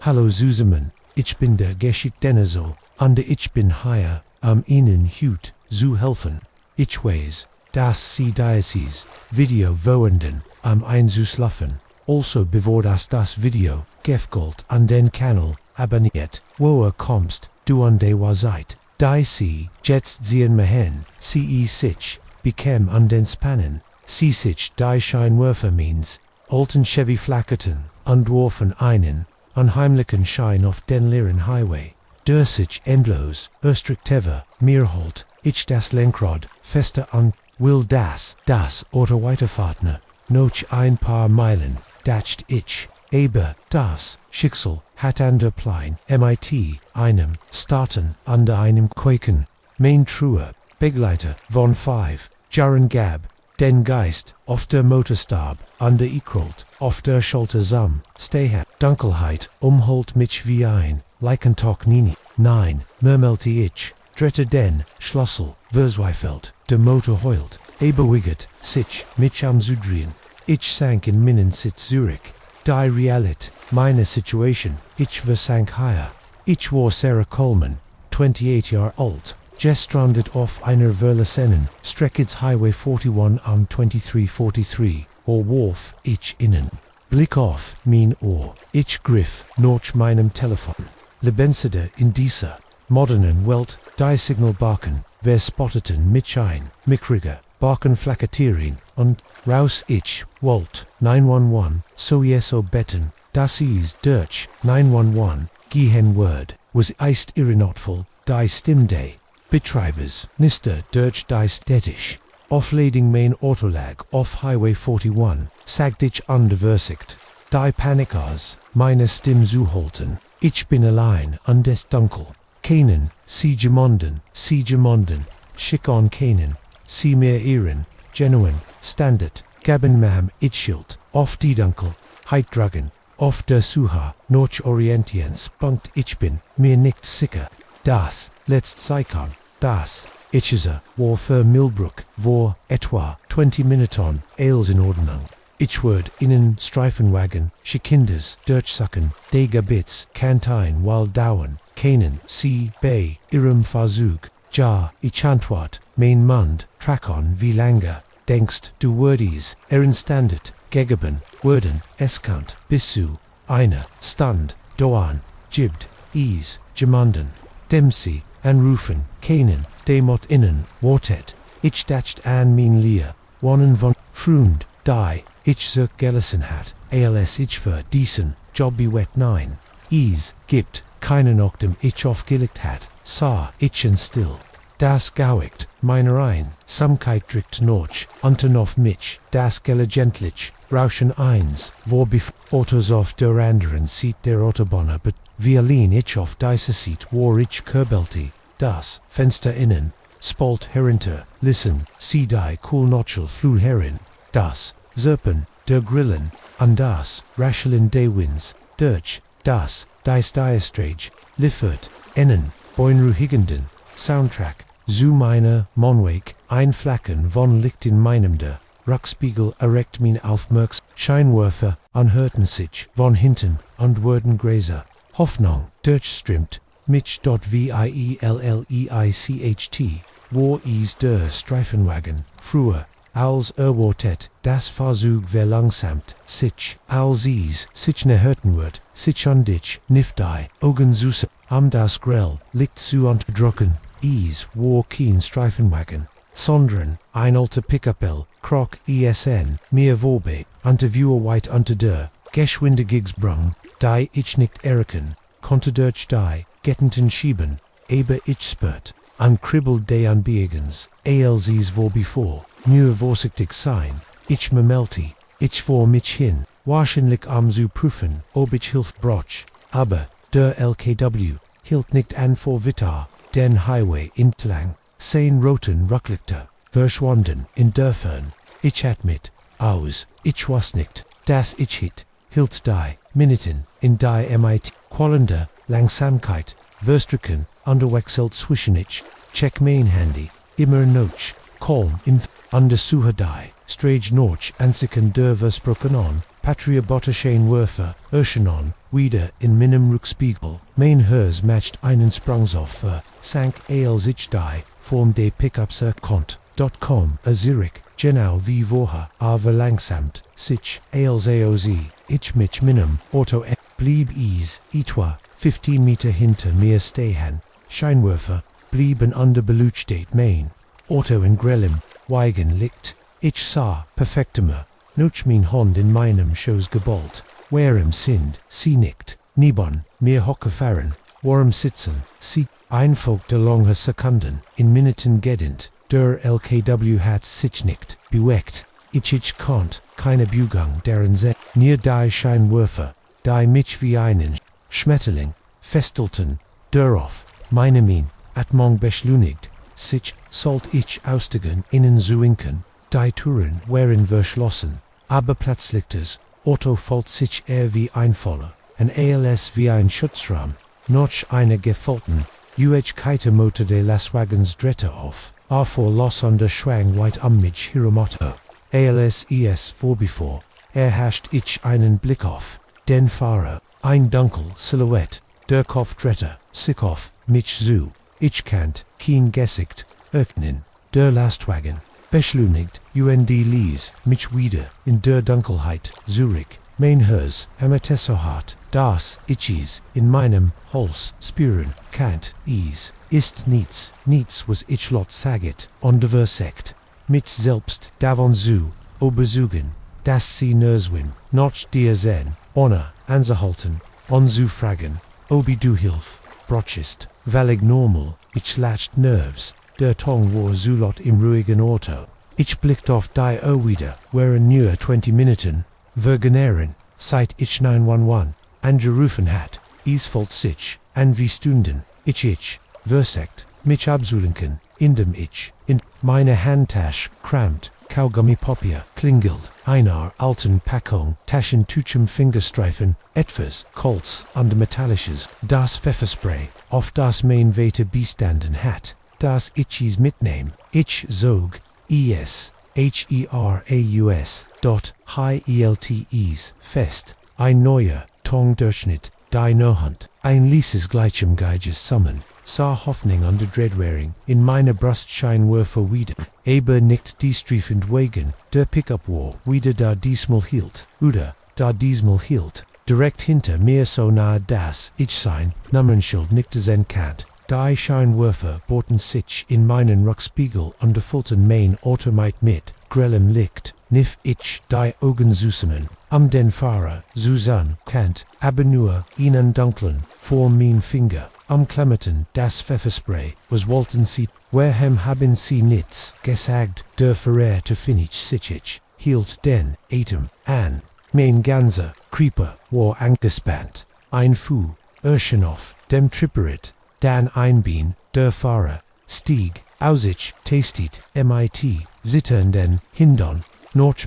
Hallo zusammen, ich bin der Geschichten und ich bin hier, Ihnen heute zu helfen. Ich weiß, dass Sie dieses Video wollen, Einschlafen. Also bevor das Video gefällt an den Kanal abonniert, woher kommst du an der Website? Sie jetzt sehen möchten, sie sich bekäm an den Spannen, sie sich die Scheinwerfer means, alten Chevy flackerten, und warfen einen unheimlichen Schein auf den leeren Highway. Durch sich endlos, restriktiver, Mehrholt, ich das Lenkrad, fester an, will das Auto weiterfahren, noch ein paar Meilen, dacht ich, aber das Schicksal hat ander Plein, mit einem starten, under einem Quaken, mein truer, begleiter, von 5 Jahren gab, den Geist, auf der Motorstab, under ikrolt, auf der Schulter stehat, Dunkelheit, umholt mich wie ein, Leichentock Nini, nein, murmelte ich, dritte den Schlüssel, verzweifelt, der Motor heult, beruhigt sich, mich am Zudrehen, ich sank in Minnensitz Zürich, die Realität, meine Situation, ich versank higher, ich war Sarah Coleman, 28 Jahre alt, gestrandet auf einer verlassenen Strecke Highway 41 am 2343, warf ich innen. Blick auf mein Ohr, ich griff nach meinem Telefon. Lebendige in dieser modernen Welt, die Signalbarken, verspotteten mich ein, mickriger, Barken flacketieren, und raus ich wollt 911, so betten, das is durch 911, gehen Word, was eist irrenotful, die Stimme Betreibers, Nister durch die Städtisch. Offlading mein Autolag auf Highway 41, sagt ich underversigt. Die Panikars, meine Stimme zu halten. Ich bin allein und es dunkel. Keinen, sie gemonden, schick on keinen, sie mir ihren, genuine, standard, gaben mam ich schild, auf die Dunkel, Heitdragen, auf der Suha, noch Orientiens, Punkt ich bin, mir nicht sicher. Das, letzt Seikon, das, Itchese, war für Millbrook, war etwa 20 Minuten, Ales in Ordnung. Ich werd in Streifenwagen, Schikinders, durchsacken, Degabits, Kantein, while dauern, keinen, sie, bei, ihrem Versuch, ja, ich antwort, mein Mund, trakon, wie lange, denkst du würdis, standet, gegeben, würden, eskant, bisu, eine, stand, doan, jibt, gemanden, demsi, anrufen, keinen, demot innen, wortet, ich dacht an mein Leer, wonnen von, frund, die, ich zog gelassen hat, als ich für diesen, Jobby wet 9, gibt, keinen Oktem ich aufgelegt hat, sah, ich'n still. Das gauigt, meiner ein, Samkeit drückt noch, unten auf mich, das gelegentlich, Rauschen 1, Autos auf der anderen Seite der Autobahn, but Violin ich auf dieser Seite war ich kurbelte, das Fenster innen, spalt herunter, listen, sie die Coolnotchel flue herin, das Serpen, der Grillen, und das Rascheln des Winds, durch, das, dies Diastrage, liefert, innen, beruhigenden, Soundtrack, zu meiner Monweg, ein Flacken von Licht in meinem der Rückspiegel erregt mein Aufmerks, Scheinwerfer, anhörten sich, von hinten, und wurden Gräser, Hoffnung, durchströmt, mich dort wielleicht, wo is der Streifenwagen, früher, als wartet, das Fahrzeug verlangsamt, sich, als sich ne hörten wird, sich an dich, nifdei, Augen süße, am das Grell, Licht zu unterdrücken, war kein Streifenwagen, sondern, ein alter Pickupel, Krok ESN, mir vorbei, Interviewer weit unter der, Geschwindigsbrung, die ich nicht erkennen, konnte durch die, Gettenten schieben, aber ich spürt, an Kribbel de Anbiegens, als wo bevor, nur vorsichtig sein, ich memelte, ich vor mich hin, wahrscheinlich am zu prüfen, ob ich Hilfe broch, aber, der LKW, hielt nicht an vor Vitar, den Highway entlang, sein roten Rücklichter, verschwanden in Dörfern, ich hat mit, aus, ich was nicht, das ich hit, hielt die, Minuten, in die mit, qualender, Langsamkeit, verstricken, underwechselt zwischen ich, check mein Handy, immer noch, calm, under suha die, strage noch, ansiken der versprochen on, Patria Botterscheinwerfer, Oceanon, wieder in meinem Rückspiegel, mein Hers matcht einen Sprungsoff sank als ich die, Form de Pickups Kont.com, Zurich, genau wie vorher, aber langsamt, sich, als AOZ, ich mich minim, Auto blieb ease, etwa, 15 Meter hinter mir stehen, Scheinwerfer, blieben under Beleuchtet mein, Auto in grellem, Wagen liegt, ich sah, perfektimer, noch mein Hond in meinem Schoß geballt, warm sind, sie nickt, niebon, mir hocke fahren, warm sitzen, sie, einfolgte lange Sekunden, in Minuten gedint, der LKW hat sich nicht bewegt, ich konnte, keine Bugang deren mir die Scheinwerfer, die mich wie einen Schmetterling, festelten, darauf, meine Min, atmong beschleunigt, sich, sollt ich aussteigen, innen zuinken, die Türen waren verschlossen, aber plötzlich das Auto fällt sich wie ein Voller, ein als wie ein Schutzraum, noch eine gefolgten, Motor de las Wagens dritte auf, vor los an der Schwang weit am mich Hiromoto, als vorbevor, herrscht ich einen Blick auf, den Fahrer, ein dunkel Silhouette, der Kopf dritte, sich auf, mich zu, ich kannt, kein Gesicht, öffnen, der Lastwagen, beschleunigt, ließ mich wieder, in der Dunkelheit, Zurich, mein Hers, so hart, das ich in meinem Hals spüren kannt, ist nichts, was ich lot saget, versekt, mich selbst davon zu, obersuchen, dass sie nörswin, noch dir sehen, ohne, anzuhalten, zu fragen, obi du hilf, brochist, valig normal, ich latcht nerves, der Tong war zulot im ruhigen Auto. Ich blickt auf die wieder, waren nur 20 Minuten, vergenären, seit ich 911, angerufen hat, folgt sich, an wie Stunden, ich, versekt, mich abzulenken, indem ich, in meine Handtasche, kramt, Kaugummipapier, klingelt, einer alten Packung, Taschentuchem Fingerstreifen, etwas, Colts, und metallisches, das Pfefferspray, auf das mein Weite bestanden hat, das ich mitnehm, ich sog, Heraus, fest, ein neuer, Tongdurchschnitt, die Nohand, ein lieses gleichem Geiges Summen, sah Hoffnung an der Dreadwearing, in meiner Brustscheinwerfer wieder, aber nicht die Streifend Wagen, der Pickup war, wieder da diesmal hielt, oder, da diesmal hielt, direkt hinter mir so nahe dass ich sein Nummernschild nicht sehen kann. Die Scheinwerfer boten sich in meinen Rückspiegel unterfüllten mein Automate mit grellem Licht, nif ich die Augen zusammen, den Fahrer Susan kannt, aber nur einen dunklen, vor mein Finger, klemmerten das Pfefferspray, was wollten sie, warum haben sie nichts gesagt, der Fahrer zu finich sich, hielt den Atem an, mein ganzer Creeper war angespannt, ein Fu, auf dem Tripperit, dann ein Bein, der Fahrer, stieg, aus ich, tastet, mit, zitternden, hindon, noch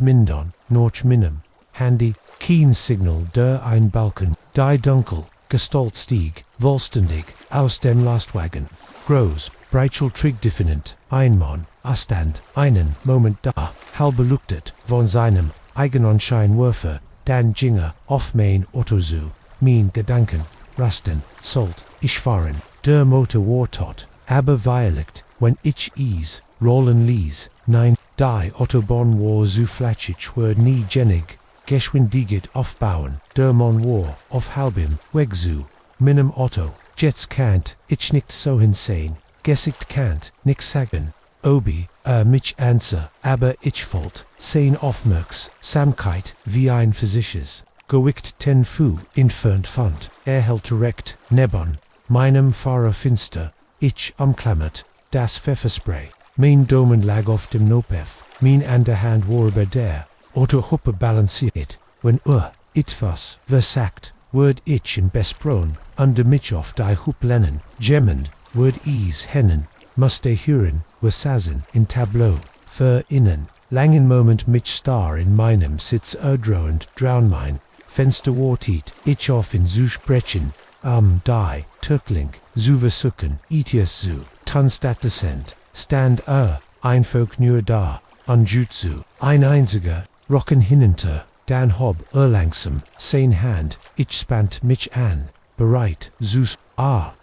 minim, handy, kein Signal, der ein Balken, die dunkel, Gestalt stieg, vollständig, aus dem Lastwagen, groß, Breichel Trigdefinant, ein Mann, Astand, einen Moment da, halb beleuchtet, von seinem eigenen Scheinwerfer, dann Jinger, auf mein Auto zu, mein Gedanken, rasten, sollt, ich fahren, der Motor war tot, aber weiligt, wenn ich rollen ließ, nein, die Autobahn war so flatschig, war nie jennig, geschwindigkeit aufbauen, der Mann war, auf halbem, weg zu, minim Auto, jetzt kannt, ich nicht so hinsehen, Gesicht kannt, nix sagen, obi, mich answer, aber ich wollt, sein Aufmerksamkeit, wie ein Physisches, gewickt 10 Fu, entfernt fand, hält direkt, neben, meinem Fahrer finster, ich umklammert, das Pfefferspray, mein Daumen lag auf dem Nopef, mein andere Hand war über der, Autohuppe balanciert, wenn etwas versagt, word ich in Besbron, under mich auf die Hup lennen, gemmend, word hennen, musste hören, sazen in Tableau, für innen, langen Moment mich star in meinem Sitz erdrohend, drown mein, Fenster wartet, ich auf in zu sprechen, die, Türkling, zu versuchen, etias zu, tanstat descent, stand einfach nur da, Jutsu, ein einziger, Rocken hinunter, Dan Hob Erlangsam, Sein Hand, Ich spant mich an, bereit, Zeus,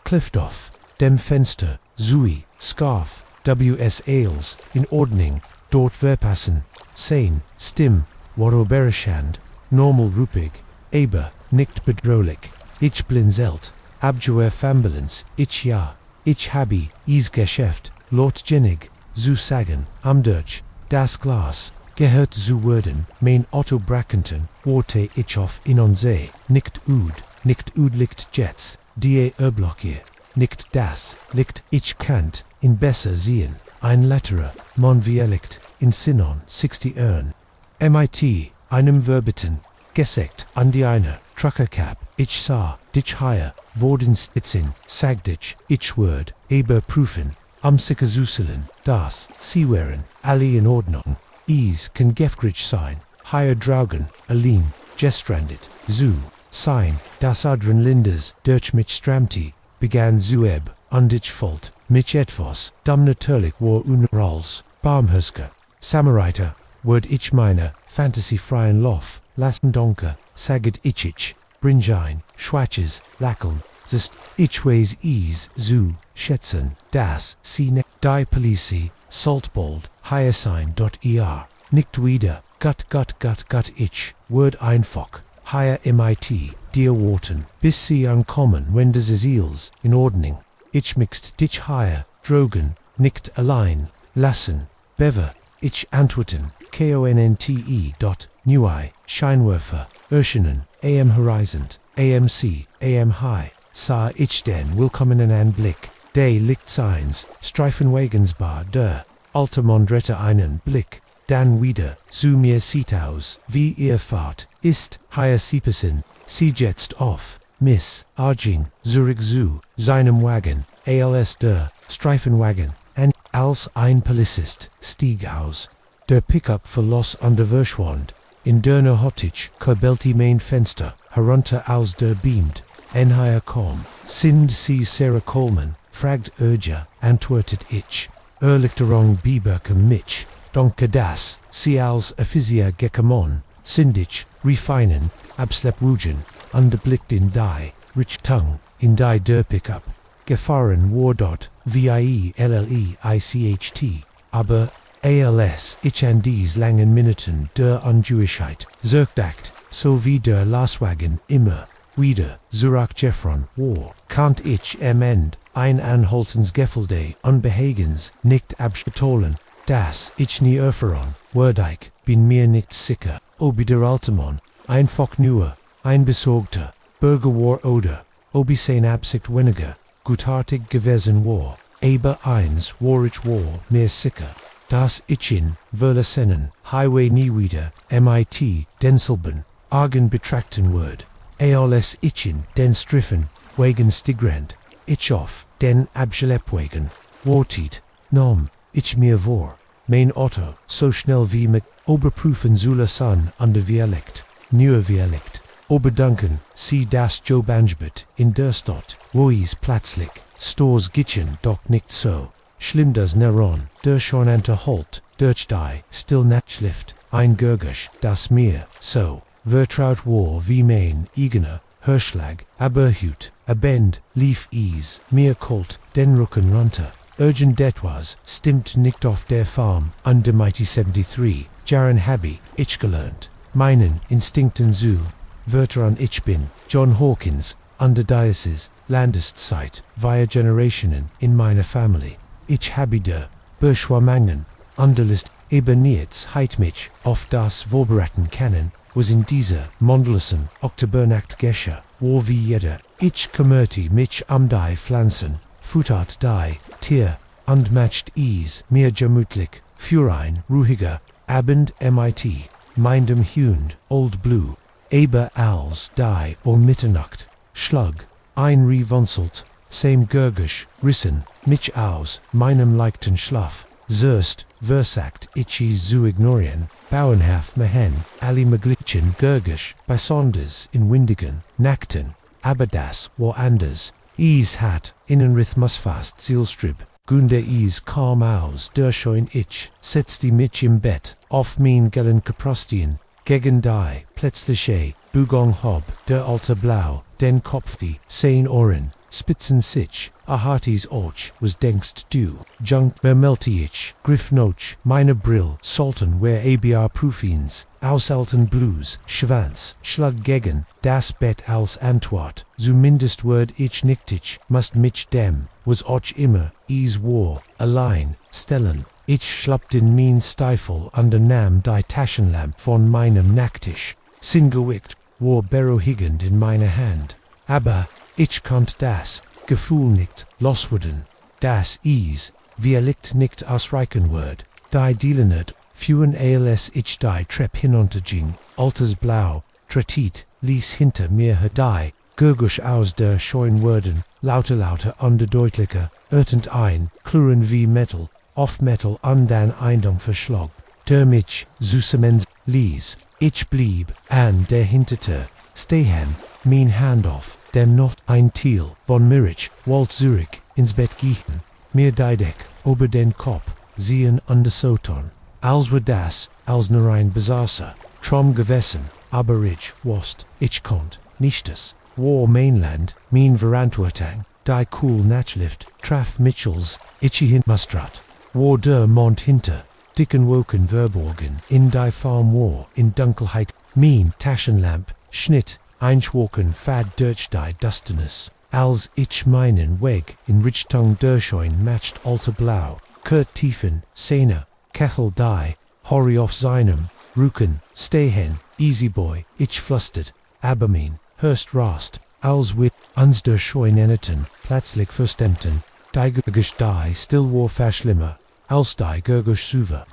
Cliftoff, Dem Fenster, Zui, Scarf, W.S. Ailes, in Ordning, Dort Verpassen, Sein, Stim, Waroberishand, Normal Rupig, Aber, Nicht bedrohlich, Ich blinzelt, Abjuer Fambulance, Ich ja, Ich habe, Is Geschäft, Lord Jennig, Zu sagen, Durch, Das Glas, Gehört zu werden, mein Otto Brackenton, Worte ich auf in onze, Nicht liegt Jets, Die Erblockier, Nicht das, liegt ich kannt, in besser sehen, ein Letterer, mon Vielicht, in Sinon 60 Ern. MIT, einem Verbeten, Gesekt, an die eine, Truckercap, ich sah, dich higher, Wordens itzin, sagdich, ich word, prüfen, Amsicke Suselen, das, Seeweren, alle in Ordnung, kann Gefgrich sein, higher Draugen, Aline, Gestrandit, Zu, sein, das Adren Linders, durch mich Stramti, begann Zueb, und ich Volt, mich etwas, dam natürlich war Rolls, Baumhusker, Samariter, word ich meine, Fantasy freien Lof, lassen Donker, saget ich, Bringein, Schwatches, Lackeln, zist, ich zu, schätzen, das, sie die Police, Saltbold, Hyacinth.er, nicht wieder, gut, ich, word einfach, higher MIT, dear Wharton, bis sie ankommen, wenn des Eels, in Ordning, ich mixt dich higher, drogen, nicht allein, lassen, bever, ich antworten, KONNTE. Nui, Scheinwerfer, Urschenen, AM Horizont, AMC, AM High, sah ich den willkommenen Anblick, de Lichtseins, Streifenwagensbar der, Altamondrette einen Blick, dann wieder, zu mir sieht aus, wie ihr fahrt, ist, higher Siepessen, sie jetzt auf, Miss, Arging, Zurich zu, seinem Wagen, ALS der, Streifenwagen, als ein Polizist, stieg aus, der Pickup verloss an der Verschwand, in der Hottich, Kobelti Main Fenster, herunter als der beamt, enheier kom, sind sie Sarah Coleman, fragt antwortet ich, Erlichterung Biberke Mitch, Donke das, sie als Ephisia Gekamon, Sindich, refinen, absleprugen, underblickt in die, rich tongue, in die der Pickup, Gefahren war dort, VIELLEICHT, aber, ALS, ich an dies langen Minuten der Unjewischheit, zurückdacht, so wie der Lastwagen immer, wieder, Zurach Jeffron, war, kannt ich am End, ein Anhaltens Gefelde, unbehagens, nicht abgestohlen, das ich nie erfahren, word bin mir nicht sicher, ob der Altamon, einfach nur, ein besorgter, Bürger war oder, ob sein Absicht weniger, gutartig gewesen war, aber eins war ich war mehr sicher, das ich in Verlasennen, Highway nie wieder, MIT, denselben, argen betrachten word, ALS ich in den Striffen, wegen Stigrand, ich auf, den Abschleppwagen, wartet, nom, ich mir vor, mein Otto, so schnell wie mit, oberprüfen Zulasan an der Vialekt, neue Vialekt, oberdanken, sie das Joe Banjbet, in der Stadt, wo is plötzlich, Stores Gitchen doch nicht so, schlimm das Neron, der schon Holt, durch die, still Natschlift, ein Gurgisch, das mir, so, vertraut war wie mein eigener, Hirschlag, aber hut, abend, lief mir kalt, den Rücken runter, urgent etwas, stimmt nicht auf der Farm, under Mighty 73, Jaron Habby, ich gelernt, meinen Instinkten zu, Wörter an ich bin, John Hawkins, under Diocese, Landeszeit, via Generationen, in meiner Family, ich habe der, Bourgeois Mangen, underlist, eben nichts heit mich, auf das vorbereiten können, was in dieser, Mondlesen, Oktobernacht Gescher, war wie jeder, ich kümmerte mich die Pflanzen, futtert die, Tier, und matcht mir gemütlich, für ein, ruhiger, Abend MIT, meindem Hund, Old Blue, aber als die, Mitternacht, Schlug, ein Revonselt, same Gurgisch, rissen, mich aus, meinem leichten Schlaf, Zerst, versagt, ich zu ignorieren, bauernhaft mehen, alle möglichen Gurgisch, besonders in windigen, nackten, aber das war anders, hat, Innenrhythmusfast Zielstrib, Gunde kaum aus, der schon ich, setzte mich im Bett, auf mein Gelen Kaprostien, gegen die, plötzliche, Bugong hob, der alte Blau, den Kopf die, sein Ohren, Spitzen sich, Ahatis Och, was denkst du, Junk Mermeltiich, Griff Noch, meine Brill, Sultan where ABR Proofins, Ausalten Blues, Schwanz, Schlug gegen, das Bet als Antwort, zumindest Word ich nichtich, must mich dem, was och immer, ease war, allein, stellen, ich schlappten mein Stiefel under Nam die Taschenlamp von meinem Nacktisch, singewickt, war beruhigend in meiner Hand, aber, ich konnt das Gefühl nicht loswerden, das is, liegt nicht ausreichen wird, die Dielenet, führen als ich die Trepp hinunterging, altes Blau, tretit, ließ hinter mir die, gurgusch aus der scheuen Worden, lauter und deutlicher, örtend ein, klirren wie Metal, auf Metal an den Eindung verschlug, der mich, süßemens, ließ, ich blieb, an der Hintertür, stehen, mein Hand auf, dem noch ein Thiel, von Mirich, Walt Zurich, ins Bett gehen, mir die Deck, über den Kopf, sehen an der Soton, als wir das, als nur ein Besaßer, trom gewesen, aber ich wusst, ich konnt, nichts, war Mainland, mein Verantwortung, die cool Nachlift, traf Mitchells, hin Mustrat, war der Mond hinter, dicken Woken Verborgen, in die Farm war, in Dunkelheit, mein Taschenlamp, Schnitt, Einschlafen fad durch die Dusternis, als ich meinen Weg in Richtung Derschein matcht alter Blau, Kurt tiefen, Szene, Kechel die, Hori auf seinem, Rücken, stehen, easy boy, ich flüstert, aber mein, hörst rast, als wir uns Derschein enneten, plötzlich verstemmten, die Gurgusch die still war verschlimmer, als die Gurgusch suver,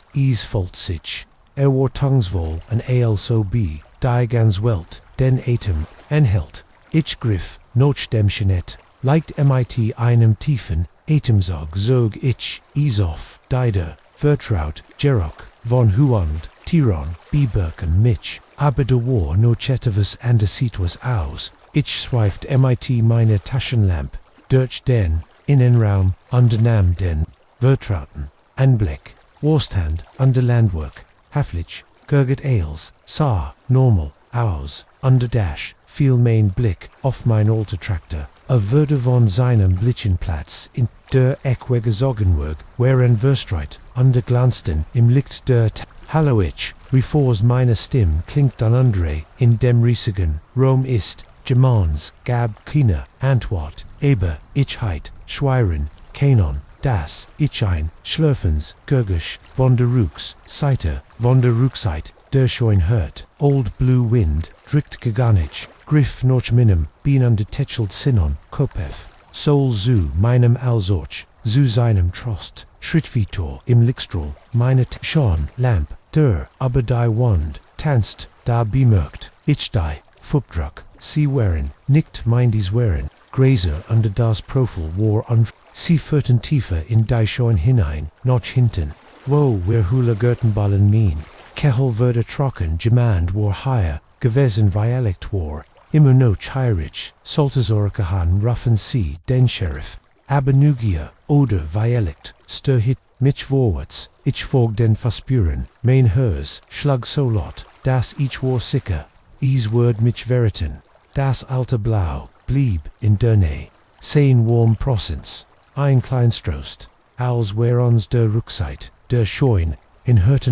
folgt sich, war Tungswohl an so die ganz Welt, den Atem, enthält, ich griff, noch dem Schnett, leicht mit einem tiefen, Atemzug zog ich, auf, Dider, vertraut, Jerok, von Huand, Tiron, Biberken mich, aber de war noch etwas anderes aus, ich schweift mit meine Taschenlamp, durch den, Innenraum, unternahm den, vertrauten, Anblick, Wursthand, under Landwork, Haflich, Gurgut Ales, sah, normal, aus, under Dash, fiel mein Blick auf mein alter Traktor, würde von seinem Blitchenplatz in der Ecke gesogen wherein Verstreit, under glanzten im Licht der Hallo ich, bevor meine Stimme klingt an andere, in dem riesigen Rom ist, Gemans, gab keine Antwort, aber ich heit, Schweiren, Kanon, das, ich ein, Schlürfens, Gurgusch, von der Rux, Seite, von der Rückseite, der schon hört, Old Blue Wind, drickt geganich, Griff noch minim, bin an detechelt Sinon, Kopef, Soul zu meinem Alsorch, zu seinem Trost, Schrittvitor im Lichtstrahl, meine Schon, Lamp, der, aber die Wand, tanzt, da bemerkt, ich die, Fubdruck, sie wären, nicht mein dies wären, Gräser under das Profil war und sie führten tiefer in die Schon hinein, noch hinten, wo wir Hula Gürtenballen mean. Kechel wurde trocken, Gemand war higher, gewesen Dialekt war, immer noch heirich, Soltazorke han ruffen sie, den Sheriff, Abanugia, oder Dialekt, stör hit, mich vorwärts, ich folg den Verspüren, mein Hers, schlug so lot, das ich war sicker, word mich veriten, das alte Blau, blieb in der Nähe, sein warm Prosens, ein Kleinstrost, als wir uns der Rückseite, der Scheun, in hurt,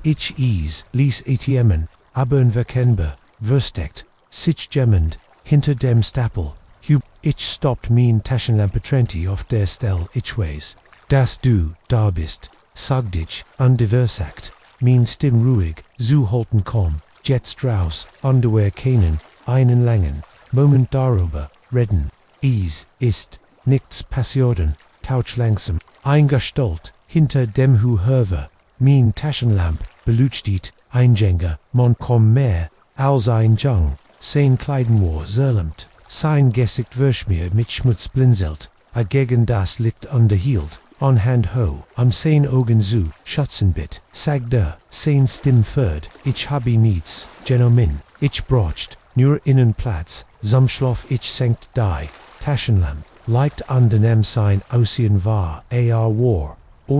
ich ließ ATMen, aber unverkennbar, versteckt, sich gemmend, hinter dem Stapel, ich stoppt mein Taschenlampe Trenti auf der Stelle ich weiß, dass du da bist, sag dich, unversagt, mein Stimm ruhig, zu halten komm, Jet Strauss, Underwehr keinen, einen langen, Moment darüber, reden, ist, nichts passieren, tauch langsam, eingestalt, hinter dem Höver, mein Taschenlamp, beleuchtet, Einjänger, man komm mehr, als ein Jung, sein Kleiden war zerlemmt, sein Gesicht verschmiert mit Schmutz blinzelt, gegen das Licht unterhielt, an Hand ho, am sein Augen zu, Schatzenbit, sag der, sein Stimm förd, ich habe nichts, Genomin, ich brocht, nur Innenplatz, Samschlof ich senkt die, Taschenlamp, leicht an den sein Aussehen war, war,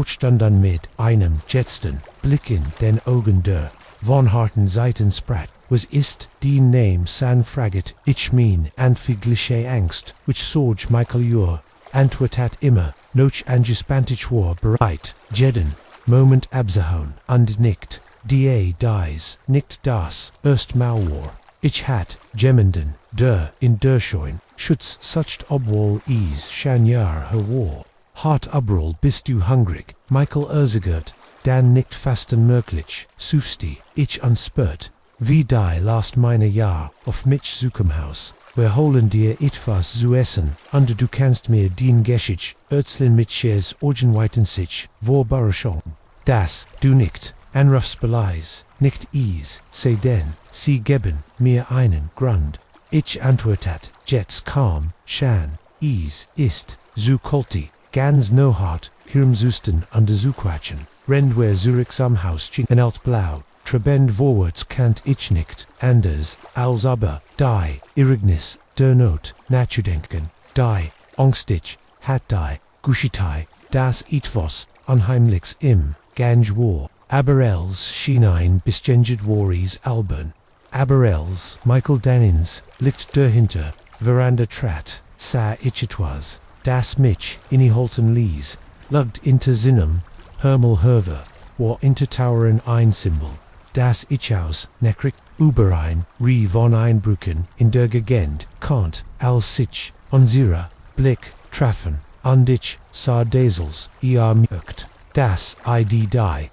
stand dann mit einem Jetsten Blick in den Augen der von harten Seiten sprat, was ist die Name san fraget, ich mein anfigliche Angst, which sorge Michael Ure, antwertat immer, noch angespantig war bereit, jeden, moment abzahon, und nicht, die dies, nicht das, erst mal war. Ich hat, jemanden, der, in der Schoin, schutz sucht obwohl is schon Jahr her war. Hart Ubrol bist du hungrig, Michael Erzegert, dan nicht fasten möglich, suchst ich unspürt, wie die last meine Jahr, auf mich Zuckerhaus, wir holen dir etwas zu essen, und du kannst mir den Geschicht, erzählen mit Sches Orgenweiten sich, vor Barachon, das, du nicht, anrufs beleis, nicht is, sei denn, sie geben mir einen Grund. Ich antwortet, jets calm, shan, is, ist, zu kulti, ganz no hart, hirm zusten und zu quatschen, rend wer Zurich am Haus ching en alt blau, trebend vorwärts kant ich nicht, anders, als aber, die, irignis, der Not, nachzudenken, die, angstig, hat die, gushitai, das etwas, unheimlichs im, ganj war, aber els Schinein beständig waris albern. Aber els, Michael Danins, liegt dahinter, Veranda trat, sa ich etwas, das mich, in die Holten lies, lugt inter Sinnum, Hermel Herver, war inter Tauren ein Symbol, das ich aus, nekrik, Überein, Rie von Einbrücken, in der Gegend, Kant, als sich, unsere, Blick, treffen, und ich, sah Dasels, ihr merkt, das, die,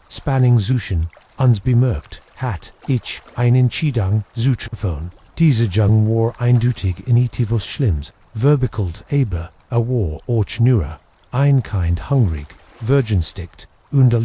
spanning Zuschen, uns bemerkt, hat, ich, eine Entscheidung, zu treffen. Diese Jung war eindeutig in etwas Schlimms, verbekelt aber, a war och nur, ein Kind hungrig, virginstickt, und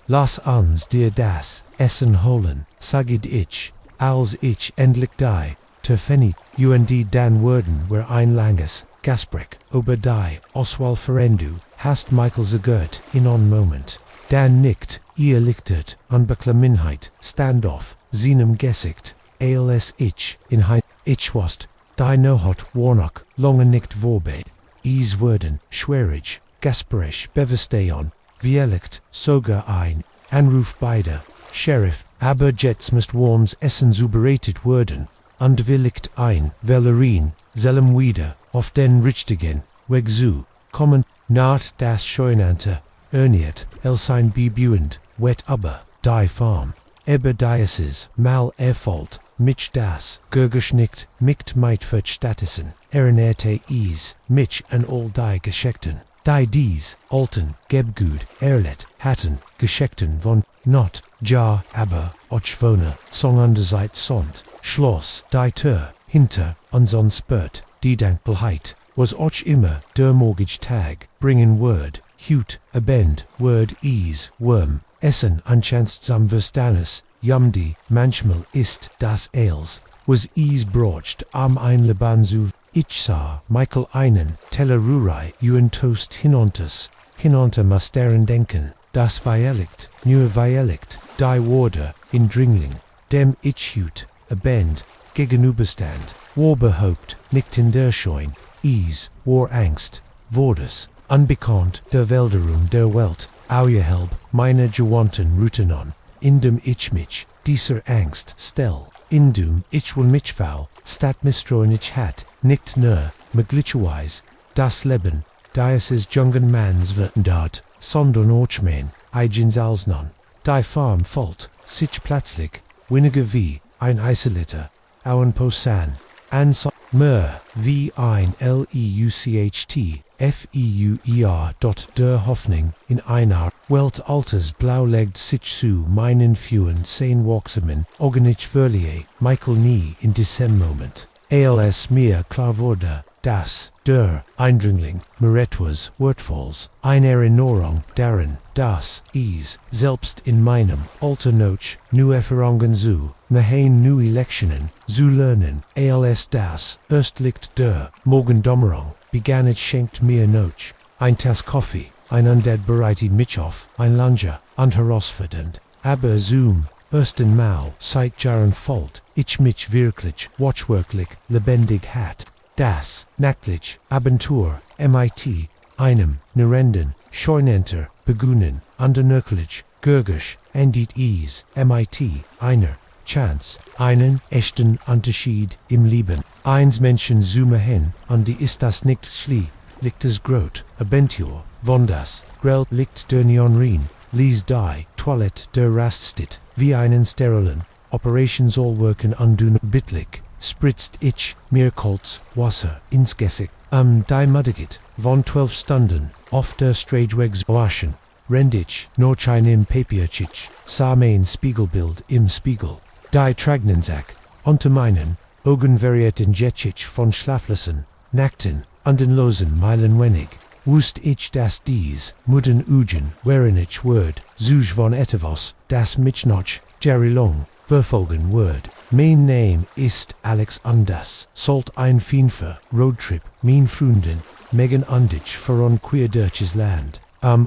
lass uns dir das, Essen holen, sagid ich, als ich endlich die, terfeni, und dan worden were ein langes, Gasprick, ober die, Oswald Ferendu, hast Michael zagert, in on moment. Dan nickt, ihr lichtet, Unbeklommenheit, Standoff, seinem Gesicht, als ich, in hein, ich wast, die no hot warnock, lange nicht vorbei, is worden, schwierig, gasperisch, bevesteon, viellicht, sogar ein, Anruf beide, Sheriff, aber jetzt müsst worms Essen zubereitet werden, und willigt ein, Valerin, selem wieder, auf den richtigen, weg zu, kommen, naht das Scheunante, erniert, sein bebuend, wet aber, die Farm, aber Dioces, mal erfolgt, mich das, geschnickt, micht meid verstattesen, ernerte is, mich an all die Geschichten, die dies, alten, gebgut, erlet, hatten, Geschichten von, not, ja, aber, ochvona, song anderseits sont, Schloss, die Tür, hinter, unsern Spurt, die Dankbarkeit, was och immer, der mortgage tag, bringen word, hut, abend, word is, worm, essen unchanst zum Verstannes, Yumdi, manchmal ist das els, was is brocht am ein Lebanzu, ich sah, Michael einen, Teller Rurai, Toast hinunter musteren denken, das Vielicht, nur Vielicht, die Worte, in Dringling, dem ich hut, abend, gegenüberstand, war behaupt, nicht in der Scheun, is, war Angst, Wordes, unbekannt, der Wälderung der Welt, auerhelb, meine Gewanten Rutenon, in dem ich mich, dieser Angst, stell, in dem ich will mich faul, stat mistroen ich hat, nicht nur, möglicherweise, das Leben, dieses jungen Manns wird dort, sondern auch mein, eigens als non, die Farm folgt, sich plötzlich, weniger wie, ein Isoliter, auen Posan, ans mer, wie ein Leucht, Feuer. Der Hoffnung, in einer Welt alters blaulegt sich zu meinen Fühlen sein Wachsamen, Ogenich verlieh, Michael nie in diesem Moment. Als mir klar wurde, dass, der Eindringling, mir etwas Wortvolles, eine Erinnerung daran, dass, is, selbst in meinem, alter Noch, nu Erfahrungen zu, mehen nu Elektionen, zu lernen, als das, erst liegt der, Morgendämmerung, begann es schenkt mir noch, ein Tass Kaffee, ein Undead bereitet mich auf, ein Langer, und herausfordernd, aber zum ersten Mal seit Jahren folgt, ich mich wirklich, watchworklich, lebendig hat, das, nachtlich, Abentur, mit, einem, Nerenden, Scheunenter, begunnen, undernöcklich, gürgisch, endit ease, mit, einer, Chance, einen echten Unterschied im Leben. Eins Menschen zoome hen, und die ist das nicht schlie, liegt es grot, abentur, von das, grell liegt der Neonrin, lies die, toilette der raststit, wie einen sterilen, operations all worken undun bitlig, spritzt ich, mir kolz, Wasser, ins Gesicht, die Muddigit, von 12 Stunden, auf der Stragewegs waschen, rendich, norchein im Papierchich, sa mein Spiegelbild im Spiegel. Die Tragnensack, unter meinen Augen verrieten Jetchich von Schlaflosen, Nackten, und den losen Meilen wenig, wust ich das dies, Mudden Ugen, weren ich Word, Zuj von Etevos, das Michnoch, Jerry Long, verfolgen Word. Mein Name ist Alex Undas, sollt ein Fienfer, Roadtrip, mein Freunden, Megan Undich voran queer Deutsches Land.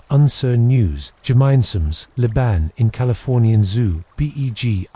Unser News, Gemeinsames, Liban in Kalifornien Zoo, beginnen.seit,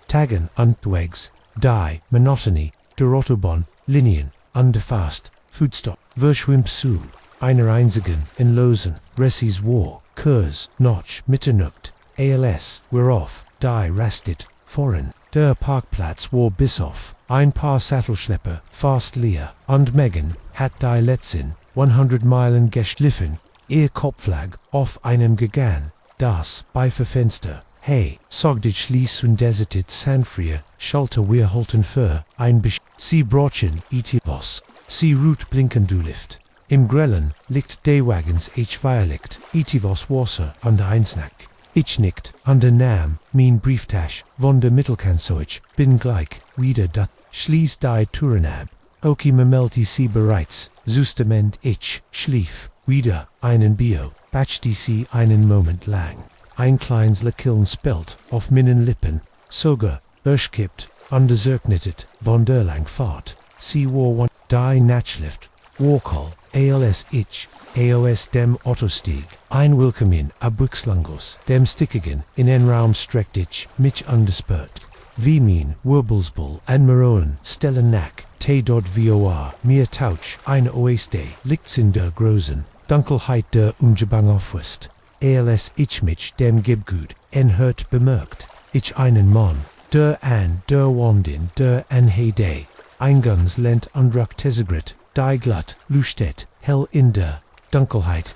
Tagen Untwegs, Die, Monotony, der Autobahn, Linien, Underfast, Foodstop, Verschwimmt zu, einer einzigen, in Losen, Ressis War, Kurs, Notch, Mitternacht, ALS, we're off, Die rastet, Foreign, der Parkplatz war bis auf, ein paar Sattelschlepper, fast leer, und Megan, hat die letzten 100 Meilen geschliffen, ihr Kopflag auf einem gegangen, das Beifenfenster, hey, sagt ich schließ und desertet Sanfrier, Schalter wir halten für, ein sie brochen, was, sie rut blinken du lift. Im Grellen liegt de Wagens ich Violet, was Wasser an der Einsnack. Ich nickt, an der Nam, mein Brieftasch, von der Mittelkanzoich, bin gleich, wieder dat, schließ die Touren ab. Okay, meldet sie bereits, Justament ich, schlief, wieder, einen Bio, batch sie einen Moment lang. Ein kleines Lächeln spelt, auf meinen Lippen, sogar, erschkippt, underzirknetet, von der Langfahrt. Sie war one, die Natschlift, Warcall, ALS ich, AOS dem Ottostieg, ein Willkommen, a Brixlangos, dem Stickigen, in en Raum streckt ich, mich underspurt. Wie mein, Wirbelsbull, an Maroon, Stellen Nack, T.vor, mir Tauch, eine Oeste, liegt's in der großen, Dunkelheit der Umgebung aufwist. ALS ich mich dem Gibgut, en hört bemerkt, ich einen Mann, der Wandin, der Anhede, Eingangs lent andrak Tesegrit, die glatt, lustet, hell in der Dunkelheit,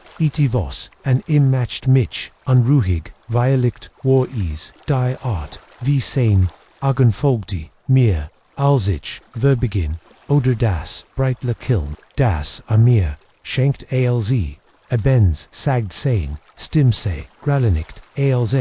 was, an im matcht mich, unruhig, violet, war is, die Art, wie sein, Agen folgte, mir, als ich, verbegin, oder das, breitle Kiln, das, a mir, schenkt alz, a Benz, sagt sein, Stimse, gralenikt, alz,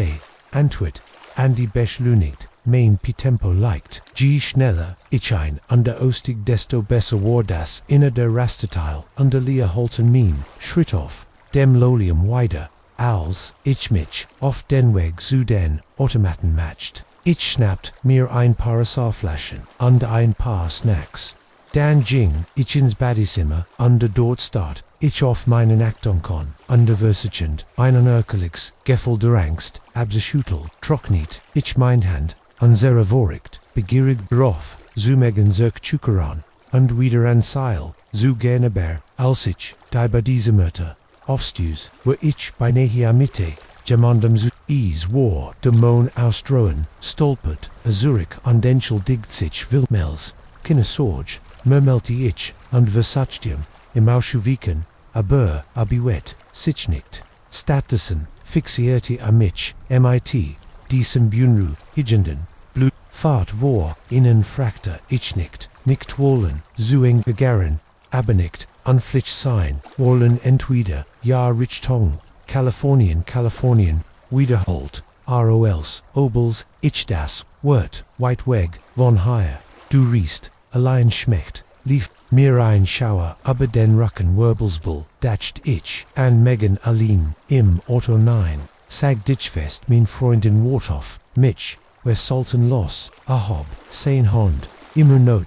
antwort, andi beschleunigt, mein Pitempo leicht, schneller, ich ein, under ostig desto besser war das, inner der Rasteteil, under leer holten min, Schritt auf, dem Lolium weiter, als, ich mich, auf den Weg zu den Automaten matcht. Ich schnappt mir ein paar Saarflaschen und ein paar Snacks. Dann ging ich ins Badezimmer und dort start ich auf meinen Aktonkon, underversichend, einen Erkelix, Gefühl der Angst, abzuschütteln, trocknet, ich mein Hand, unsere Vorricht, begierig drauf, zu megen Zuckeran, und wieder an Seil, zu gerne ber, als ich, die bei dieser Mutter, aufstöß, wo ich bei Nehia Mitte, Jamandam zu war, de Mon ausdrohen, stolpert, Zurich und Enschel diggt sich Wildmels, Kinnesorge, murmelte ich, und versachtium, im Auschuwiken, aber, abiwet, sichnicht, Statusen, fixierte a mich, mit, diesem Bunru, higenden, Blut, Fahrt war, innen fragte, ich nicht wollen, zueng begaren, aber nicht, unflitsch sein, wollen entweder, ja Richtung, Kalifornien, wiederholt, ROLs, Obels, ich das, Wort, White Weg, von hier, du riechst, allein schmeckt, lief, mir ein Schauer, aber den Racken Wirbelsbull, dacht ich, an Megan allein, im Auto 9, sag dich fest, mein Freundin Worthoff, mich, wir sollten los, ahob, sein Hund, immer noch,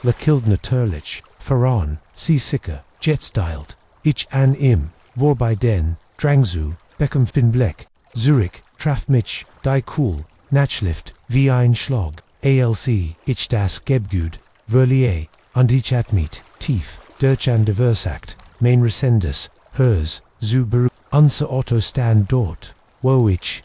la kild natürlich, voran, sie sicker, jetstyled, ich an im, vorbei den, Drangzu, Beckham Finbleck, Zurich, traf mich, die cool, Natschlift, wie ein Schlag, ALC, ich das Gebgut, Verlier, und ich at mit, tief, durch an der Versagt, mein Resendes, hers, zu unser Otto stand dort, wo ich,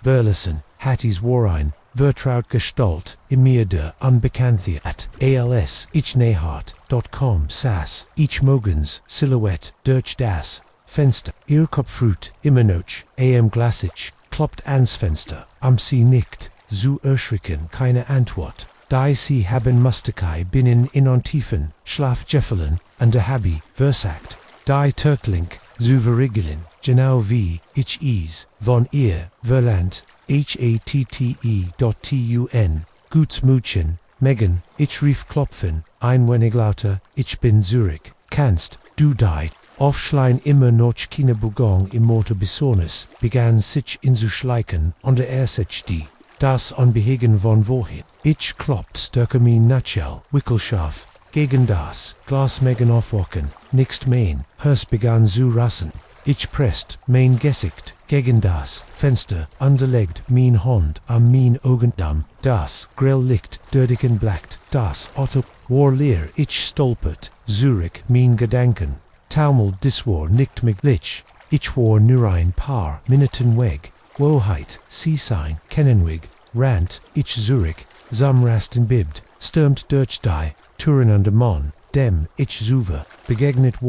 verlassen, hatties Warein, vertraut Gestalt, in mir der Unbekannte at als ichnehat.com sass, ich mogens, Silhouette, durch das Fenster, ihr Kopfrut, immer noch, glassig, kloppt ans Fenster, sie nickt, zu erschrecken, keine Antwort, da sie haben Musterkai binnen in Tiefen, Schlafjeffelen, und der Habi, versagt, die Turklink, zu verriggeln, genau wie, ich von ihr, verland, hatte.tun, Gutsmutchen, Megan, ich rief klopfen, ein wenig lauter, ich bin Zürich, kannst, du die, aufschlein immer noch keine Bugong im Motor besonders, begann sich inzuschleichen, und er setzt die, das Anbehegen von wohin, ich kloppt stärker mein Nutshell, wickelscharf, gegen das, Glas Megan aufwachen, nichts mein, Hers begann zu rassen, ich presst, mein Gesicht, gegen das Fenster, underlegt, mein Hand am mein Augendamm, das grell Licht, dördigen blackt, das Otto, war leer, ich stolpert, Zürich, mein Gedanken, taumelt diswar nickt mich lich, ich war nur ein paar Minuten weg, Woheit, Seesign, Kennenwig, Rant, ich Zürich, Samrasten bibbt, stürmt durch die, Touren under Mon, dem, ich zuver, begegnet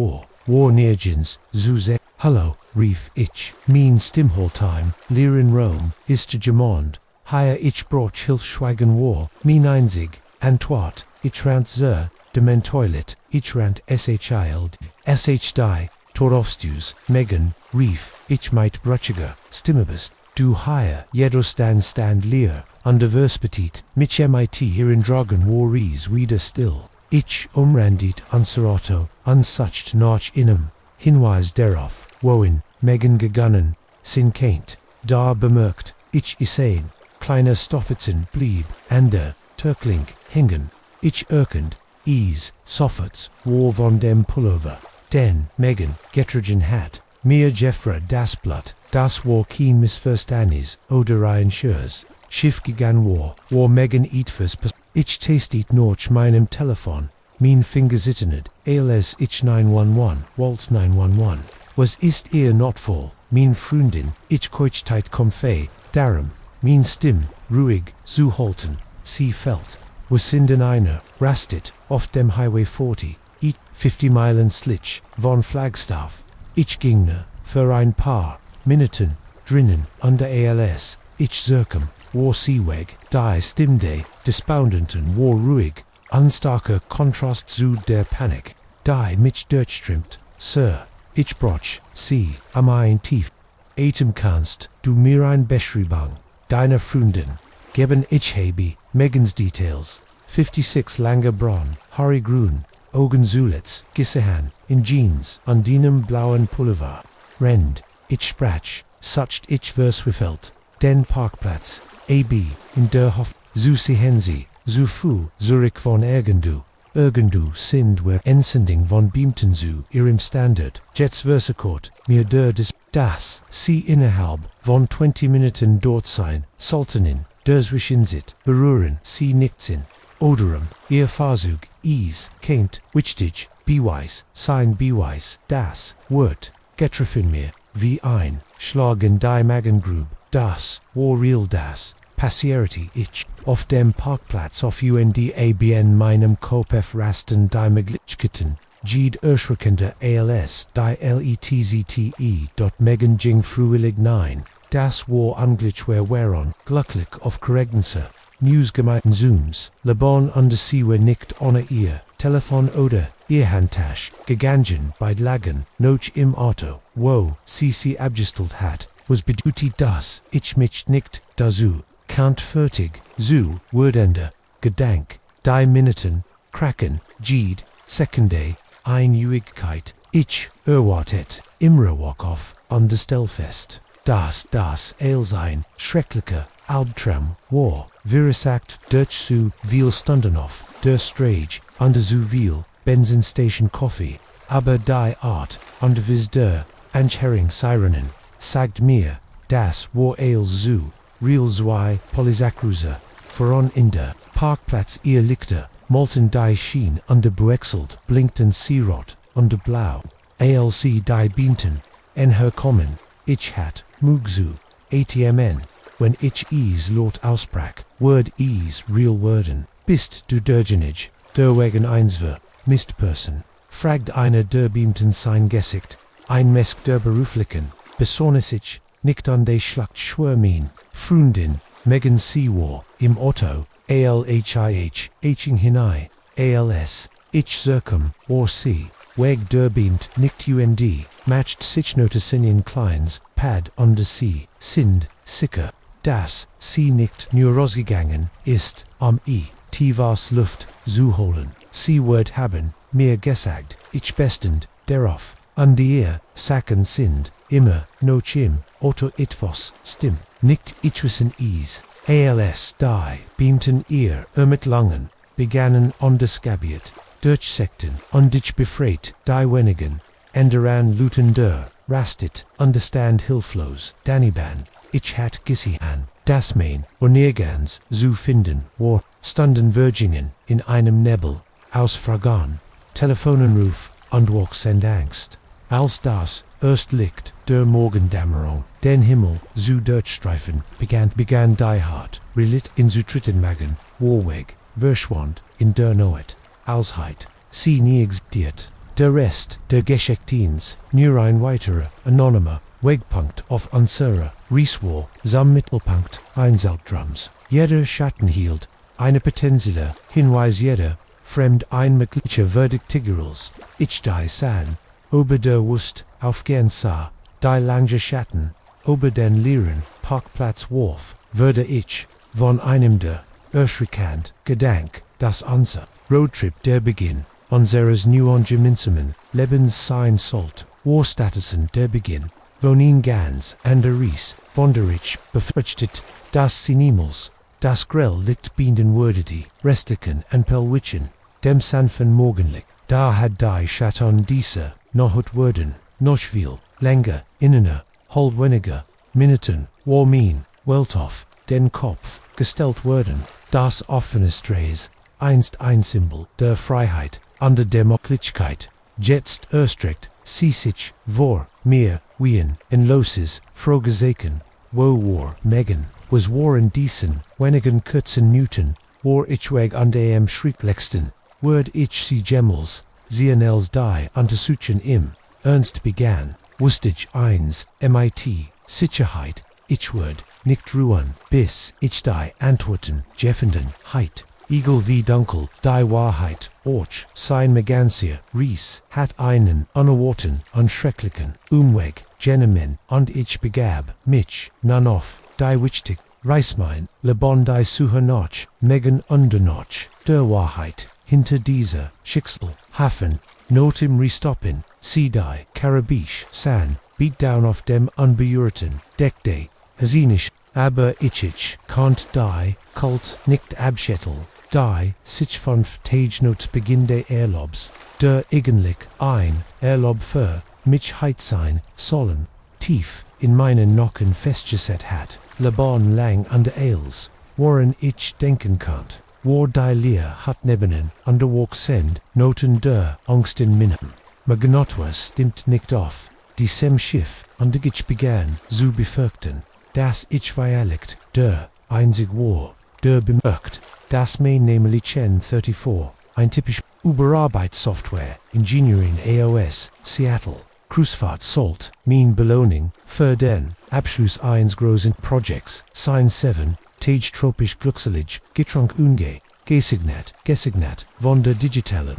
war nirgends, Zuze, hallo, rief ich, mein Stimholtheim, leer in Rome, ist Gemond, higher ich broch Hilfschweigen war, mein einzig, Antwort, ich rant de men toilet, ich rant sh die, Torofstus, Megan, rief, ich meid brutchiger, Stimmebest, du higher, jeder stand leer, under verspetit, mich mit hier in Dragon war wieder still. Ich umrandit unser Otto, unsucht noch inem, Hinweis darauf, wohin, Megan gegangen, sin keint, da bemerkt, ich iseen, kleiner Stoffitzen blieb, an der Türklink hingen, ich erkend, sofort, war von dem Pullover, den Megan getragen hat, mir Jeffra das Blatt, das war kein Missverständnis oder ein Schurz, Schiff gegangen war Megan etwas ich tastet noch meinem Telefon, mein Finger zitternet, als ich 911, Walt 911, was ist ihr not voll, mein Freundin, ich keuchtheit Comfei, darum, mein Stimm, ruhig, zu halten, sie fällt, was sind in einer, rastet, auf dem Highway 40, 50 Meilen Slitch, von Flagstaff, ich ginge, für ein paar Minuten, drinnen, under als, ich zirkum, war Seeweg, die Stimmde, Despoundenten war ruhig, unstarker Kontrast zu der Panik, die mich durchströmt, Sir, ich broch, sie, am ein tief, Atem kannst, du mir ein Beschreibung, deiner Freundin, geben ich habe, Megans Details, 56 Langer Braun, Harry Grün, Augen Zulitz, Gissehan, in Jeans, an deinem blauen Pullover, Rend, ich sprach, sucht ich verswiffelt, den Parkplatz, AB, in der Hof, zu sehen sie, zu fu, Zurich von irgendu sind wir Entsending von Beamten zu ihrem Standard, Jets Versakort, mir der das, sie innerhalb von 20 Minuten dort sein, Sultanin, der Zwischensit, berühren, sie nichtsin, Oderum, ihr Fahrzeug, kennt, wichtig, beweis, sein beweis, das, Wort, getroffen mir, wie ein, Schlag in die Magengrube, das, war real das, Passierity ich, auf dem Parkplatz auf UNDABN meinem Kopf rasten die Möglichkeiten, Jed erschreckende als, die LETZTE, dort Megan ging fruwillig nein, das war anglitschwer wären, glücklich auf Geregnisse, Newsgemeiten Zooms, Lebon under Seewe nicht ohne ihr, Telefon oder, ihr Handtasch, gegangen, bei Lagen, noch im Auto, wo, sie abgestelt hat, was bedeutet das, ich mich nicht, dazu, Count fertig, zu, Wordende, Gedank, die Minuten, Kraken, Jed, Sekunde, Einjährigkeit, ich, erwartet, Imre Walkoff, an der Stellfest, das Eilsein, schrecklicher, Albtraum, war, Virisakt, durch zu, viel Stunden auf, der Strage, an der zu viel, Benzenstation Coffee, aber die Art, an der vis der, Anchering Sirenen, sagt mir, das war Eils zu, Real zwei Polysacruser, voran in der Parkplatz ihr Lichter, molten die Schien under Buexelt, blinkten Seerot, under Blau, ALC die Bienten, en herkommen, ich hat, mugzu, atmn, when ich es lot ausbrach, word es real worden, bist du derjenige, der wegen einsver, mistperson, fragt einer der beamten sein Gesicht, ein Mesk der beruflichen, besonders ich, nicht an de Schlacht schwärmen, Freundin, Megan Seawar, im Otto, alhih, hing hinei, als, ich zirkum, or see, weg der beamt, nicht und, matched sich noticen in Kleins, pad under sea, sind, sicker, das, sie nicht nur rausgegangen, ist, tiefas Luft, zu holen, sie word haben, mir gesagt, ich bestend, darauf, an die Sachen sind, immer, noch im, Otto etwas, stimm, nicht ich wissen is, als die, beamten ihr, mit langen, begannen on de Skabiet, durchsekten, und dich befreit, die wenigen, enderan luten der, rastet, understand hilflos, Daniban, ich hat gesihan, das mein, und nirgends, zu finden, war, stunden Virgingen, in einem Nebel, ausfragan, Telefonenruf, und wachsend Angst, als das, erst Licht, der Morgendämmerung, den Himmel, zu durchstreifen, begann die Hart, relit in zu dritten Magen, Warweg, verschwand, in der Noet, Alsheit, sie nie existiert, der Rest, der Geschichtens, nur ein weiterer, anonymer, Wegpunkt auf unserer, Rieswar, sam Mittelpunkt, Einzeldrams, jeder Schatten hielt, eine Potenzile, Hinweis jeder, fremd einmöglicher Verdiktigurals, ich die san, ober der Wust, auf gern sah, die lange Schatten, ober den leeren Parkplatz Wharf, würde ich, von einem der, erschreckend, Gedank, das unser, Roadtrip der Beginn, unseres neuen gemeinsamen, Lebens sein sollt, Warstatusen der Beginn, wonin ganz, an der Ries, von der ich, befürchtet, das sie niemals, das grell licht binden würde die, restlichen, an Pelwitchen, dem sanften Morgenlicht, da had die Chaton Diese, noch hut worden, noch viel, länger, innener, hold weniger, Minuten, warmin, Weltoff, den Kopf, gestellt worden, das offene Strays, einst ein Symbol der Freiheit, an der Demokratlichkeit, jetzt erstreckt, sie sich, vor, mir, wien, in loses, frogesaken, wo war, Megan, was waren diesen, wenigen kurzen Newton, war ich weg an dem schrecklichsten, word ich sie Gemmels, sehen els die untersuchen im, ernst begann, wusste ich eins, mit, Sicherheit, ich word, nicht ruhen, bis ich die Antworten, jeffenden, heit, Igel wie dunkel, die Wahrheit, Orch, sein Megansia, Ries, hat einen, unerwarten, unschrecklichen, Umweg, Genemen, und ich begab, mich, nanof, die wichtig, Reismein, lebon die Suhanoch, Megan undernoch, der Wahrheit, hinter dieser, Schicksal, Hafen, not im Restoppen, sie die, Karabisch, San, beat down auf dem unbeurten, Deckday, Hasinisch, aber ich, kant die, Kult, nicht abschettel, die, sich von Tagenot Beginn der Erlobs, der eigentlich ein Erlob für mich heit sein sollen, tief in meinen Nocken festgesetzt hat, lebon lang an der Eils, woran ich denken kannt, war die Leer hat nebenen, an der Walk send, Noten der Angsten minnem. Magnotwas stimmt nicht auf, die sem Schiff, an der ich begann, zu befürchten, dass ich feierlicht, der einzig war, der bemerkt, das mein nämlich 34, ein typisch Überarbeitssoftware, Engineering AOS, Seattle, Cruisefahrt sollt, mein Belohnung, für den Abschluss eines großen Projects, Sign 7, Tage tropisch glückselig, Getrunk unge, gesignat, von der digitalen,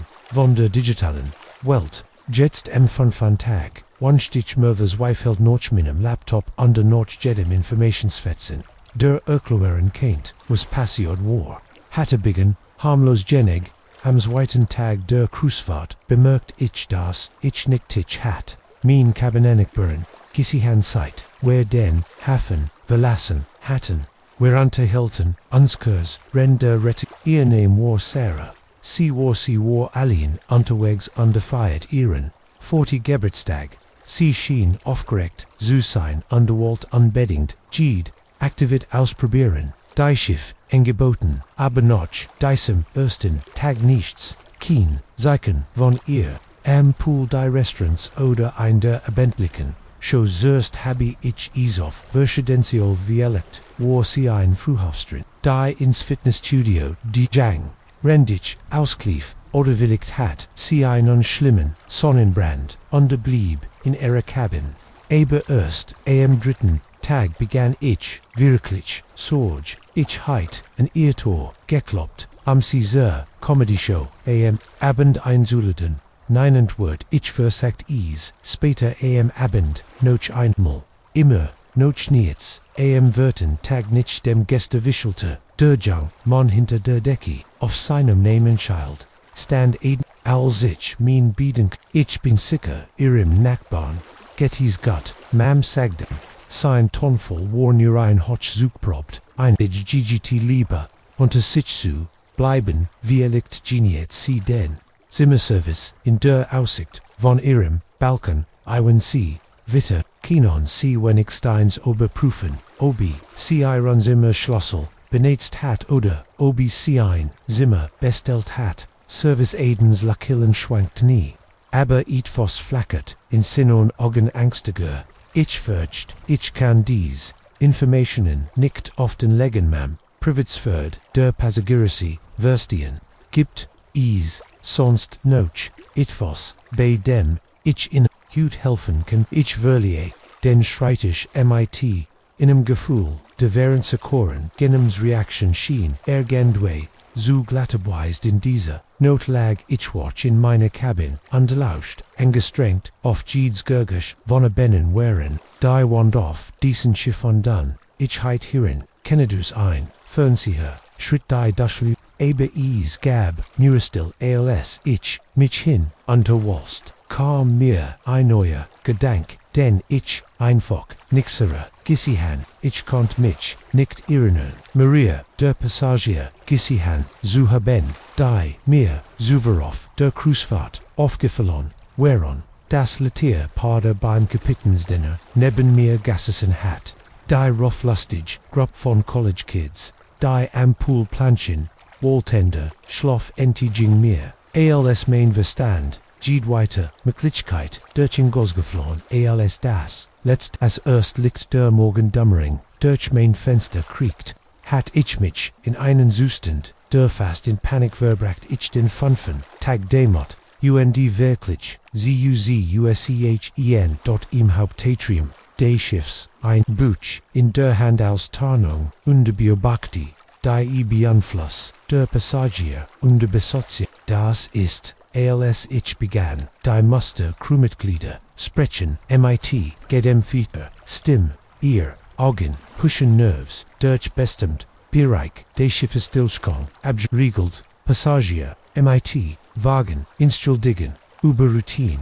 Welt, jetzt von Tag, One-Stich Mervers Wife held noch minem Laptop under noch jedem Informationsfetzen, der Erklärung kennt, was passiert war. Hatte bigen, harmlos genig, am zweiten Tag der Cruisefahrt, bemerkt ich das, ich nicht ich hat, mein Kabinennikburn, gesihan Zeit, wer den, Hafen, verlassen, hatten, wer unterhielten, unskers, der Rettig, ihr Name war Sarah, sie war alien, unterwegs undefeiert ihren, 40 Geburtstag, sie schien aufgeregt, zu sein, underwalt unbedingt, Gid, aktivit ausprobieren, die Schiff, engeboten, aber noch, diesem ersten Tag nichts, kein Zeichen von ihr, am Pool die Restaurants oder ein der Abendlichen, show zuerst habe ich es auf Verschiedensio Violett, war sie ein Frühhofstrin, die ins Fitnessstudio, die Jang, Rendich, Ausklief, oder willigt hat, sie einen schlimmen Sonnenbrand, unterblieb, in ihrer Cabin. Aber erst, am dritten Tag begann ich, wirklich, Sorge, ich heit, ein Irrtor, gekloppt, am Caesar, Comedy Show, am Abend einzuladen. Neinentwort, ich versagt is, später am Abend, noch einmal, immer, noch niets, am Wirten Tag nicht dem Gäste wischelte, der Jung, Mann hinter der Decke, auf seinem Namenschild, stand Aiden, als ich mein bieden, ich bin sicher, ihrem Nachbarn, Gettys Gott, Mam sagte, sein Tonfall war nur ein Hochzugprobt, ein ich GGT lieber, unter sich zu bleiben, wie liegt geniet sie denn. Zimmerservice, in der Aussicht, von ihrem Balkon, Iwan sie, Witter, Kinon sie Wenigsteins Oberprüfen, Obi, sie iron Zimmer Schlossel, benetzt hat oder, Obi sie ein, Zimmer, bestellt hat, Service Aidens Lakillen schwankt nie. Aber etwas flackert, in Sinon Augen angstiger, ich fürcht, ich kann dies, Informationen nicht often legen mam, Privatsferd, der Passagiersi, Verstehen, gibt, is, sonst noch, etwas, bei dem, ich in, gut helfen kann, ich verliere, den schreit ich mit,inem Gefühl, de während Sekoren, genems Reaction schien, gendway, so glatterweist in dieser, Not lag ich watch in meiner Cabin, lauscht, angestrengt, auf Jeeds Gurgisch, von Bennen wären, die wand auf, diesen Chiffon dun, ich heit hierin, kennedus ein, Fernseher, Schritt die Daschlu, aber is gab, nur still als ich, mich hin, unterwalst, kam mir, ein neuer, Gedank, denn ich, einfach, nixere, Gissihan, ich konnt mich, nicht erinnern, Maria, der Passagier, Gissihan, zu haben, die, mir, Suverov, der Cruisfahrt, aufgefallen, wären, das Letier Pader beim Kapitensdinner, neben mir gassen hat, die rough-lustig, Grupp von College Kids, die am Pool planchen, Walltender, schloff entiging mir, als mein Verstand, Gied weiter, Möglichkeit, durch Gosgeflohen, als das, letzt als erst liegt der Morgendämmerung, durch mein Fenster kriegt, hat ich mich, in einen Zustand, der fast in Panik verbracht ich den Funfen, Tag Demot, und wirklich, CUZUSEHEN dort im Hauptatrium, des Schiffs, ein Buch, in der Hand als Tarnung, und beobachte, die beeinfluss, der Passagier, und Besotzer, das ist, als ich begann, die Muster Crewmitglieder, sprechen, mit, gedempfter, Stimm, Ear, Augen, Huschen Nerves, durch bestimmt, Bereich, des Schiffes Stillstand, abgeriegelt, Passagier, mit, Wagen, Instilldigen, über Routine,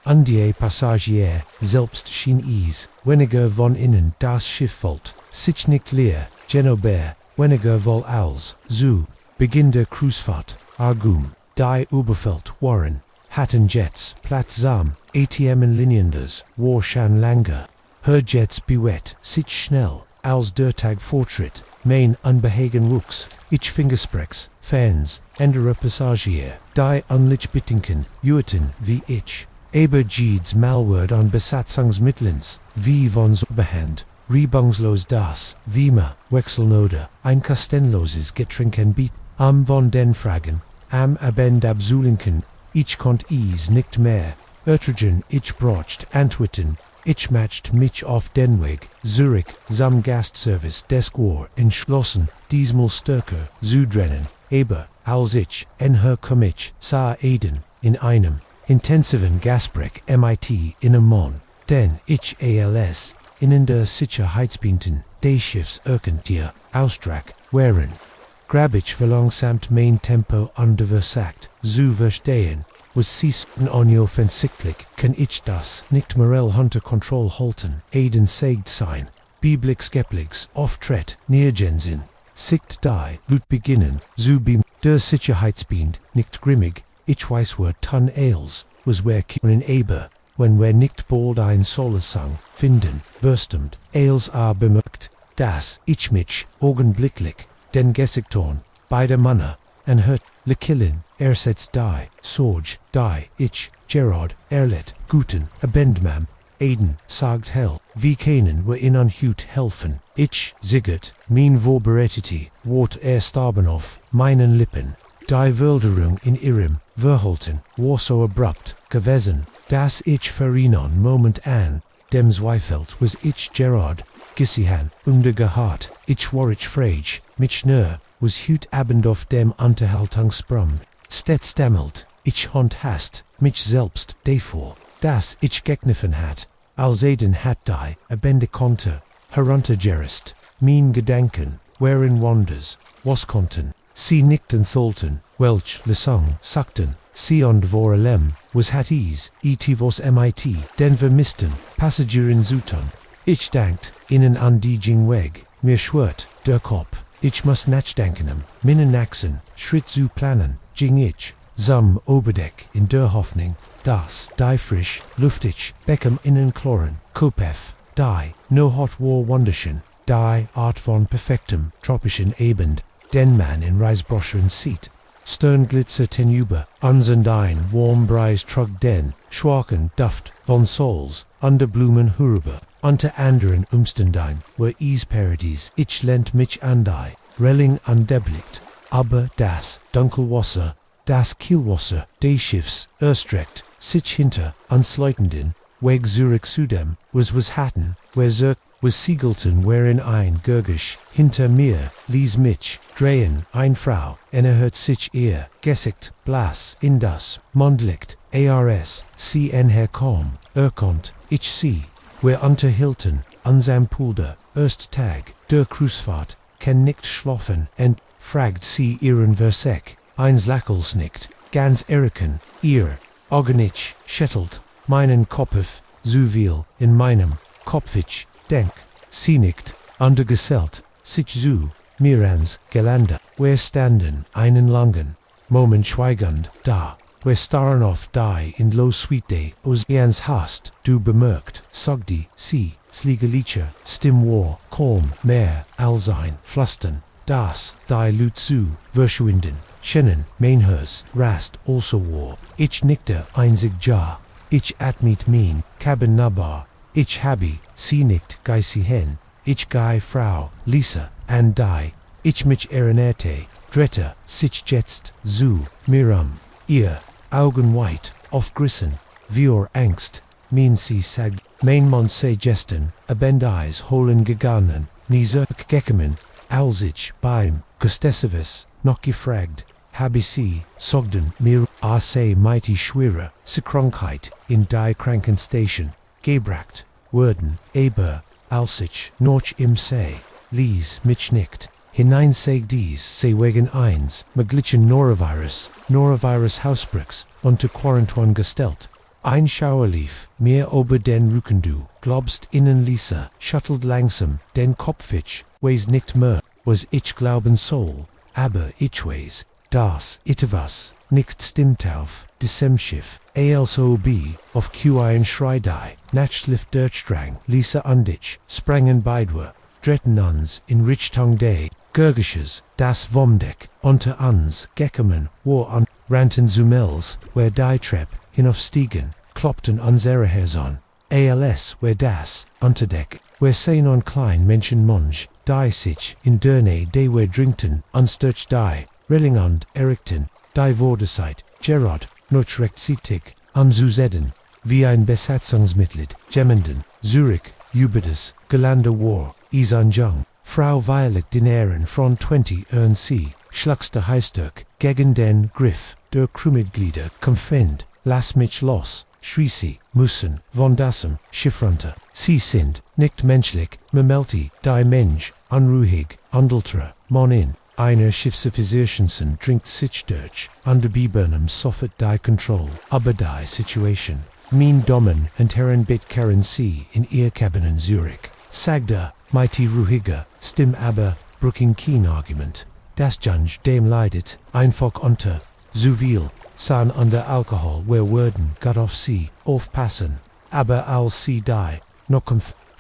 an die Passagier, selbst schien es, weniger von innen das Schiff folgt, sich nicht leer, Genober, weniger wohl als, zu, Beginn der Cruisefahrt, Argum, die Überfeld waren, hatten Jets, plattsam, ATMen Linienders, war schon langer, her Jets bewett, sich schnell, als der Tag fortschritt, mein Unbehagen wuchs, ich Fingersprecks, Fans, andere Passagier, die unlich betinken, jueten wie ich, aber Jeeds Malwort an Besatzungsmittlens, wie von Behand, reibungslos das, wie ma, wechselnode, ein kostenloses Getrinken biet, am von den Fragen, am Abend abzulinken, ich konnt is nicht mehr, Ertragen, ich brocht, Antwerten, ich matcht mich auf den Weg, Zurich, sam Gastservice des war entschlossen, diesmal stärker, zu drennen, aber, als ich, en her komm ich, sah Aiden, in einem, intensiven Gasbrek mit in einem Mann, denn ich als, in der Sicherheitsbinten, des Schiffs Erkentier, Austrag, wären. Grab ich verlangsamt mein Tempo underversagt, zu verstehen, was siehst offensichtlich, kann ich das nicht mehr unter Kontrolle halten, Aiden sagt sein, biblisch auftritt, nirgendsin, siegt die, Lut beginnen, zu beim, der Sicherheitsbind, nicht grimmig, ich weiß wer ton als, was wer können aber, wenn wer nicht bald ein Solesang, finden, verstimmt, als bemerkt, dass ich mich, augenblicklich, den Gessigton, beide Männer, en hört, lekillen, setzt die, Sorge, die, ich, Gerard, erlet, guten, abendmam, Aden, sagt hell, wie keinen wir in unhut helfen. Ich, ziggert, mein vorbereitete, Wort starben auf meinen Lippen. Die Wilderung in ihrem Verhalten war so abrupt gewesen, dass ich verinnern Moment an dem Zweifelt was ich Gerard Gissihan gehört. Ich war ich frage, mich nur, was hut Abend auf dem Unterhaltungssprung. Stets stammelt, ich hond hast, mich selbst davor, dass ich gegniffen hat, als Eden hat die abende konnte, heruntergerist, mein Gedanken, wherein wonders, was konnten, sie nickten tholten, welch Lesung sagten, sie und vor allem, was hat ease, was mit, den vermissten, Passagieren zuten. Ich dankt, ihnen an die Weg, mir schwört, der Kopf, ich muss nachdenken, minnen Achsen, Schritt zu planen, ging ich, zum Oberdeck in der Hoffnung, dass, die frisch, luftig, Beckham innen Chloren, Kopf, die, no hot war wunderschen, die Art von perfektem, tropischen Abend, den man in Reisbroschüren sieht. Sternglitzer tenüber, unsern ein warm Breis trug den, schwachen Duft von Souls, under Blumen hurüber, unter anderen Umständen, were Paradies, ich lent mich an die, Relling andeblickt, aber das Dunkelwasser, das Kielwasser, des Schiffs, erstreckt, sich hinter, ansleutenden, weg Zurich Sudem, was hatten, where was Siegelten wherein ein Gurgisch, hinter mir, ließ mich, drehen, ein Frau, hört sich ihr, gesickt, blass, in das, Mondlicht, ars, sie herkom, kommt, ich sie, where unterhielten, ansam Pulder, erst Tag, der Kreuzfahrt, kann nicht schlafen, fragt sie ihren Versek, eins Lackels nicht, ganz erken, ihr, Augenich, schüttelt, meinen Kopf, so viel, in meinem, Kopfich, denk, sie nicht, undergesellt, sich zu, mirans, Gelande, where standen, einen langen, Moment schweigend, da, where starren auf die in low sweet day, aus jans hast, du bemerkt, sogdi, sie, sliegelicher, stim war, kalm, mehr, allsein, flustern, das, die Lut zu, verschwinden, schennen, meinhers, rast, also war, ich nickte, einzig ja, ich atmit mein, cabin nabar, ich habe, sie nicht, gei sie hen, ich gei Frau, Lisa, and die, ich mich erinnerte, dritte, sich jetzt, zu, miram, ihr, Augen weit, aufgerissen, wir Angst, mein sie sagt, mein Mann sei gesten, abendis holen gegangen, nie gekommen, als ich beim Gustessevus noch gefragt, habe sie, sogden mir, sei mighty schwere, se Krankheit, in die Krankenstation, gebracht, worden, aber, als ich, noch im See, ließ mich nicht, hinein sei dies, sei wegen eins, maglichen Norovirus Hausbricks, unter Quarantäne gestellt. Ein Schauer lief, mir ober den Rücken du, glaubst innen Lisa, schuttelt langsam, den Kopfich, weis nicht mehr, was ich glauben soll, aber ich weiß, das, etwas, nicht stimmt auf, diesem Schiff, ALSOB, auf Q1 Schreidei, Natschliff Dirtstrang, Lisa und ich, sprangen beidwe, dritten uns, in Richtung day, Gurgisches, das Vomdeck, unter uns, gekommen, war an, ranten Zumels, where die Trepp, hinaufstiegen, kloppten unsere Herson, als, where das, Unterdeck, where sein on klein Menschen Monge, die sich, in Derne, de where drinkten, unsturch die, Relling und erikten, die Vorderseit, Gerard, noch rechtzeitig, am Zuzeden, wie ein Besatzungsmitglied, Gemmenden, Zurich, Ubides, Gelande war, Isanjung, Frau Violet Dineren von 20 sie, Schluckste Heistök, gegen den Griff, der Crewmitglieder, Konfend, lass mich los, schrie sie, müssen, von dassem, Schiffrunter, sie sind, nicht menschlich, memelti, die Mensch, unruhig, undeltra, monin, einer Schiffsofficierschensen trinkt sich durch, under Bibernum soffert die Control, aber die Situation, mein Dommen und Herren Bitkaren sie in ihr Cabinen Zurich, sagda, mighty ruhiger, stim aber, brooking keen Argument, das Judge dem leidet, einfach unter, so viel, san under Alkohol where Worden got off sie, aufpassen, aber als sie die, noch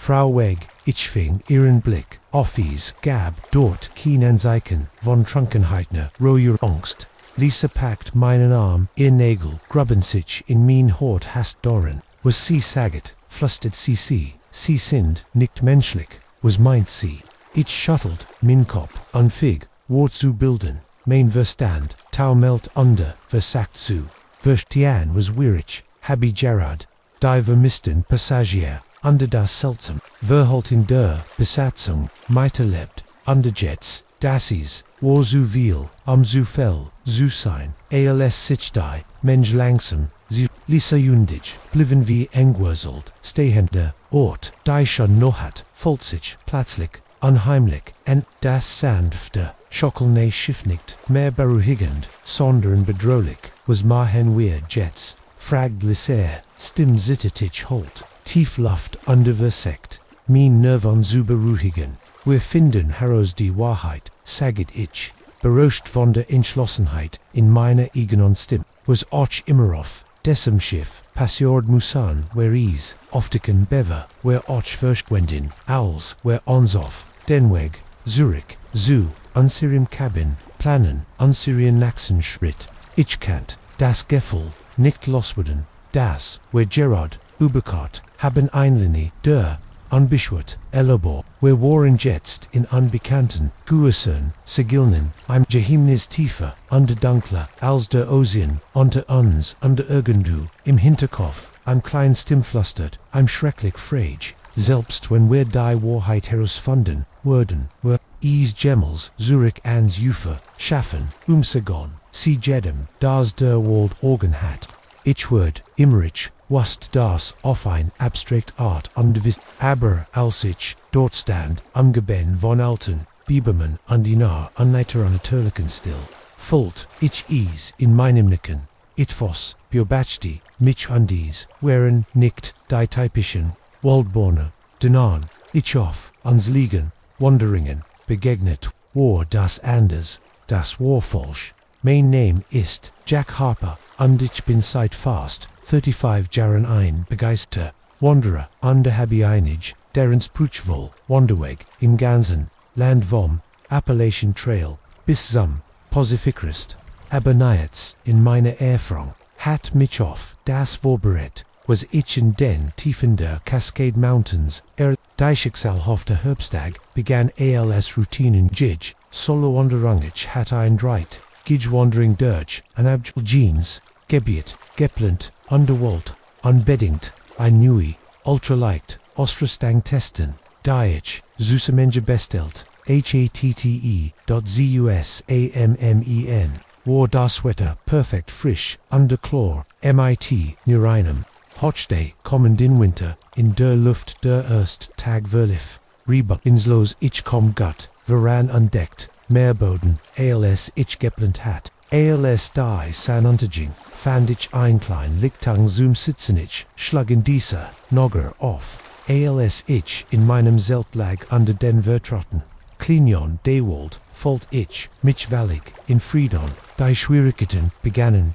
Frau weg, ich fing ihren Blick, offies, gab, dort, keen Anzeichen, von Trunkenheitner, roher Angst. Lisa packt meinen Arm, ihr Nägel, grubben sich in mein Hort hast doren, was sie saget, flustet sie sind nicht menschlich, was meint sie? Ich schuttelt, min Kopf, unfig, Wort zu bilden, mein Verstand, taumelt under, versagt zu. Verstehen was schwierig, habe Gerard, die vermissten Passagier, under das Seltsam, verhalt in der Besatzung, miterlebt, underjets, dassies, war zu viel, zu viel, zu sein, als sich die, Mensch langsam, sie, Lisa Jundig, blieben wie engwurzelt, stehender, Ort, die schon noch hat, falsig, plötzlich, unheimlich, en, das sanfte, schockelne Schiff nicht, mehr beruhigend, sondern bedrohlich, was machen wir jetzt, fragt Lisser, Stimm zittertich holt, Tiefluft underversekt, mein Nerven zu beruhigen, wir finden heraus die Wahrheit, saget ich, berauscht von der Entschlossenheit in meiner eigenen Stimme, was auch immer auf, dessen Schiff, passiert Musan, where is, oftiken bever, where auch verschwenden, als, where ons auf, den Weg, Zurich, zu, unseren Cabin, planen, unseren nächsten Schritt, ich kannt, das Gefühl, nicht loswerden, das, where Gerard, Überkart, haben einlinie, der, unbeschwert, elabor, wir waren jetzt in unbekannten, Gewässern, Sigilnen, im Geheimnis tiefer, under dunkle, als der Ozean, unter uns, under irgendwo, im Hinterkopf, ein klein Stimmflüstert, schrecklich Frage, selbst wenn wir die Wahrheit herausfinden, würden, wir, Gemmels, Zurich ans Ufer, schaffen, Segon, sie jedem, das der Welt Organ hat. Ich würd, immerich, was das auf ein abstrakt Art underwissen, aber als ich dort stand, umgeben von alten, Bibermann und die nah natürlichen Stil, fühlt ich in meinem Nicken, etwas, beobachte mich und dies, wären nicht die typischen, Waldborne, denan, ich auf, uns liegen, Wanderingen, begegnet, war das anders, das war falsch. Mein Name ist Jack Harper, und ich bin seit fast 35 Jahren ein begeisterter Wanderer, und habe einig, deren Spruchwohl, Wanderweg, im ganzen Land vom Appalachian Trail bis zum Pazifikrist, aber nichts in meiner Erfahrung hat mich auf das vorbereitet, was ich in den Tiefen der Cascade Mountains, die Schicksal auf der Herbsttag, begann als Routinen Gij, solo wanderungich hat ein Dreit, Gij wandering durch, an Abjul Jeans, Gebiet, geplant, underwalt, unbedingt, ein Nui, ultraleicht, Ostrastang testen, Diech, Zusamenge bestellt, HATTE.ZUSAMMEN, war das Wetter perfekt frisch, underchlor, MIT, nur einem, Hochday, kommen den Winter, in der Luft der erst Tag verlief, Reba inslos ich komm gut, Veran entdeckt, Meerboden, als ich geplant hat, als die san unterging, fand ich ein klein Lichtang zum Sitzenich, schlagen diese, Nogger auf, als ich in meinem Zelt lag unter den Vertrotten, Klinion Dewald, folgt ich, mich wallig, in Friedon, die Schwierigkeiten begannen,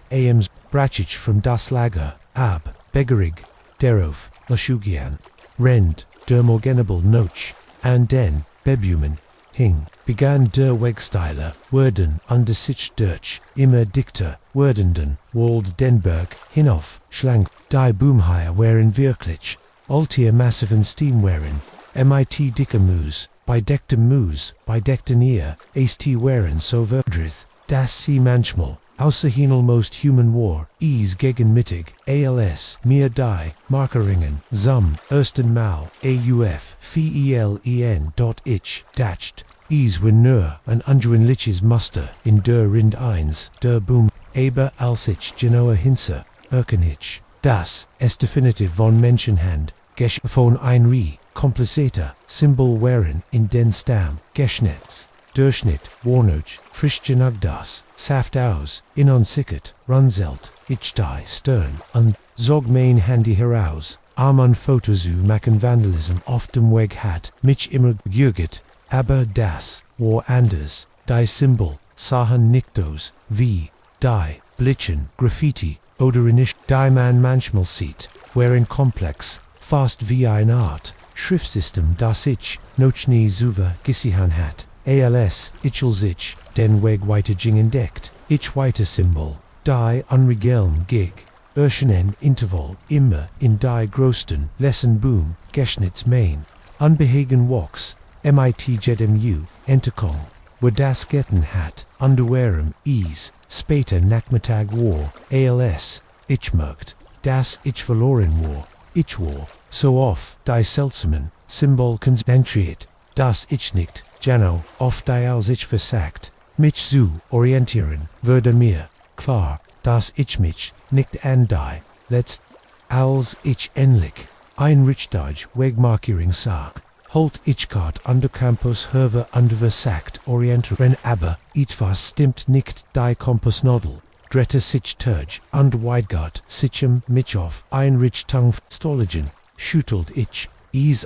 brachich from das Lager, ab, Begerig, derauf, Laschugian, Rend, der Morgenable Noch, and den, Bebumen, hing, begann der Wegsteiler, Werden under sich durch, immer dichter, werdenden, Wald Denberg, hinauf, schlank, die Boomheier wären wirklich, ultier massiven Steam wären, MIT dicker Moos, bei decktem Ear, ast wären so verdrith, dass sie manchmal, außerhinel most human war, gegen mittig, als, mir die, Markeringen, zum, ersten Mal, auf, felen, ich, dacht, wenn nur, ein unjuinliches Muster, in der Rind 1, der Boom, aber als ich genoa hinse, erkenich, das, es definitiv von Menschenhand, von ein komplizierter, Symbol wären, in den Stamm, Geschnitz. Durchschnitt, Warnoch, frisch genug das, saft aus, in unsickert, runzelt, ich die stern, und zog mein Handy heraus, an Fotosu machen Vandalism auf dem Weg hat, mich immer gegürget, aber das, war anders, die Symbol, sahen nicht aus, wie, die, Blitzen, Graffiti, oder nicht, die man manchmal sieht, wären komplex, fast wie ein Art, Schriftsystem, das ich, noch nie zuver gesihan hat. als, den Weg weiter entdeckt, ich weiter Symbol, die unregeln gig, Urshenen Interval, immer, in die Grosten, Lesson Boom, Geschnitz Main, Unbehagen Walks, mit jedem Enterkong, wo das Getten hat, Underwearem, Ease, Später Nachmittag war, als, ich merkt, das ich verloren war, ich war, so oft, die seltsamen, Symbol konzentriert, das ich nicht, Jano, oft die als ich versagt, mich zu orientieren, würde mir, klar, dass ich mich, nicht an die, letzt, als ich endlich, ein Richtige Wegmarkierung sah, holt ich grad under Campus Herve underversagt orientieren, aber, etwas stimmt nicht die Kompassnodel, drette sich Turge, und Weidgart, sichem mich auf, ein Richtung Stoligen, schüttelt ich,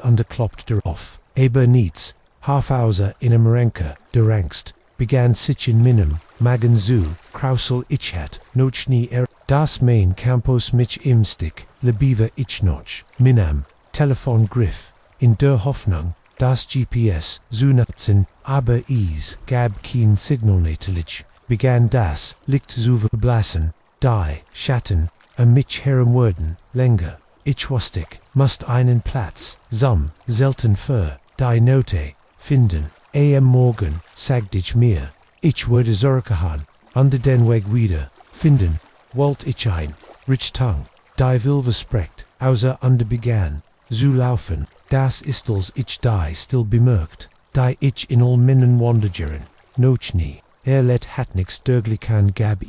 underkloppt darauf, aber niets, half-außer in Amerika, der Angst, begann sich in meinem Magen zu, krausel ich hat, noch nie das mein Campus mich im Stick, lebive ich noch, minam, Telefongriff, in der Hoffnung, das GPS zu nutzen, aber gab kein Signal natürlich, begann das Licht zu verblassen, die Schatten, mich herum wurden, länger, ich wastig, musst einen Platz, selten für, die Note, finden, am Morgen, sagt ich mir, ich würde zurückgehen, under den Weg wieder, finden, wollt ich ein, Richtung, die Wilve sprecht, außer under begann, zu laufen, das ist als ich die still bemerkt, die ich in all Minnen wandern, noch nie, let hat nix dörglichen gab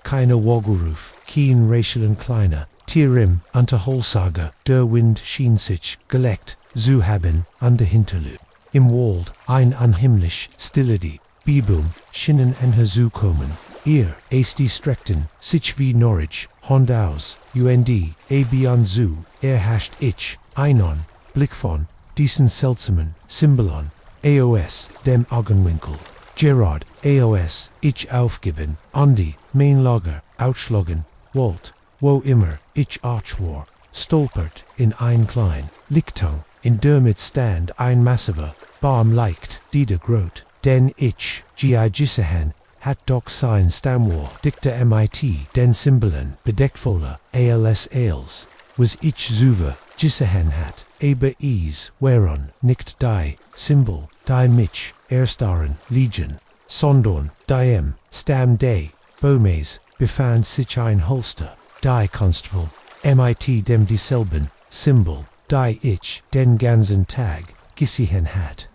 keine Woggelruf, kein Rachelen kleiner, Tierim, unter Holsager, der Wind schien sich, geleckt, zu haben, under Hinterlü. Im Wald, ein unheimlich, stilledi, Bibum, Schinnen en Hazu kommen, die streckten, sich wie Norwich, Hond aus, und, an zu, hascht ich, einon, Blick von, diesen seltsamen, Symbolon, aos, dem Augenwinkel, Gerard, aos, ich aufgeben, Andi, mein Lager, outschlagen, Walt, wo immer, ich war, stolpert, in ein klein, Lichtung, in der mit stand ein massiver, Baum leicht, die der Grot, denn ich, Gisehen, hat doch sein Stammwar, dicta mit, den Symbolen, bedeckvoller, als, was ich zuver, Gisehen hat, aber whereon, nicht die, Symbol, die mich, erstaren, Legion, sondern, Stamm de, Bomes, befand sich ein Holster, die Constable, mit dem dieselben, Symbol, die ich, den ganzen Tag, gesehen hat,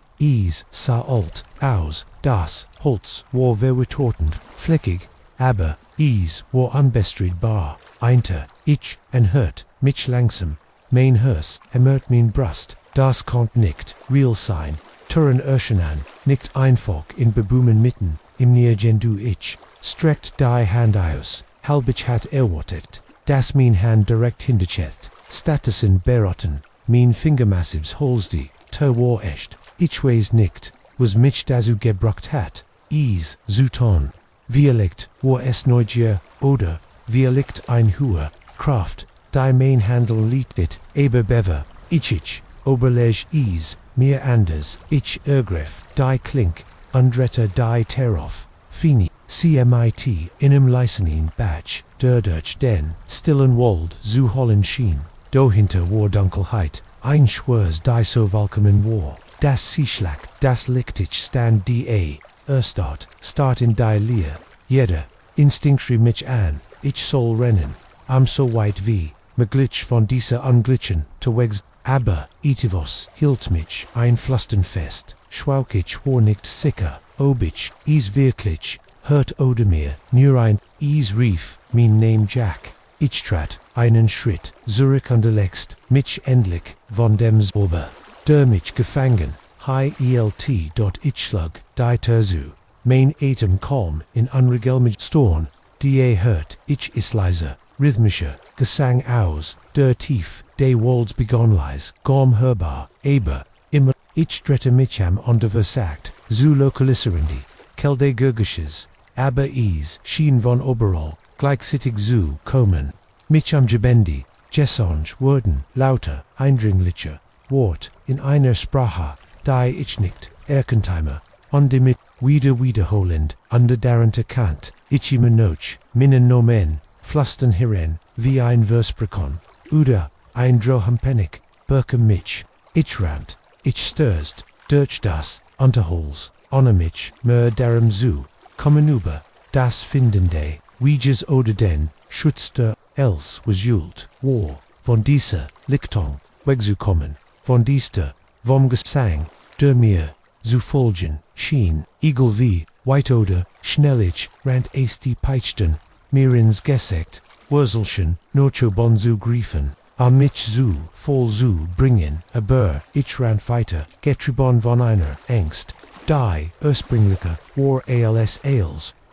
sah alt, aus, das Holz war verretortend, fleckig, aber, war unbestridbar, ich, hört, mich langsam, mein Hers, hämmert mein Brust, das konnt nicht, real sein, Turen erscheinen, nicht einfach in Bebumen mitten, im Nirgendu ich, streckt die Hand aus, halbich hat erwartet, das mein Hand direkt hinterchet, Statusen berotten, mein Fingermassives holsdi, war echt, ich weiß nicht, was mich dazu gebracht hat, zuton, vielleicht war es Neugier, oder, vielleicht ein hoher Kraft, die mein Handel liegt, aber bever, ich, oberleg mir anders, ich ergriff, die Klink, undrette die Terof, fini, cmit, inem Leisenin Batch, der durch den, stillen Wald zu hollen schien, dahinter war Dunkelheit, ein Schwers die so vollkommen war, das Seeschlag, das Lichtich stand start in die Leer, jeder, instinktri mich an, ich soll rennen, am so weit wie, glitch von dieser unglitchen, wegs, aber, etivos, hielt mich, ein Pflasten fest, schwauk ich war nicht sicher, ob ich, wirklich, hört oder mir, nur ein, rief, mein Name Jack, ich trat, einen Schritt, zurück unterlegst, mich endlich, von dem Ober, der mich gefangen, dort ich schlug, die Terzu, mein Atem kalm, in unregelmig Storn, die hört, ich is leise, rhythmischer, Gesang aus, der tief, de Walds begonleis, gorm hörbar, aber, immer, ich drette mich am unterversagt, zu lokalisierende, kelde Gurgisches, aber schien von overall, gleichzeitig zu kommen, mich am Gebendi, Jesonj wurden, lauter, eindringlicher, Wort, in einer Sprache, die ich nicht, erkentime, und mit, wiederholend, under darente Kant, ich immer noch, minnen nomen, Flusten hiren, wie ein Versprechung, oder ein Drohampennig, Birkenmitch, ich rant, ich störst, durch das, Unterholz, Onomich, darum zu, kommen über, das Findende, Wieges oder den, Schutzter, else was Jult, war, von dieser, Lichtung, wegzukommen, von dieser, vom Gesang, der mir, zu folgen, schien, egal wie, weit oder, schnellig, rant die Peitschten, mir ins Gesicht, Wurzelchen, nocho bon zu griefen, mich zu, voll zu bringen, aber, ich rant weiter, getrieben von einer Angst, die, ursprüngliche, war als,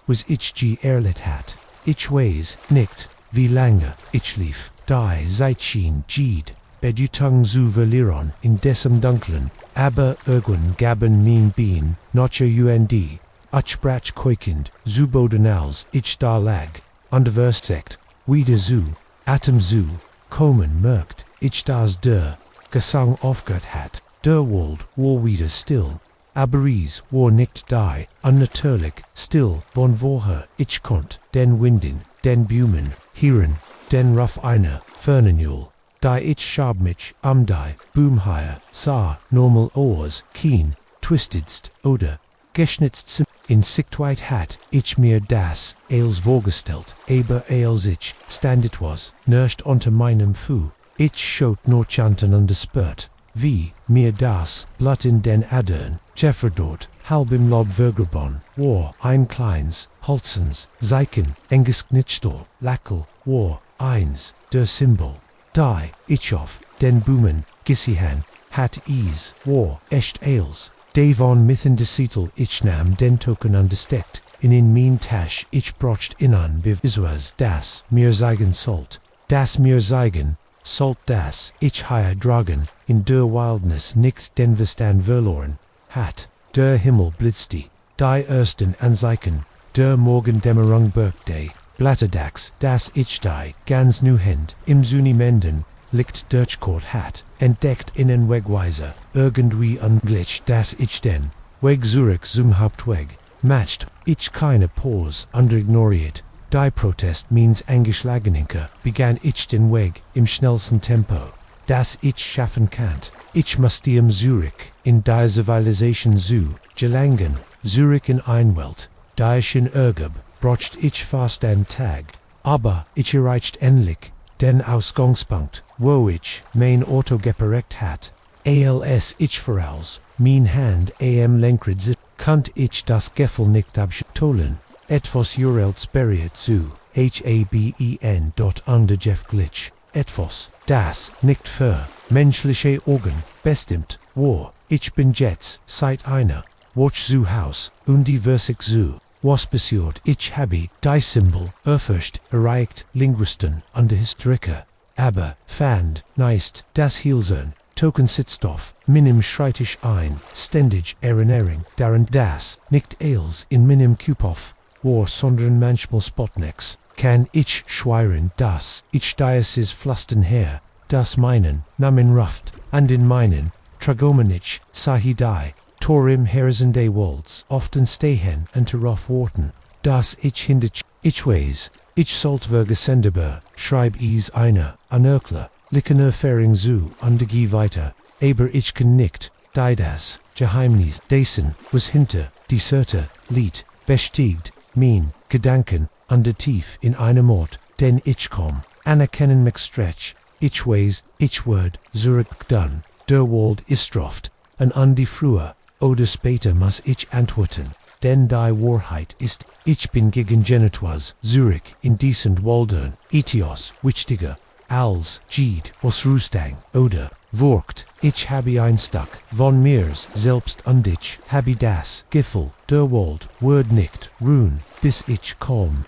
was ich geerlet hat, ich weiß nicht, wie lange, ich lief, die Zeitschien gied, Bedutung zu verlieren in dessen dunklen, aber irgend gaben mein Bein, noche und, ich brach koikend, zu Boden als ich da lag, underversekt, wieder zu, Atem zu, kommen merkt, ich das der Gesang aufgehört hat, der Wald war wieder still, aber es war nicht die, unnatürlich, still, von woher ich konnt, den Winden, den Blumen, hören, den Ruf einer Fernenjul, die ich schab mich die Boomheier sah, normal Ohren, keen, twistedst, oder geschnitzt in Sichtweite hat ich mir das als vorgestellt, aber als ich standet was, nicht unter meinem Fu, ich schaut nur chanten underspurt, wie mir das Blatt in den Adern, Jefferdort, halb im Lob vergraben, war ein kleins, Holzens, Zeichen, engesknitstel, Lackel, war eins, der Symbol, die, ich auf, den Boomen, Gissihan, hat is, war, echt als, Davon mithen de Setel ich nam den Token understeckt, in mein Tasch ich brocht inan beviswas das mir zeigen sollt, das mir zeigen, sollt das ich higher dragen, in der Wildness nicht den Verstand verloren, hat, der Himmel blitzte, die ersten Anzeichen, der Morgendämmerung Birthday, Blatterdax, das ich die, ganz nu Hand, im Zunimenden, liegt Durchkort hat, entdeckt in en Wegweiser, irgendwie unglitsch das ich den, Weg Zurich zum Hauptweg, matcht, ich keine Pause, underignoriert, die Protest means angeschlageninke, begann ich den Weg, im schnellsten Tempo, das ich schaffen kann, ich musste im Zurich, in die Zivilisation zu, gelangen, Zurich in Einwelt, die ich in Ergeb, brocht ich fast an Tag, aber ich erreicht endlich, den Ausgangspunkt, wo ich mein Auto geparkt hat, als ich voraus, mein Hand am Lenkrad sitzt, kannt ich das Gefühl nicht abstohlen, etwas Jurelt sperriert zu, haben dort under Jeff Glitch, etwas, das nicht für menschliche Augen bestimmt war, ich bin jetzt seit einer Watch zu Haus und die Versig zu. Was passiert, ich habe die Symbol erforscht, erreicht Linguisten und Historiker, aber fand nicht das Hilsern, Token sitzt auf, minim schreit ich ein, ständig Erinnerung daran das nicht als in minim Kupoff war, sondern manchmal Spotniks, kann ich schwören, dass ich dieses Pflasten her, das meinen Namen ruft, und in meinen Tragomenich sahi die, Torim Herzende Walds often stehen und darauf warten, dass ich hindert, ich weiß, ich sollt vergesendeber, schreib is einer, anerkler, lickener Fering zu und geh weiter, aber ich kann nicht, die das Geheimnis dessen, was hinter, diserte, Lied, bestiegt, mein, Gedanken, und tief in einem Ort, den ich komm, anerkennen mich stretch, ich weiß, ich werd, zurückdone, der Wald ist oft, und an die früher, oder später muss ich antworten, denn die Wahrheit ist, ich bin gegen Genitwas, Zurich, in decent Waldern, Etios, wichtiger, als, Gied, aus Rustang, oder, Wurkt, ich habe ein Stück, von mirs, selbst und ich, habe das, Gefühl, der Wald, word nicht, ruhen, bis ich komm,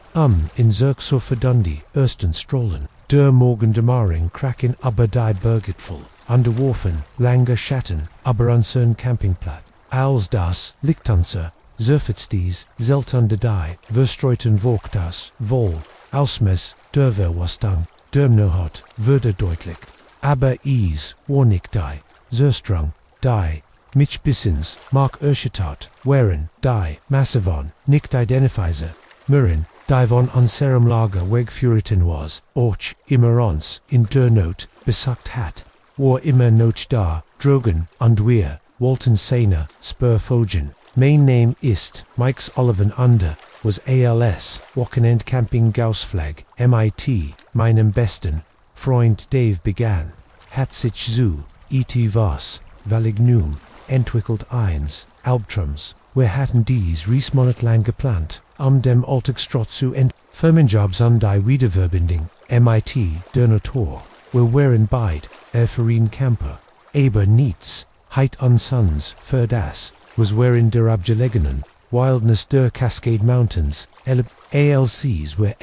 in so verdundi, ersten Strollen, der Morgendämmerung kraken aber die Bergitfel, underworfen, lange Schatten, aber unsern Campingplatz. Als das Lichtanzer, surfetsties, seltende die, verstreuten Volk das, wohl, ausmes, der Verwastung, dermnohat, würde deutlich. Aber is, war nicht die, zerstrang, die, mich bissens, mark erschetat, waren, die, massivon, nicht identifizer, Murin, die von unserem Lager wegführten was, och immer uns in der Not besagt hat, war immer Not da, drogen und wir wollten seine Spurfogen. Mein Name ist Mike's Oliven under, was als Wochenend Camping Gaussflag, MIT, meinem besten Freund Dave begann, hat sich zu, was, Valignum, entwickelt eins, Albtrums, wir hatten dies reismonatlang geplant, dem Alltagstrott zu Firmenjobs und die Wiederverbindung, MIT, der Natur, wir waren beid, Verein Camper, aber nichts, heit unsons, für das, was wherein der abgelegenen, Wildness der Cascade Mountains, ALCs were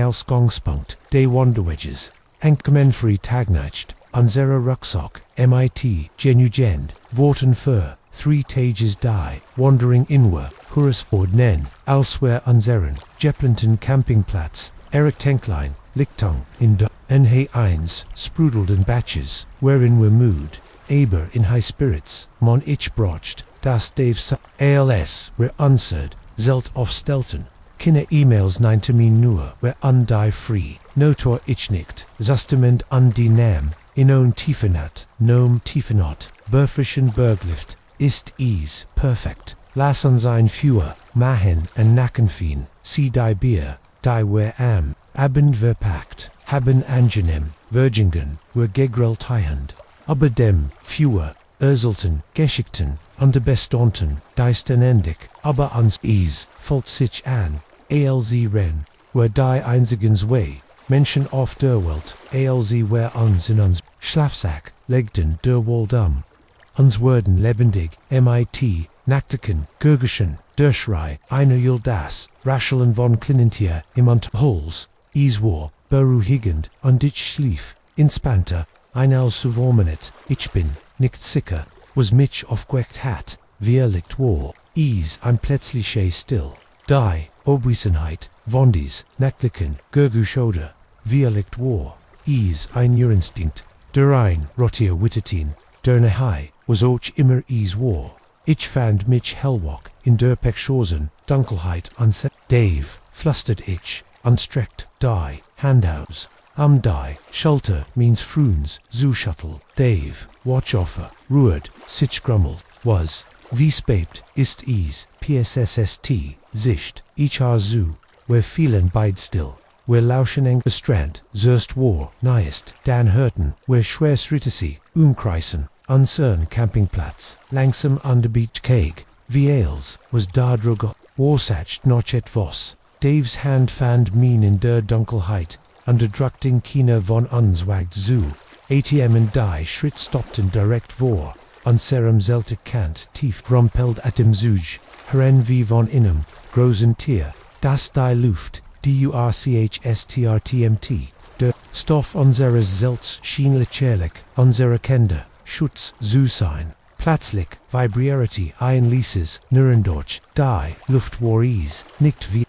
Ausgangspunkt, de Wanderwedges, Enkemenfree Tagnacht, unserer Rucksack, MIT, Genugend, Worten für, 3 Tages die, wandering inward, Hurresford nen, elsewhere unseren, Jeplinton Campingplatz, Eric Tenklein, Lichtung, in der NH1, sprudelten Batches, wherein wir mood, aber in high spirits, mon ich brocht, das Dave als, were answered, zelt auf Stelten, kinne E-Mails 9 Termin nur, were undie free, notor ich nicht, Zustament die Nam, in own Tiefenat, nom Tiefenot, Burfrischen Berglift, ist perfect, lass uns ein Fewer, Mahen en Nackenfien, see die Bier, die were haben verpackt, haben angenehm, Virgingen, were gegrell tiehend, aber dem, Fewer, Erselten, Geschichten, und besondere, die ständig, aber ans folgt sich an, als ren, were die einzigens way, Menschen auf der Welt, als were uns in uns Schlafsack, legten der Wald uns wurden lebendig, MIT, Nachtlichen, Gurgischen, der Schrei, einer das, Rascheln von Klinentier, im Unterholz, war, beruhigend, und ich schlief, inspannter, zuvormenet, ich bin, nicht sicher, was mich aufgeweckt hat, liegt war, ein plötzlicher Still, die, Obwissenheit, von dies, Nachtlichen, Gurguschoder, liegt war, ein Urinstinkt, der ein, Rotier Wittetin, der Nehai, was auch immer war. Ich fand mich hellwach, in der Pechchosen, Dunkelheit und Dave, flüstert ich, und streckt, die, Handouts, die, Schulter, means Fruns, Shuttle, Dave, Watchoffer, Ruhed, sich grummelt, was, wie spät, ist PSSST, Sicht, ich zu, wir fielen beid still, wir lauschen eng bestrand, zuerst war, naist, dann hörten, wir schwerschrittesi, umkreisen, unsern Campingplatz, langsam an der Beach Keg, wie was da droge, warsacht noch etwas, Daves Hand fand min in der Dunkelheit, underdruckting Kina von uns wagt zu, ATM und die Schritt stoppten direkt vor, unserem zeltig Kant tief rumpelt at dem Zug, heren wie von innen, großen Tier, das die Luft, DURCHSTRTMT, der Stoff unseres Zelts schien lächerlich, unsere Kinder, Schutz zu sein. Plötzlich vibrierete ein Lieses, Nurendorch, die Luft war nicht wie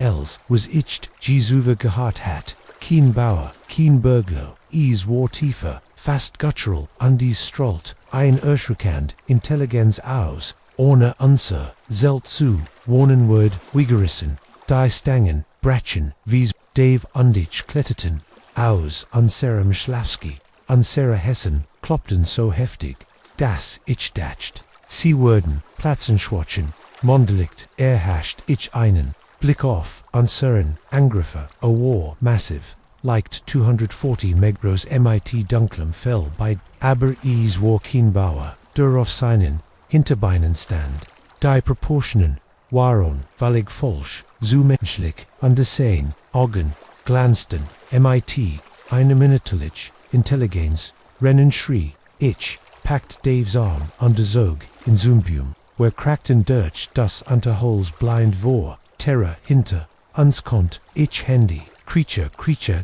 was ich Jesuve gehört hat, kein Bauer, kein Burglar, war tiefer, fast guttural, und strahlt, ein erschreckend, Intelligenz aus, ohne unser, Zelt zu, wohnen wird, vigorissen, die Stangen, Bretchen, wie Dave und ich kletterten, aus unserem Schlafski, unsere Hessen, kloppten so heftig, dass ich dacht. Sie wurden, Platzenschwatschen, mondelicht, erhascht ich einen, Blick auf, unseren, Angriffer, a war, massive, liked 240 Megros MIT dunklem fell bei, aber war kein Bauer, der auf seinen, Hinterbeinen stand, die Proportionen, waren, völlig falsch, zu menschlich, undersehen, Augen, glanzten, MIT, eine minutelig, Intelligenz, rennen schrie, ich, packt Daves Arm under Zog, in Zumbium, where crackten durch das Unterholz blind vor, Terror hinter, uns kommt, ich Handy, Creature,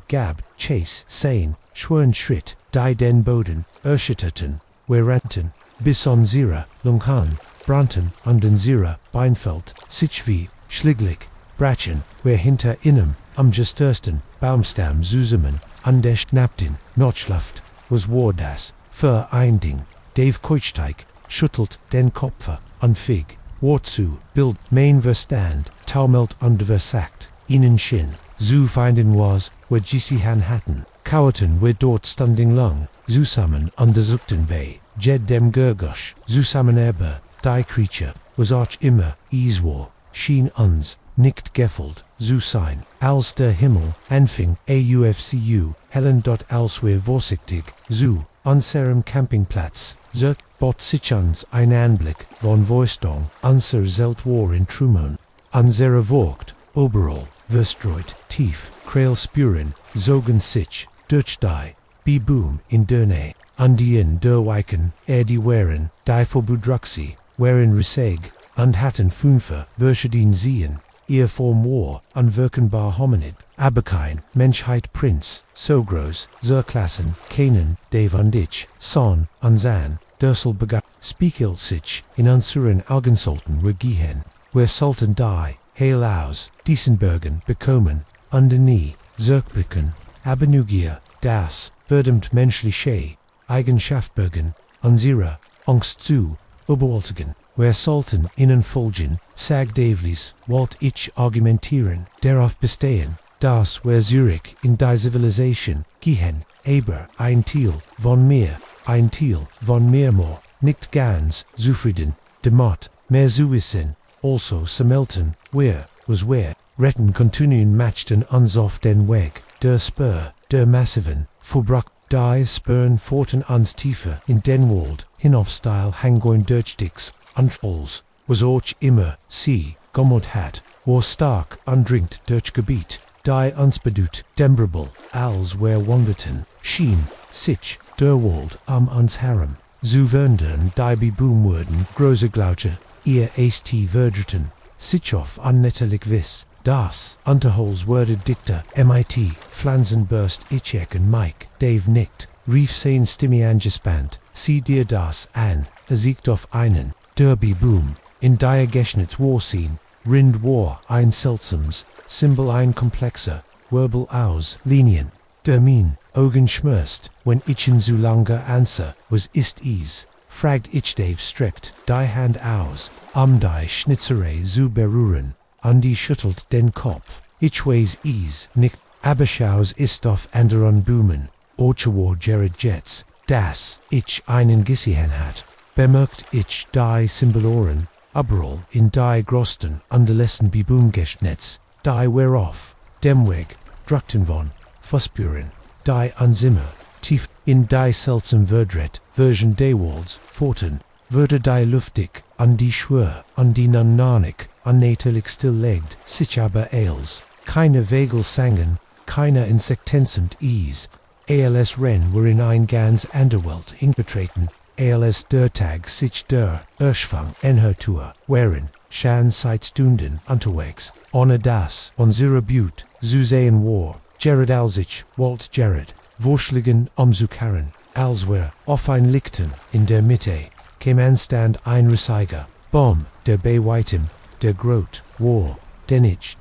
Gab, Chase, Sane, Schwern Schritt, die den Boden, erschütterten, wir rannten, bis on Zira, Lunghan, Branten, und den Zira, Beinfeld, sich schliglig, Bratchen, wir hinter innem, am gestörsten, Baumstamm zusammen, an der Schnapptin, Notschlaft, was war das, für ein Ding, Dave Koichsteig, schüttelt den Kopf, an Fig, wozu, Bild, main verstand, taumelt und versagt, ihnen Shin, zu finden was, wer Gisihan hatten, kauerten wer dort standing lang, zusammen untersuchten bei, jed dem Gergosch, zusammen aber, die Creature, was arch immer, war, schien uns, nicht gefällt, zu sein, als der Himmel, anfing, aufcu, hellen dort elsewhere vorsichtig, zu, unserem Campingplatz, zirk, bot sich uns ein Anblick, von Voistong, unser Zelt war in Trümmern, unsere Vogt, overall, verstreut, tief, krail spuren, zogen sich, durch die, boom in derne, undien der Weiken, die waren, die Verbudruxi, waren Reseg, und hatten fünfe, verschieden sehen, ihr Form war, unwirkenbar Hominid, aber kein Menschheit Prinz, so groß, so Klassen, keinen, Dave und ich, son, unsan, Dursel begann, spiegelt sich, in unseren Augensolten wir gehen, wir sollten die, heil aus, Diesenbergen bekommen, nie, zurückblicken, aber nugier, das, verdammt menschliche, Eigenschaftsbergen, unsere, Angst zu, überwältigen, wir sollten ihnen folgen, sag Davlis, wollt ich argumentieren, darauf bestehen, dass wir Zürich in die Zivilisation gehen, aber ein Teil von mir, ein Teil von mir more, nicht ganz zufrieden, damit, mehr zu wissen, also sammelten, wer, was wer, retten continuen matchten uns auf den Weg, der Spur, der massiven, Verbrauch, die Spurn forten uns tiefer in den Wald, hinaufstyle hangoin durchdicks, Antrolls, was auch immer, sie, gommert hat, war stark undringt durch Gebiet, die uns bedut, dembrable, als wir wanderten, schien, sich, der Wald uns harem, zu wundern, die boom wurden, große Glauche, ihr st verderten, sich auf unnetterlich wiss, das, Unterholz wurde Dichter, mit, Flansenburst, Icheken, Mike, Dave nickt, rief sein Stimme angespannt, sieh dir das an, siegt auf einen, Derby Boom, in die Geschnitz Warschene, Rind war ein seltsames, Symbol ein komplexer, Wirbel aus, Linien, der min, Augen schmörst, wenn ichen zu lange answer, was ist is, fragt ich Dave strikt, die Hand aus, die Schnitzerei zu berühren, die schüttelt den Kopf, ich weiß is, nicht, aber schaus ist auf anderen Boomen, war Jared Jets, das ich einen gesehen hat. Bemerkt ich die Symboloren, überall in die größten underlessen Boomgeschnitz, die whereof, dem Weg, druckten von, verspüren, die unsimmer, tief in die seltsam verdret, Version des Walds, forten, würde die luftig, die schwör, die nannanig, unnatürlich stilllegt, sich aber eils, keine Wegel sangen, keiner insektensemt is, als Ren were in ein ganz Anderwelt ingetreten, als der Tag sich der Erschwang Tour, wherein, Shan seit Stunden unterwegs, ohne das, unsere Butte, zu sehen war, Jared Alsich, Walt Jared, Vorschlägen zu karren, als wir, auf ein Lichten, in der Mitte, kam anstand ein Reisiger, Baum, der bei weitem, der Grot, war, den ich,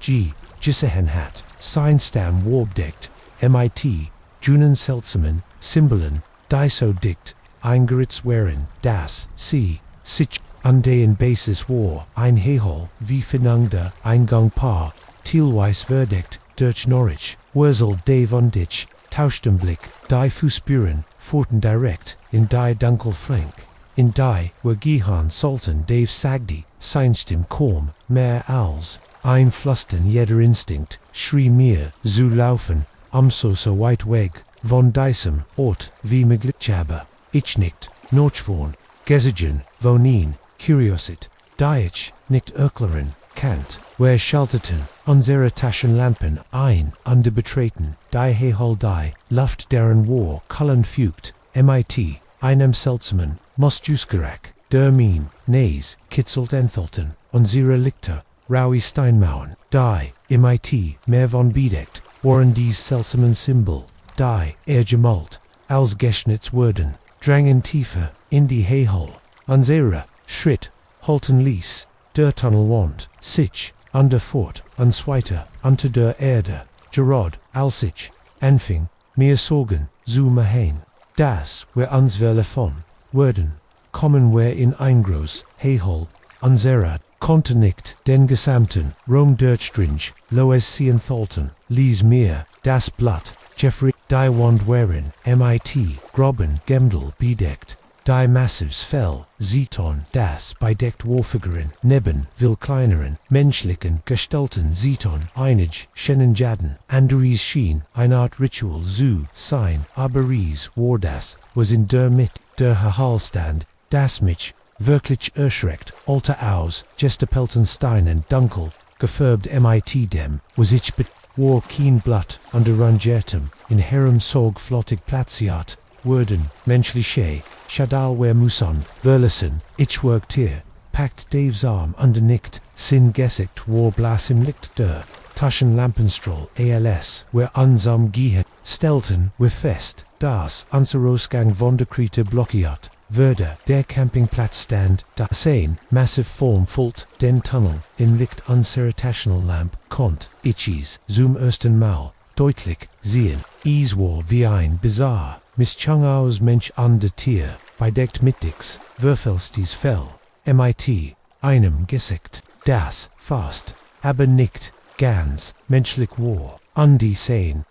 gesehen hat, sein Stamm war bedeckt, mit, Junen seltsamen, Symbolen, die so dicht, eingeritzt wären, das, sie, sich, an den Basis war, ein Hehol, wie vernangter Eingangpaar, teilweis verdeckt, durch Norwich, Wurzel Dave und ich, tauschten Blick, die Fußspuren, forten direkt, in die dunkel Flank, in die, wir gehen sollten Dave sagte, sein Stimm kaum, mehr als, ein Flüstern jeder Instinkt, schrie mir, zu laufen, so weit weg, von diesem Ort, wie möglich aber, ich nicht, Notchvorn, Gesigen, wonin, Curiosit, die ich, nicht erklären, kannt, wir schalteten, unsere Taschenlampen ein, betreten, die Hehol die, Luft deren war, Kullen fügt, mit, einem seltsamen, Mostjuskarak, der min, Nes, kitzelt enthalten, unsere Lichter, Raui Steinmauern, die, mit, mehr von bedeckt, waren dies seltsamen Symbol, die, gemalt, als Geschnitz wurden, drangen tiefer, in die Hehol, unsere, Schritt, halten ließ, der Tunnelwand, sich, underfort, zweiter, unter der Erde, Gerard, als ich, anfing, mir Sorgen, zu machen, das, wir uns von, wurden, kommen wir in ein groß, Hehol, unsere, Konter nicht, den Gesamten, Rom Durchdringe, Loes Sien Tholten, Lies Meer, Das Blatt, Jeffrey, Die Wand Werin, MIT, Groben, Gemdel, Bedeckt, Die Massives Fell, Zeton, Das, Bedeckt Warfiguren, Neben, Will Kleineren, Menschlichen, Gestalten, Zeton, Einige, Schenenjaden, Andries Schien, Eine Art Ritual, Zu, Sein, Aberies, Wardas, was in der Mit, der Halstand, Das mich, wirklich erschreckt, Alter aus, Gestapeltenstein und Dunkel, gefärbt MIT dem, was ich bet, war keen Blatt, under Rangertum, in Herem Sorg flottig Platziat, Worden, Menschliche, Shadal wer Muson, Verlesen, ich worked here, packt Dave's arm undernickt, Sin Gesicht war Blas im Licht der, Taschen Lampenstrahl, ALS, wer unsam Gihe, Stelten, wer fest, das, Anserosgang von der Krite blockiert, Werder, der Campingplatzstand, da Sein, massive Form Fult, den Tunnel, in Licht unseritational Lamp, Kont, Itchies, Zoom ersten Mal, deutlich, sehen, Iswar wie ein Bizarre, Mischung Mensch an der Tier, bedeckt mit Dix, Würfelsties Fell, MIT, einem Gesicht, das, fast, aber nicht, ganz, menschlich war, Andi sein,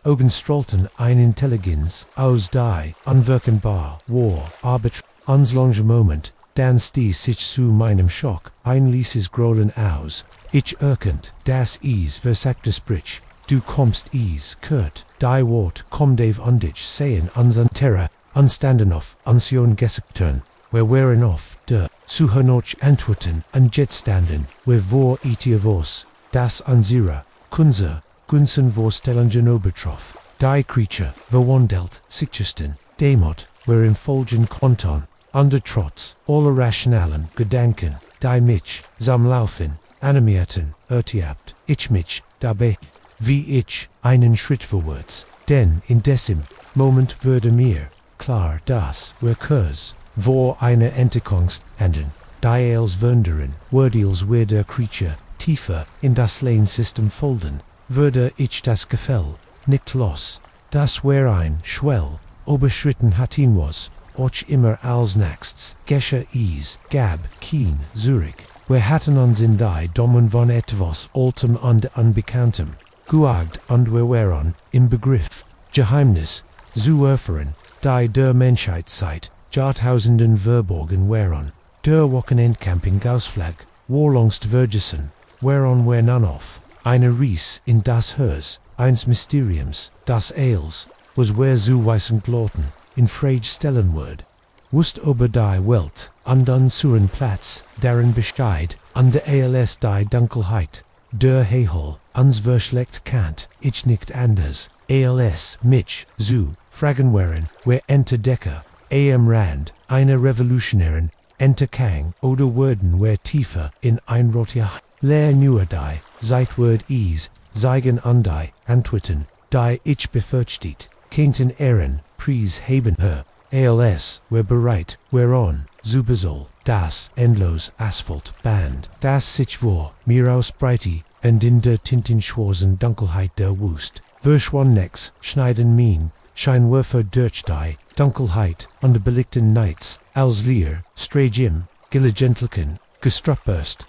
Augenstrolten ein Intelligenz, aus die, unwirkenbar, war, arbitr, uns lange Moment, dann stieß sich zu meinem Schock, ein ließes Grollen aus, ich erkennt, das versagtes Bridge, du kommst Kurt, die Wort, komm Dave und ich sehen unsern Terror, unstanden auf, unsion Gesichtern, wir wären auf, der, Suhanoch Antworten, und Jetstanden, wir vor vos, das unsere, Kunzer, Gunsen vorstellungen obertroff, die Creature, verwandelt, sichersten, Demot, wir im Folgen Konton, under Trotz, alle rationalen Gedanken, die mich, Laufen, animierten, ertiebt, ich mich, dabei, wie ich, einen Schritt vorwärts, denn in diesem Moment würde mir, klar, dass, wir Kurs, vor eine Entdeckungst enden, die als Wunderen, Wordeals wir der Creature, tiefer in das Lane-System folden, würde ich das Gefäll, nicht los, das wär ein Schwell, oberschritten hatin was, och immer als nächsts, Gescher gab, Kien, Zurich, wir hatten uns in die Dommen von etwas Altem und Unbekanntem, geagd und wir wären, im Begriff, Geheimnis, zu erfahren, die der Menschheitszeit, Jahrtausenden verborgen wären, der Wochenendcamping Gausflag, warlongst Vergessen, whereon wir none of, eine Ries in das Hers, eins Mysteriums, das Eils, was wer zu weißen Gloten, in Frage Stellenword, wust ober die Welt, und unsuren Platz, deren Bescheid, an der ALS die Dunkelheit, der Hehol, uns verschleckt Kant, ich nicht anders, ALS, mich, zu, fragen wären, wer enter Decker, AM Rand, eine Revolutionären, enter Kang, oder Worden wer tiefer, in einrotia, leer nur die, Zeitword zeigen an die, Antworten, die ich befürchtet, keinten Ehren, Pries haben her, ALS, wer bereit, whereon, Zubesoll, das, endlos, Asphalt, Band, das sich vor, mir ausbreite, und in der Tintenschwarzen Dunkelheit der Wust, Verschwonnex, Schneiden Mien, Scheinwerfer durch die, Dunkelheit, und belichten Nights, als Leer, Strajim, Gilligentlichen, Gestrupperst,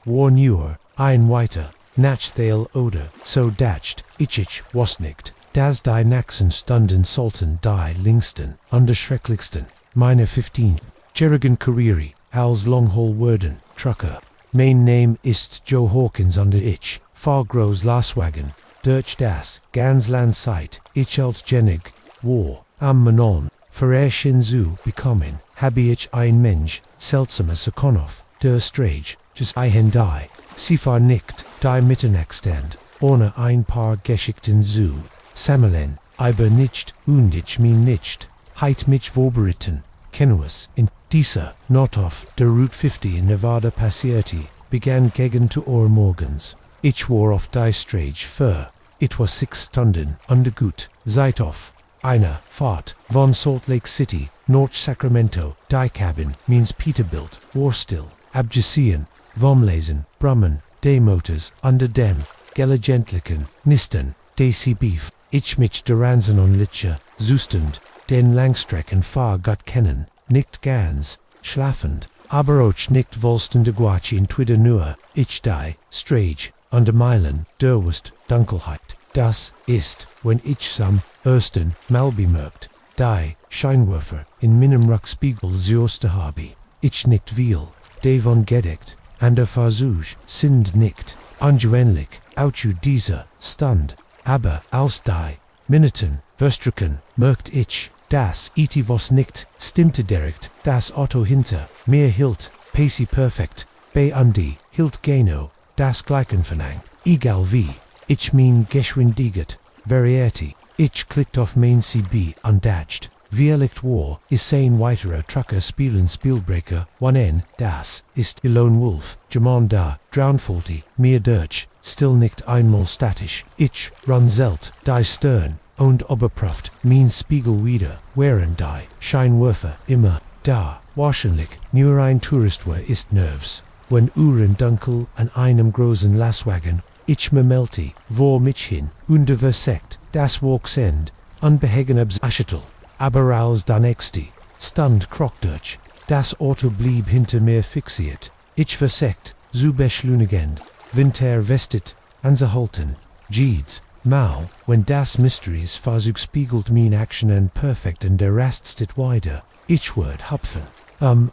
war nur, ein weiter, Nachthale oder, so dacht, ich was nicht, das die Naxen stunden sollten die linksten, und der schrecklichsten, meine 15, Jerrigan Karrieri, als Longhall Worden, Trucker, mein Name ist Joe Hawkins und ich, Fargrows Laswagen, durch das, ganz Landzeit, ich als Jenig, war, am Manon, vererschen zu bekommen, habe ich ein Mensch, seltsames Sekonoff, der Strage, just ein die, sie fahr nicht, die Mittenextend, ohne ein paar Geschichten zu, sammeln, aber nicht, und ich mein nicht, heit mich vorberitten, Kenuas, in Diese, not auf, der Route 50 in Nevada passierte, begann gegen 2 Uhr morgens, ich war auf die Strage für, it was 6 Stunden, gut, seit auf, einer Fahrt, von Salt Lake City, North Sacramento, die Cabin, means Peterbilt, war still, abgesehen, vom Lesen, Brummen, de Motors, under dem, Gelligentlichen, Nisten, DC Beef, ich mich der Ransen und Litsche, Zustend, den Langstrecken fahr Gott kennen, nicht ganz, schlafend, aber auch nicht volstende Guaci entweder nur, ich die, strage, under Meilen, derwust, Dunkelheit. Das ist, wenn ich sam ersten Mal bemerkt, die Scheinwerfer in meinem Rückspiegel zuerst habe. Ich nicht viel, davon gedeckt, and der Versuch sind nicht, angewenlich, außer dieser Stand, aber als die Minuten verstrichen, merkt ich, dass etwas nicht stimmte direkt, das Auto hinter mir hielt, pace perfekt, bei Andi hielt genau, das gleichen Vernang, egal wie, ich mein Geschwindigkeit, Variety, ich klickt auf mein CB undatcht. Vielleicht war ist ein weiterer Trucker spielen Spielbreaker, one das ist Lone Wolf, Jemand da, Drownfolti, mir Deutsch, still nicht einmal statisch, ich run zelt, die Stern, und überprüft, mein Spiegel wieder, während die Scheinwerfer immer da, wahrscheinlich, nur ein Tourist war ist Nerves, wenn Uhren dunkel an einem großen Lastwagen, ich me melte, vor mich hin, versekt, das Walksend, unbehegen Abschatel. Aber als der nächste Stand krockdurch, das Auto blieb hinter mir fixiert. Ich versekt, zu beschleunigend, Winter vestet, anzuhalten. Jedes Mal, wenn das Mysteries Versuch spiegelt mein Action an perfekt und der Rest steht weiter. Ich würd hupfen,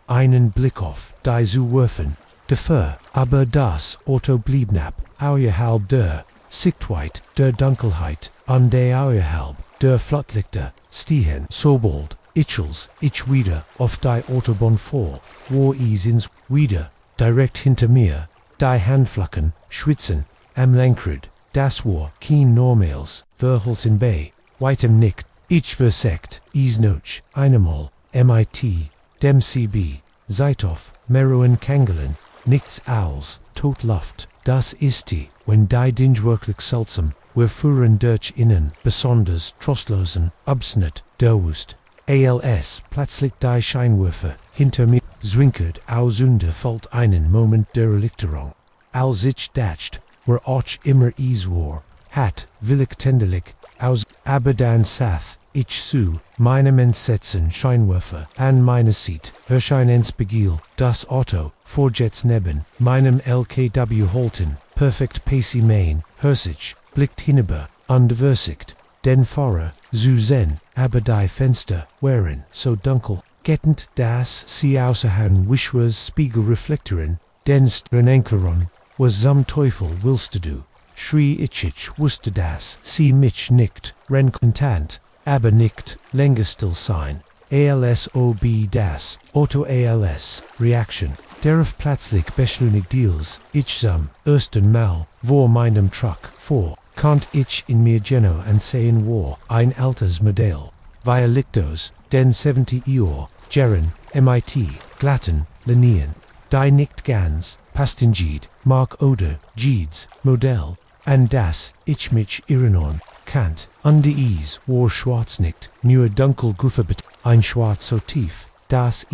einen Blick auf die zu werfen. Dafür, aber das Auto blieb knapp, auerhalb der Sichtweite der Dunkelheit, an der auerhalb der Flutlichter stehen sobald ich wieder auf die Autobahn vor, wo ich ins wieder, direkt hinter mir, die Handflacken, schwitzen, am Lenkrad, das war kein normales, Verhalten bei, weitem nicht, ich versekt, is noch, einmal, MIT, dem CB, Zeithoff, Meroen Kangelen, nichts als, Totluft, das ist die, wenn die Dinge wirklich seltsam, wir fuhren durch innen, besonders trostlosen, Abschnitt, derwust, als, plötzlich die Scheinwerfer, hinter mir, zwinkert ausunder fällt einen Moment der Erleichterung. Als ich dacht, wo auch immer es war, hat, willig tenderlich, aus, aber dann sath, ich zu, meinem Entsetzen Scheinwerfer, an meiner Seat, erscheint ins Begiel, das Auto, vorjets neben, meinem LKW halten, perfekt pacey main, hörsich, blickt hinüber, und versigt, den Fahrer, zu sehen, aber die Fenster wären so dunkel, gettend, dass sie außerhalb Wischwers Spiegelreflektoren, den Sternenkeron, was zum Teufel willst du? Schrie ich wusste das, sie mich nicht, renkontant, aber nicht, länger still sein, als ob das, Auto als, Reaction, darauf plötzlich beschleunigt deals, ich zum ersten Mal, vor meinem Truck, vor, konnt ich in mir genau ansehen war, ein altes Modell, via Lichtos, den 70 Geren, MIT, glatten, Linien, die nicht ganz, pastingiert, Mark oder, Jedes, Modell, an das, ich mich erinnern, Kant, under is, war schwarz nicht, nur dunkel guffebet, ein Schwarz so tief, das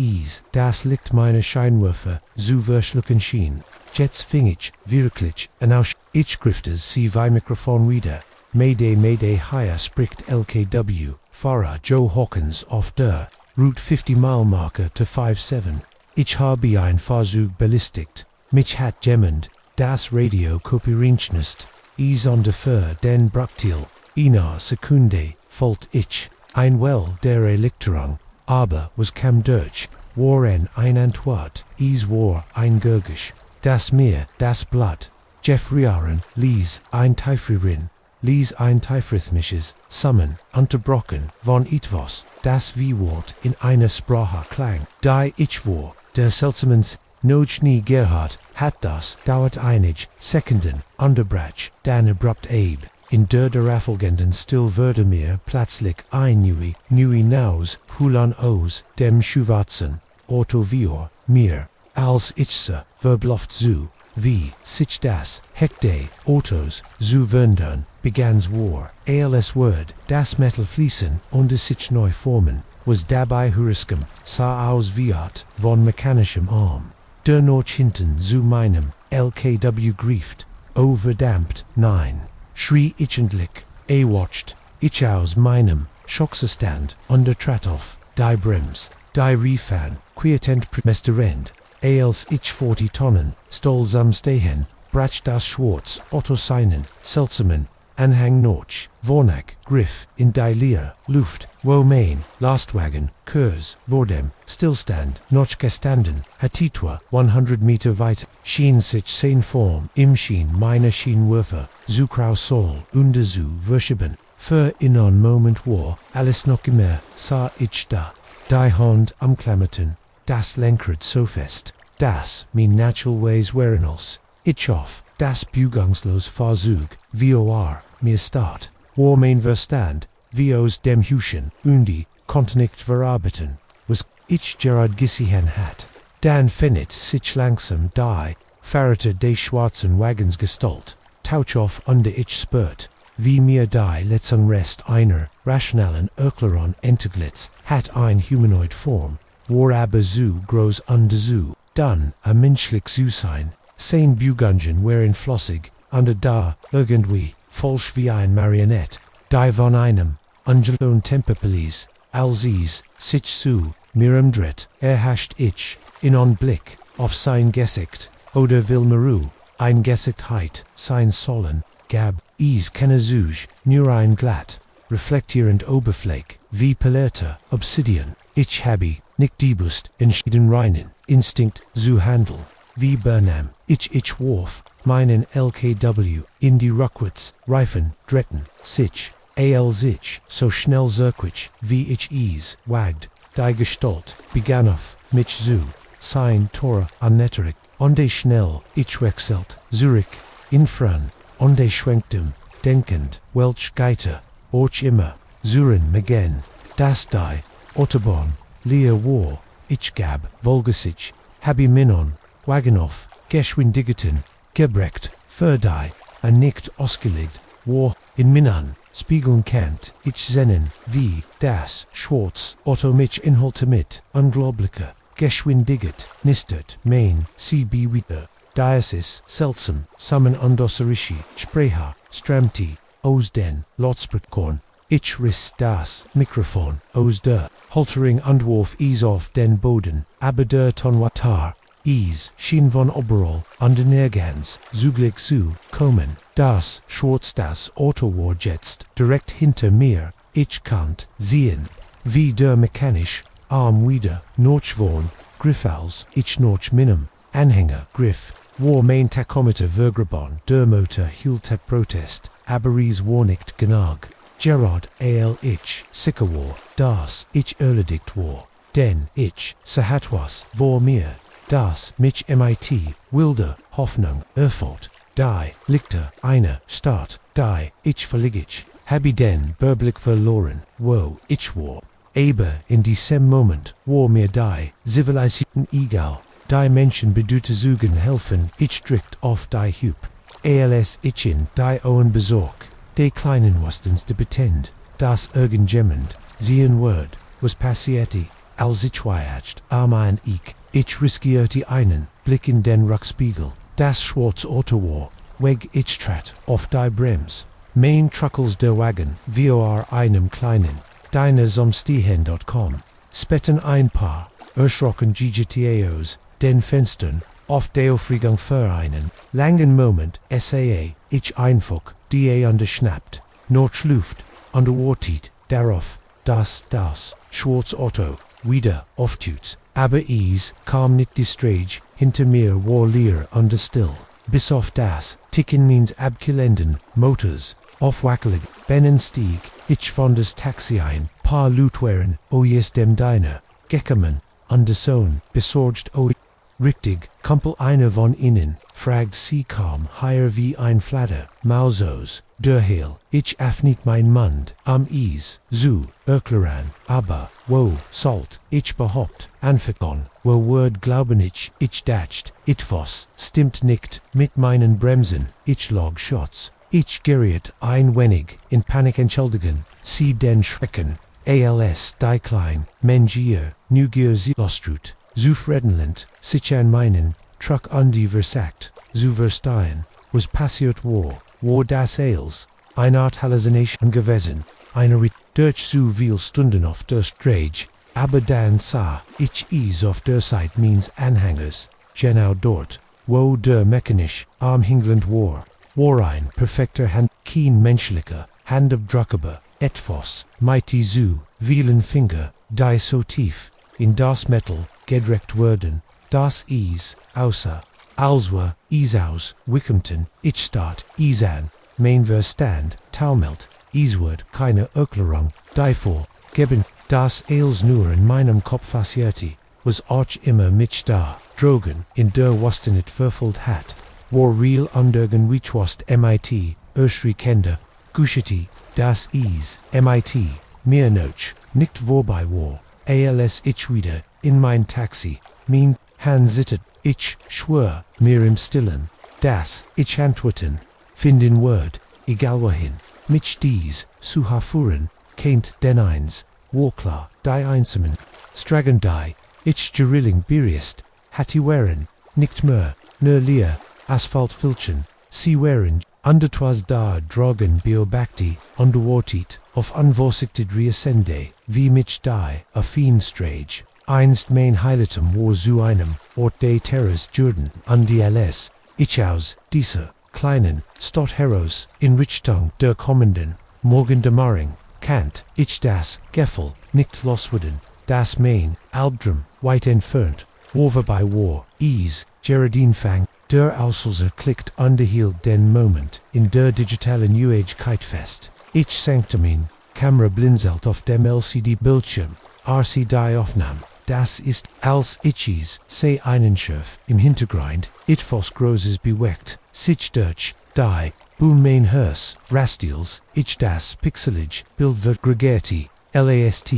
Licht meiner Scheinwerfer, so verschlucken schien. Jetzt fing ich, wirklich, an aus, ich griffte sie wie Mikrofon wieder. Mayday, higher spricht LKW, Fahrer Joe Hawkins auf der, Route 50 Mile Marker to 57. Ich habe ein Versuch belistigt, mich hat jemand, das Radio kopierensnist, is on defer den Brachtil, einer Sekunde, folgt ich, ein Well der Erleichterung, aber was kam durch, war ein Antwort, is war ein Gurgisch. Das Meer, das Blatt, Jeffriaren, ließ ein Teuflerin, ließ ein teufrhythmisches Summen, unterbrochen von etwas, das wie Wort in einer Sprache klang, die ich war, der seltsamens, Nojni Gerhard, hat das, dauert einige Sekunden, unterbrach, dann abrupt in der darauffolgenden still würde mir plötzlich ein neue Naus, Hulan aus, dem Schwarzen, Auto vior, mir, als ich verbluft zu, wie sich das, Hekde, Autos, zu wundern, begans war, als Word, das Metal fließen und sich neu formen, was dabei Hurriskum, sah aus wie Art von mechanischem Arm. Der noch hinten zu meinem LKW grieft, verdammt, nein, schrie ich endlich, watcht, ich aus meinem Schockzustand, trat auf, die Brems, die Riefan, quietent premesterend, als ich 40 Tonnen, stol zum Stehen, brach das Schwarz, Otto seinen, Seltsamen, Anhang noch, Vornach, Griff, in die Leere, Luft, wo mein, Lastwagen, Kurs, vor dem, Stillstand, noch gestanden, Hatitwa, 100 Meter weiter, schien sich sein Form, im Schien meine Schienwürfe, zu Krausol, und zu verschieben, für in einen Moment war, alles noch immer, sah ich da, die Hand am Klammerten, das Lenkrad so fest, dass mein natural ways waren als, ich auf, das Beugungslos Fahrzeug, vor mir start, war mein Verstand, wie aus dem Huschen, und die, konnte nicht verarbeiten, was ich Gerard gesehen hat. Dann findet sich langsam die, Fahrte des schwarzen Wagens Gestalt, Tauch auf under ich spürt, wie mir die letzten Rest einer, rationalen Erklärung entglitzt, hat ein humanoid Form, war aber so groß und so, dann, a menschlich zu sein, sein Beugungen waren flossig, und da, irgendwie, falsch wie ein Marionette, die von einem, Angelon Temperpelis, als sich zu, mir umdreht, hascht ich, in on Blick, auf sein Gesicht, oder will Maru, ein Gesichtheit, sein sollen, gab, keine Zug, nur ein glatt, reflektierend Oberfläche, wie Polerte, Obsidian, ich habe, nicht die Bust, entschieden reinen, Instinkt, zu handeln, wie Burnham, ich warf, meinen LKW, in die Rückwärts, Reifen, dretten, sich, sich, so schnell zurück, wie ich wagd, die Gestalt, begann auf, mich zu, sein Tor, annetterig, onde schnell, ich wechselt, zurück, in fran, onde schwenktem, denkend, welch Geiter, och immer, zuren megen, das die, Autobahn, leer war, ich gab, Volgasich, habi minon, Wagenoff, geschwindigeten, gebrecht, für die, nicht ausgelegt, war, in Minan, spiegeln kennt, ich sennen, wie, das, Schwarz, Otto mich inhalte mit, unglaubliche, geschwindiget, nistet, mein, CB wieder, Diasis, seltsam, sammen undosserishi, Spreha, Stramti, aus den, Lotsprichkorn, ich riss das, Mikrofon, aus der, Holtering Andworf auf den Boden, aber der Tonwatar, schien von Oberall, an den Nergans, zuglich zu, kommen, das, Schwarz das Auto war jetzt, direkt hinter mir, ich kannt, sehen, wie der mechanisch, Arm wieder, Notchvorn, Griffals, ich noch minim, Anhänger, Griff, war mein Tachometer Vergrabon, der Motor hielt der Protest, aber war nicht genug. Gerard ich, sicher war, das, ich erledigt war, denn ich, was, vor mir, das, mich MIT, wilde, Hoffnung, erfüllt, die, Lichter, eine, Start, die, ich verlieg hab ich den Berblick verloren, wo, ich war. Aber in diesem Moment war mir die Zivilisation egal, die Menschen bedute suchen helfen, ich strikt auf die Hüb. Als ich in die Ohren besorg, die kleinen Wastens de betend, das irgendjemand, sehen word, was passierte, als ich weiacht, ein ich riskierte einen Blick in den Rückspiegel, das schwarze Auto war, weg ich trat, auf die Brems, mein Truckles der Wagen, vor einem kleinen, deine Stehen.com, spetten ein paar, erschrocken GGTAOs, den Fenstern, auf der Aufregung für einen, langen Moment, SAA, ich einfach, die unterschnappt, noch Luft, unterwartet, darauf, das, schwarz Auto, wieder, auftut, aber kam nicht die Strage, hinter mir war leer und still, bis auf das, ticken means abgelenden, Motors, aufwackelig, Stieg, ich von das Taxi ein, paar Lutwaren, jes dem Diner, gekommen, und der Sohn, besorgt, richtig, Kumpel einer von ihnen, fragt sie kaum, higher wie ein Flatter, Mausos, der Heil, ich öffnet mein Mund, am zu, erklären, aber, wo, sollt, ich behaupt, anfangen, wo word glauben ich dacht, etwas, stimmt nicht, mit meinen Bremsen, ich log Shots. Ich geriet ein wenig in Panik entschuldigen, sie den Schrecken, als die klein, Mengier, Nugier sie lostrut, zufriedenland, sich an meinen, Truck die versagt, zu verstehen, was passiert war das eine Art Hallucination gewesen, eine durch zu viel Stunden auf der Strage, aber dann sah ich auf der Seite meines Anhängers, genau dort, wo der mechanisch, am England war ein perfekter Hand, kein menschlicher, Handabdruckable, etwas, mighty zu, vielen Finger, die so tief, in das Metal, gedreckt werden, das außer, Alswer, Isaus, Wickhampton, Ichstadt, Isan, mein Verstand, Taumelt, Isward, keine Erklärung, davor, geben, das als nur in meinem Kopf passierte, was auch immer mich da, drogen, in der Wastenet verfolgt hat, war real undergen Wichwast MIT, Kinder, Gushiti, das MIT, mir noch, nicht vorbei war, als ich wieder, in mein Taxi, mein Hand zittet, ich schwör, mir im Stillen, das, ich antworten, finden Word, egal wohin, mich zu hafuhren, kennt den eins, war klar, die einsamen, stragen die, ich gerilling beriest, hatti waren, nicht mehr, nur leer, Asphaltfilchen, sie waren, undertwas da drogen biobacti, underwatit, auf unvorsichtig reascende, wie mich die, a fienstrage, einst mein Heiletum war zu einem, Ort des Terrors Jordan, an die LS, ich aus, diese, kleinen, Stadtheros, in Richtung der kommenden, morgen dämmerung, Kant, ich das, Gefühl, nicht loswerden, das mein, Albtraum, weit entfernt, war vorbei war, Gerardine Fang, der Auslöser klickt underhielt den Moment, in der digitalen Neuigkeit fest, ich senkte mein, Kamera blinzelt auf dem LCD-Bildschirm, RC die Aufnahme, das ist, als ich sei Einschlafen, im Hintergrund, etwas Großes bewegt, sich durch, die, boom mein Hers, Rastils, ich das Pixelig, Bild wird gregati, LAST,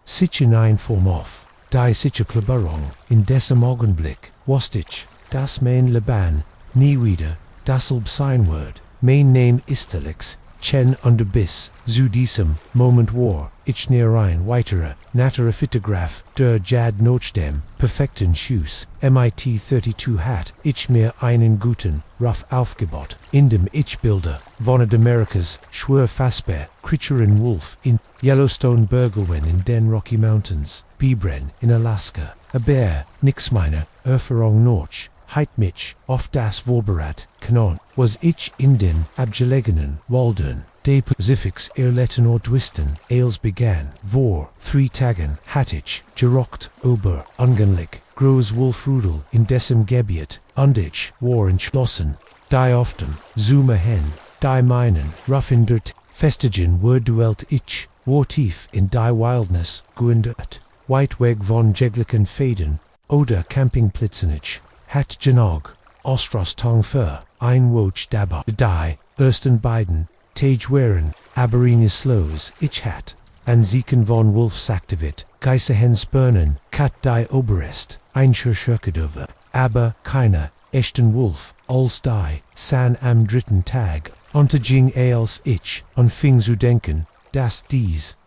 sich in ein Form auf, die sicher Klabberung, in dessen Augenblick, was ich, das mein Leben, nie wieder, dasselb sein wird, mein Name ist Alex, Chen under bis, zu diesem Moment war, ich näher ein weiterer, natterer Fotograf, der Jad Nochdem, perfekten Schuss, MIT 32 hat, ich mir einen guten, rough aufgebaut, in dem ich Bilder, von Amerikas, schwer fassbar, Creature in Wolf, in Yellowstone Burgelwen in den Rocky Mountains, Bibren in Alaska, a Bear, nix meiner, Erfahrung noch, heit mich, auf das Vorberat, Kanon, was ich in den abgelegenen Waldern, de Pacifics erletten Ordwisten, als begann, vor 3 Tagen, hat ich, gerockt, ober, ungenlich, Großwolfrudel, in dessen Gebiet, und ich, war entschlossen, die often, zoome hen, die meinen, rough in der Festigen dwelt ich, war tief in die Wildnis, guendert, weit weg von jeglichen Fäden, oder Campingplätzen hat genog, Ostros tong für, ein Woch dabei, die, ersten beiden, Tage waren, Aberines slows, ich hat, an Sieken von Wolfsaktivit, Geiserhen spurnen, kat die Oberest, Einschurschurkedove, aber keiner, echten Wolf, als die, san am dritten Tag, unterging als ich, anfing zu denken, dass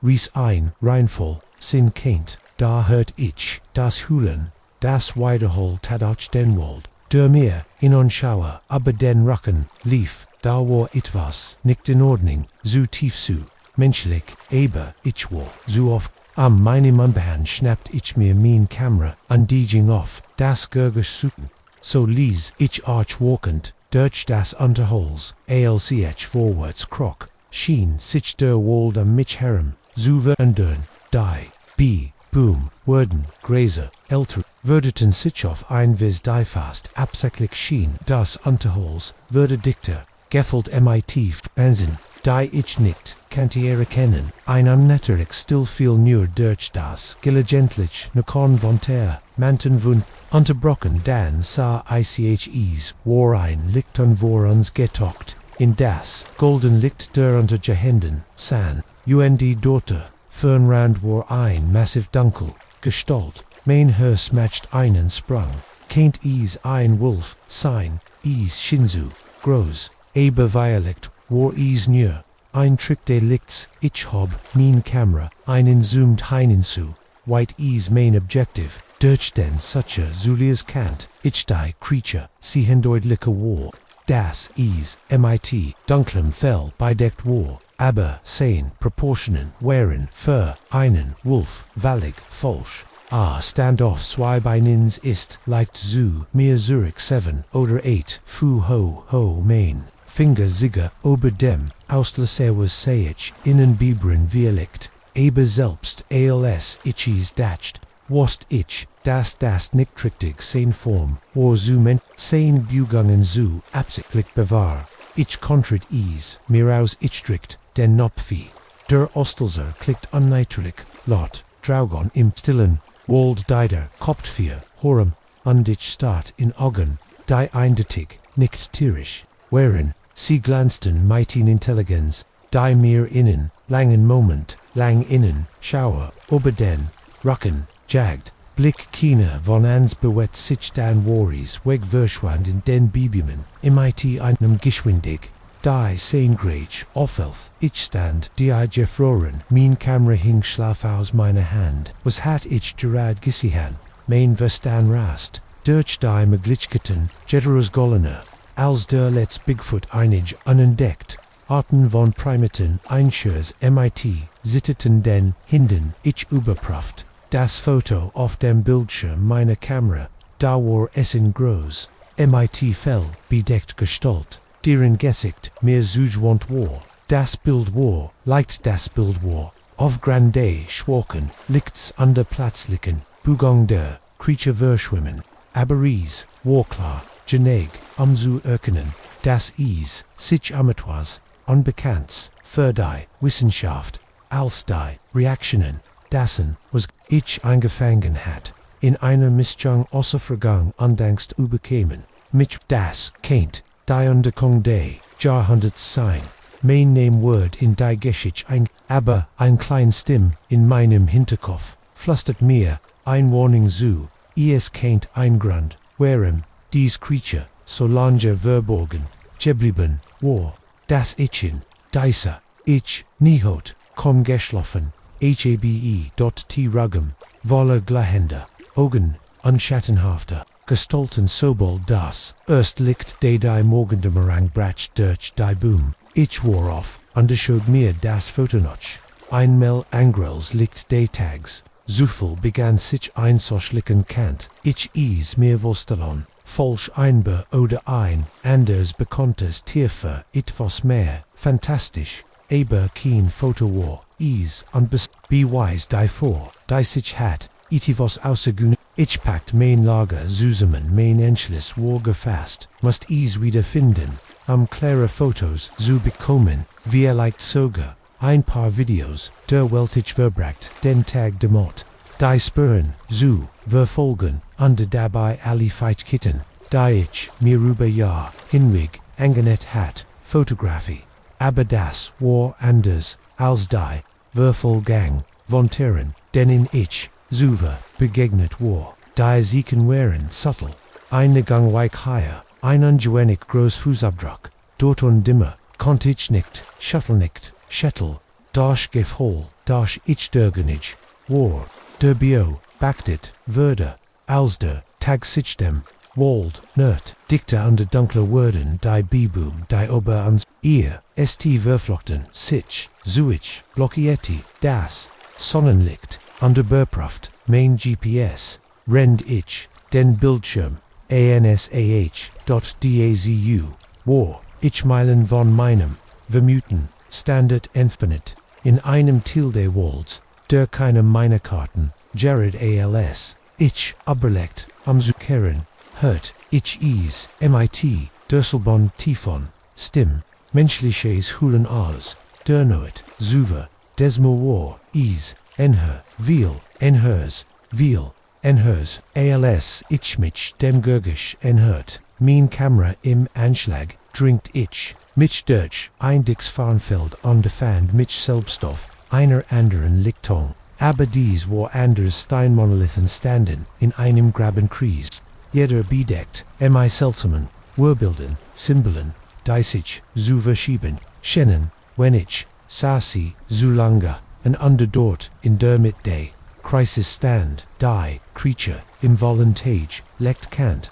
ries ein, reinvoll, sin kennt, da hört ich, das Hulen, das Wiederhol tadach den Wald, der mir, in Anschauer, aber den Rücken, lief, da war etwas, nicht in Ordnung, zu tief zu, menschlich, aber ich war, zu oft, am meinem Anbehand schnappt ich mir mein Kamera, und die ging auf, das Gurgisch suchen, so ließ ich arch walkend, durch das Unterholz, als ich vorwärts kroch, schien sich der Wald am mich herum, zu verändern, die, boom, werden, Gräser, älter, werdeten sich auf ein vis die fast, absichtlich schien, das Unterholz, würde dichter, gefällt MIT, Fernsehen, die ich nicht, kannte erkennen, ein amnetterig still viel nur durch das, gelegentlich, nekon von der, manten wund, unterbrochen dann sah ICHEs, war ein Licht an vor uns getockt, in das, golden Licht der Untergehenden, san, dort, Fernrand war ein massiv dunkel, Gestalt, mein Hers matcht einen Sprung, kennt ein Wolf, sein, Shinzu, groß, aber violet, war nur, ein Trick de Lichts, ich hab, mein Kamera, einen zoomed hinzu, white mein Objective, durch den sucher Zulias Kant, ich die Creature, sie hindeutliche war, das MIT, dunklem Fell bedeckt war, aber sehen, Proportionen, waren, für einen Wolf, völlig falsch, Standoff Zweibeinins ist, leicht zu, mir Zurich 7, oder 8, fu ho, ho, main, Finger Zigger, ober dem, Auslöser Sayich, innen Bibren Dialekt, aber selbst, als, itchies datcht, Wast ich, das Nicktrichtig sein Form, or zu sein Bugungen zu, absichtlich bewahr, ich kontrit mir aus ichstrikt, den Nopfi. Der Ostelzer klickt unneitrlich, lot, Draugon im Stillen, Wald Dider, Kopt 4, Horum, ich staat in Augen, die eindeutig, nicht tierisch, wherein, sie glanzten mightin Intelligenz, die mir innen, langen Moment, lang innen, Schauer, ober den, Rucken, jagged, Blick Kina von ans bewet sich dan Waries weg verschwand in den Bibumen, mit einem Geschwindig, die Seingrage, Offelth, ich stand, die gefroren, mein Kamera hing schlaf aus meiner Hand, was hat ich gerad gesihan, mein Verstan rast, durch die Möglichkeiten, Jetteros Gollener, als der Let's Bigfoot einig unentdeckt, Arten von Primaten, Einschers, mit, sitteten den Hinden, ich überprüft. Das Foto auf dem Bildschirm meiner Kamera, da war es in groß, mit fell, bedeckt Gestalt, deren Gesicht mir zugewandt war. Das Bild war, leicht das Bild war, auf grande Schwachen, lichts an der Platzlichen, Bugung der Creature verschwimmen, aber war klar, geneg, zu erkennen, das sich amateurs, unbekannts, für die Wissenschaft, als die Reaktionen, dessen, was ich eingefangen hat, in einer Mischung außer Vergang undenkst überkämen, mich das kennt, die Entdeckung des Jahrhunderts sein, mein Wort in die Geschichte aber ein klein Stimm in meinem Hinterkopf, flüstert mir, ein Warning zu, es kennt ein Grund, warum, dies Creature, so lange verborgen, geblieben, war, das Ichchen, diese, ich, niehot, komm geschlafen, Habe.t Ruggem, voller Glahender, Augen, unschattenhafter, Gestalten sobald das, erst liegt de die Morgendämmerung brach durch die Boom, ich war auf, unterschaut mir das Fotonoch, einmal Angrels liegt de Tags, Zufall begann sich einzuschlicken Kant, ich mir Vostalon, falsch einbar oder ein, anders bekanntes Tierfer, etwas mehr, fantastisch, aber kein Foto war. Und beweis die vor, die sich hat, etwas außergewöhnlich, ich packt mein Lager zusammen, mein Entschluss war gefasst, musst wiederfinden, klare Fotos zu bekommen, leicht sogar, ein paar Videos, der Welt ich verbracht, den Tag demot, die Spuren, zu verfolgen, und dabei alle Feitkitten, die ich mir über Jahr hinweg angenet hat, Fotografie, aber das war anders, als die Verfolgung von Tieren, denen ich, Zuver, begegnet war, die Sieken waren subtle, eine Gangweichheier, ein ungewendig Großfußabdruck, dort und dimmer, konnte ich nicht, Shuttle nicht, Shuttle, das Gefühl, das ich dergenich, war, der Bio, Bagdit, würde, als der Tag sich dem, Wald, Nerd, dichter und dunkle Worden, die Bibum, die Ober ans ihr, st verflochten, sich, zuich, blockieti, das, Sonnenlicht, und der Beproft, mein GPS, rend ich, den Bildschirm, ansah.dazu, war, ich Meilen von meinem, Vermuten, Standard Infinite, in einem Tilde Walls, der keine meiner Karten, Jared als, ich, aberlegt, zu kehren, hört, ich mit, Dörselbon Tifon, Stim, menschliches Hulen aus, Dernoet, Zuver, Desmo war, enher, enhers, als, ich mich dem Gurgisch enhört, mein Kamera im Anschlag, dringt ich, mich durch, ein dicks Farnfeld underfand mich selbst auf, einer anderen Lichtung, aber dies war anders Steinmonolithen standen, in einem Grabenkreis, jeder bedeckt, seltsamen, Urbilden, Symbolen, die sich, zu verschieben, scheinen, wenn ich, Sasi, zu lange, und dort, in der Mitte, Crisis stand, die, Creature, im Vollentage, lekt Kant,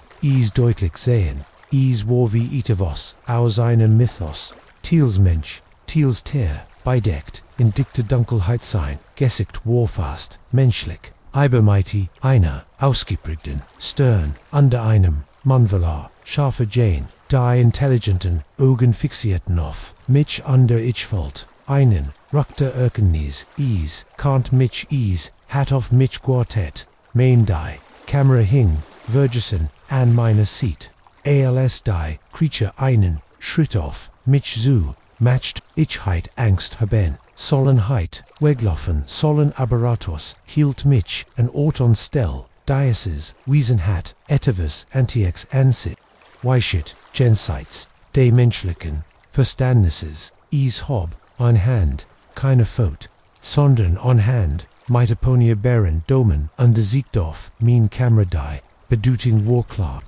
deutlich sehen, war wie etwas, aus einem Mythos, Thiels Mensch, Thiels Tier, bedeckt, in dichte Dunkelheit sein, Gesicht warfast, menschlich, Ibermighty, eine, ausgeprägten, stern, unter einem, Manvalar, scharfe Jane, die intelligenten, Augen fixierten auf, mich under ich fault, einen, ruckte Erkennies, ease, can't mich ease, hat auf mich quartet, main die, Camera hing, Vergesen, an meiner Seat, als die, Creature einen, Schritt auf, mich zu, matched, ich heit Angst haben, Sollenheit, weglaufen, sollen Apparatus, hielt mich, an Ort on Stell, Diocese, Wiesen hat, etwas, Antiex ansit, Weishit, Gensites, de menschlichen, Verständnisses, hob, on hand, keine Fout, sondern on hand, Mitoponia Bären, Domen, under Siegdorf, mean Camera die, beduting Warklar,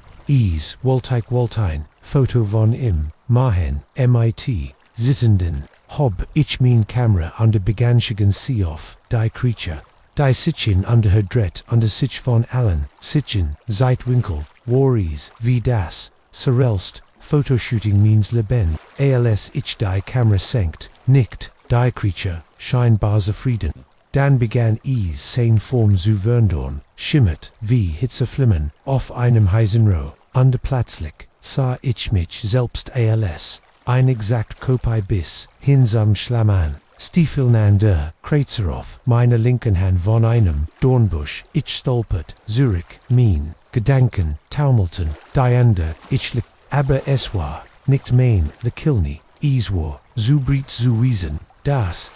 Woltein, Foto von im, Mahen, MIT, Sittenden, Hob, ich mean Camera under Beganschigen Seoff, die Creature, die Sitchin under her Dret under Sich von Allen, Sitchin, Zeitwinkel, Warries, wie das, Sorelst, Photoshooting means Leben, als ich die Camera senkt, nickt, die Creature, scheinbar zufrieden. Dan begann seine Form zu verndorn, schimmert, wie Hitzeflimmen, auf einem Heisenroh, under plötzlich, sah ich mich selbst als, ein exakt Kopie bis, hinsam Schlaman, Stiefeln an der, Kreutzer auf, meiner linken Hand von einem, Dornbusch, ich stolpert, Zürich, Mien, Gedanken, taumelten, Diander, ich lick, aber es war, nicht mein, le Kilni, war, zu Brit zu Wiesen, das,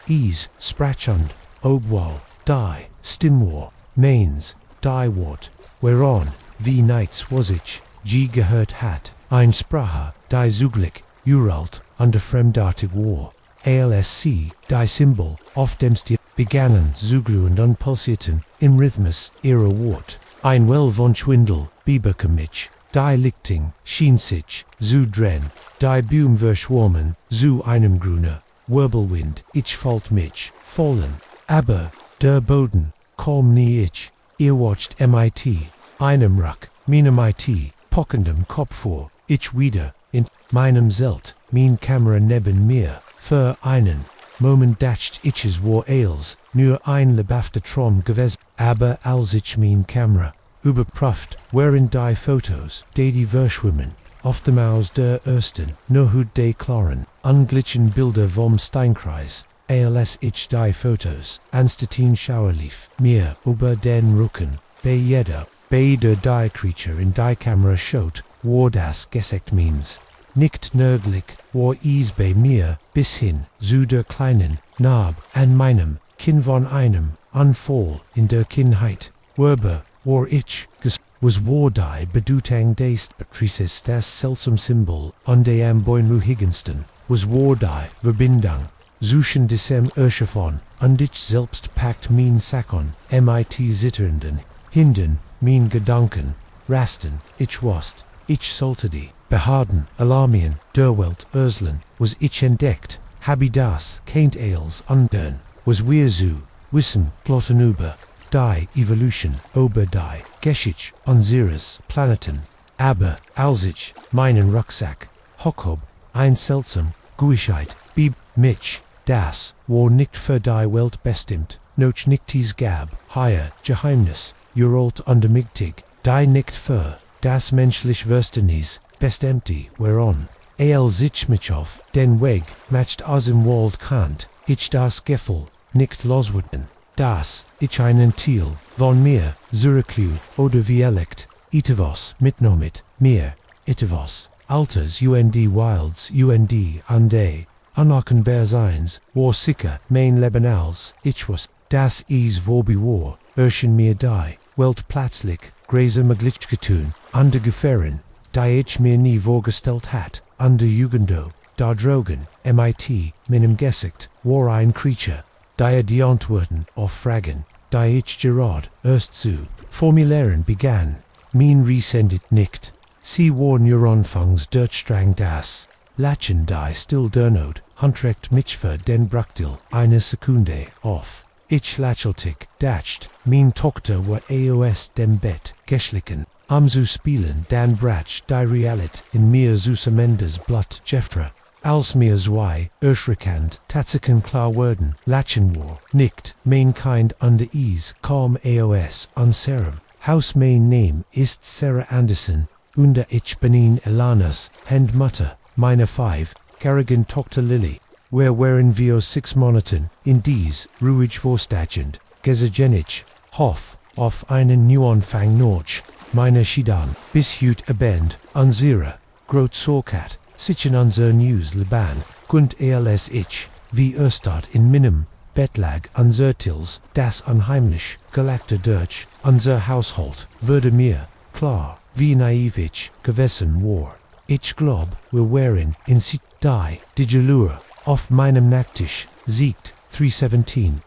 sprachend, Obwal, die, Stimwar, Mains, die Wort, whereon, wie nights was ich, gehört hat, ein Sprache, die zuglich, Uralt, under fremdartig war, ALSC, die Symbol, auf dem Stil, begannen, zugluend und pulsierten, im Rhythmus, ihrer Wort, ein Well von Schwindel, Biberkamich, die Lichting, Schiensich, zu dren, die Baumverschwommen, zu einem Grüner, Wirbelwind, ich fällt mich, fallen, aber, der Boden, kaum nie ich, ihr watcht MIT, einem Ruck, meinem IT, pockendem Kopf vor, ich wieder, in meinem Zelt, mein Kamera neben mir, für einen Moment dacht ich es war als, nur ein lebhafter Traum gewesen, aber als ich mein Kamera überprüft, waren die Fotos, die verschwimmen, auf dem Aus der ersten, nur hut de klaren, unglitschen Bilder vom Steinkreis, als ich die Fotos, anstatin Schauerlief, mir über den Rücken, bei jeder, der die Creature in die Kamera schaut, war das Gesekt means. Nicht nördlich, war bei mir, bis hin, zu der kleinen, Narb, an meinem, Kinn von einem, Anfall, in der Kindheit, Werber, war ich, was war die Bedeutung des Patrices das seltsam Symbol, an dem beruhigendsten, was war die Verbindung, zwischen diesem Erschafon, und ich selbst packt mein Sakon, mit zitternden, Hinden, mein Gedanken, rasten, ich wast, ich sollte die, beharden, alarmieren, der Welt Urslen, was ich entdeckt, habi das, keint als undern, was wir zu, wissen, plotten über, die Evolution, ober die, Geschichte, unseres Planeten, aber, als ich, meinen Rucksack, hockhob, ein seltsam, Guischheit, mich, das, war nicht für die Welt bestimmt, noch nicht dies gab, higher, Geheimnis, uralt undermigtig, die nicht für, das menschlich Verständnis, bestimmt, whereon, als ich mich auf, den Weg, matcht aus im Wald kant, ich das Gefühl, nicht loswurden, das, ich einen Teil, von mir, zurücklü, oder Dialekt, etwas, mitnomit, mir, etwas, alters und wilds und ande, unerkennbar seins, war sicher, mein Leben als, ich was, das vorbei war, mir die, Welt plötzlich, Gräser möglich getun, under Gefahren, die ich mir nie vorgestellt hat, under Jugendo, da Drogen, mit, meinem Gesicht, war ein Creature, die Antworten auf Fragen, die ich gerade erst zu formulieren begann, mein resendet nicht. Sie war nur anfangs durchstrang das, Lachen die still dernot, handrecht mich für den Brachtil, eine Sekunde, auf. Ich lächelte, dacht, mein Tochter war aus dem Bett, geschlichen, am zu spielen, dan brach die Realit in mir zu semendes Blatt Jeffra, als mir zwei, erschreckend, tatsachen klar werden, lachen war, nicht, mein kind under ease, calm aos, unserum. Haus mein name ist Sarah Anderson, und ich bin Elanas, Handmutter, meine 5, Kerrigan Tochter Lily. Where wären wir 6 Monaten, in dies, ruhig vorstachend, gesegenich, hoff, auf einen Neuanfang noch, meine Schidan, bis hüt abend, unsere, grot sorkat, sichen unser News Liban, kunt als ich, wie Östad in Minim, Bettlag, unser Tils, das unheimlich, gelagte Deutsch, unser Haushalt, würde mir, klar, wie naiv ich, gewesen war. Ich glaub, wir wären, in sit die, Digelur, auf meinem Nacktisch, siegt, 317,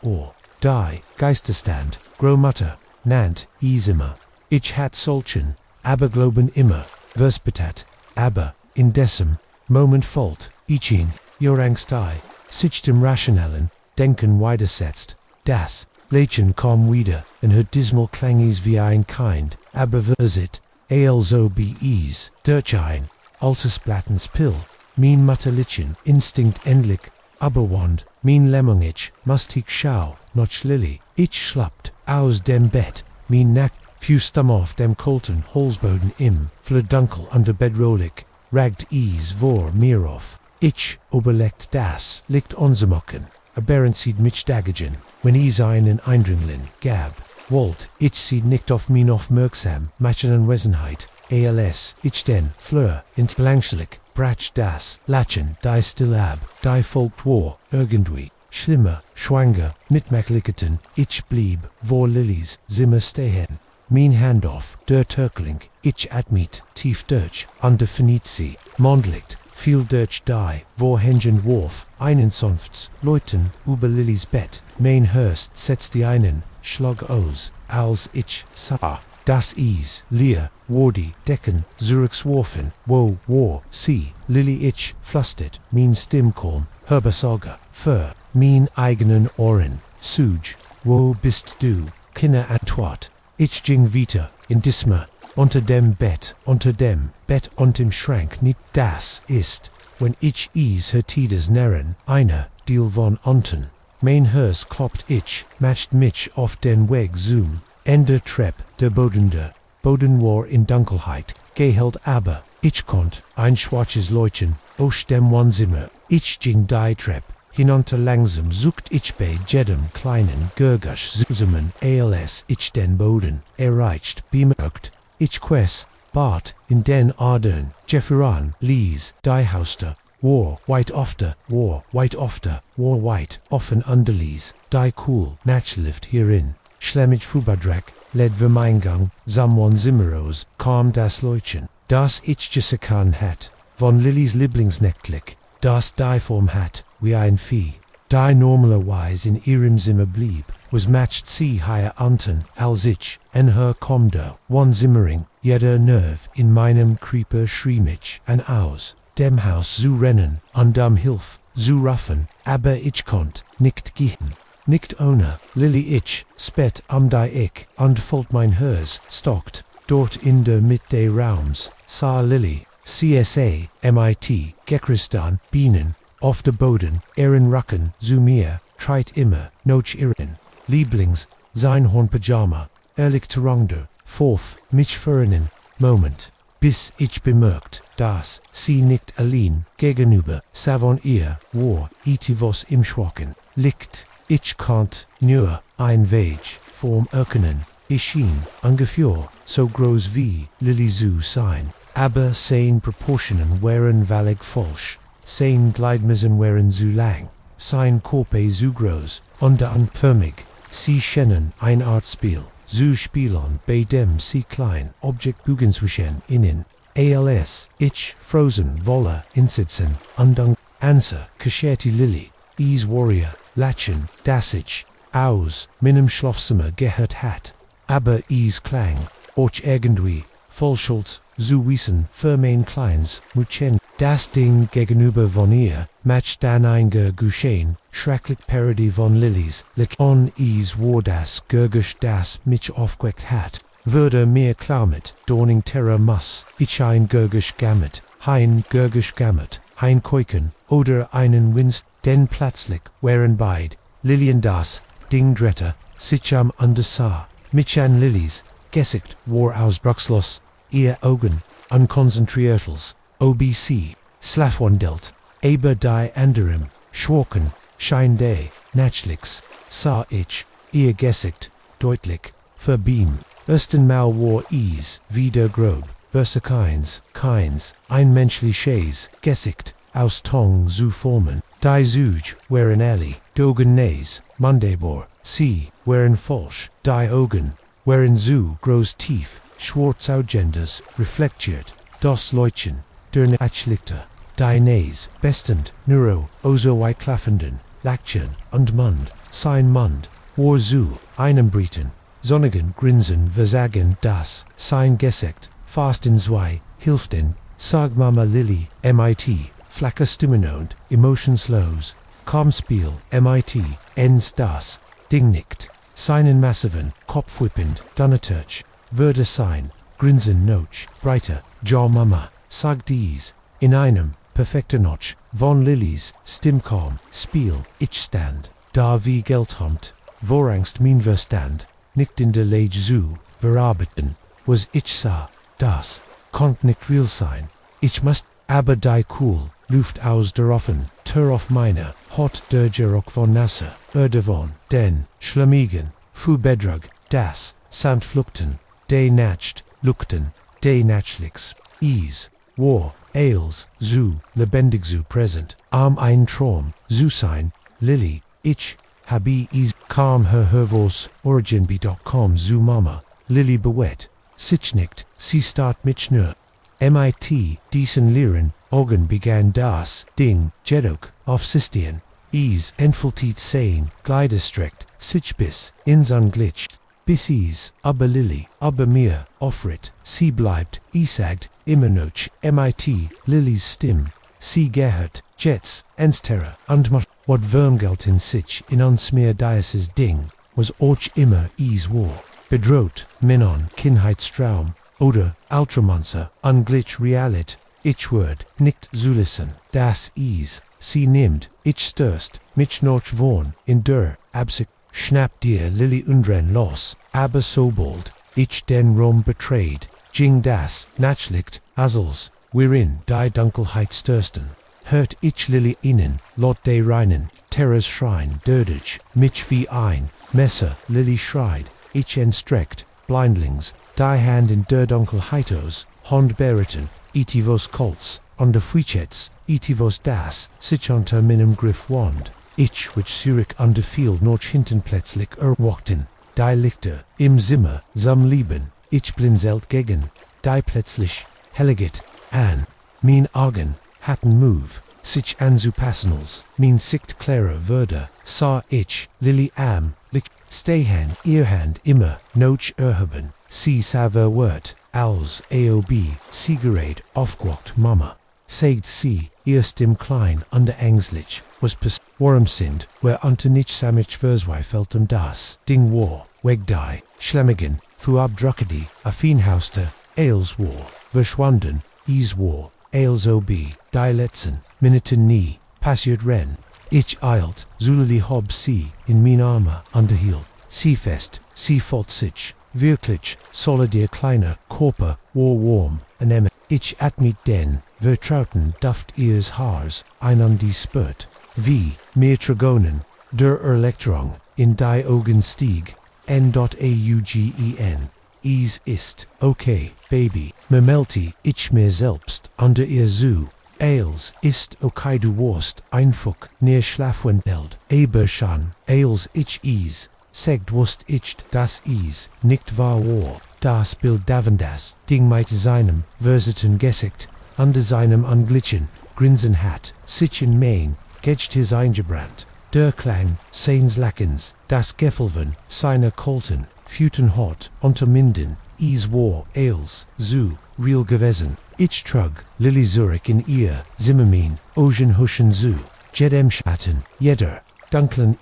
die, Geisterstand, Großmutter, nannt, Isimmer. Ich hat solchen, aber glauben immer, verspätet, aber, indessen, Moment folgt, ichin, Angstei, sich dem rationellen Denken widersetzt, das, Lächen kam wieder, und hört dismal Klangis wie ein Kind, aber versit, also be ease, durch ein, altes Blattens Pill, mein Mutterlichen, Instinkt endlich, aberwand, mein Lemmungich, mustig schau, noch Lilly, ich schlappt, aus dem Bett, mein Nack, Fustam auf dem kalten Holzboden im, Flerdunkel under Bedrohlich, ragt ease vor mir auf. Ich, oberlegt das, liegt onsemocken, aberrensied mich dagegen, wenn is einen Eindringling, gab, Walt, ich sied nicht auf min aufmerksam, machen Anwesenheit, als, ich den, Fleur, int blankschlich, brach das, lachen, die still ab, die folgt war, irgendwie, schlimmer, schwanger, mitmachlicheten, ich blieb, vor Lilies, Zimmer stehen. Mein Handoff, der Türkling, ich admit, tief Deutsch, undefiniert sie, mondlicht, viel Deutsch die, vor Hengen Wurf, einen sanfts, Leuten, über Lillys Bett, mein Hörst setzt die einen, schlag aus, als ich sah, das is, Lear, Wardi, Decken, Zurichs Worfen, wo, war, sie, Lilly ich, flüstert, mein Stimmkorn, Herbersager, für, mein eigenen Ohren, Suj, wo bist du, Kinder Antwort. Ich ging weiter, in Disma, unter dem Bett und im Schrank nicht das ist, wenn ich is hertides Nerren, eine, Deal von unten. Mein Hers kloppt ich, matcht mich auf den Weg zoom, Ende Trepp, der Boden war in Dunkelheit, gehelt aber, ich konnt, ein schwarzes Läutchen, aus dem Wohnzimmer, ich ging die Trepp, hinunter langsam sucht ich bei jedem kleinen Gurgasch Susumen als ich den Boden erreicht, bemerkt, ich quess, Bart, in den Adern, Jefferan, Lies, die Hauster, war weit ofter, war weit offen underlies, die cool, Nachlift hierin, schlemmig Fubadrak, led vom Eingang, Samwan Zimmeros, kam das Leutchen, das ich gesekan hat, von Lillys Lieblingsnächtlich, das die Form hat, wie ein Vieh, die normalerweise in ihrem Zimmer blieb, was matcht sie higher unten, als ich, en her Komdo, one Zimmering, jeder Nerv in meinem Creeper schrie mich an aus, dem Haus zu rennen, am Hilf, zu ruffen, aber ich konnt, nicht gehen, nicht ohne, Lilly ich, spät die ich, und folgt mein Hers, stockt, dort in der Mitte Raums, sah Lilly, CSA, MIT, Gekristan, Bienen, auf der Boden, Rucken, zu mir, treit immer, noch ihren, Lieblings, sein Hornpyjama, ehrlich Terangder, Forf, mich förennen, Moment, bis ich bemerkt, dass sie nicht allein, gegenüber, savon ihr, war, itivos im Schwachen, liegt, ich konnt, nur, ein Weg, vorm erkennen, ich schien, ungefähr, so groß wie, Lilly zu sein, aber sein Proportionen wären völlig falsch, sein Gliedmaßen wären zu lang, sein Körper zu groß, und unförmig, sie scheinen ein Art Spiel, zu spielen, bei dem sie klein, Objekt bügen zwischen innen, als, ich, frozen, wolle, insitzen, und Answer, Kasheti Lilly, is Warrior, Lachen, das ich, aus, meinem Schlafzimmer gehört hat, aber is klang, och irgendwie, Vollschulz, zu wissen, für mein kleins, Muchen, das Ding gegenüber von ihr, matcht dann einige Geschehen, schrecklich Parody von Lillys, on is war das Gurgisch das mich aufgeweckt hat, würde mir klar mit, Dorning Terror muss, ich ein Gurgisch gammert, hein Gurgisch gammert, Heinkoiken, oder einen Winst, den plötzlich, wären beid, Lilien das, Ding Dretter, sich am Undersar, Michan Lilies, Gesicht, war aus Bruxlos, ihr Augen, unkonzentriertels, OBC, Slafwandelt, aber die anderem, Schwoken, Schein day, Nachlix, sah ich, ihr Gesicht, deutlich, verbeam, ersten Mal war wieder grob, Versa keins, ein menschliches Gesicht, aus Tong zu formen, die Zuge, wären Ellie, Dogen Nays, Mandebor, sie, wären falsch, die Augen, wären zu groß tief, Schwarzaugендers, reflektiert, das Leutchen, der Nachlichter, die Nays, bestend, Neuro, oso Einschlafen, Lachen, und Mund, sein Mund, war zu, einem Briten, sonnigen Grinsen versagen das, sein Gesicht, fast in zwei, Hilften, sag Mama Lily, MIT, flacker Stimmenund, emotionslos, Spiel, MIT, ens das, Ding nicht, seinen massiven, Kopfwippend, Donnerturch, würde sein, Grinsen noch, breiter, Jaw Mama, sag dies, in einem, perfekter Notch, von Lillys, Stimmkaum, Spiel, ich stand, da wie Geldhamt, vorangst mein Verstand, nicht in der Lage zu, verarbeiten, was ich sah, das, konnt nicht real sein, ich must, aber die cool, Luft aus der offen, Tür auf meine, hot der Gerock von Nasser, Erdevon, den, Schlammigen, fu Bedrag, das, Sant Flukten, de Nacht, Lukten, de Nachlix, war, Ales, zu, lebendig zu present, ein Traum, zu sein, Lily, ich, habe kam hervos, originb.com zu Mama, Lily bewet, sich nicht, sie start mich nur, MIT, diesen Lehren, Augen begann das, Ding, Jedok, auf Sistien, entfaltet sein, Gleidestreckt, sich bis, ins Unglitch, bis aber Lily, aber mir, offrit, sie bleibt, sagt, immer noch, MIT, Lillys Stimm, sie gehört, Jets, Ensterra, und what Wormgeld in sich, in uns mehr dieses Ding, was auch immer war, bedroht, Minon, Kindheitstraum, oder, Ultramonster, Unglitch Realit, ich word, nicht zulisten, das sie nimmt, ich störst, mich noch wohn, in der, Absicht, schnapp dir Lily undren los, aber so bold, ich den Rom betrayed, ging das, Nachlicht, Azels, wierin die Dunkelheit störsten, hört ich Lily ihnen, lot de reinen, Terrors Schrein, dödich, mich wie ein, Messer, Lily schreit, ich entstreckt, Blindlings, die Hand in der Dunkelheitos, Hond bereten, itivos Colts, on der Fuichets, itivos das, sich unter meinem Griff wand, ich which Zürich an der Field noch hinten plötzlich erwachten, die Lichter, im Zimmer, sam lieben, ich blinzelt gegen, die plötzlich, helliget, an, mein Augen, hatten move, sich anzupassenals, mein Sicht klarer würde, sah ich, Lily am, stehen, ihr Hand immer, noch erheben, sie saver word, als AOB, Siegerade, aufgewacht Mama, sagt sie, ihr Stimm klein, under ängstlich, was warm sind, wer unter nicht samich verswei felt das, Ding war, weg die, Schlemmigen, fu abdruckedi, a Fienhauster, Ales war, verschwunden, war, Ales OB, die letzten, Minuten nie, passiert ren, ich eilt, zulili hob sie, in mein Arme, underhielt, sie fest, sie fort sich, wirklich, solidier kleiner, Körper, war warm, an ich atmit den, vertrauten Duft ihres Haars, ein an die Spurt, wie, mehr Trigonen, der Elektron, in die Augen stieg, n.augen, ist, okay, Baby, memelti, ich mir selbst, under ihr zu, Ales, ist okay du warst, einfach, near Schlafwandelt, aber schon, Ales ich sagt wust ich, das nicht wahr war, das Bild davendas, Ding mit seinem, versiten Gesicht, under seinem Anglitchen, Grinsen hat, sich in Main, gedcht his eingebrannt, der Klang, seines Lackens, das Geffelven, seiner Kolten, Futen hot, unter Minden, war, Ales, zu, real gewesen, ich trug, Lily Zurich in ihr, Zimmermin, Ocean Huschen zu, Jedem Schatten, jeder, dunklen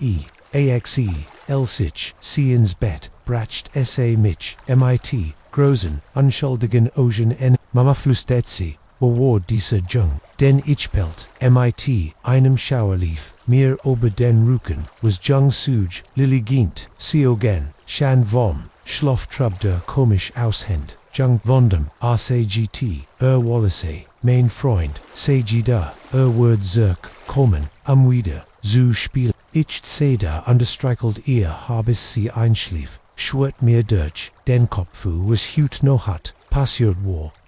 axe, Elsich, sie ins Bett, bracht sa mich, MIT, großen, unschuldigen Ocean Mama flustet sie, war diese Jung, den Ichpelt, mit, einem Schauerlief, mir ober den Rücken, was Jung Suj, Lily Gint, Siogen, Shan Vom, Schloff Trub der komisch aushend, Jung Vondem, RCGT, Wallace, mein Freund, Sagida, Word Zirk, kommen, wieder, zu Spiel, ich Zeda understreichelt ihr habis sie Einschlief, schwört mir durch, den Kopfu was hut no hat, passiert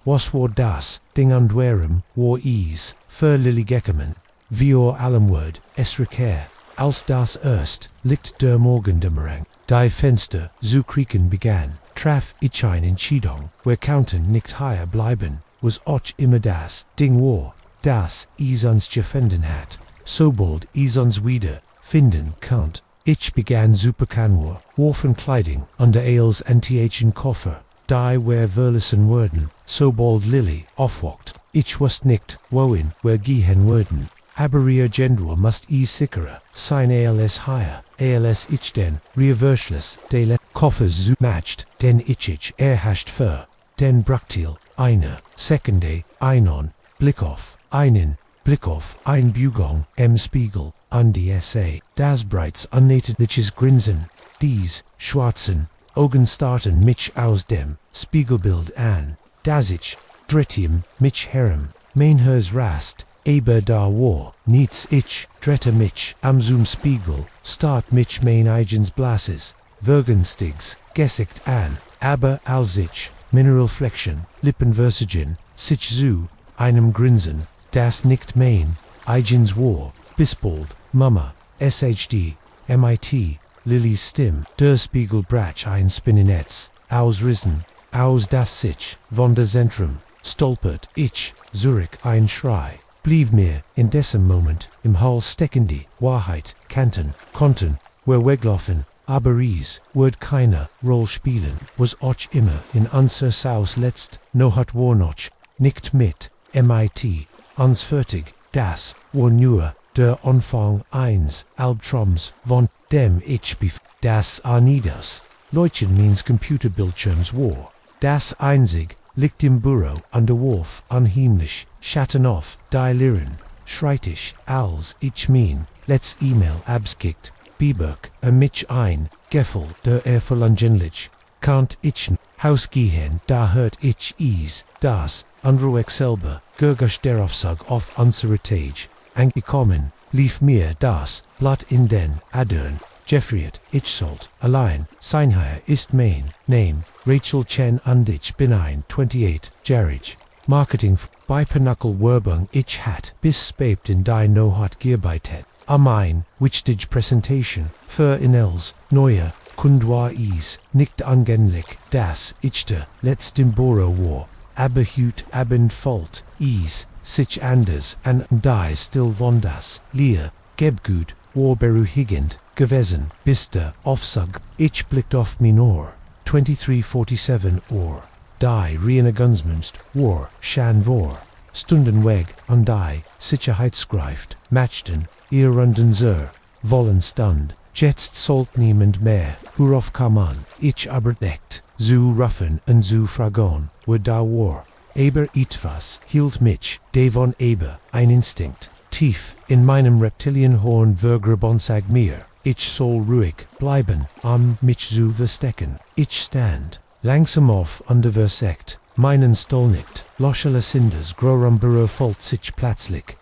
was war das, Ding andwerem, war ease, für Lily Geckermann, vior allem es reker, als das erst, liegt der Morgendämmerung, die Fenster, zu kriegen begann, traf ich ein Entscheidung, wir konnten nicht higher bleiben, was auch immer das, Ding war, das, uns gefunden hat, sobald uns wieder, finden könnt. Ich begann Superkanwur, warfen Kleidung, under Ailes antiechen Koffer, die wer verlassen worden, sobald Lily aufwacht. Ich wusste nicht, wohin wir gehen würden. Aber ihr Gendur must sicherer, sein als higher, als ich den, reverschless, de Koffers zu matcht, den ich erhascht für, den Braktil, eine, Sekunde, einon, Blick auf, einen, Blick auf, ein Bügung, Spiegel, an die SA, das bereits unnähtliches Grinsen, dies, schwarzen, Augen starten mich aus dem Spiegelbild an, das ich, drittium, mich herem, mein Hers rast, aber da war, nichts ich, drette mich, am zum Spiegel, start mich mein eigens Blases, Würgenstigs, gesickt an, aber als ich, Mineralflexion, Lippenversigen, sich zu, einem Grinsen, das nicht mein, eigens war, bis bald, Mama, SHD, MIT, Lillys Stimme, der Spiegel brach ein Spinnennetz, ausrissen, aus das sich, von der Zentrum, stolpert, ich, Zurich ein Schrei, blieb mir, in dessen Moment, im Hall stecken die Wahrheit, kannten, konnten, wir weglaufen, aber es, wird keiner, Roll spielen, was auch immer, in unser Saus letzt, no hat war noch, nicht mit, MIT, uns fertig, das, war nur, der Anfang eins, Albtraums, von dem ich das nieders, Leuchten means Computerbildschirms war, das einzig, liegt im Büro, an der Wurf, unheimlich, Schatten auf, die Liren, schreit ich, als ich let's E-Mail abskickt, Biberg, mich ein, Geffel, der verlangenlich, kannt ich Haus gehen, da hört ich das, andere selber, Gurgasch deraufsag auf unsere Tage, angekommen, lief mir das, Blatt in den Adern, Jeffriet, ich sollt, allein, sein Herr ist mein, Name, Rachel Chen und ich bin 28-jährig, Marketing, bei Pinnacle Werbung ich hat, bis spät in die no hat gearbeitet, mein, wichtig Präsentation, für inels, neue, Kundwa nicht angänglich, das ich der letzten Büro war, aber hut abend fault, sich anders an die still von das, Leer, Gebgut, war beruhigend, gewesen, bis der Aufsag, ich blickt auf mein Ohr, 2347 Uhr, die Renegansmunst, war, Shan vor, Stunden weg, und die, Sicherheitsgreift, matchten, ihr runden zur, wollen stand, jetzt sollt niemand mehr, hurauf kam an, ich aber deckt, zu ruffen und zu fragen, wo da war, aber etwas, hielt mich, devon aber, ein Instinkt, tief, in meinem Reptilienhorn vergrabonsag mir, ich soll ruhig, bleiben, mich zu verstecken, ich stand, langsam auf under versekt, meinen Stol nicht, loschele Cinders grorum Büro folgt sich plötzlich,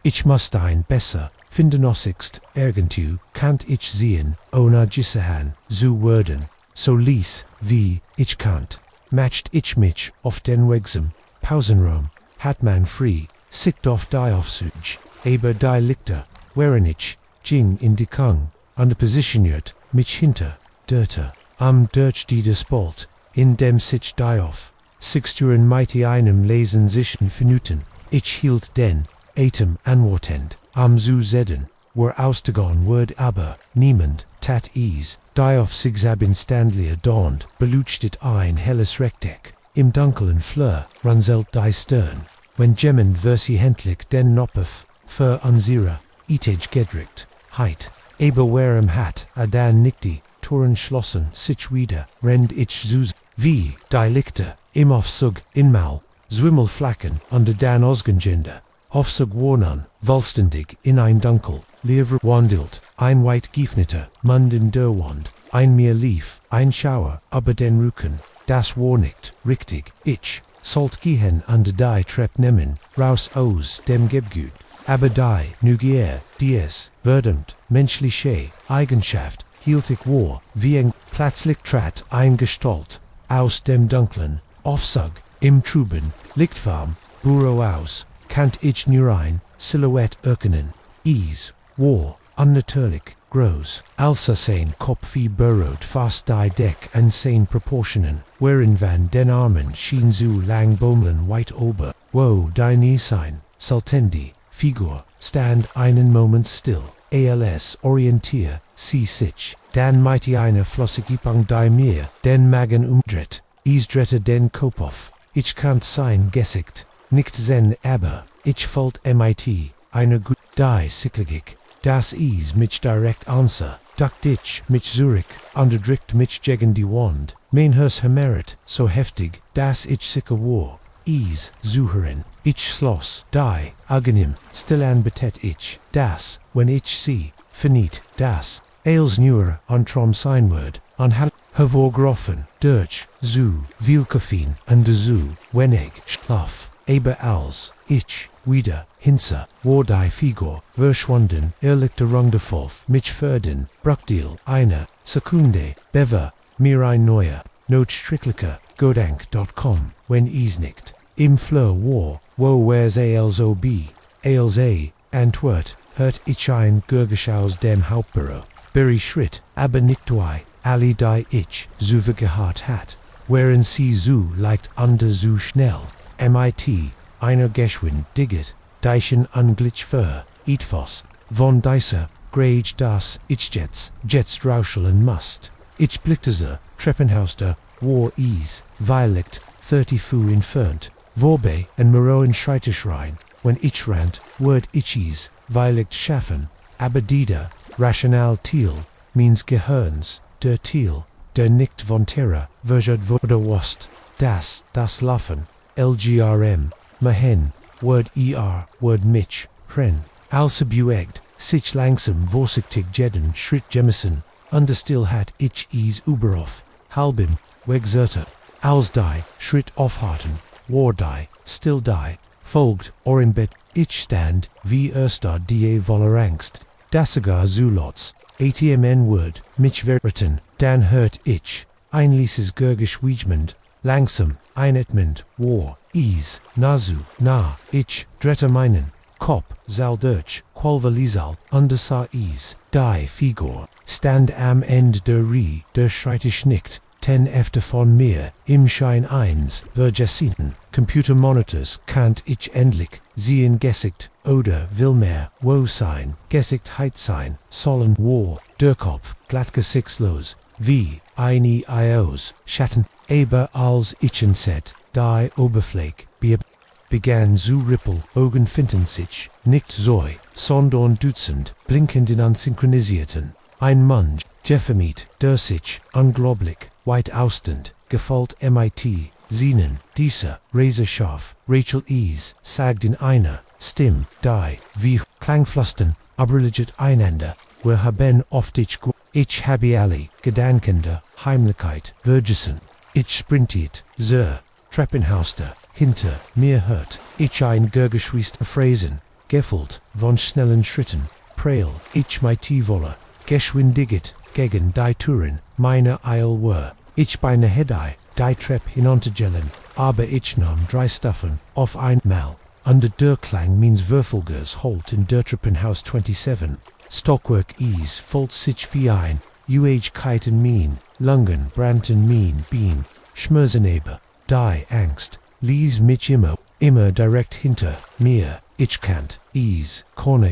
ich musste ein besser, findenossigst, irgendwo, kannt ich sehen, ohne Gissehan, zu werden, so ließ, wie, ich kannt, matcht ich mich, auf den Wegsam, Pausenraum, hat man free, sickt auf die Aufsuch, aber die Lichter, wären ich, ging in die Kung, positioniert, mich hinter, Dörte, am durch die Despalt, in dem sich die auf, sixturen mighty einem lesen sich in Minuten, ich hielt den, Atem anwartend, am zu zedden, war ausgegangen word aber, niemand, tat die auf sich instantly dawned, beluchtet ein helles Rechteck, im dunklen Fleur, ranselt die Stirn, wenn jemand versi händlich den Nopf, für unsere, Itag gedrückt, heit, aber warem hat, dann nickti, Toren schlossen, sich wieder, rend ich zu, wie, die Lichter, im Aufzug, inmal, Zwimmelflacken under Dan Osgengender. Aufzug Warnan, Volstendig in ein Dunkel, Lever Wandelt, ein White Giefnitter, Munden Derwand, ein Meer Lief, ein Schauer, aber den Rücken, das Warnicht, Richtig, Ich, Salt Gehen under die Trep Nemmen, Raus aus dem Gebgut, aber die, Nugier, Dies, Verdammt, menschliche, Eigenschaft, hielt ich war, wie ein plötzlich trat ein Gestalt, aus dem Dunklen, Aufzug, im Truben, Lichtfarm, Büro aus, Kant ich nur ein, Silhouette erkennen, Ease, war, unnatürlich, groß, also sein Kopf wie burrowed fast die Deck an seinen Proportionen, wherein van den Armen schien so lang Baumlen weit ober, wo die nie sein, saltendi, Figur, stand einen Moment still, als orientier, sie sich, dann mighty eine Flossigipang die mir, den Magen umdreht, drette den Kopf auf, ich kann sein Gesicht, nicht zen aber, ich folgt mit, eine gut, die cyclic, das mich direkt answer, duckt ich mich zurück, underdrückt mich gegen die Wand, mein Herz hämmert, so heftig, dass ich sicher war, sucherin, ich schloss, die, angenehm, still anbetet ich, das, wenn ich sie, verniet, das, als nur, an trom sein word, an hervorgerufen, durch, Vielkoffein, und wenn ich, schlaf, aber als, ich, wieder, hinser, war die Figur, verschwunden, erlichte Rungdefolf, mich verden, Bruchdeel, eine, Sekunde, bever, mir ein neuer, Notstricklicher, Godank.com, wenn nicht, im Flur war, wo where's als Antwort, hört ich ein Gurgisch aus dem Hauptbüro, Berry Schritt, aber nicht zwei, alle die ich, so gehabt hat, wherein sie so leicht under so schnell, mit, einer Geschwind digget, Deichen unglitch für, etwas, von dieser, grage das, ich jets rauscheln must, ich blickte sie, Treppenhauster, war weiligt, 30 Fu entfernt, vorbei, en Meroen Schreiterschrein, when ich rant, word ichis, weiligt schaffen, aber dieser, rational Thiel, means Gehirns, der Thiel, der nicht von Terra, vergert wurde Wast, das Laufen, LGRM, Mahen, word word Mitch, Pren, also beägt, sich langsam vorsichtig jeden Schritt Jemison, understill hat ich Uberoff, halbim, wegzerter, als die, Schritt aufharten, war die, still die, folgt, or im Bett, ich stand, wie erster die voller Angst, das sogar Zulots, ATMN word, mich verraten, dann hört ich, ein lieses Gurgisch Wijmend, langsam, einetmend, war, nazu, na, ich, dretter meinen, Kop, zal durch, qualvelisal, undersa die Figur, stand am End der Schreitisch nicht, 10 efter von mir, im Schein 1, Verjaciten, Computer Monitors, kannt ich endlich, sehen Gesicht, oder will mehr, wo sein, Gesichtheit sein, sollen war, der Kopf, glatt gesichtslos, wie, eine Ios, Schatten, aber als ich set, die Oberfläche, begann zu rippel, Augen finden sich, nicht so, sondern dutzend, blinkend in unsynchronisierten, ein Munch, Jeffemit, der sich, unglaublich, weit ausdehnt, gefällt mit, Zenon, Diese, razorscharf, Rachel sagt in einer Stimme, die, wie, Klangflüstern, aber legit einander, wir haben oft ich habe alle, Gedankende, Heimlichkeit, Vergessen, ich sprintet, Treppenhauster, hinter mir hört, ich ein Gurgeschwießt Phrasen, gefüllt, von schnellen Schritten, Prail, ich mit wolle, geschwindiget, gegen die Touren, meine Eil war, ich beine Hedei, die Trepp hinuntergellen, aber ich nahm 3 Stuffen, auf einmal, under der Klang means Würfelgers holt in der Treppenhaus 27, Stockwerk folgt sich wie ein, Uagkeiten mean, Lungen, Branten mean, Beam, Schmerzeneber, die Angst, lies mich immer direkt hinter mir, ich kannt, Corner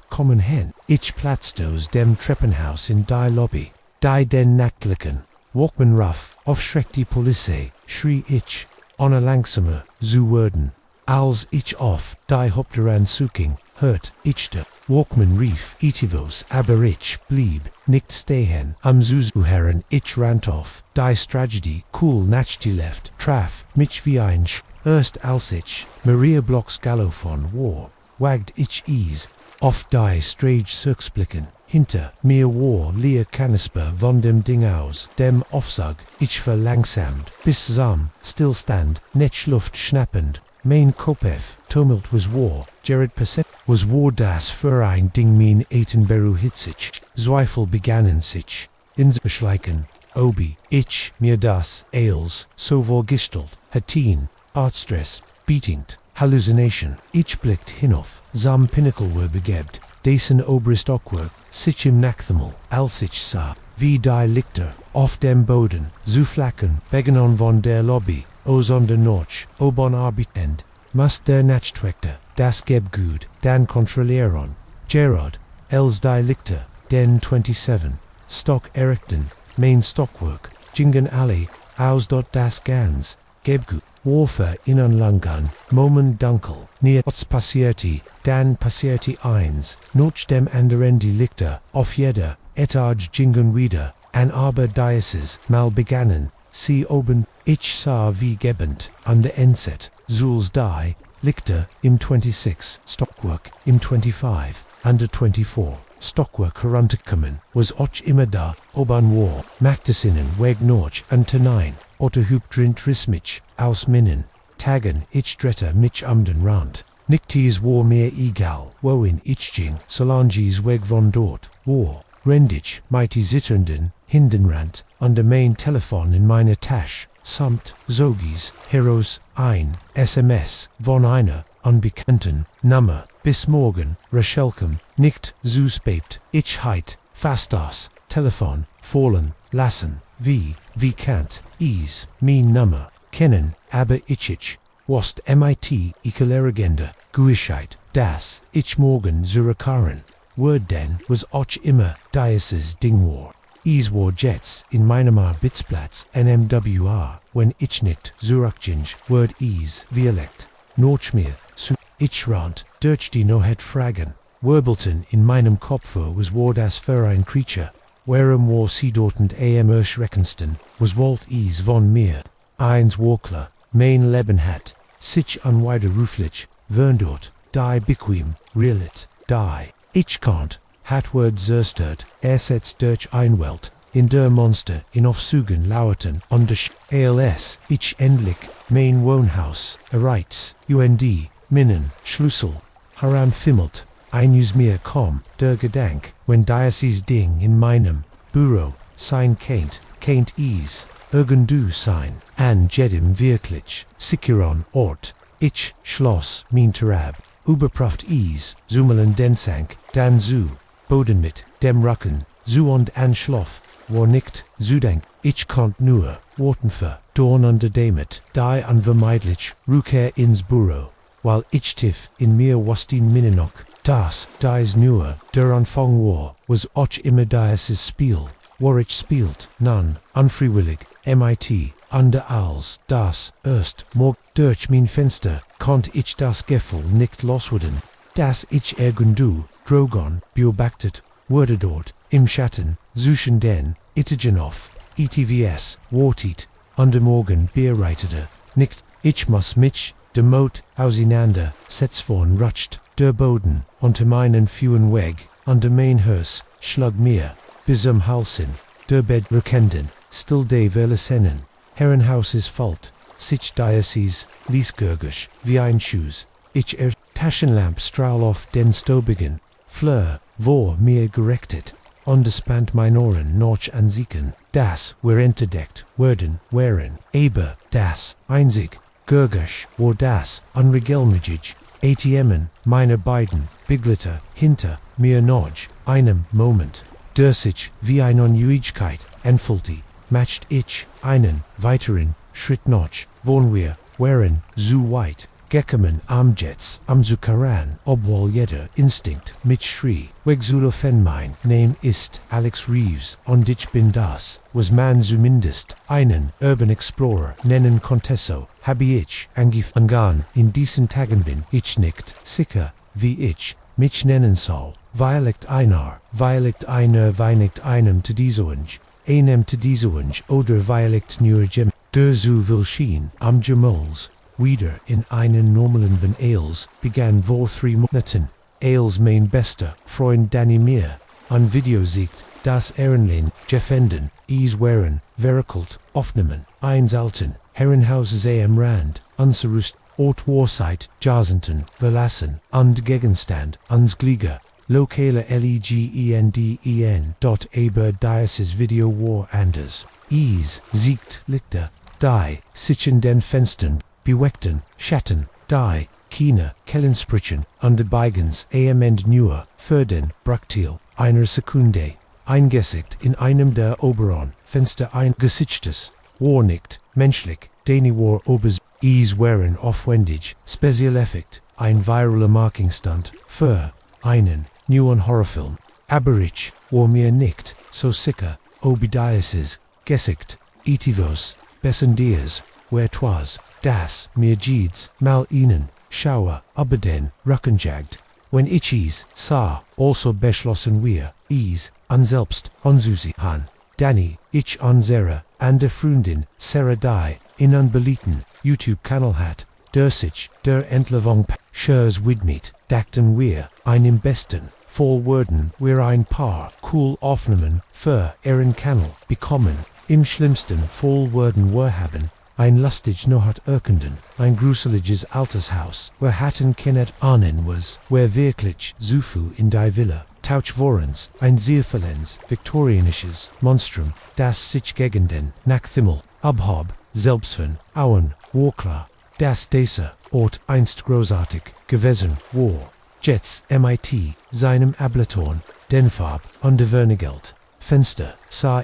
kommen hen, ich platzt aus dem Treppenhaus in die Lobby, die den Nachtlichen, Walkman Ruff, aufschreckt die Polizei, schrie ich, ohne langsamer, zu werden, als ich auf, die Haupteran suking, hört, ich der, Walkman rief, itivos, aber ich blieb, nicht stehen, am Zuzuhören, ich rant auf, die Tragedy, cool nachti left, traf, mich wie ein Erst als ich, Maria Blocks Gallopon war, wagged ich ease, oft die Strage Zurückblicken, hinter mir war leer Canisper von dem Ding aus, dem Aufzug, ich verlangsamt, bis zum Stillstand, Netschluft schnappend, mein Kopf, Tumult was war, Jared Percent was war das für ein Ding mein Beruhigende, Zweifel begannen sich, ins Beschleichen, Obi, ich, mir das, Ailes, so vorgestalt, hatin, Artstress, beatingt, Hallucination, ich blickt hinauf, zum Pinnacle were begebt, dessen oberst Ockwerk, sich im Nachthimmel, als ich sah, wie die Lichter, auf dem Boden, zu flackern, begonnen von der Lobby, der Notch, obon Arbitend, must der Nachtwächter, das Gebgut, dann kontrollieren, Gerard, els die Lichter, den 27, Stock Errichten, Main Stockwork, Jingen Alley, aus dort das Gans, Gebgut, Warfare innen Langan, Moment dunkel, near Ots passierti, dan passierti eins, notch dem anderen die Lichter, auf jeder Etage Jingen wieder, an aber Diocese, mal begannen, sie oben, ich sah wie gebend, an der Enset, Zuls die, Lichter, im 26, Stockwork, im 25, an der 24. Stockwork herunterkommen, was och immer da, oban war, Machtesinnen weg noch und tenein, Otterhub drint rismich, aus Minnen, Tagen ich dretter mich den Rand, Nickties war mir egal, wohin ich ging, Solanges weg von dort, war, Rendich, mighty zitternden, Hindenrand, an der Main Telefon in meiner Tasche, samt, Zogis, Heroes, SMS, von einer, unbekannten, Nummer, bis morgen, Rachelcom, nicht, zu spät, ich heit, fast das, Telefon, fallen, lassen, wie kannt, mein Nummer, kennen, aber ich, wast mit, ekelerigende, Guischheit, das, ich morgen zurückkehren, Word denn, was och immer, Diocese Ding war. War Jets in meinem Arbeitsplatz NMWR, wenn ich nicht zurückging, Word Violekt, noch mehr, zu, ich rand, durch die no het fragen, Wirbelton in meinem Kopfe was war das für ein Creature, warum war sie dortend erschreckendsten, was wollt von mir, eins Warkler, mein Leben hat, sich an weiter Ruflich, wern dort, die bequem, realit, die, ich kannt, hat Word zerstört, setzt durch Einwelt, in der Monster, in Aufzügen lauerten, an der ALS, ich endlich, mein Wohnhaus, erreichts, Minnen, Schlüssel, Haram fimmelt, einus mir komm, der Gedank, wenn Diocese Ding in meinem Büro, sein kennt irgendu sein, an jedem wirklich, sicheron Ort, ich, Schloss, mein Terab, Überpraft Zumelen Densank, dann zu, Boden mit, dem Rücken, zu und Anschloff, war nicht, zu denk, ich konnt nur, warten für, Dorn an der Demet, die unvermeidlich, Rückkehr ins Büro, weil ich tief in mir wastin Minnenock, das, dies nur, der Anfang war, was och immer dieses Spiel, war ich spielt, nun, unfreiwillig, mit, an der als, das, erst, morg, durch mein Fenster, konnt ich das Gefühl nicht loswerden, dass ich irgendu, drogon, beobachtet, wurde dort, im Schatten, suchen den, Itigenhof, ETVS, wartet, an der Morgen bereitete, nicht, ich muss mich, demot, auseinander, setz vorn rutscht, der Boden, unter meinen Füßen weg, an der Mainhörs, schlag mir, bis am Halsen, der Bett rekenden, still de Verlesennen, Herrenhaus ist fault, sich Diocese, Liesgurgisch, wie ein Schuss, ich Taschenlamp strahl auf den Stobigen, Fleur, vor mir gerechtet, underspannt mein Ohren noch ansieken, das, wir entdeckt, werden, wären, aber, das, einzig, Gurgisch, war das, unregelmäßig, ATMen, meine beiden, Biglitter, hinter, mir noch, einem Moment, der sich, wie eine Unruhigkeit, entfaltet, matcht ich, einen, weiteren, Schritt noch, wohn wir, wären, zu weit, gekommen am Jets, am Zukaran, obwohl jeder Instinkt, mit Schrie, wegzulofen mein Name ist Alex Reeves, und ich bin das, was man zumindest, einen Urban Explorer nennen kontesso, habe ich, angefangen, in diesen Tagen bin ich nicht, sicher, wie ich, mich nennen soll, weiligt einer, weiligt einem zu einem zu oder weiligt nur Gem, der zu will schien, am Gemals, wieder in einen normalen Ben Ailes begann vor 3 Monaten. Ailes mein bester Freund Danny mir an Video siegt, das Ehrenlein Jeffenden, wahren, verkelt, aufnehmen, einsalten, Herrenhauses am Rand, unserust, Ort Warsite, Jasenten, verlassen, und Gegenstand, uns Glieder, lokale legenden, aber dieses Video war anders. Siegt Lichter, die, sitzen den Fenstern, beweckten, Schatten, die, Kine, Kellenspritzen, und Beigens, amend nur, Förden, Braktil, einer Sekunde, eingesickt in einem der oberen Fenster ein Gesichtes, war nicht, menschlich, Deni war obers, waren aufwendig, Special Effekt, ein viraler Markingstand, für einen neuen Horrorfilm, aber ich war mir nicht so sicher, ob dieses Gesicht, etivos, besonders, wer twas, das mir jedes mal ihnen, schaue, aber den, rückenjagt. Wenn ich sah, also beschlossen wir, selbst, Susi han, Danny, ich unsere, der Freundin, Sarah die, in unbelieten, YouTube-Kanal hat, sich, der Entlevung Schers widmet, dachten wir, im besten, voll würden wir ein paar cool Aufnahmen für ihren Kanal bekommen, im schlimmsten voll würden wir haben, ein lustig Nohat Erkenden, ein gruseliges Altershaus, wir hatten kennet ahnen was, wer wirklich Zufu in die Villa, Tauch vorens, ein sehr verlens, viktorianisches Monstrum, das sich gegen den Nachthimmel, abhob, selbstven, auen, warklar, das dieser Ort einst großartig gewesen war, Jets mit, seinem Ableton, den Farb und der Vernegeld, Fenster, sah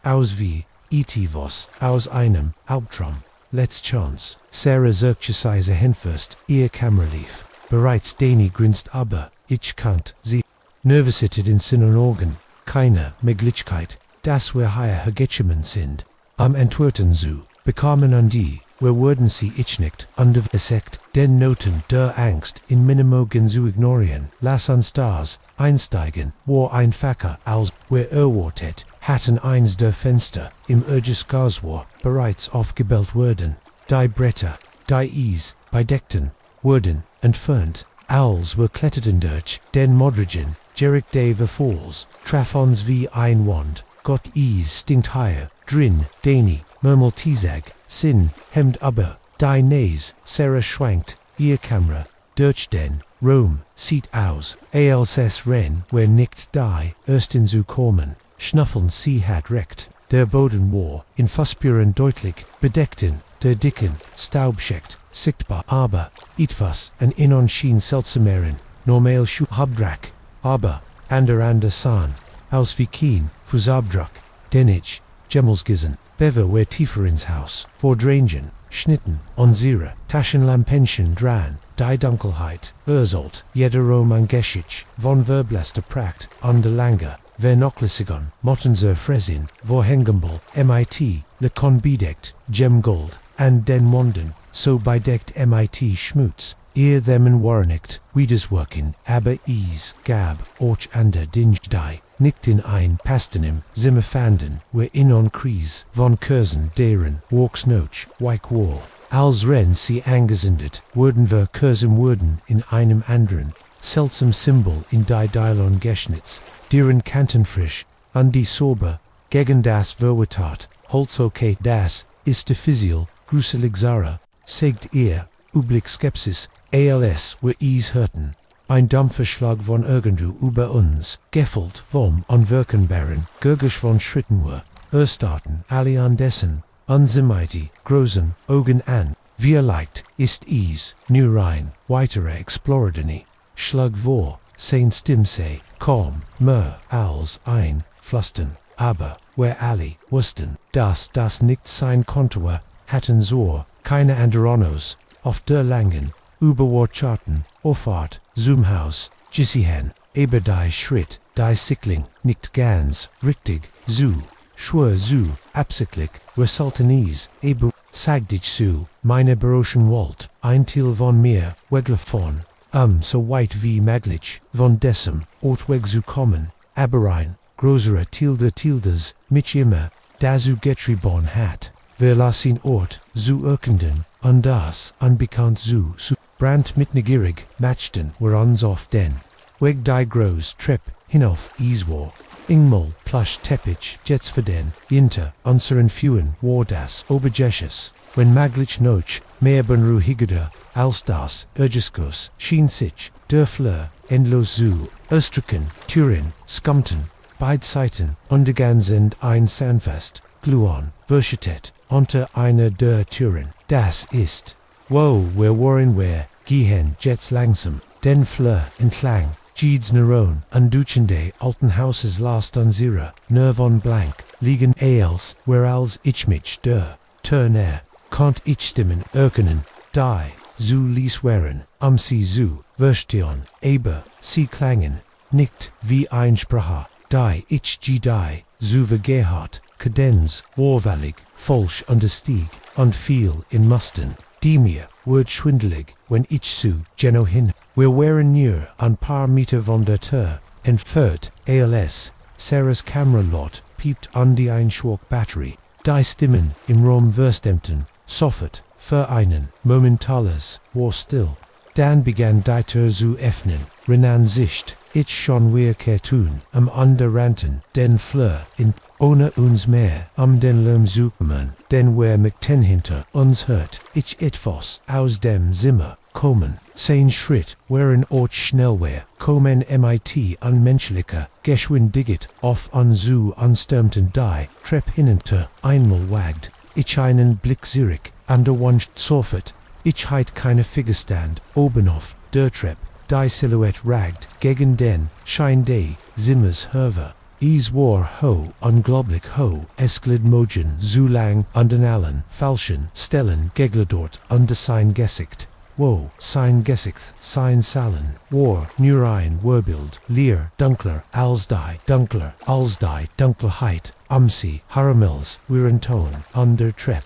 aus wie, etivos, aus einem Albtraum, Let's Chance, Sarah zirkte hinfürst, ihr Kamera lief, bereits Danny grinst aber, ich kannt sie, Nervosität in Sinn und Augen, keine Möglichkeit, dass wir hier hergekommen sind, am Entwerten zu, bekamen an die, wir würden sie ich nicht, undersekt, den Noten der Angst in Minimogen zu ignorieren, lass uns das, einsteigen, war einfacher als, wir erwartet, hatten eins der Fenster, im Urges war, bereits aufgebellt wurden, die Bretter, die bedeckten, wurden, entfernt, als wir kletterten durch, den modrigen, Jerick Dave Falls, traf uns wie ein Wand, Gott stinkt higher, drin, Danny, murmelt Tisag, Sin, hemd aber, die Nase, Sarah schwankt, ihr Kamera, durch den, Rom, sieht aus, als ren, wer nicht die, ersten zu kommen, schnuffeln sie hat recht, der Boden war, in Fassbüren deutlich, bedeckten, der dicken, Staubschicht, sichtbar, aber, etwas, an innen schien seltsameren, normal Habdrak, aber, ander san, aus wie kien, Fußabdruck, den ich, Gemmelsgissen, Bever wer tiefer ins Haus, vordrangen, schnitten, unsere, Taschenlampenchen dran, die Dunkelheit, Ursolt, jeder Roman Geschicht, von Verblaster Prakt, under Langer, Vernoklisigon, Mottenser Fresin, Vorhengembel, mit, le Con bedeckt, Gemgold, and den Monden, so bedeckt mit Schmutz, ihr them warnicht, Wiedersworken, aber gab, och ander Dinge die, nicht in ein Pastenim, Zimmerfanden, wer inon Kries, von Kursen deren, Walks Noch, Weik Wall, als ren sie angesendet, wurden wir Kursen wurden in einem anderen, seltsam Symbol in die Dylon Geschnitz, deren Kantenfrisch, an die Sober, gegen das Verwetat, Holzokate das, ist difficil, gruselig Zara, sagt ihr, Ublik Skepsis, als wir hörten. Ein dumpfer Schlag von irgendwo über uns, gefolgt vom unwirkenbaren, Gurgisch von Schrittenwur, Erstarten, alle an dessen, unsimmity, großen Augen an, wie leicht, ist nu rein, weitere Exploradeni, Schlag vor, sein Stimmsei, kaum, mehr, als ein, Flusten, aber, wer alle, wussten, dass das nicht sein konnte, hatten so, keine Anderonos, auf der langen, Überwortscharten, Auffahrt, Zoomhaus, Jissihen, aber die Schritt, die Sickling, nicht ganz, richtig, schwör absichtlich, resultanis, aber, sag dich meine Beroschen Wald, ein Teil von mir, weglefon, so weit wie möglich, von dessen, Ort weg zu kommen, aber ein, größere Tildes, mich immer, dazu getrieben hat, wer las ihn Ort, zu Irkenden, und das, unbekannt zu Brand mit negierig, matchten, were uns off den. Weg die groß, trep, hinauf, Iswar. Ingmol, plush teppich, jets für den, Inter, unseren Feuen, war das, obergesches, wenn maglich noch, mehr beruhigende, als das, Urgiskos, schien sich, der Fleur, endlos zu, Österken, Turin, Skumten, beid Seiten, untergan sind ein Sanfest, Gluon, Verschettet, unter eine der Türen, das ist. Wo, wir waren wer, gehen, jets langsam, den Fleur, entlang, Jeeds Neron, unduchende, alten Hauses last unsere, nerv on blank, liegen als, where als ich der, Turner, kant ich stimmen, erkennen, die, zu lies waren, sie zu, Verstion, aber, sie klangen, nicht, wie ein Sprache, die ich die, zu vergehart, Kadenz, warwallig, falsch understieg, und viel in Musten, die mir, word schwindelig, wenn ich zu, Geno hin, wir waren nur ein paar Meter von der Tür, entfernt, als, Sarahs Kameralot, piept an die Einschlag-Batterie, die Stimmen, im Raum verstimmten, sofort, für einen, momentales, war still. Dann begann die Tür zu öffnen, renan Sicht, ich schon wir tun, am Ranten, den Fleur, in, ohne uns mehr, den Lärm zu kümmern, denn wer mit ten hinter uns hört, ich etwas, aus dem Zimmer, kommen, sein Schritt, wären Ort schnell wär, kommen mit unmenschlicher, Geschwindigkeit, auf zu anstürmten die, Trepp hinunter, einmal wagt, ich einen Blick zurück, anderwancht sofort, ich heit keine Figurstand, oben auf, der Trepp, die Silhouette ragt, gegen den, Schein de, Zimmers Herver, is war ho, unglaublich ho, esklid mogen, zu lang, den allen, falschen, Stellen, gegledort, sein Gesicht. Wo, sein Gesicht, sein Salen, war, nur ein Wurbild, leer, dunkler, als die Dunkelheit, sie, Haramels, wiren Ton, der Trepp,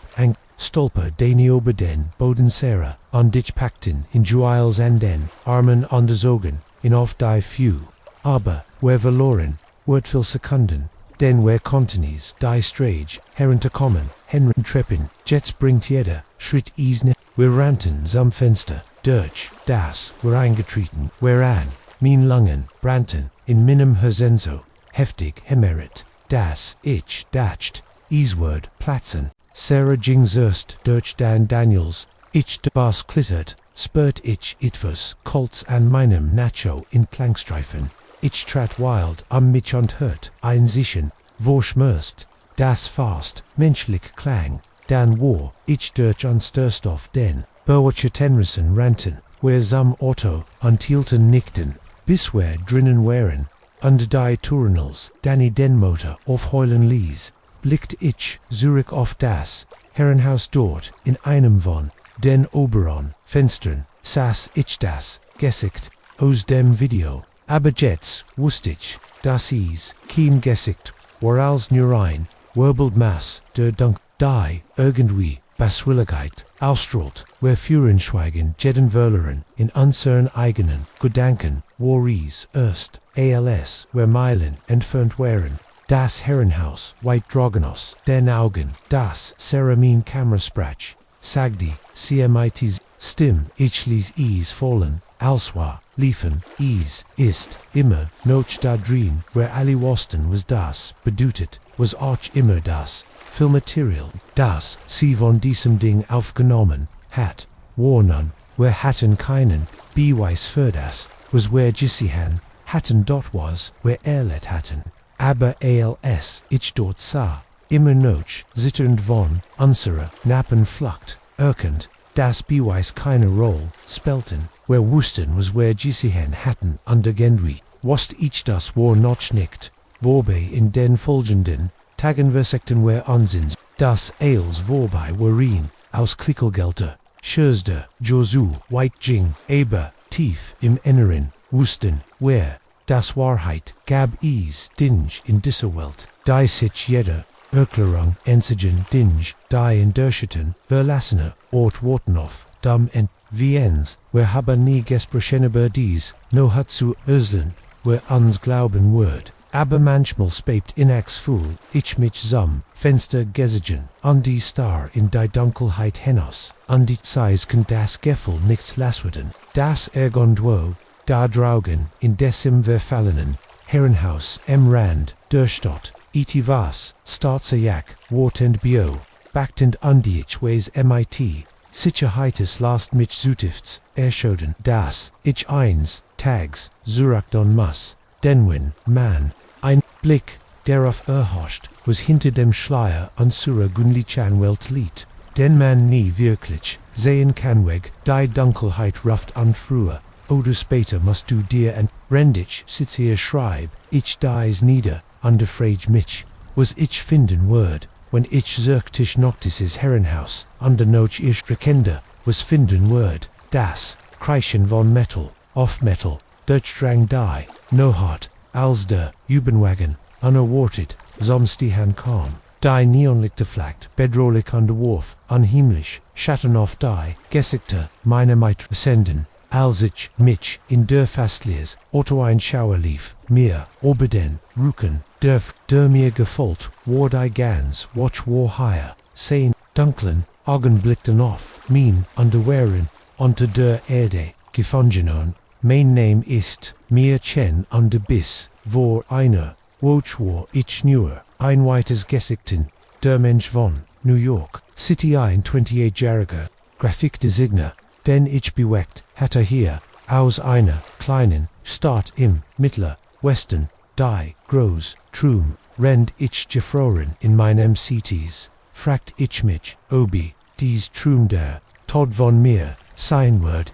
Stolper den ober den Boden Sarah, dich packten, in Juils an den, Armen an des Augen, in auf die Few. Aber, wer verloren, wird viel Sekunden, denn wer Kontinis, die Strage, herunterkommen, Henry Treppen, Jets bringt jeder, Schritt isne, wir rannten zum Fenster, durch, das, wir eingetreten, wheran, min Lungen, brannten, in minem Hersenso, heftig, hemerit, das, ich, dacht, Isword, platzen, Sarah Jingzerst durch Dan Daniels, ich de Bas klittert, spurt ich etwas, Colts an meinem Nacho in Klangstreifen. Ich trat wild mich und hört, ein Sichen, wo schmörst, das fast, menschlich klang, dann war, ich durch anstörst auf den, Berwatsche Tenrissen rannten, wer sam Otto, hielten nickten, bis wer drinnen wären, und die Turnals, Danny den Motor aufheulen ließ, blickt ich, zurück auf das, Herrenhaus dort, in einem von, den oberen, Fenstern, saß ich das, Gesicht, aus dem Video, aber jetzt, wusst ich, das is, kein Gesicht, war als nur ein, wirbelt Mass, der Dunk, die, irgendwie, Baswilligkeit, ausstrahlt, wer führen schweigen, jeden Wölleren, in unseren eigenen, Gedanken, Worries, erst, als, wer Meilen, entfernt wären, das Herrenhaus, White Drogenos, den Augen, das Ceramin Kamerasprach, sagdi, CMITs, Stim, ich ließ is fallen, Alswa, liefen, ist, immer, noch da drin, where Ali Waston was das, bedutet, was auch immer das, Filmmaterial, das, sie von diesem Ding aufgenommen, hat, warnen, wer hatten keinen, Beweis für das, was wer Jissihan, hatten dort was, wer let hatten. Aber als ich dort sah, immer noch, zitternd von, unserer, Nappen flacht, erkend, das Beweis keine Rolle, spelten, wer wussten was wer Jissihan hatten, undergendwi, was ich das war noch nicht, wobei in den folgenden, Tagen versekten wer Ansins, das als vorbei waren, aus Klickelgelter, Schürzder, Josu, White Jing, aber, tief im Inneren, wussten, wer, das Wahrheit, gab is, Dinge in dieser Welt, die sich jeder, Erklärung, Ensigen, Dinge, die in Derscheten, verlassene, Ort Wortenoff, dam ent, Viens, wer haben nie gesprochen über dies, no hat zu öslen, wer ans Glauben wird, Aber manchmal spiept in Ax Fool, ich mich zum Fenster gesigen, an die Star in die Dunkelheit hinaus, an die Zeisken das Gefühl nicht lasweden, das irgendwo, da draugen, in dessen verfallenen Herrenhaus Rand, der Stadt, was, Staatsjak, Wort and Bio, backend an die Ways mit, Sicherheites last mich zutifts, erschoden, das, ich eins, tags, zurück don muss, denwin, man, ein Blick, der auf erhascht, was hinter dem Schleier unserer Gunlichan Welt liegt, den man nie wirklich sehen kann weg, die Dunkelheit ruft an früher, oder später musst du dir rendich sitz hier schreib, ich dies nieder, underfrage mich, was ich finden word, when ich zirktisch noctises Herrenhaus, under noch ich rekende, was finden word, das, Kreischen von Metal, off Metal, Deutschdrang die, no hart, als der, Ubenwagen, unerwartet, Somstihan kam, die Neonlichter flackt, bedrohlich an der Wurf, unheimlich, Schatten auf die, Gesigte, meine Meit senden, als ich mich in der Fastliers, Otto ein Schauer lief, mir, obeden, Ruken, der mir gefolgt, war die ganz, watch war higher, sehen, dunklen, Augen blickten auf, min, underwehren, unter der Erde, gefangen, mein Name ist, mir chen an der Biss, vor einer, watch war ich nur, ein weites Gesigten, der Mensch von, New York, City ein 28-jähriger, Grafikdesigner, den ich bewegt hatte hier, aus einer kleinen Stadt im Mittler Westen, die groß, trum, rend ich gefroren in meinem Cities, fragt ich mich, obi, dies trum der, Todd von mir, sein Wort,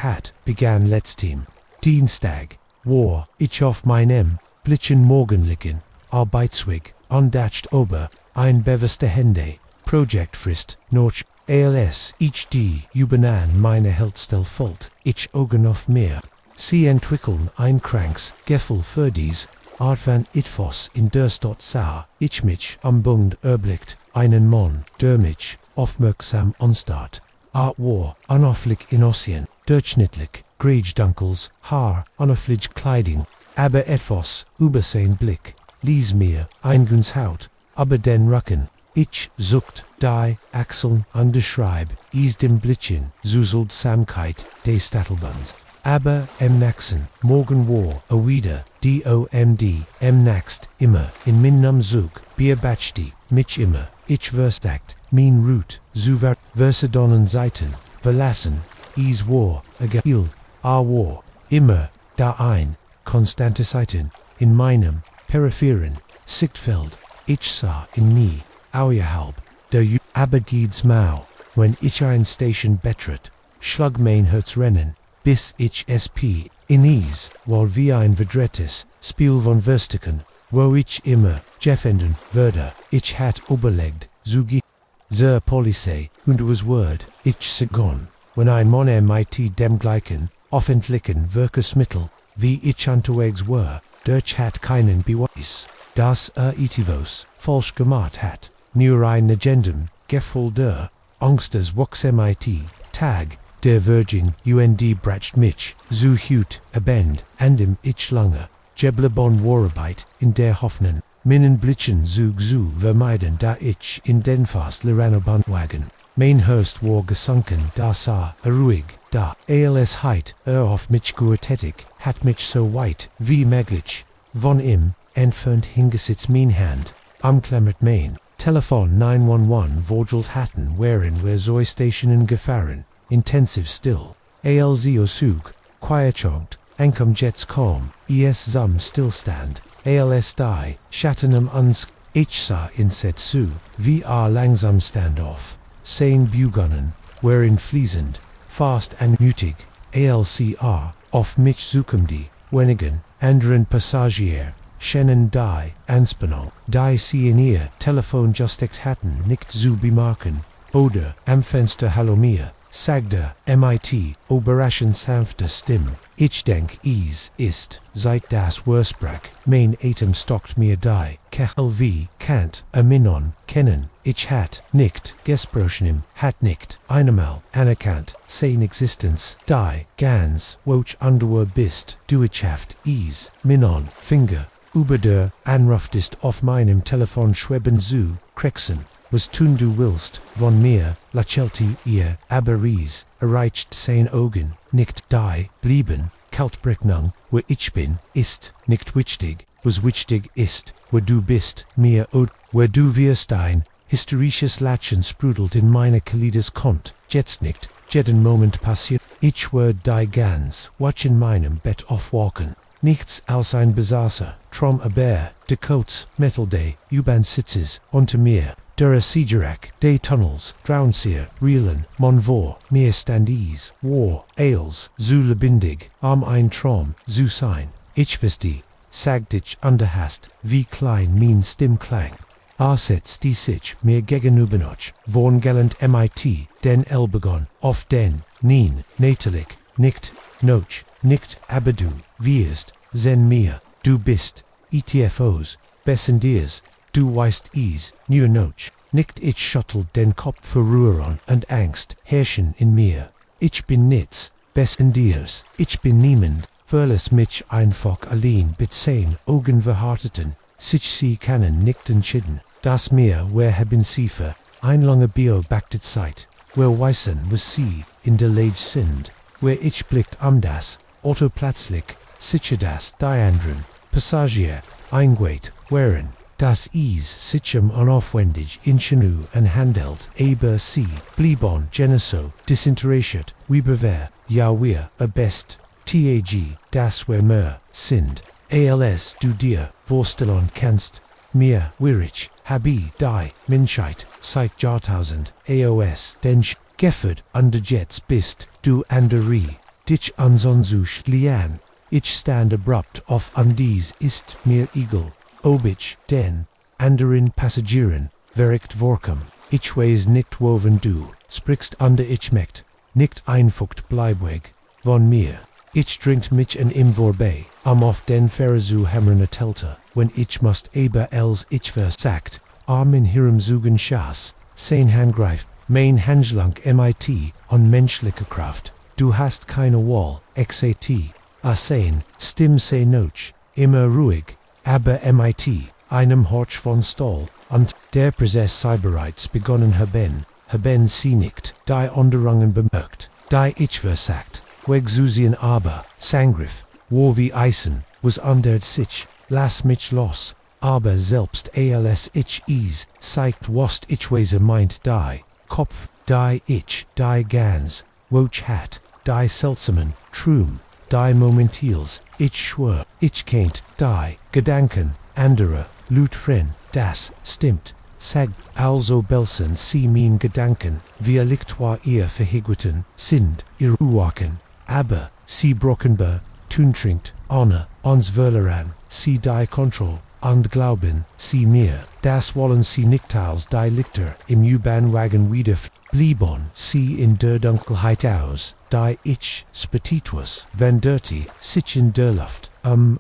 hat, begann letztem Dienstag, war ich auf meinem Blitchen morgenlichen Arbeitsweg, ondacht ober, ein bewusste Hände, Projektfrist, noch, als ich die Jubenan meine Heldstel volt, ich Augen auf mir, sie entwickeln ein kranks, Gefühl für dies, Art van Itfos in der Stadt sah, ich mich am Bund erblickt, einen Mann, der mich aufmerksam anstarrt. Art war, unauflich Innocien, durchschnittlich, Griegedunkels, Haar, unauflich Kleidung, aber etwas, über sein Blick, ließ mir, einguns Haut, aber den Rücken, ich sucht, die Achseln an der Schreib, dem Blitzchen, Samkeit, des Stattelbands. Aber Naxen, morgen war, wieder, DOMD, Naxt, immer, in minnam Zug, Bierbatchti, mich immer, ich versagt, min Root, Zuver, Versedonnen Seiten, verlassen, war, Gefühl, war, immer, da ein, konstante Seiten, in meinem, peripheren, Sichtfeld, ich sah in nie, auerhalb, der Abergieds Mau, wenn ich ein Station betret, schlug mein Herz rennen, bis ich sp, in weil wie ein verdrehtes Spiel von Verstiken, wo ich immer, jeffenden würde, ich hat überlegt, zugi, zur Polizei, und was word, ich segon, wenn ein Mann mit dem gleichen, öffentlichen Verkehrsmittel, wie ich unterwegs war, durch hat keinen Beweis, dass itivos, falsch gemacht hat, nur ein Legendum, Gefühl der, Angstes wuchs mit, Tag, der Virgin, bracht mich, zu hut, abend, andem ich lange, Jeblebon Wararbeit, in der Hoffnung, Minnen Blitchen zu vermeiden, da ich in den fast Leranobandwagen, mein Hurst war gesunken, da sah, ruhig, da, als heit, auf mich tätig, hat mich so weit, wie möglich, von ihm, entfernt hingesitzt mein Hand, amklammert mein, Telefon 911 vogelt hatten, wherein wir so Stationen gefahren, intensiv still, alzo Zug, quietschonkt, ankom jets calm, zum Stillstand, als die, Schattenem ich sah inset zu, wie langsam standoff, sein Bugunnen, wherein fließend, fast and mutig, auf mich zukommen wenigen, anderen Passagier, scheinen die, Entspannung, die sie in ihr Telefon justigt hatten, nicht zu bemerken, oder, am Fenster Hallo mir, sagte, mit, überraschend sanfte Stimme, ich denk ist, seit das Wursprach, mein Atem stockt mir die, Kechel wie, Kant, Minon, kennen, ich hat, nicht, gesprochenem, hat nicht, einmal, anerkannt, sein Existenz, die, ganz, woch underwer bist, du ich haft, Minon, Finger, über der Anruf auf meinem Telefon schweben zu Krexen, was tun du willst, von mir, lächelte ihr, aber ries, erreicht sein Augen, nicht die, blieben, Kaltbrechung, wo ich bin, ist, nicht wichtig, was wichtig ist, wo du bist, mir und, wo du wirst ein, hysterisches Lachen sprudelt in meiner Kaleidoskop, jetzt nicht, jeden Moment passiert, ich werde die ganz, watch in meinem Bett aufwachen. Nichts als ein Besasser, Trom aber, de Coats, Metal Day, U-Bahn sitzes, unter mir, der Sigerak, de Tunnels, Drownseer, Reelen, Monvor, mir Standees, War, Ales, zu lebendig, ein Traum, zu sein, ich wüsste, sagt ich underhast, wie klein mein Stimmklang. Setzt die sich mir gegenüber noch, von gallant mit, den Elbegon, auf den, nien, natelig, nicht, noch, nicht, aber du, wirst, zen mir, du bist, ETFOs, bessen dirs, du weißt es, nur noch, nicht ich schüttelt den Kopf vor Ruhe und Angst, herrschen in mir, ich bin nichts, bessen dirs, ich bin niemand, verlass mich einfach allein mit sein Augen verharteten, sich sie können nicht entschieden, das mir, wer haben sie für, ein lange beobachtete Zeit, wer weißen, was sie, in der Lage sind, wer ich blickt das, Otto plötzlich, sicher das, die anderen, Passagier, eingeht, wären, das is, sichem unaufwendig, inchenu und handelt, aber sie, blieben, geneso, disinteressiert, wer, ja wir, best, tag, das wer mehr, sind, als du dir, vorstellen kannst, mir, wirich, habi, die, Menschheit, seit Jahrtausend, aos, dench, Geffert an de Jets bist, du andere, dich ansonsuch lian, ich stand abrupt auf an dies ist mir egal, ob ich, den, anderen Passagieren, verricht vorkom, ich weiß nicht woven du, sprichst an de ich mecht, nicht einfucht bleibweg, von mir, ich drinkt mich en im vorbei, auf den Ferrazu hammerne Telte, wenn ich must aber els ich versagt, in hirem Zugen Schaas, sein Handgreif, mein Handschlank mit, an menschliche Kraft, du hast keine Wahl, xat, sein, Stimm sei noch, immer ruhig, aber mit, einem Horch von Stahl, und der Prozess sei bereits begonnen haben sie nicht, die Anderungen bemerkt, die ich versagt, weg Susien aber, Sangriff, wo wie Eisen, was andert sich, lass mich los, aber selbst als ich is, zeigt was ich weise meint die, Kopf, die ich, die ganz, woch hat, die seltsamen, Trum, die Momentils, ich schwör, ich kennt, die, Gedanken, andere, Lutfren, das, stimmt, sag, also belsen sie mein Gedanken, wir liegt war ihr verhigweten, sind, ihr Uwaken, aber, sie brockenber, tun trinkt, honor, ons verleran, sie die Control, und glauben, sie mir, das wollen sie nicht als die Lichter im U-Bahn-Wagen wieder blieben sie in der Dunkelheit aus, die ich spetitwas, wenn dirty, sich in der Luft,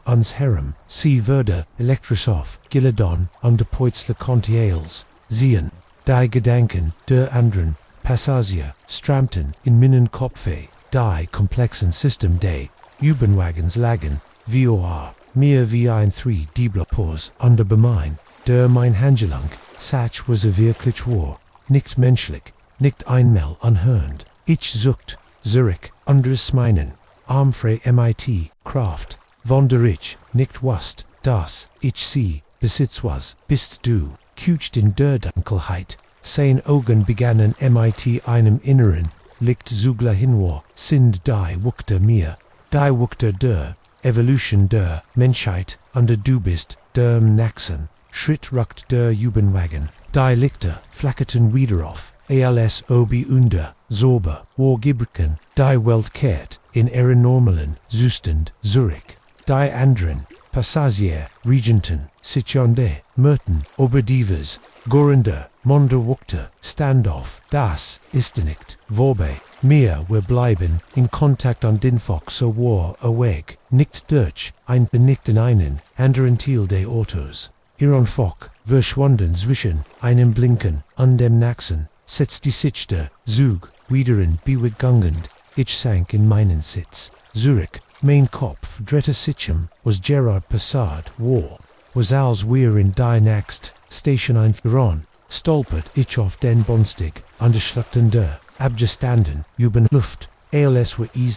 uns herum, sie würde elektrisch auf, Giladon und de Poitzle Contiels, sehen, die Gedanken der anderen, Passagier, strammten in meinen Kopfe, die komplexen System de U-Bahn-Wagens lagen, vor mir wie ein 3D-Pose under bemein, der mein Handgelang, sach was wirklich war, nicht menschlich, nicht einmal anhörend, ich sucht, Zurich, anderes meinen, armfrei mit, Kraft, von der ich, nicht wast, das, ich sie, besitz was, bist du, kucht in der Dunkelheit, sein Augen begannen mit einem inneren, liegt zugler hinwar, sind die wuckte mir, die wuckte der, Evolution der Menschheit, und du bist, der Naxen, Schritt ruckt der Jubenwagen, die Lichter flackerten wieder auf, als obi under, Sorber, wo Gibrken, die Welt kehrt, in ihren normalen, Zustand, Zurich, die anderen, Passagier, Regenten, Sichonde, Merten, Oberdivers, Gorender, Monderwukte, Standoff, das ist nicht, wobei, mir wir bleiben, in Kontakt an den Fox so war aweg, nicht durch, nicht in einen, anderen Teil de Autos, ihren Fock, verschwunden zwischen, einem Blinken, an dem Naxen, setzt die Sichte, Zug, wiederin bewegungend, ich sank in meinen Sitz, Zurich, mein Kopf, dritte Sitchem, was Gerard Passard, war, was als wir in die nächst Station einfuhren, stolpert ich auf den Bonstig, underschluckten der abgestanden, über Luft, als wir die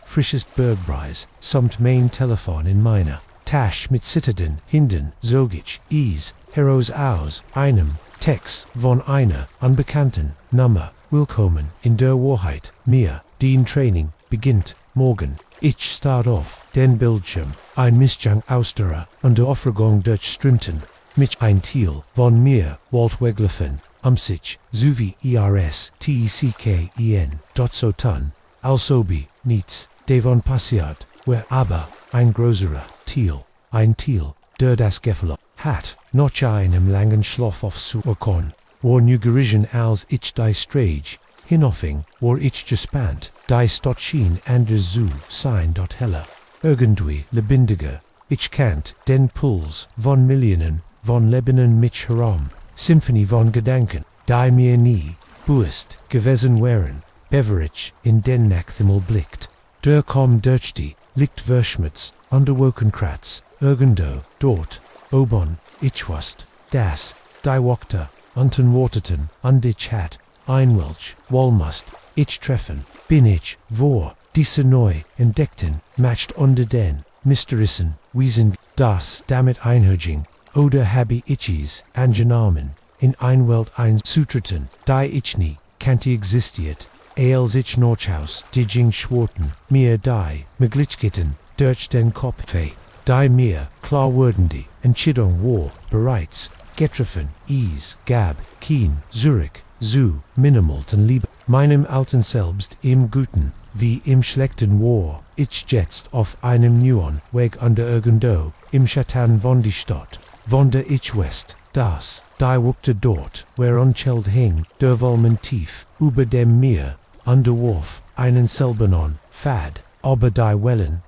frisches Bergbreis, samt mein Telefon in meiner Tasch mit Zitterden, Hinden, zog ich, heraus aus, einem Text von einer unbekannten Nummer, willkommen in der Wahrheit, mir, den Training, beginnt, morgen, ich start auf, den Bildschirm, ein Mischung aus der Aufregung durchströmten, mich ein Teil von mir, Walt weglaufen, sich, sowie tecken, so tun, als ob nichts, davon passiert, wer aber, ein größerer ein Teil, der das Gefühl hat, noch einem langen Schlaf aufzuerkennen, war nu gerissen als ich die Strage, hinaufing, war ich gespannt, die Stadt schien anders zu sein dort heller, irgendwie lebendiger, ich kannt den Puls von Millionen von Leben mich herum, Symphonie von Gedanken, die mir nie bewusst gewesen wären, beverage in den Nachthimmel blickt, der kom durch die Lichtverschmutz, unterwoken Kratz, irgendwo, dort, oben, ich wusst, das, die Wakter, unterwaterten, und ich hat, einwelch, Wollmust, ich treffen, bin ich, vor, diese neu entdeckten, matcht unter den, Mysterissen, Wiesen, das, damit einherging, oder habe ich's, angenommen, in ein Welt einzutreten, die ich nie, kannte existiert, als ich Nordhaus, Dijing schworten, mir die, Möglichkeiten, durch den Kopf, die mir, klar wurden die, Entscheidung war, bereits, getroffen, gab, kein, Zurich, zu, minimalten Liebe, meinem alten Selbst im Guten, wie im Schlechten war, ich jetzt auf einem neuen Weg under irgendwo, im Schatten von die Stadt, von der ich west, das, die wuckte dort, where uncheld hing, der Wolmen tief, über dem Meer, underworf, einen selbenon, fad, aber die Wellen,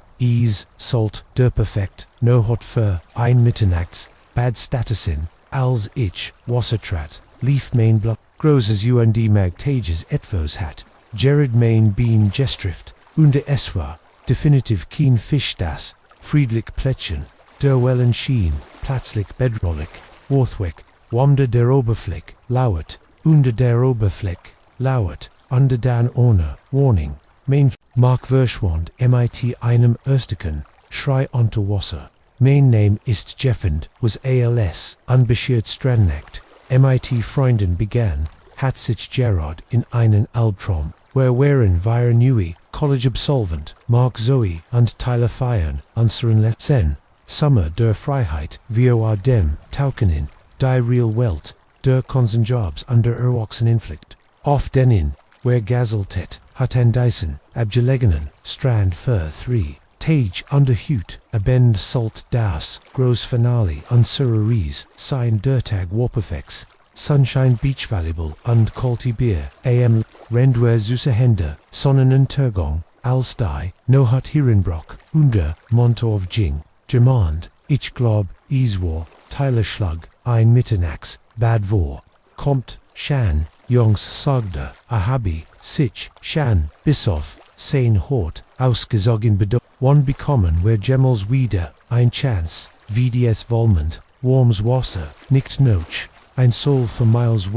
salt, der perfekt, no hot für, ein Mitternachts, bad statusin, als ich, wassertrat, lief mein block, großes und magtages etwas hat, Jared mein Bean gestrift, und es war, definitiv kein Fisch das, friedlich plätschern, der Wellen schien, plötzlich bedrohlich, worthweg, wamde der Oberfläche, lauert, unter der Oberfläche, lauert, under dan ohne, warning, mein Mark Verschwand, mit einem Ersticken, Schrei unter Wasser, mein Name ist Jeffend, was als, unbeschert Strandnacht, mit Freunden begann, hat sich Gerard in einen Albtraum, where wären wir neue, College Absolvent, Mark Zoe und Tyler feiern, unseren letzten Sommer der Freiheit, wir dem Tauchen in, die real Welt, der Konsenjobs under Erwachsen inflict, auf denen, where gazeltet, hat an Dyson, abgelegenen, Strand für 3, Tage under Hut, abend salt das, groß Finale unsere Rees, sein der Tag Warpefex, Sunshine Beach Volleyball und Kalti Bier, am, Rendwer süße Hände, Sonnenuntergang, als die, no hat Hierenbrock, unter, Montorf Jing, Gemand, ich glaub, war, Tyler Schlag, ein Mitternachts, bad vor, kommt, Shan, Jungs sagte, Ahabi, sich, Shan, bis auf, sein Hort, ausgesogen bedo, one bekommen wer Gemmels wieder, ein Chance, wie dies wollmend, warms Wasser, nicht noch, ein Soul für Miles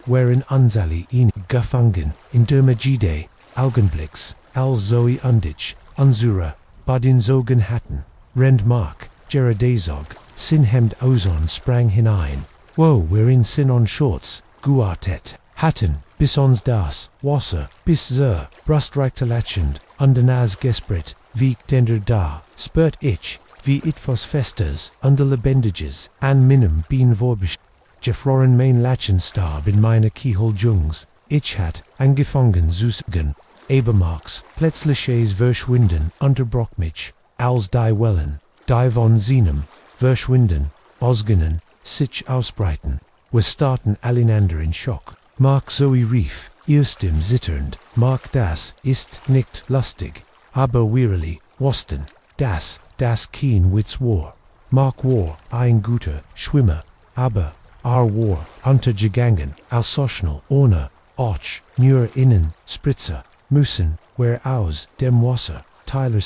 wherein Ansali ihn gefangen, in der Magide, Augenblicks, als Zoe und ich, unsere, Badin Sogen hatten, Rendmark, Geradezog, Sinhemd Ozon sprang hinein, wo wir in Sin on Shorts, Guartet, hatten, bis ons das, Wasser, bis zur, Brustreichte latschend, under nas gesprit, wie tender da, spurt ich, wie etwas Festes, under lebendiges, an minem bien vorbesch, gefroren mein Latschenstab in meine Keyhole-Jungs, ich hat, angefangen süßgen, Ebermarks, plötzliches Verschwinden, unterbroch mich, als die Wellen, die von seinem, Verschwinden, ausgenen, sich ausbreiten, wir starten alleinander in Schock. Mark Zoe rief, ihr Stimm zitternd, Mark das ist nicht lustig, aber wearily, Wosten, das kein Witz war. Mark war ein guter Schwimmer, aber war untergegangen, als Soschnel, ohne, nur innen, Spritzer, müssen, wer aus dem Wasser, Tyler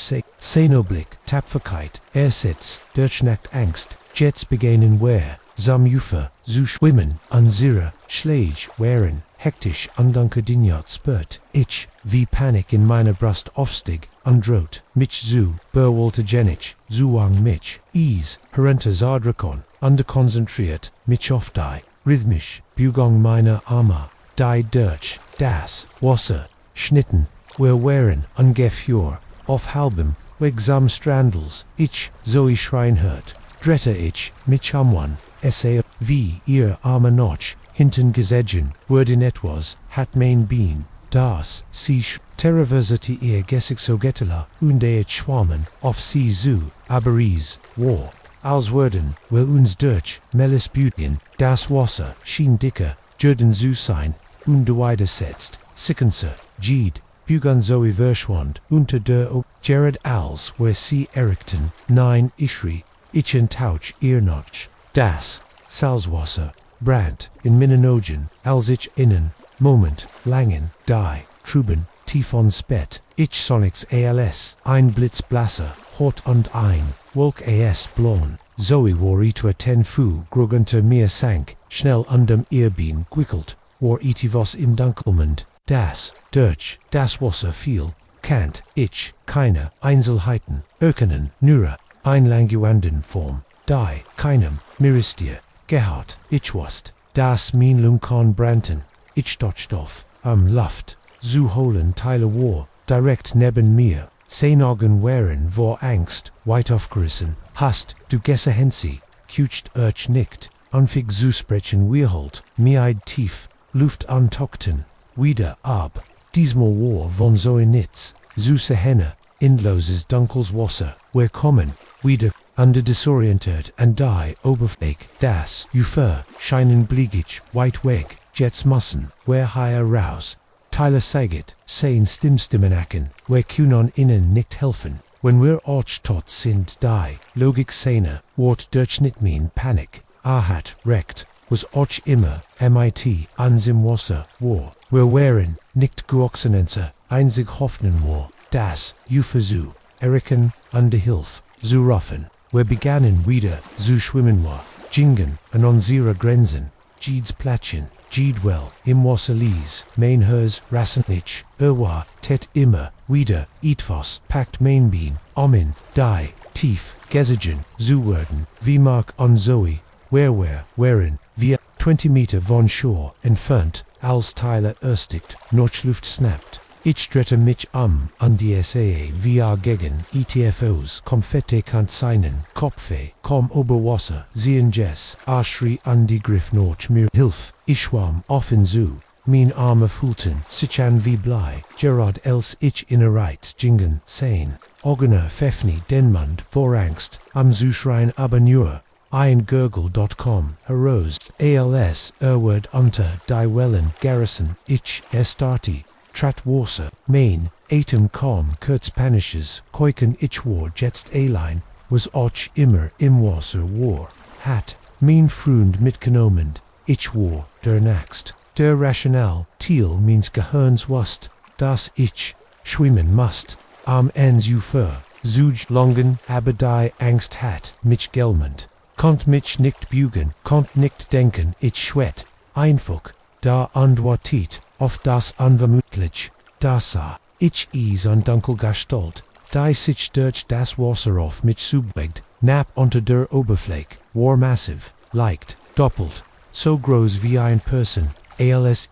Sehnoblick, Tapferkeit, Ersitz, Deutschnacht Angst, Jets beginnen wer, Samjufer, zu schwimmen, unsere, Schläge, wären, hektisch, undanke Dinjat spurt, ich, wie Panik in meiner Brust aufstig, undroht, mich zu, berwoltergenisch, zuang mich, ease, herunter Zadrakon, underkonzentriert, mich auf die, rhythmisch, Bugong meiner Arme, die durch, das, Wasser, Schnitten, wären, ungefähr, auf halbem, wegsam Strandels, ich, Zoe Schreinhört, Drette ich, mich amwan, esse, wie ihr arme Notch, hinten gesedgen, worden etwas, hat mein Bein, das, sich, Terraversity ihr gessig so getela, et schwammen, auf sie zu, aberies, war, als werden, wir uns durch, melis Bütchen, das Wasser, schien dicker, Jürden zu sein, weiter setzt, sickense, Jed, Bugan Zoe Verschwand, unter der Jared als, wer sie errichten, nein, Ischri, ich Tauch ihr Notch, das, Salzwasser, Brand, in Minnenogen, als ich innen, Moment, Langen, die, Truben, Tiefon Spett, ich Sonics als, ein Blitzblasser, Hot und ein, Wolk as blown, Zoe war etwa 10 Fu, grog unter mir sank, schnell unterm Irrbein gwickelt, war etivos im Dunkelmund, das, durch, das Wasser fiel, Kant, ich, keine, Einzelheiten, erkennen, nur, einlanguanden Form, die, keinem, Miristir, Gerhard, ich wast, das mein Lunkon Branten, ich Stoff, am Luft, zu holen Teile war, direkt neben mir, Sehnogen wären vor Angst, weit aufgerissen, hast, du Gesse Hensi, kucht nickt, anfig zu sprechen wiehelt, mir tief, Luft antockten, wieder ab, diesmal war von so nitz, süße Henne, endloses dunkles Wasser, wir kommen, wieder, under disorientiert and die, Oberfläche, das, Ufer, scheinen bliegig, weit weg, Jets mussen, wer higher raus, Tyler Saget, sein Stimmenacken, wer kunon innen nicht helfen, wenn wir orch tot sind die, Logik Szene, wort durchschnitt mein Panik, hat, recht, was orch immer, mit, ansim Wasser, war, wir wären, nicht geoxenense, einzig Hoffnen war, das, Uferzu, Eriken, under Hilf, zu ruffen, wir begannen wieder, zu schwimmen war, jingen, an unsere Grenzen, Jeeds Platschen, Jeedwell, im Wasser lies, mein hers, rassenich, war, tet immer, wieder, etwas, packt mein Bein, omin, die, tief, gesigen, zu werden, wie mag on Zoe, wären, wir, 20 Meter von Shore, entfernt, als Tyler erstickt, Notchluft snappt. Ich drehte mich an die SAA via gegen ETFOs, Konfette kann seinen, Kopfe, komm Oberwasser, sehen Jess, Schrie an die Griff noch mir Hilf, ich schwamm offen zu, mein Arme fühlten sich an wie Blei, Gerard els ich innerreiz jingen, sein, Ogene Pfeffni Denmund vor Angst, am Zuschrein aber nur, eingurgel.com, arose, als, Word unter, die Wellen, Garrison, ich, Estarti, Tratwasser, Main, Atem kaum, Kurzpanisches, Keuken ich war jetzt allein, was och immer im Wasser war, hat, mein Freund mitgenommen, ich war, der Naxt, der Rational, Thiel means Gehirns wust, das ich, schwimmen must, am Ends Ufer, Zuj Longen, aber die Angst hat, mich gelmend, konnt mich nicht bügen, konnt nicht denken, ich schwett, einfach, da antwortet, auf das unvermutlich, da sah, ich an dunkel gestalt, die sich durch das Wasser auf mich subwegt, nap unter der Oberfläche, war massiv, leicht, doppelt, so groß wie ein Person, als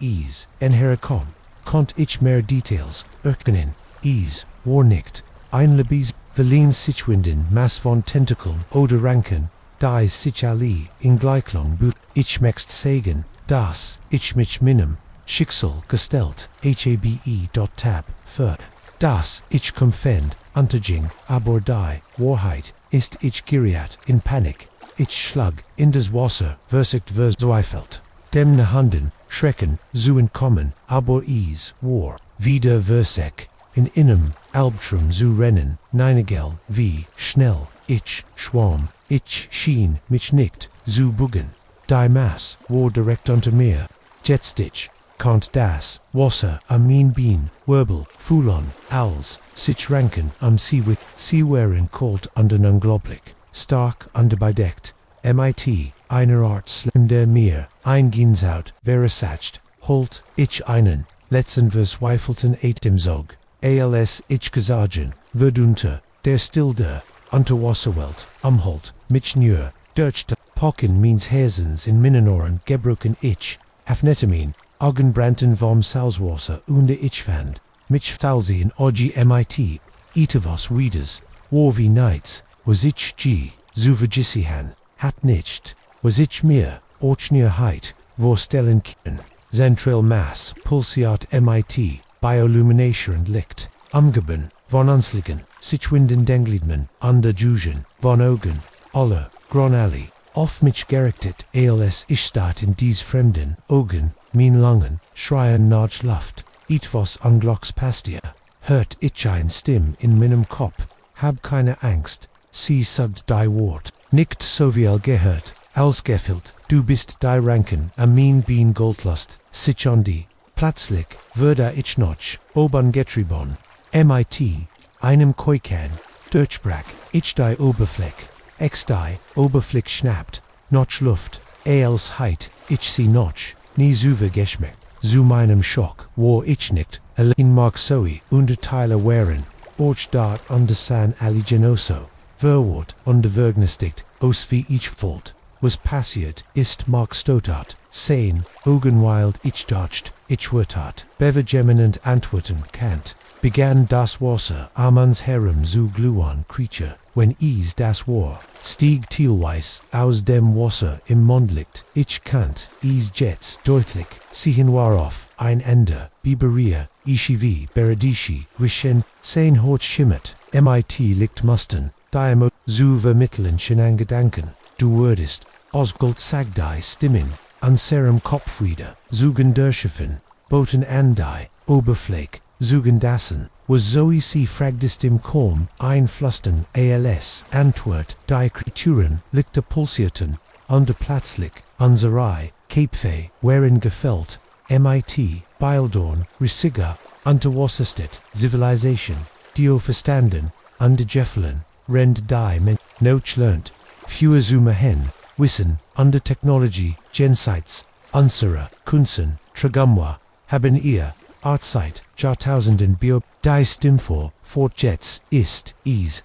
herkom, konnt ich mehr Details, erkennen, war nicht, ein Lebes, verliehen sich winden, Mass von Tentakeln oder Ranken, die sich alle, in Gleichung, ich möchte sagen, das, ich mich minim, Schicksal gestellt, habe.tab, für, das, ich kompfend, unterging, aber die, Wahrheit, ist ich geriet, in Panik, ich schlag, in das Wasser, versigt verzweifelt, dem Handen, Schrecken, zu entkommen, aber war, wieder versek, in innem, Albtraum zu rennen, neinigel, wie, schnell, ich, schwamm, ich schien, mich nicht, zu buggen, die Mass, war direkt unter mir, Jetstitch, Kant das, Wasser, mean bean, Wirbel, Fulon, Owls, sich ranken, Seewick, Seewaren called under unglaublich, stark underbedeckt, mit, einer Art slender mir, einginsaut, verisacht, holt, ich einen, letzten verzweifelten Atemzug, als ich gesagen, verdunter, der still der, Unterwasserwelt, Umholt, mich nur, Dircht, Pocken means Hersens in Minnenoren, gebroken ich, Afnetamin, Augenbrannten vom Salzwasser und Ichfand, mich Salzi in OGMIT, Itavos Readers, Warvi Nights, was ich G, Zuvagisihan, hat nicht, was ich mir, Orchneerheit, Vorstellen Kien, Zentral Mass, Pulsiat MIT, Biolumination Licht, Umgeben, von Unsligen, Sichwinden Dengliedman, Underjugen, von Ogen, Olle, Gronali, auf mich gerichtet, als ich staat in dies fremden, Augen, mein Langen, schreien nach Luft, etwas Unglocks passt hört ich ein Stimm in meinem Kopf, hab keine Angst, sie sagt die Wort, nicht so viel gehört, als gefühlt, du bist die Ranken, mein Bein Goldlust, sich an die, plötzlich, würde ich noch, oben getrieben, mit, einem Koikan, durchbrach, ich die Oberfläche, ex die Oberfläche schnappt, noch Luft, als heit, ich sie noch, nie zuver geschmeckt, zu meinem Schock, wo ich nicht, allein mag soe, Unterteile wären, orch dort under San Aligenoso, verwort untervergnestigt, aus wie ich volt, was passiert, ist mag stotat, sein, Augenwild ich dodged, ich wurtat, bevergeminent antworten can't, begann das Wasser, amans herem zu gluon Creature, wenn is das war, stieg teilweis aus dem Wasser im Mondlicht, ich kannt, is jets deutlich, sehen warof, ein Ende, Biberia, Ishivi, Beredishi, Rischen, sein Hort schimmert, mit liegt musten, diamo, zu vermitteln schönen Gedanken, du würdest, Osgold sagdei Stimmen, an serem Kopfrieder, zugen Derschiffen, Boten andei, Oberfläche, zugen dassen, was Zoe sie fragtest im Kolm, einflüstern, als, Antwort, die Kreaturen, lichte pulsierten, underplatzlich, unserei, Capefei, wherein gefällt, mit, Beildorn, Risiga, Unterwasserstet, Civilization, Dio verstanden, underjeffelen, rend die men, noch lernt, fewer Zuma hen, wissen, under Technology, Gensites, unsere, Kunzen, Tragumwa, haben ihr, Artzeit, Jahrtausenden Bio, die Stimmvor, Fortjets, ist,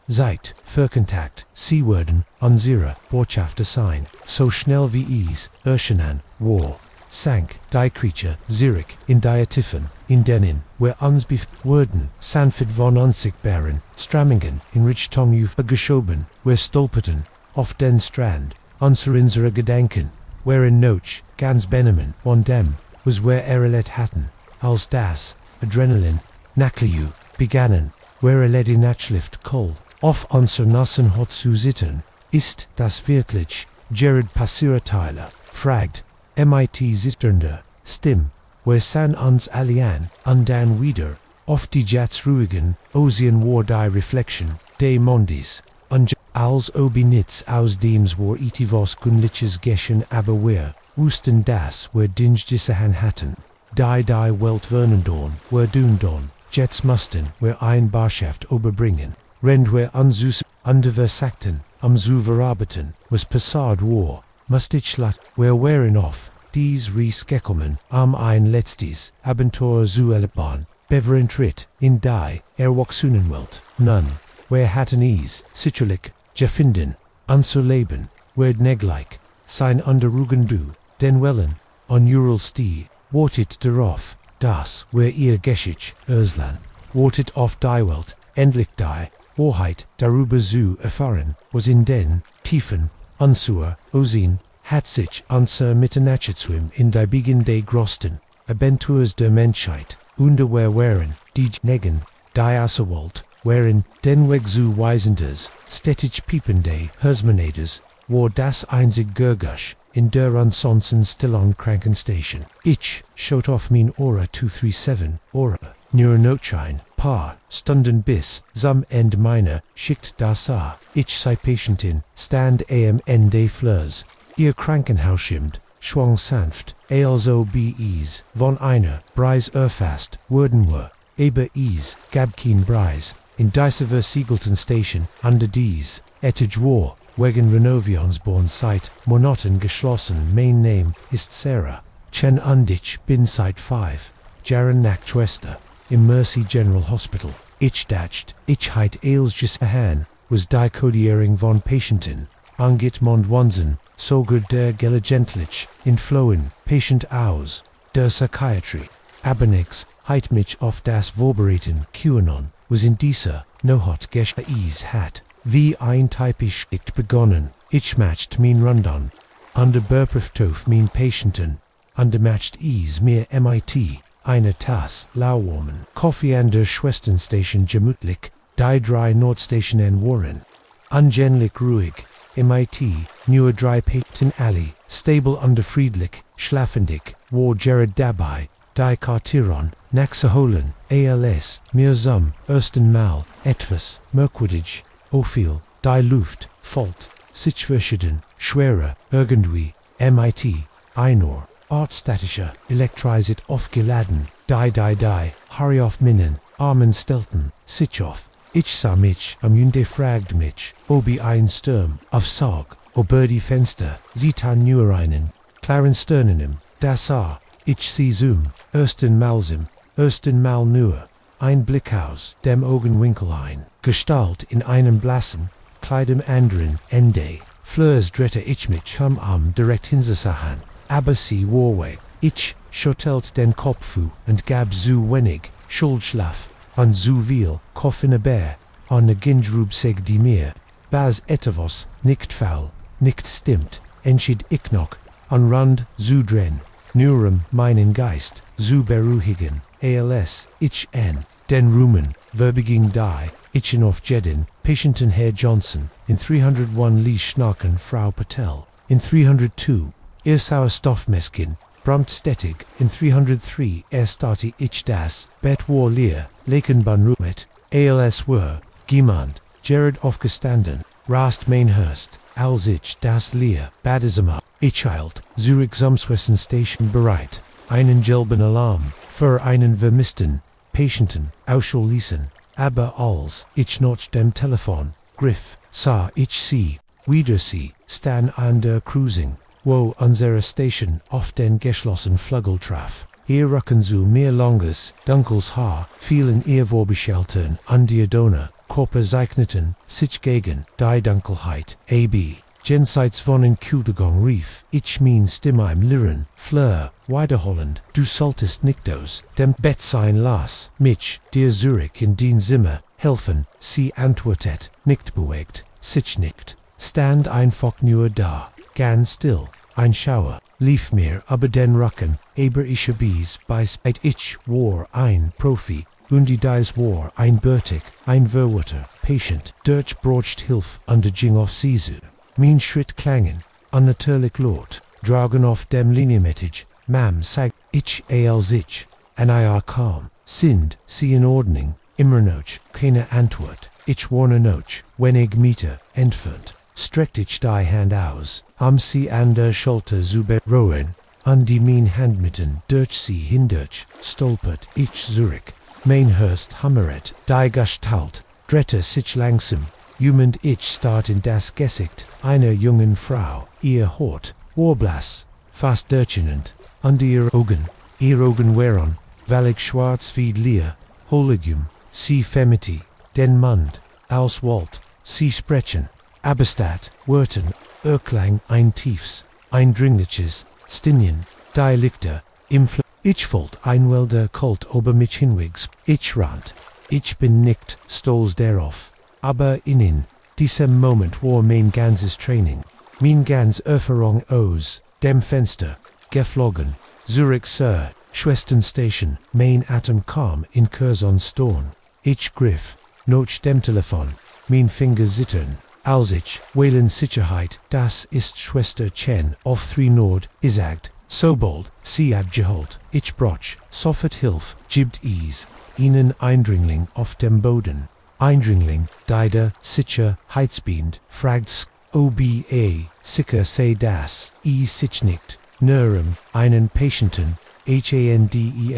seid, Verkontakt, Seewerden, unsere, Botschafter sein, so schnell wie Urschenan, war, sank, die Creature, Zurich, in die Tiffen, in denen, where uns wurden, sanften von unsichtbaren, Strammingen, in Richtung geschoben, where stolperten, auf den Strand, unsere Gedanken, wherein noch, ganz benemen, von dem, was where erlet hatten, als das, Adrenalin, Nakliu, begannen, where die Nachschrift Kohl, auf unser Nassen hat zu sitten, ist das wirklich, Jared Passierteiler, fragt, mit zitternde, Stimm, where san uns allian, dann wieder, auf die Jats ruhigen, Ocean war die Reflection, de Mondis, als obi nits aus dems war itivos gunliches Geschen aber wer, wussten das, wer dinge dissehan hatten. Die Welt Vernendorn, wer Dundorn, Jets mussten, wer ein Barschaft oberbringen, rend wer unsus, underversakten, zu verarbeiten, was passad war, must ich schlat, wer wären auf, dies Ries Geckelmann, ein letztes, Abenteuer zu erleben, beverentrit, in die, Waxunenwelt, nun, wer hatten sicherlich, gefunden, unser Leben, werd negleich, sein Underrugen du, den Wellen, on Ural Stee, wartet darauf, das, wer ihr Geschicht, Erslan, wartet auf die Welt, endlich die, Wahrheit, darüber zu erfahren, was in den, Tiefen, unsere, Osin, hat sich unser Mitternachtszwim in die begonnene Grosten, Abenteuers der Menschheit, und wer wären, die Negen, die Außerwelt, wherein den Weg zu Weisenders, städtisch piepende Hersmanaders, war das einzig Gergasch, in der ansonsten stillen Krankenstation. Ich schoot auf mein Aura 237, Aura, nur Notschein, paar Stunden bis, zum End meiner, schickt das a. Ich sei Patientin, stand am Ende Fleurs. Ihr Krankenhaus schimmt, schwang sanft, also bees, von einer, Breis erfast, Worden aber ease, Gabkeen Breis, in Diese Versiegelten Station, under Diese, Etage war, wegen Renovionsborn Site, monoton geschlossen, main name, ist Sarah, Chen Undich, bin Site 5, Jaren nach Schwester, im Mercy General Hospital, ich dacht, ich heit Ailsjes Ahan, was die Codiering von Patienten, angit Mond Wansen, sogar der Gelegentlich, in Flohen, Patient aus, der Psychiatry, Abernix, heit mich auf das Vorbereiten, QAnon, was in dieser, no hot gesch hat, wie ein typisch Schicht begonnen, ich matcht mein Rundown, under Berpriftof mein Patienten, under matcht mir MIT, eine Tass, Lauwarmen, Coffee an der Schwesternstation gemütlich, die 3 Nordstation en Warren, angenlich ruhig, MIT, neue 3 Patienten Alley, stable under friedlich, schlafendig, war Jared dabei, die Kartiron, Naxaholen, ALS, Mirzum, ersten Mal, etwas, merkwürdig, Ophel, die Luft, Fault, sich verschieden, schwerer, irgendwie, MIT, Einor, artstatischer, elektrisit aufgeladen, die, hurry auf Minnen, Armen stelten, sich auf, ich sah mich, am Jünde fragt mich, obi ein Sturm, auf Sorg, ober die Fenster, sieht an nur einen, klaren Sternenem, das ich sie zoom, ersten Mal nur, ein Blick aus dem Augenwinkel ein, Gestalt in einem blassen, Kleidem anderen, Ende, Fleurs dritte ich mich am direkt hinsahen, aber sie warweg, ich schüttelt den Kopf und gab zu wenig, Schuldschlaf, an zu viel, Koffene Bär, an ne Gindrub seg die mir, bas etwas, nicht faul, nicht stimmt, entschied ich noch, an Rand zu dren, Nurem meinen Geist, zu beruhigen, ALS, ich den Rumen, verbiging die, ich auf Jedin, Patienten Herr Johnson, in 301 Lee Schnaken Frau Patel, in 302, Irsauer Stoffmeskin, Bromstettig, in 303 Stati ich das, Bet war leer, Lakenban Ruet, ALS were, Giemand, Jared aufgestanden, Rast Mainhurst, Alsich das leer, Badisama, ich eilt, Zurich Samswessen Station bereit, einen gelben Alarm, für einen vermissten Patienten, ausschließen, aber als ich noch dem Telefon griff, sah ich sie, wieder sie, stan an der Cruising, wo unsere Station auf den geschlossen Flügel traf. Hier rücken zu mir longes, dunkles Haar, vielen ihr Vorbescheltern an die Donner, Körper zeichneten, sich gegen die Dunkelheit, ab. Jenseits von en Kudegang rief, ich mein Stimme im Lirren, Fleur, wiederholend, du solltest nicht aus dem Bett sein las, mich, dir Zurich in den Zimmer, helfen, sie antwortet, nicht bewegt, sich nicht, stand einfach nur da, ganz still, ein Schauer, lief mir aber den Rücken, aber ich hab's beiseit ich war ein Profi, und dies war ein Bürtig, ein Verwurter, Patient, durch brocht Hilf under Jing auf Sisu. Mein Schritt klangen, unnatürlich laut, dragen auf dem Liniemettage, Mam sag, ich als ich, an ich kam, sind sie in Ordnung, immer noch, keine Antwort, ich warne noch, wenig Meter, entfernt, streckt ich die Hand aus, sie an der Schulter zu beruhigen, an die mein Handmitten, durch sie hindurch, stolpert ich zurück, Mainhurst hammeret, die Gestalt, drehte sich langsam, jemand ich start in das Gesicht einer jungen Frau, ihr Hort, warblass, fast durchnend, und ihr Augen waren, wallig schwarz wie Leer, Holigum, sie femiti, den Mund, als Walt, sie sprechen, aber statt Wörtern, Erklang ein tiefs, eindringliches, Stinien, die Lichter, ich folgt ein wilder Kult ober mich hinwegs, ich rant, ich bin nicht stolz darauf, aber in diesem Moment war mein ganzes Training, mein ganz Erfahrung aus dem Fenster, geflogen, Zurich Sir, Schwesternstation, mein Atem kam in Curzon Storn, ich griff, noch dem Telefon, mein Finger zittern, als ich, Waylen Sicherheit, das ist Schwester Chen, auf 3 Nord, gesagt, Sobald, sie abgeholt, ich broch, sofort Hilf, gibt ihnen Eindringling auf dem Boden. Eindringling, Dider, sicher, Heizbind, fragt oba, sicher sei das, sich nicht, Nerem, einen Patienten, handelt.vom,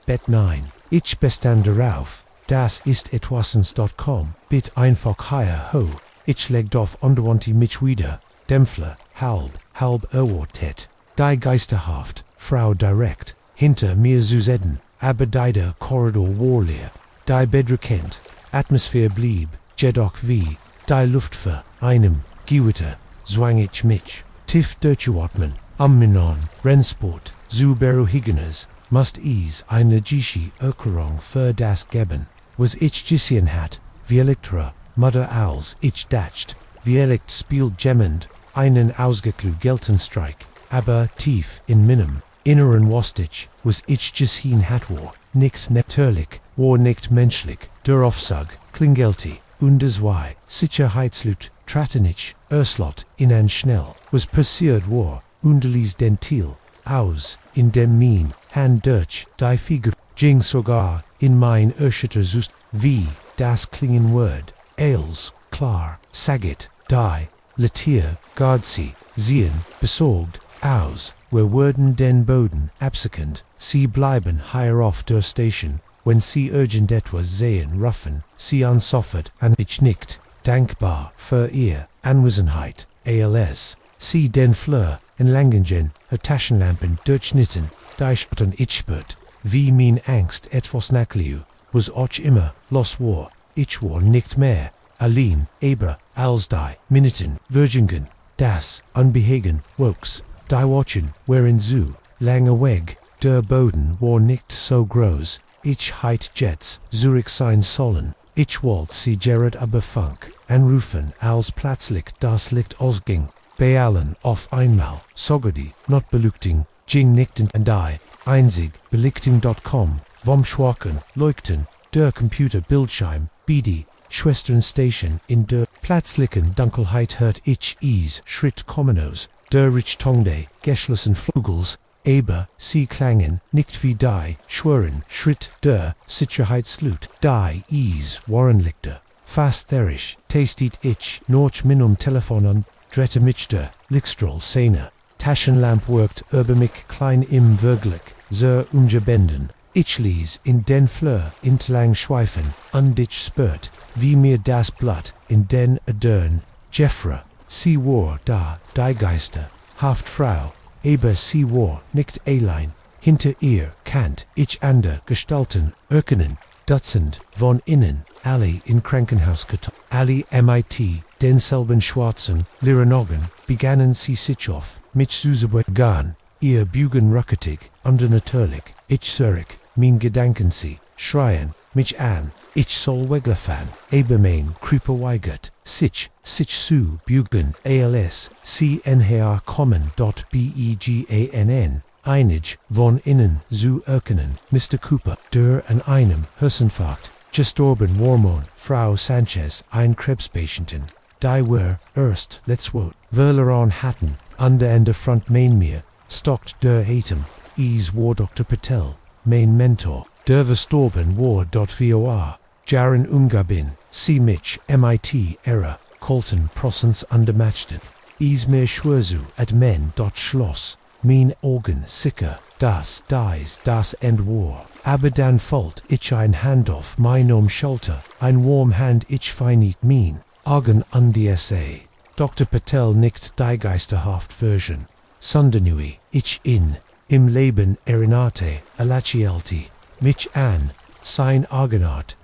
Bet 9. Ich bestehe darauf, das ist etwasens.com, bit einfach higher ho, ich legt auf unwanti mich wieder, Dämpfler, halb erwartet, die Geisterhaft, Frau direkt, hinter mir Susedden, aber der Korridor war leer, die Bedrekent, Atmosphäre blieb, jedoch wie, die Luft für einem, Gewitter, zwang ich mich, tief durchzuatmen, am Minon, Rennsport, zu beruhigendes, must ease eine Gischi Erklärung für das geben, was ich gesehen hat, wie Elektra, Mutter als ich dacht, wie Elekt spielt gemmend, einen ausgeklügelten Streik, aber tief in meinem inneren Wostich, was ich gesehen hat war, nicht natürlich, war nicht menschlich, der Aufsag, klingelti, und zwei, Sicherheitslut, Tratenich, Erslot, in ein Schnell, was passiert war, und ließ dentil, aus, in dem mein, Hand durch, die Figur, ging sogar, in mein erschütter Sust, wie, das klingen Wort, als, klar, saget, die, Letier, Gardsee, sehen, besorgt, aus, wir würden den Boden absickend, sie bleiben hier auf der Station, wenn sie irgend etwas sehen rufen, sie ansoffert an ich nicht, dankbar für ihr Anwesenheit, als, sie den Fleur, in Langengen, her Taschenlampen durchschnitten, die spotten ich spürt, wie mein Angst etwas nachliu, was auch immer, los war, ich war nicht mehr, allein, aber, als die, Minuten, Virgingen, das, unbehegen, wokes, die Watchen, waren zu, lange weg, der Boden war nicht so groß, ich heit Jets, Zurich sein sollen, ich wollt sie Gerard aber Funk, anrufen, als plötzlich das Licht ausging, bei allen auf einmal, sogar die, not beleuchting, ging nickten und die, einzig, belichting.com, vom schwachen, leuchten, der Computer Bildschirm, BD, Schwesternstation in der plötzlichen Dunkelheit hört ich Schritt kommenos, der Richtungde, geschlossen Flügels, aber sie klangen nicht wie die schweren Schritt der Sicherheitslut, die waren lichter. Fast therisch, tastet ich noch minum Telefon an, drette mich der Lichtstrahl Szene. Taschenlamp wirkt über mich klein im wirklich, sehr ungebenden. Ich ließ in den Fleur entlang schweifen, und ich spürt, wie mir das Blatt in den Adern, Jeffra, sie war da, die Geister, Haftfrau, aber sie war nicht allein, hinter ihr kannt ich andere Gestalten erkennen, Dutzend von innen, alle in Krankenhaus getan, alle mit denselben schwarzen, leeren Augen, begannen sie sich auf, mich zu begann, ihr Bügen rücketig, und natürlich, ich zurück, mein Gedanken sie, schreien, mich an, ich soll weglaufen, aber mein Creeper weigert, sich zu bügen, als, sie nher kommen, begann, einig, von innen, zu erkennen, Mr. Cooper, der an einem Herzinfarkt, gestorben Warmon, Frau Sanchez, ein Krebspatientin, die wir, erst, letztwort, verloren hatten, an der Front mein mir, stockt der Atem, war Dr. Patel, mein Mentor, der verstorben war vor Jahren umgeben, sie mich, mit, era, Colton Prossens undermatched, mir schwörzu, at men, Schloss, mein Augen sicher, das End war, aber dann fällt ich ein Hand auf meinem Schulter, ein warm Hand ich feinit mein, Augen an die SA. Dr. Patel nickt die geisterhaft Version, Sundanui, ich im Leben erinnerte, alacielti, mich an, sein Augenart,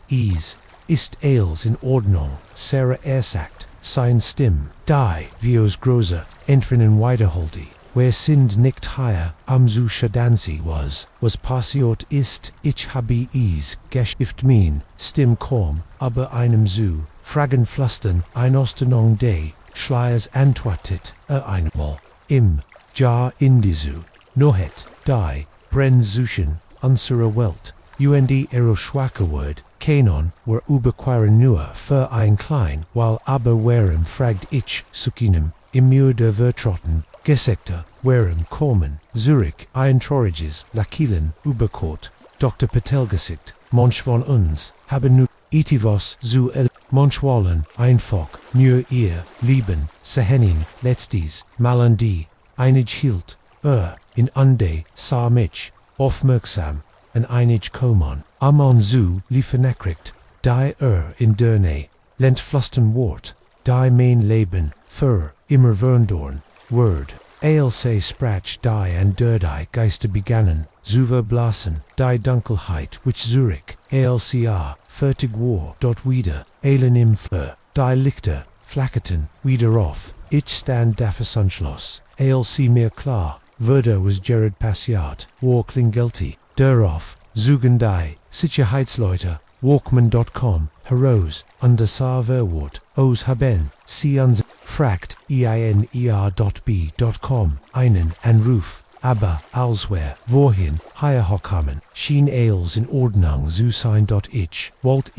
ist alles in Ordnung, Sarah sagt, sein Stimm, die, vios große, entfernen weiterholti, wer sind nicht hier, am zu Shadansi was passiert ist, ich habe geschifft mein, Stimm kaum, aber einem zu, fragen flüstern, ein Ostenung de, Schleiers antwortet, einmal, ja in diese, nohet, die, brenn suchen, unsere Welt, ero schwache Wort, Kanon, war überqueren nur für ein klein, while aber warem fragt ich, Sukinem, mir der Vertrotten, Gesekter, warem kommen, Zurich, ein Trauriges, Lakilen, überkort, Dr. Patel gesicht, manch von uns, haben nu, itivos zu manch wollen, einfach, nur ihr, lieben, sehenin, letztes, malandi, einig hielt, in unde, sa mich, aufmerksam, en einig kommen, amon zu, liefenekricht, die in derne, lent flusten wort, die mein Leben, immer verndorn, word, ALC sprach die and die Geister begannen, zuver blasen, die Dunkelheit, which Zurich, ALCR, fertig war, dort wieder, Elen im Fleur, die Lichter, flackerten, wieder auf, ich stand dafür Sunschloss, ALC mir klar, Werder was Jared passiert, war klingelti, darauf, zugen die, Sicherheitsleute, Walkman.com, Heroes, under Saar Verwort, Os haben, sie uns, fragt, einer.b.com, einen, Anruf, aber, elsewhere, wohin, herkommen, schien Ales in Ordnung zu sein. Ich, Walt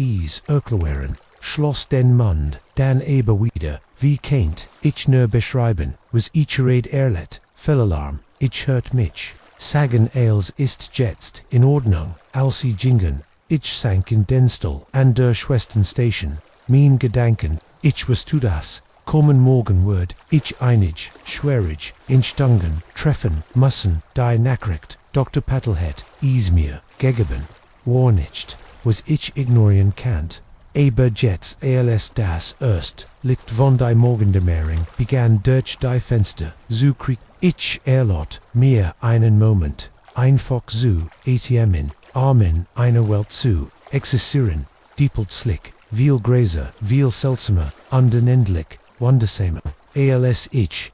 erklären, schloss den Mund, dann aber wieder, wie kennt, ich nur beschreiben, was ich red erlet, Fellalarm, ich hört mich, sagen Ales ist jetzt, in Ordnung, als sie gingen. Ich sank in den Stuhl an der Schwestern-Station, mein Gedanken, ich was tu das, kommen morgen wird, ich einig, schwierig, in Stangen, treffen, müssen, die Nachricht, Dr. Paddlehead, mir, gegeben, war nicht, was ich ignorieren kannt, aber jetzt als das erst, Licht von die Morgendämmerung, begann durch die Fenster, zu krieg, ich erlot, mir einen Moment, einfach zu, ATMen, Armen, eine Welt zu, existieren, diepelt slick, viel gräser, viel seltsamer, unendlich, wundersamer, als ich,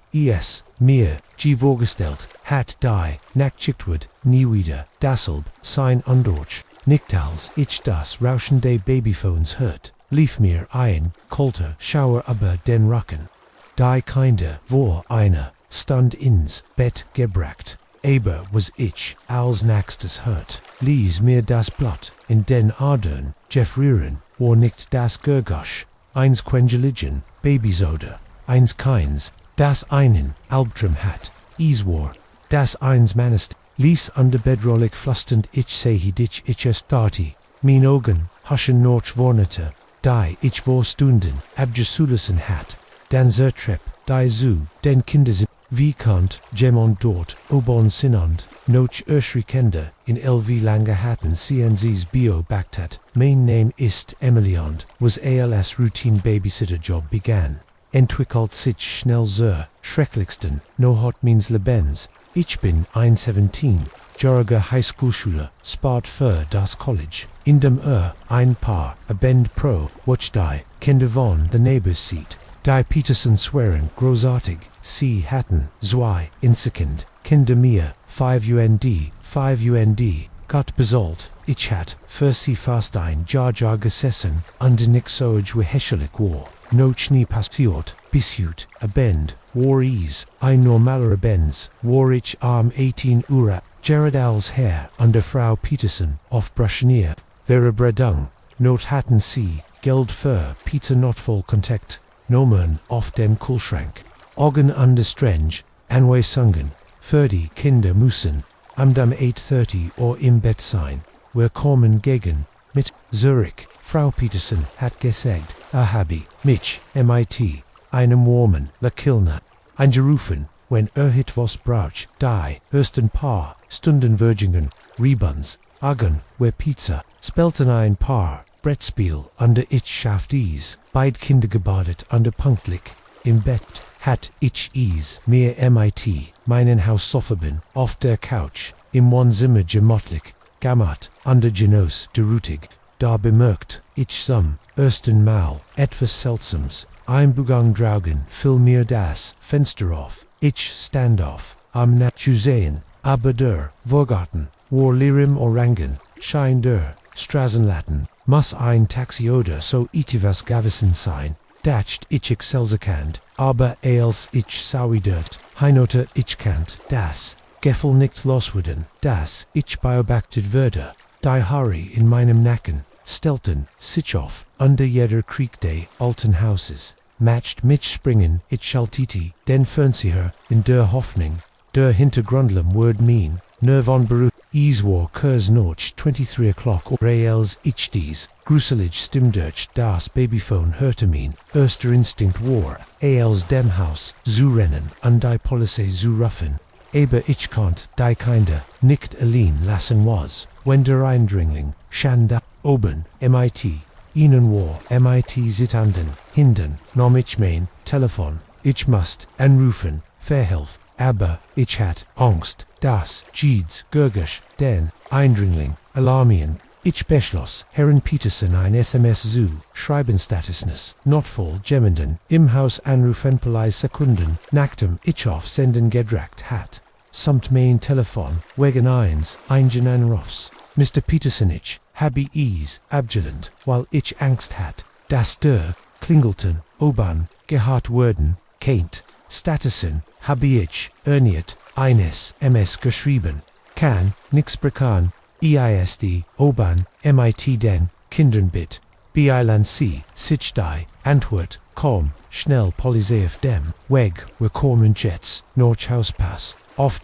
mir, vorgestellt, hat die, nachtschichtward, nie wieder, dasselb, sein undurch, nicht als ich das Rauschen der Babyphones hört, lief mir ein, kalter Schauer über den Rücken. Die Kinder, vor einer, stand ins Bett gebracht. Aber was ich, als nächstes hört, lies mir das Blatt, in den Adern, gefrieren, war nicht das Gergosch, eins Quengelidgen, Babysoda, eins keins, das einen, Albtraum hat, war, das eins Manist, lies under bedrollig flustend ich sehe dich ich es darti, mein Augen, huschen noch warnete, die ich vor Stunden, abgesulissen hat, dan zertrep, die zu, den Kindersinn, wie kant, jemand dort, obon sinand, noch Kinder, in LV lange hatten CNZ's Bio Baktat, mein Name ist Emiliand, was als Routine Babysitter Job began. Entwickelt sich schnell schrecklichsten, no hot means lebens, ich bin 1,17, Jarige Highschoolschule, spart für das College, in dem ein Paar, a Bend Pro, watch die, Kinder von the Neighbors Seat. Die Peterson swearen, großartig, sie hatten, zwei, insekend, Kinder mir, 5 UND, Gott besollt, ich hat, für sie fast ein Jahr gesessen, under nix soge häschelig war, noch nie passiert, bisjut, a Bend, war ein normaler Benz, war ich 18 Uhr, Jared als Herr, under Frau Peterson, auf Bruschnier, Verebredung, not hatten sie, Geld für, Pizza not voll Kontakt, Nomen auf dem Kühlschrank. Augen under Strange, Anwe sungen, für die Kinder müssen, am 8:30 Uhr im Bett sein. Wir kommen gegen, mit, Zurich, Frau Peterson hat gesagt, habe, mich, MIT, einem Warmen, la Kilner, angerufen, wenn hit was braucht, die, ersten Paar, Stundenwürgingen, Rebuns, Agen, wer Pizza, spelten ein Paar, Brettspiel, under ich schafft beid Kinder gebadet under punktlich, im Bett, hat ich mir MIT, meinen Hausaufgaben, auf der Couch, im Wohnzimmer gemütlich, gammert, under Genos, derutig, da bemerkt, ich ersten Mal, etwas Seltsames, Einbugang draugen, fill mir das Fenster auf, ich stand auf, am Nachzusehen, aber der, Vorgarten, war Lirim Orangen, schein der, Straßenlatten, muss ein Taxi oder so etwas gewesen sein, dacht ich excelsekant, aber als ich sauidert, heinote ich kant, das, Gefühl nicht loswerden, das, ich beobachtet würde, die Haare in meinem Nacken, stellten, sich auf, under jeder Krieg des alten Hauses, matcht mich springen, ich schaltete, den Fernseher, in der Hoffnung, der Hintergrundlem word mean, nur von beruhigende, war Kurs Noch 23 o'clock or als ich dies, gruselig Stimmdurch das Babyphone hörte mein, erster Instinct war, als dem Haus, zu rennen, und die Polizei zu rufen. Aber ich konnte, die Kinder, nicht allein lassen was, wenn der Eindringling, Schanda, oben, mit, ihnen war, mit sitzenden, hinten, nahm ich mein Telefon, ich musste, anrufen, verhelfen. Aber ich hatte Angst, dass Jeeds Gurgisch, den Eindringling, alarmieren. Ich beschloss, Herrn Peterson ein SMS zu schreiben Statusness, notfall jemanden, im Haus anrufen Polizei Sekunden, nachdem ich auf Senden gedrückt hat. Samt mein Telefon, wegen eingen Anrufs. Mr. Peterson ich, habe es abgelehnt, weil ich Angst hat, dass der Klingelton, oben, gehört werden, kennt. Statusen, habe ich, eines MS geschrieben. Kann, nix bekan, EISD, oban, MIT den, Kindern bit, Bilan C, sich die, Antwort, komm, schnell Polizei auf dem, Weg, wir kommen jetzt, Nordhauspass, auf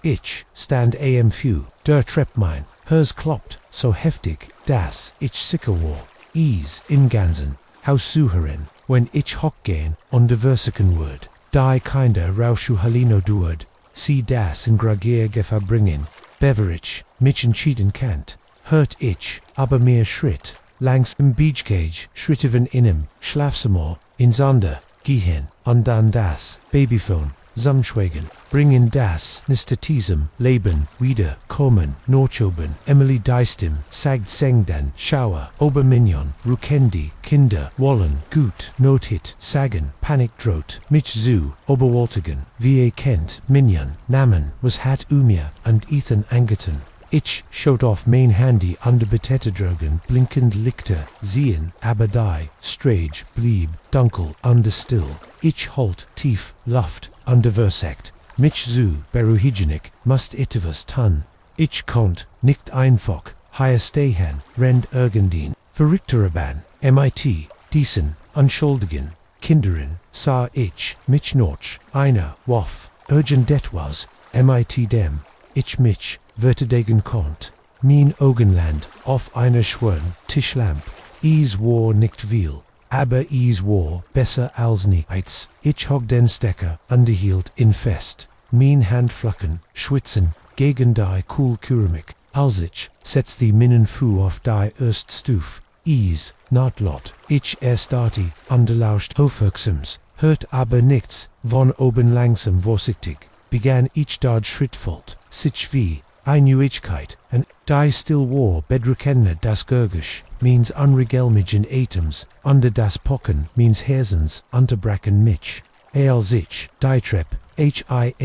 ich, stand am few, der Trepp mein, hers kloppt, so heftig, dass ich sicher war, im Ganzen, Haussucherin, wenn ich hockgehen, und de Versiken word. Die Kinder rauschu Halino duerd, sie das in Gragier Gefahr bringen, Beverage, mich entschieden kannt, hört ich, aber mehr Schritt, langs im Beachcage, Schritte inem, Schlafzimmer, in Sonder, gehen, und dann das, Babyphone, Samschwegen, bringen das, Nistetizem, Leben, wieder, kommen, Norchoben, Emily Deistim, sagt Sengdan, Schauer, Oberminion, Rukendi, Kinder, wollen, gut, Nothit, sagen, Panik droht, mich zu, Oberwaltigen, wie kennt, Minion, Namen, was hat mir, und Ethan Angerton. Ich schaut auf mein Handy an de Betätedrogen, blinkend Lichter, sehen, aber die, Strage, blieb, dunkel, und still. Ich halt, tief, Luft, und versekt, mich zu, beruhigend, must etwas tun. Ich konnt, nicht einfach, hier stehen, rend irgendein, verrücktere Bahn, mit, diesen, unschuldigen, Kindern, sah ich, mich noch, eine, waff, urgent etwas, mit dem, ich mich, verteidigen konnt. Mein Augenland, auf einer schweren Tischlamp, es war nicht viel. Aber es war besser als nichts. Ich hog den Stecker und hielt ihn fest. Mein Handflacken, schwitzen, gegen die Kühlkeramik. Als ich setzte meinen Fuß auf die erste Stufe. Es, not lot. Ich starte und lauscht aufmerksams, hört aber nichts. Von oben langsam vorsichtig, begann ich dort schrittvoll, sich wie Einigkeit, und die still war bedrückende das Gurgisch, means unregelmigen Items, under das Pocken, means Hersens, unterbrachen mich. Als ich, die Trepp, HINAUFSTIEG,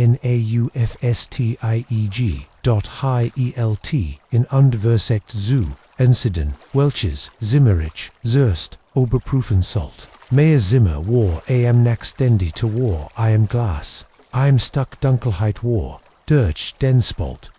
.HIELT, in Underversekt zu, Ensiden, welches, Zimmerich, Zurst, Oberprüfen sollt. Mehr Zimmer war nächständig to war, Glas. Stuck Dunkelheit war. Durch den Spalt,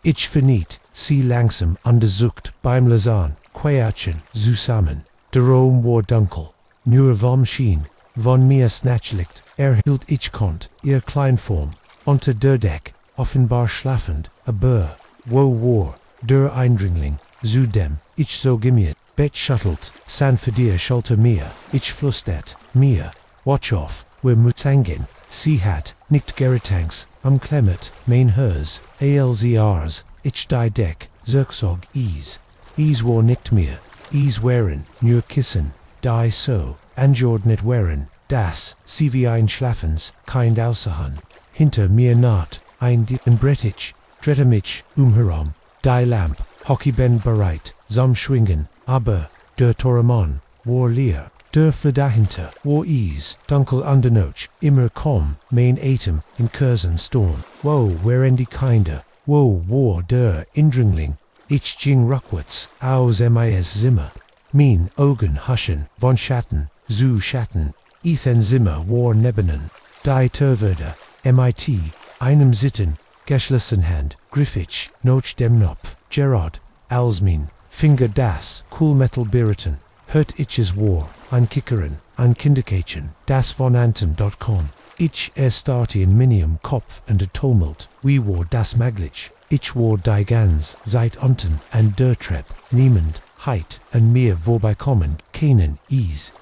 ich verniet, sie langsam untersucht beim Lausanne, Quäatchen, zusammen. Der Raum war dunkel, nur vom Schien, von mir Snatchlicht, erhielt ich konnt, ihr Kleinform, unter der Deck, offenbar schlafend, aber, wo war, der Eindringling, zu dem, ich so gemiert, Bett schuttelt, sanft dir schulter mir, ich flüstert, mir, watch off, wir müssen. Sie hat, nicht Geritanks, klemmet, mein hers, alzrs, ich die Deck, zurücksog es. Es war nicht mehr, es waren, nur Kissen, die so, angeordnet waren, dass, sie wie Einschlafens, kein Außerhand. Hinter mir naht, ein Brettich, drehte mich, herum, die Lamp, Hockeyben bereit, zum Schwingen, aber, der Toremon, war leer. Dürfle dahinter, wo es, dunkel undernoch, immer komm, mein Atem, in Kursen storm. Wo wären die Kinder, wo war der Indringling? Ich ging rückwärts, aus mis Zimmer. Mein Augen huschen, von Schatten, zu Schatten. Ethan Zimmer war nebenen. Die Terwürde, mit, einem Sitten, geschlossen Hand, Griffich, noch dem Knopf, Gerard, als mein, Finger das, Coolmetal Biriten. Hört ich es war, ein Kickeren, ein Kinderkätchen, das von Anton.com. Ich starte in meinem Kopf und der Tumult, wie war das möglich? ich war die ganz Zeit unten and der Trepp, niemand, heit, and mir vorbeikommen, keinen,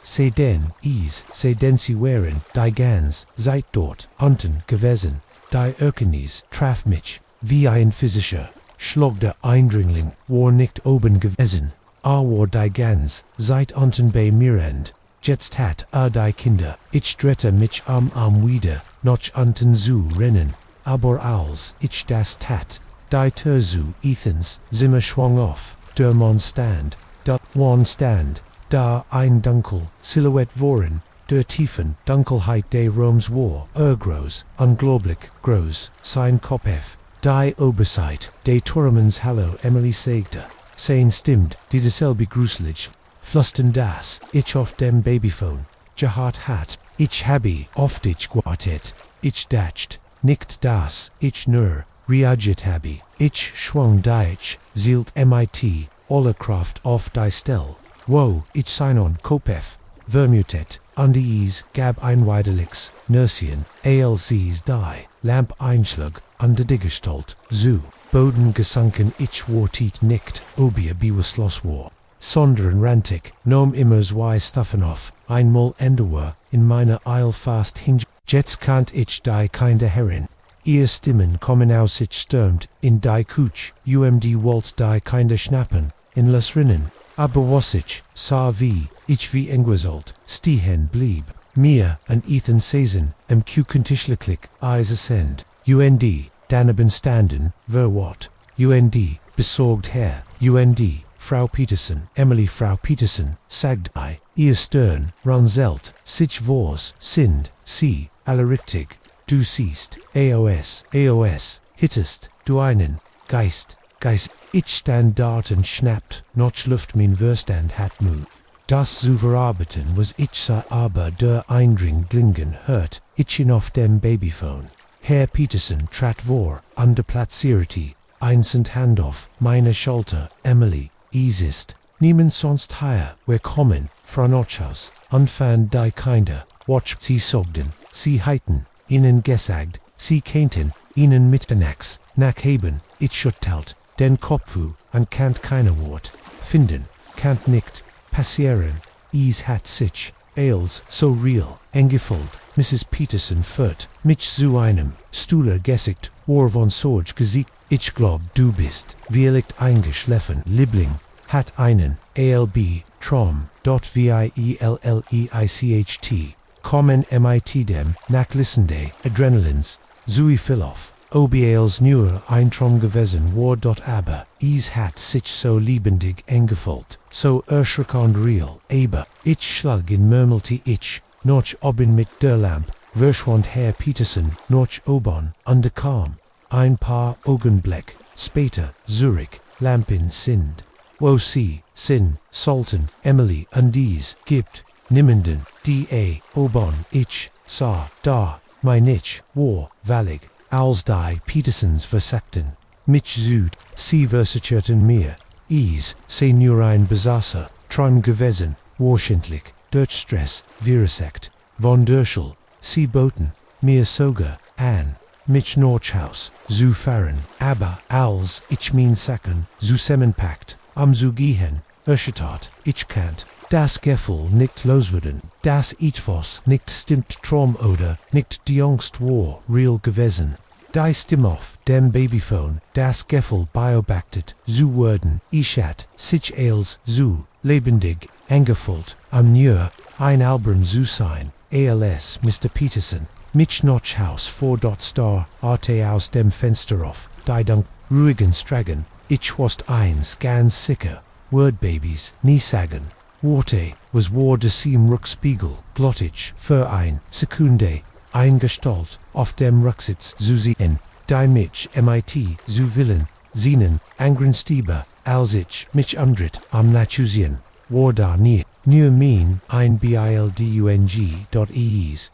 se denn sie wären, die ganz Zeit dort, unten gewesen, die Erkennis traf mich, wie ein physischer, Schlag der Eindringling, war nicht oben gewesen, war die ganz Zeit unten bei mir end, jetzt hat die Kinder, ich drehte mich am Arm wieder, noch unten zu rennen, aber als ich das tat, die Tür zu Ethans Zimmer schwang auf, der Mann stand, da ein dunkel Silhouette waren, der tiefen Dunkelheit des Raums war, groß, unglaublich groß, sein Kopf, die Oberseite des Turmens Hallo Emily sagte, sein stimmt, die dasselbe gruselig, flüstern das, ich auf dem Babyphone, gehabt hat, ich habe auf dich gewartet, ich dacht, nicht das, ich nur, reagiert habe, ich schwung dich, zielt mit, alle Kraft auf die Stelle, wo, ich sein on Kopf, vermutet, an die Ease gab ein widerliches, Nurschen, alcs die, Lamp Einschlag, an der Gestalt, zu, Boden gesunken ich war tiet nicht, obie bewusstlos war, sondern rantig, nom immer zwei Stuffen auf, einmal Ende in meiner Eil fast hinge, jetzt kannt ich die keine Herrin, ihr Stimmen kommen aus ich stürmt, in die Kutsch, wollt die keine schnappen, in las Rinnen, aber was ich, sah wie engwesolt, stehen blieb, mir an Ethan Season, kukentischliklik, eyes ascend, daneben standen, wat, besorgt Herr, Frau Peterson, Emily Frau Peterson, sagt ihr Stern, ranzelt, sich vors, sind, sie, alle richtig, du siehst, AOS, hittest, du einen, Geist, ich stand dort und schnappt, noch Luft mein Verstand hat move. Das zu verarbeiten was ich sah aber der Eindringlingen hört, ich auf dem Babyphone. Herr Peterson trat vor, an der Platzierti, einzeln Hand auf, meine Schulter, Emily, ist, niemand sonst hier, wir kommen, von Ochhaus, anfand die Kinder, watch, sie sogden, sie heiten, ihnen gesagt, sie kennten, ihnen mitternachts, nachheben, ich schüttelt, den Kopfu, an kannt keine Wort, finden, kannt nicht, passieren, hat sich, als so real, engefüllt, Mrs. Peterson führt, mich zu einem, Stuhle gesickt, war von Sorge gesiegt, ich glaub du bist, wirklich eingeschlafen, Liebling, hat einen, ALB, Traum, Vielleicht, kommen mit dem, nachlissende, Adrenalins, Zui Filof, OBAls nur ein Traum gewesen war aber, hat sich so lebendig engefüllt, so erschreckend real, aber, ich schlag in murmelte ich, noch oben mit der Lamp, verschwand Herr Peterson, noch oben, an der Kam, ein paar Augenblick, später, Zurich, Lampen sind, wo sie, sind, sollten, Emily und dies, gibt, niemanden, die oben, ich, sah, da, mein ich, war, wallig, als die Petersons versagten, mich süd, sie versicherten mir, se nur ein Besasser, Traum gewesen, wahrscheinlich, durch Stress, Virusekt, von Derschel, sie boten, mir sogar, an, mich Nordhaus, zu fahren, aber, als, ich mein Sachen, zusammenpackt, am zu gehen, erschüttert, ich kannt, das Gefühl nicht loswerden, das etwas nicht stimmt Traum oder nicht die Angst war real gewesen. Die Stimme auf dem Babyphone, das Gefühl beobachtet, zu werden, ich hat sich als zu lebendig, engefüllt, am nur ein Album zu sein, als Mr. Peterson, mich noch Haus vor dort star, arte aus dem Fenster auf, die dank ruhigen Stragen, ich was eins ganz sicher, Wordbabys, nie sagen. Worte, was war de Siem Rückspiegel, glottig, für ein Sekunde, eingestalt, auf dem Rücksitz zu sehen, die mich mit, zu willen, sehnen, angren Stieber, als ich mich umdreht, am Nachusien, war da nie, nur mein, ein bildung.es,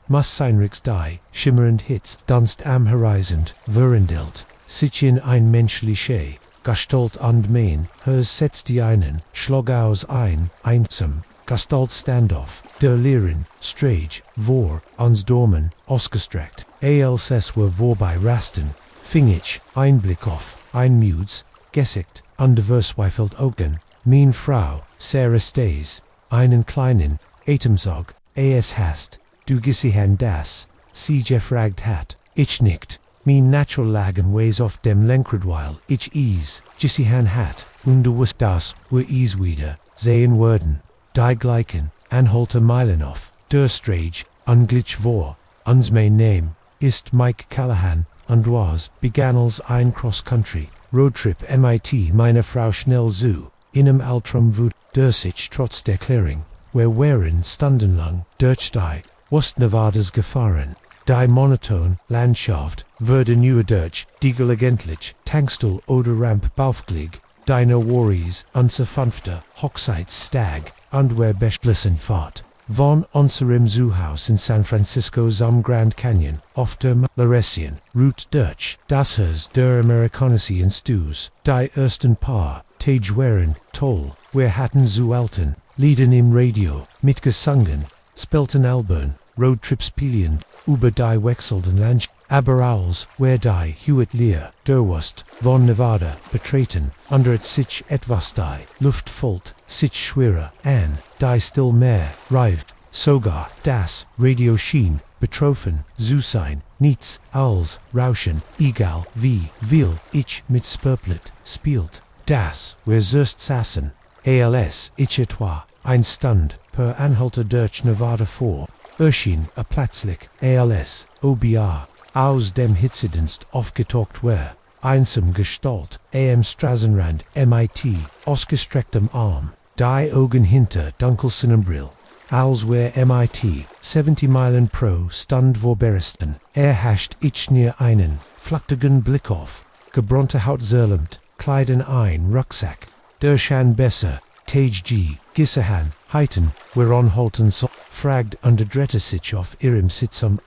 muss seinrichs die, schimmernd hitzt, dunst am Horizont, verendelt, sich in ein menschliche, Gestalt und mein, hers setzt die einen, schlag aus einsam, Gestalt standoff, der Lehren, Strage, vor, uns Dormen, ausgestreckt, als es were vorbei rasten, fing ich, Einblick auf, ein Mudes, Gesicht, Unterversweifelt Augen, Mein Frau, Sarah Stays, einen kleinen, Atemzug, es hast, du Gesihan das, sie gefragt hat, ich nicht, mein natural lagen ways off dem Lenkredweil, ich ease, Gesihan hat, und du wusst das, wir ease wieder, sehen würden, die gleichen, anhalte Meilen auf, der Strage, unglich vor, uns mein Name, ist Mike Callahan, und was, begann als ein Cross-Country, Roadtrip MIT meine Frau Schnell zu, in einem Altrum Wut, der sich trotz der Klärung, wir waren stundenlang, durch die, Ost-Nevadas gefahren, die monoton Landschaft, wurde nur durch, die gelegentlich, Tankstuhl oder Ramp Baufglieg, deine Worries, unser fünfter, Hochzeitstag, und wir beschlossen Fahrt. Von unserem Zoohaus in San Francisco zum Grand Canyon, auf der Laressian Route durch, das Haus der Amerikanische in Stews, die ersten Paar, Tage waren toll, wir hatten zu alten, Lieden im Radio, mitgesungen, spielten Alben, Roadtrips spielen, über die wechselnden Landschaft, aber als wir die Hewitt Lear, der Ost, von Nevada, betreten, under sich etwas die Luft folgt, sich schwerer an, die still mehr, reift, sogar, das Radio schien, betroffen, zu sein, nichts, als, rauschen, egal, wie, viel, ich mit Spurplet, spielt, das, wir zuerst saßen, als, ich etwa, ein Stund, per Anhalter durch Nevada vor, erschien, plötzlich, als, OBR, aus dem Hitzedienst aufgetaucht war, einsam Gestalt, am Straßenrand, MIT, ausgestrecktem Arm, die Augen hinter dunkelsenem als wir MIT, 70 Meilen pro Stund vorbereisten, hascht ich mir einen, flachtigen Blick auf, gebrannte Haut zerlumpt, Kleiden ein Rucksack, der Schan besser, Tage G, Gissehan, heiten, whereon halten so, fragt underdrette sich auf ihrem Sitzum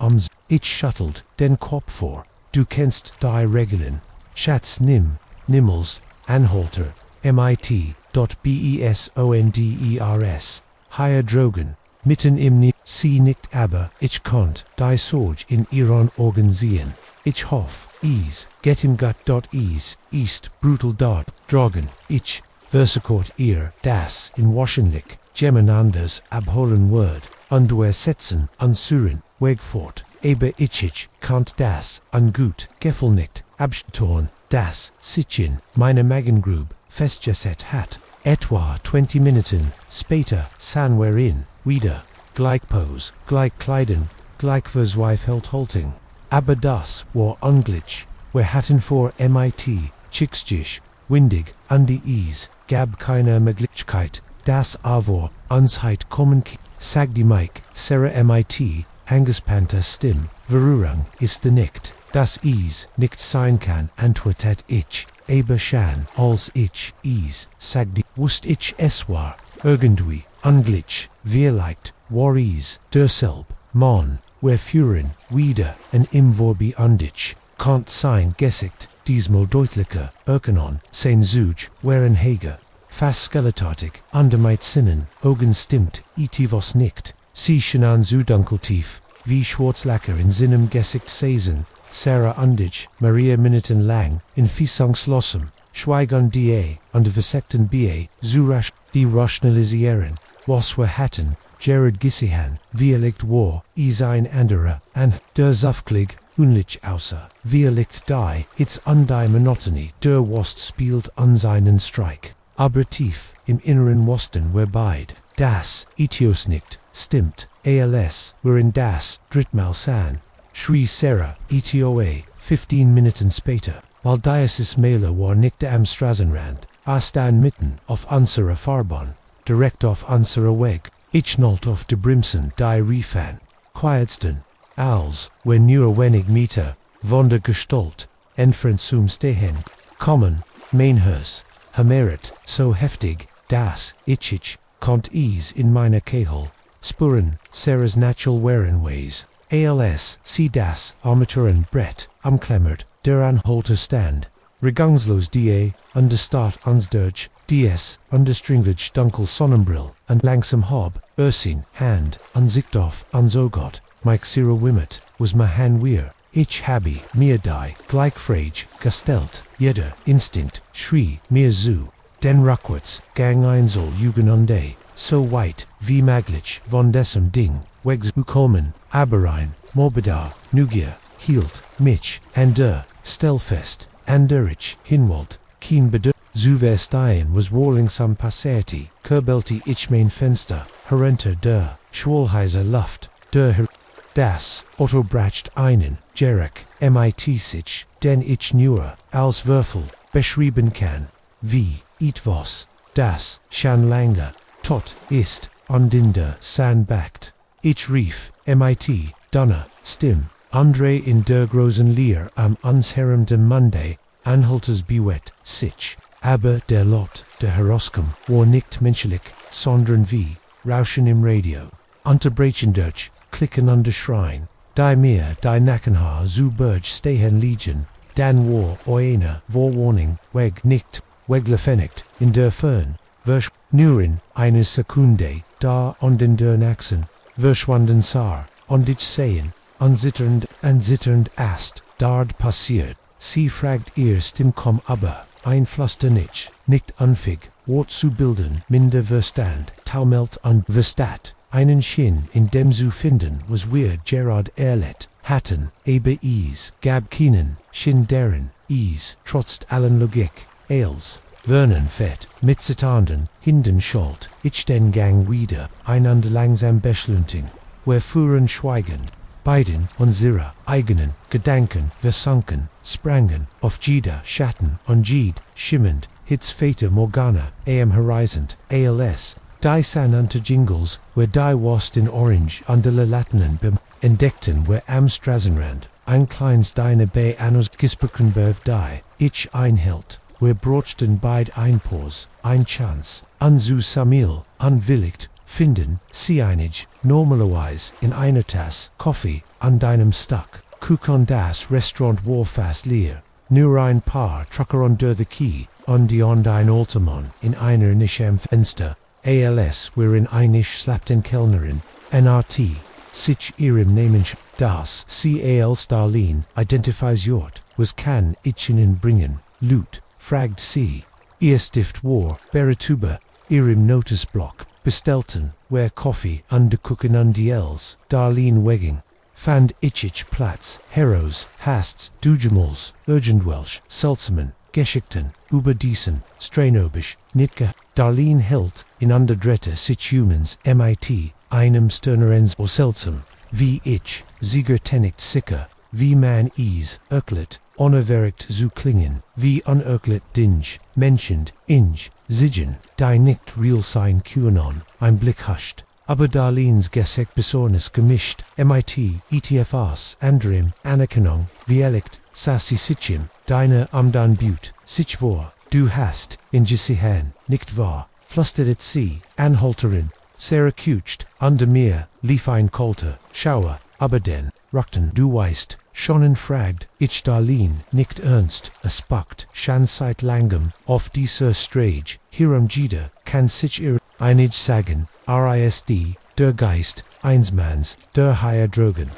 ich shuttelt den Kopf vor, du kennst die Regeln, Schatz nimmels, Anhalter, MIT.BESONDERS, Higher Drogen, mitten im sie nicht aber, ich konnt, die Sorge in ihren Augen sehen, ich hoff, get im gut ist, brutal dort, drogen, ich, versichert ihr, das, in wahrscheinlich, gemenanders abholen word, und wir setzen, ansuren, weg fort, aber ich kannt das, gut, Gefühl nicht, abstorn, das, sich meine Magengrube, festgesetzt hat, etwa 20 Minuten, später, san wir wieder, gleich Pose, gleich Kleiden, gleich verzweifelt halting, aber das war unglich, wir hatten vor MIT, chicksjisch, windig, an die gab keine Möglichkeit, das aber, uns heit kommen sagt die Mike, Sarah MIT, angespannter Stimme, Verurung ist nicht, dass nicht sein kann, antwortet ich, aber schon, als ich, sagt die, wusst ich es war, irgendwie, unglich, vielleicht, war derselb, Mann, wir führen, wieder, im Vorbi undich, konnt sein Gesicht, diesmal deutlicher, erkennen, sein Zug, waren Heger, fast skeletartig, under mit Sinnen, Augen stimmt, was nicht, sie scheinen so dunkeltief, wie Schwarzlacker in seinem Gesicht sehen, Sarah undich, Maria Minuten lang, in Fiesangslosem, schweigen die und versekten ba, so rasch, die rationalisieren, was wir hatten, Jared Gissihan, wie liegt war, ein anderer, an, der Saftklig, unlich außer, wie liegt die, it's undie Monotony, der Wost spielt an seinen Streik, aber tief, im inneren Wosten wir beid, das, etios nicht, stimmt, als, wir in das, drittmal san, schrie Sarah, ETOA, 15 Minuten später, weil Diasis Mailer war nicht am Straßenrand, stan mitten auf unserer Fahrbahn, direkt auf unserer Weg, ich nalt auf de Brimsen die Riefan, quietsten, als, wenn nur wenig Meter, von der Gestalt, entfernt zum Stehen, kommen, Mainhers, Hameret, so heftig, dass, ich, konnt in meiner Kehol, Spuren, Sarah's natural wearing ways, als, sie das, Armaturen Brett, amklemmert, der Anhalter stand, regungslos die, under start ans Dirge, dies, under stringlich dunkel Sonnenbrill, und langsam hob, Hand, an Sicht auf, ans Ogot, Mike Cyril Wimmet, was my hand weir, Ich habe mir die Gleichfrage gestellt. Jeder Instinkt schrie mir zu. Den rückwärts gang einsel Jugenunde, so weit wie möglich von diesem Ding wegzukommen, aber ein morbider Neugier hielt mich an der Stellfest, an der ich hinwollte, kein Bedürfnis zu verstehen was langsam passierte, kurbelte ich mein Fenster herunter der schwolheiser Luft, der das Auto bracht einen Jerek mit sich, den ich nur als Würfel beschreiben kann, wie etwas, das schon lange tot ist und in der Sand backt. Ich rief mit Donner Stimme, Andre in der großen Leer am unzerrenden Monday, anhaltes bewett sich, aber der Lot, der Horoskop, war nicht menschlich, sondern wie Rauschen im Radio, unterbrechen durch Klicken an der Schrein, die mir die Nackenhaar zu Berg stehen liegen, dann war eine Vorwarnung nicht weglefenigt in der Fern, nur in einer Sekunde, da und in der Nachsen, verschwanden sah, und ich sehen, zitternd erst, dort passiert, sie fragt ihr Stimm aber, einflüstern nicht anfig, Wort zu bilden, minder Verstand, taumelt und verstaat, einen Schien in dem zu finden, was wir Gerard erlet, hatten, aber gab keinen, Schien deren, trotz allen Logik, als, Vernon fett, mit zitternden Hinden schuld, ich den Gang wieder, einander langsam beschlünting, wir fuhren schweigend, beiden unsere eigenen Gedanken versunken, sprangen auf jeder Schatten und jed schimmend, Hits Fata Morgana, am Horizont, als, die sanante Jingles, where die was in Orange under la Latinen bem, entdeckten where am Straßenrand, ein kleins deine bei Annos Gisperkenberg die, ich einhält, where brochten beid einpors, ein Chance, anzu Samil, unwilligt, finden, sie einig, normalerweise, in einer Tasse, Kaffee, an deinem Stock, Kuchen das Restaurant war fast leer, nur ein paar Trucker unter the Key, und die und ein Altamon, in einer Nisch am Fenster, als wherein einisch slappten Kellnerin, NRT, sich ihrem Namen das sie als Darlene identifies jort, was kann ich ihnen bringen, Loot, fragt sie, ihr Stift war, Berituba, ihrem Notizblock, bestellten, where Coffee, undercooken und els, Darlene Wegging, fand ich Platz, Heroes, Hasts, Dujemals, Urgentwelsch, Seltsamen, Geschichten, Überdiesen, Strainobisch, Nitke, Darlene hält, in underdrette sich humans, mit, einem Sternerens o seltsam, wie ich, siegertennigt sicker, wie man öklet, onerverigt zu klingen, wie unerklet dinge, menschend, sigen, die nicht real sein QAnon, ein Blick huscht, aber Darlene's Gesek besonders gemischt, mit, ETFAs, anderem, Anerkennung, wie elekt, sassy sitchim, deine amdan Butte, sich vor, du hast, in Gesihan, nicht wahr, flüstert sie, Anhalterin, Sarah kucht, under mir, lief ein kalter Schauer, aber den, Ruckten, du weißt, schonen fragt, ich Darlene, nicht ernst, es packt, schon seit langem, auf dieser Strage, hierum jeder, kann sich einig sagen, RISD, der Geist, einsmanns, der Higher Drogen,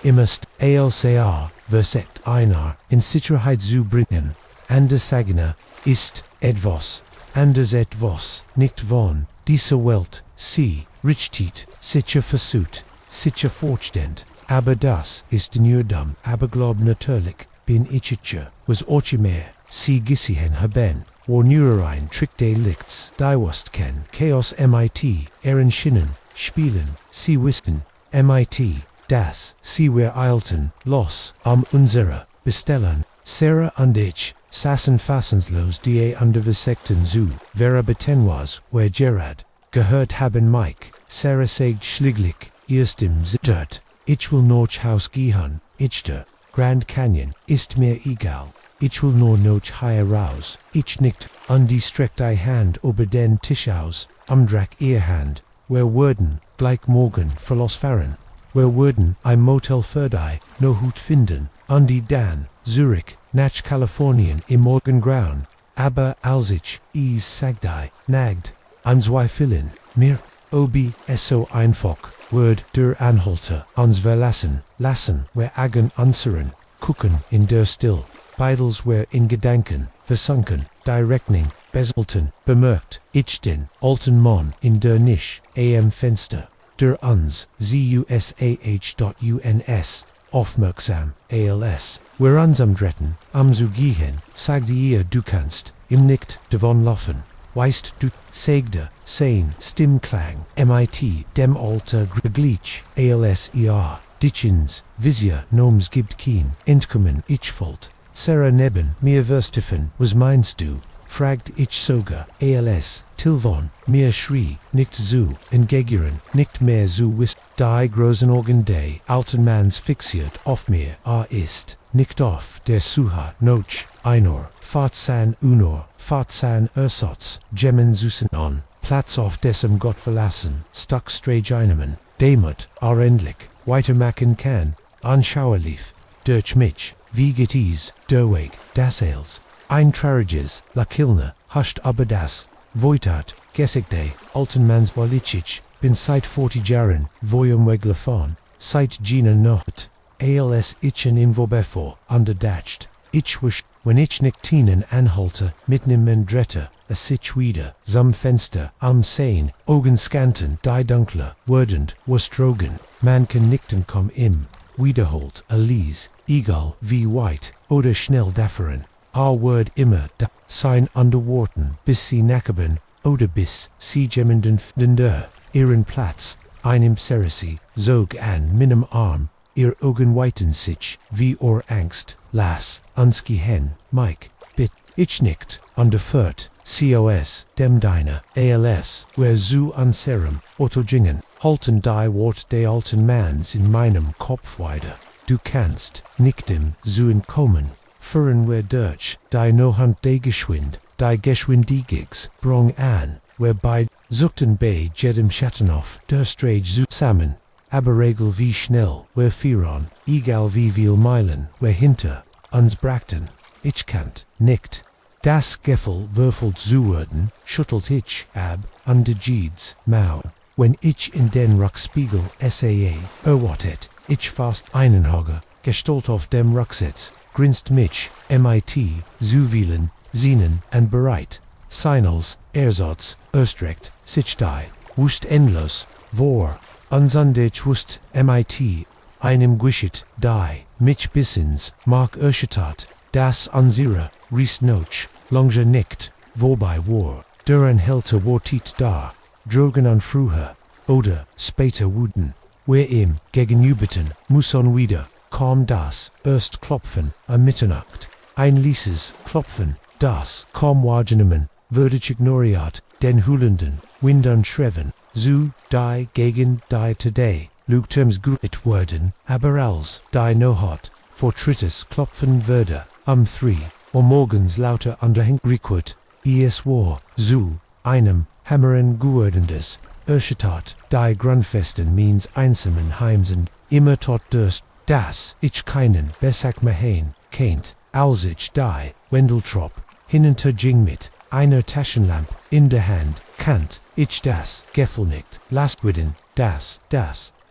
immerst, ALCR, versekt einer, in Sicherheit zu bringen, anders sagen, ist, etwas, anders etwas, nicht von, dieser Welt, sie, Richtit, sicher versucht, sicher fortstehend, aber das ist nur dumm, aber glaub natürlich, bin ich was ochi mehr, sie gisihen haben, wo nur ein Trick de Lichts, die wast ken, Chaos mit, Schinnen, spielen, sie wisten, mit, das, sie wir eilten, los, unsere, bestellen, Sarah und ich, sassen fassenslos die underversekten zu, vera betenwas, where Gerard, gehört haben Mike, Sarah sagt schliglich, ihr Stimm zittert, ich will noch Haus gehen, ich der, Grand Canyon, ist mir egal, ich will nur noch higher raus, ich nicht, und die streckt die Hand über den Tisch aus, umdrack ihr Hand, where würden, gleich morgen, verlosfahren, where würden, ein Motel für die, no Hut finden, und die dann, Zurich, nach Kalifornien im Morgengrauen, aber als ich, sagte, nagt, zweifeln, mir, obi, so einfach, Word der Anhalter, uns verlassen, lassen, wir agen unseren, gucken in der Still, Beidels wir in Gedanken, versunken, die Rechnung, beselten, bemerkt, ich den, alten Mann in der Nisch, am Fenster, der uns, zusah.uns, aufmerksam, als, wir uns am Dretten, am zu gehen, sagte ihr du kannst, im Nicht davonlaufen. Weißt du, sagte, sein, Stimmklang, mit, dem Alter Glitch, als Ditchens, Visier, Noms gibt kein, Entkommen, ich folgt. Sarah neben, mir Würstifen, was meinst du? Fragt ich sogar, als, Tilvon, mir schrie, nicht so, entgegieren, nicht mehr so wis, die großen Augen des alten Manns fixiert auf mir, ist, nicht auf der Suche, noch, einor, Fahrtsan unor, Fahrtsan ersatz, Gemmen süßen an, Platz auf dessen Gott verlassen, stuck strange einemen, Demut, endlich, weitermachen kann, anschauerlich, durch mich, wie geht es, der Weg, das Eils, Eintrages, la Kilne, huscht aber das, Voitat, Gessigde, alten Mans Walicic, bin seit 40 Jahren, voyum weglefan, seit Gina nocht, als ichen im Vorbefo, underdatcht, ich wisch, wenn ich nichtinen anhalte, mitten im Mendrette, a sich wieder, zum Fenster, am Sehen, Augen scanten, die dunkle, wordend, wastrogen, man kann nichten komm im, wiederholt, a lies, egal, wie weit, oder schnell dafferen, word immer, da, sein underworten, bis sie nackeben, oder bis, sie jemmenden der, ihren Platz, einem Cerisi, zog an minem Arm, ihr Augen weiten sich, wie Angst, las, unski hen, Mike, bit, ich nicht, underfurt, cos, dem deiner, als, wer zu unserem, Ottogingen, halten die Wort de alten Mans in meinem Kopf weiter, du kannst, nicht dem, zu entkommen, führen wir durch, die Nohand de Geschwind, die Geschwindigigs, brong an, whereby, zuckten bei jedem Schattenhof, der Strage zusammen, aber regel wie schnell, wir fahren, egal wie viel Meilen, wir hinter, uns brachten, ich kannt, nicht. Das Gefühl würfelt zuerden, schüttelt ich ab, an de Jeeds, mau, wenn ich in den Ruckspiegel saa, erwartet, ich fast einen Hogge, gestolt auf dem Rucksitz, grinst mich, mit, zuwielen, Sinnen, and bereit, Seinels, Ersatz, Östrecht, Sichdei, wust endlos, vor, unsandich wust, mit, einem Guischit, die, mich bissens, mark Öschetat, das unsere, ries noch, lange nicht, wobei war, deren Helter wortit da, drogen an früher, oder, später wuden, wer ihm, gegenüberten, muss on wieder, kam das, erst klopfen, am Mitternacht, ein lieses, klopfen, das, kaum wahrgenommen, würde ich ignoriert, den hulenden, Windern schreven, zu, die, gegen, die today, lugterms gut worden, aber als, die nohat, fortrittes klopfen würde, am 3, o morgens lauter underhängrikut, es war, zu, einem, hammeren guerdendes, erschetat, die Grundfesten means einsamen Heimsen, immer tot durst, das, ich keinen, besak mahain, kennt, als ich die, Wendeltrop, hinter Jing mit, einer Taschenlamp, in der Hand, kannt, ich das, Gefühl nicht, lastwidden, das,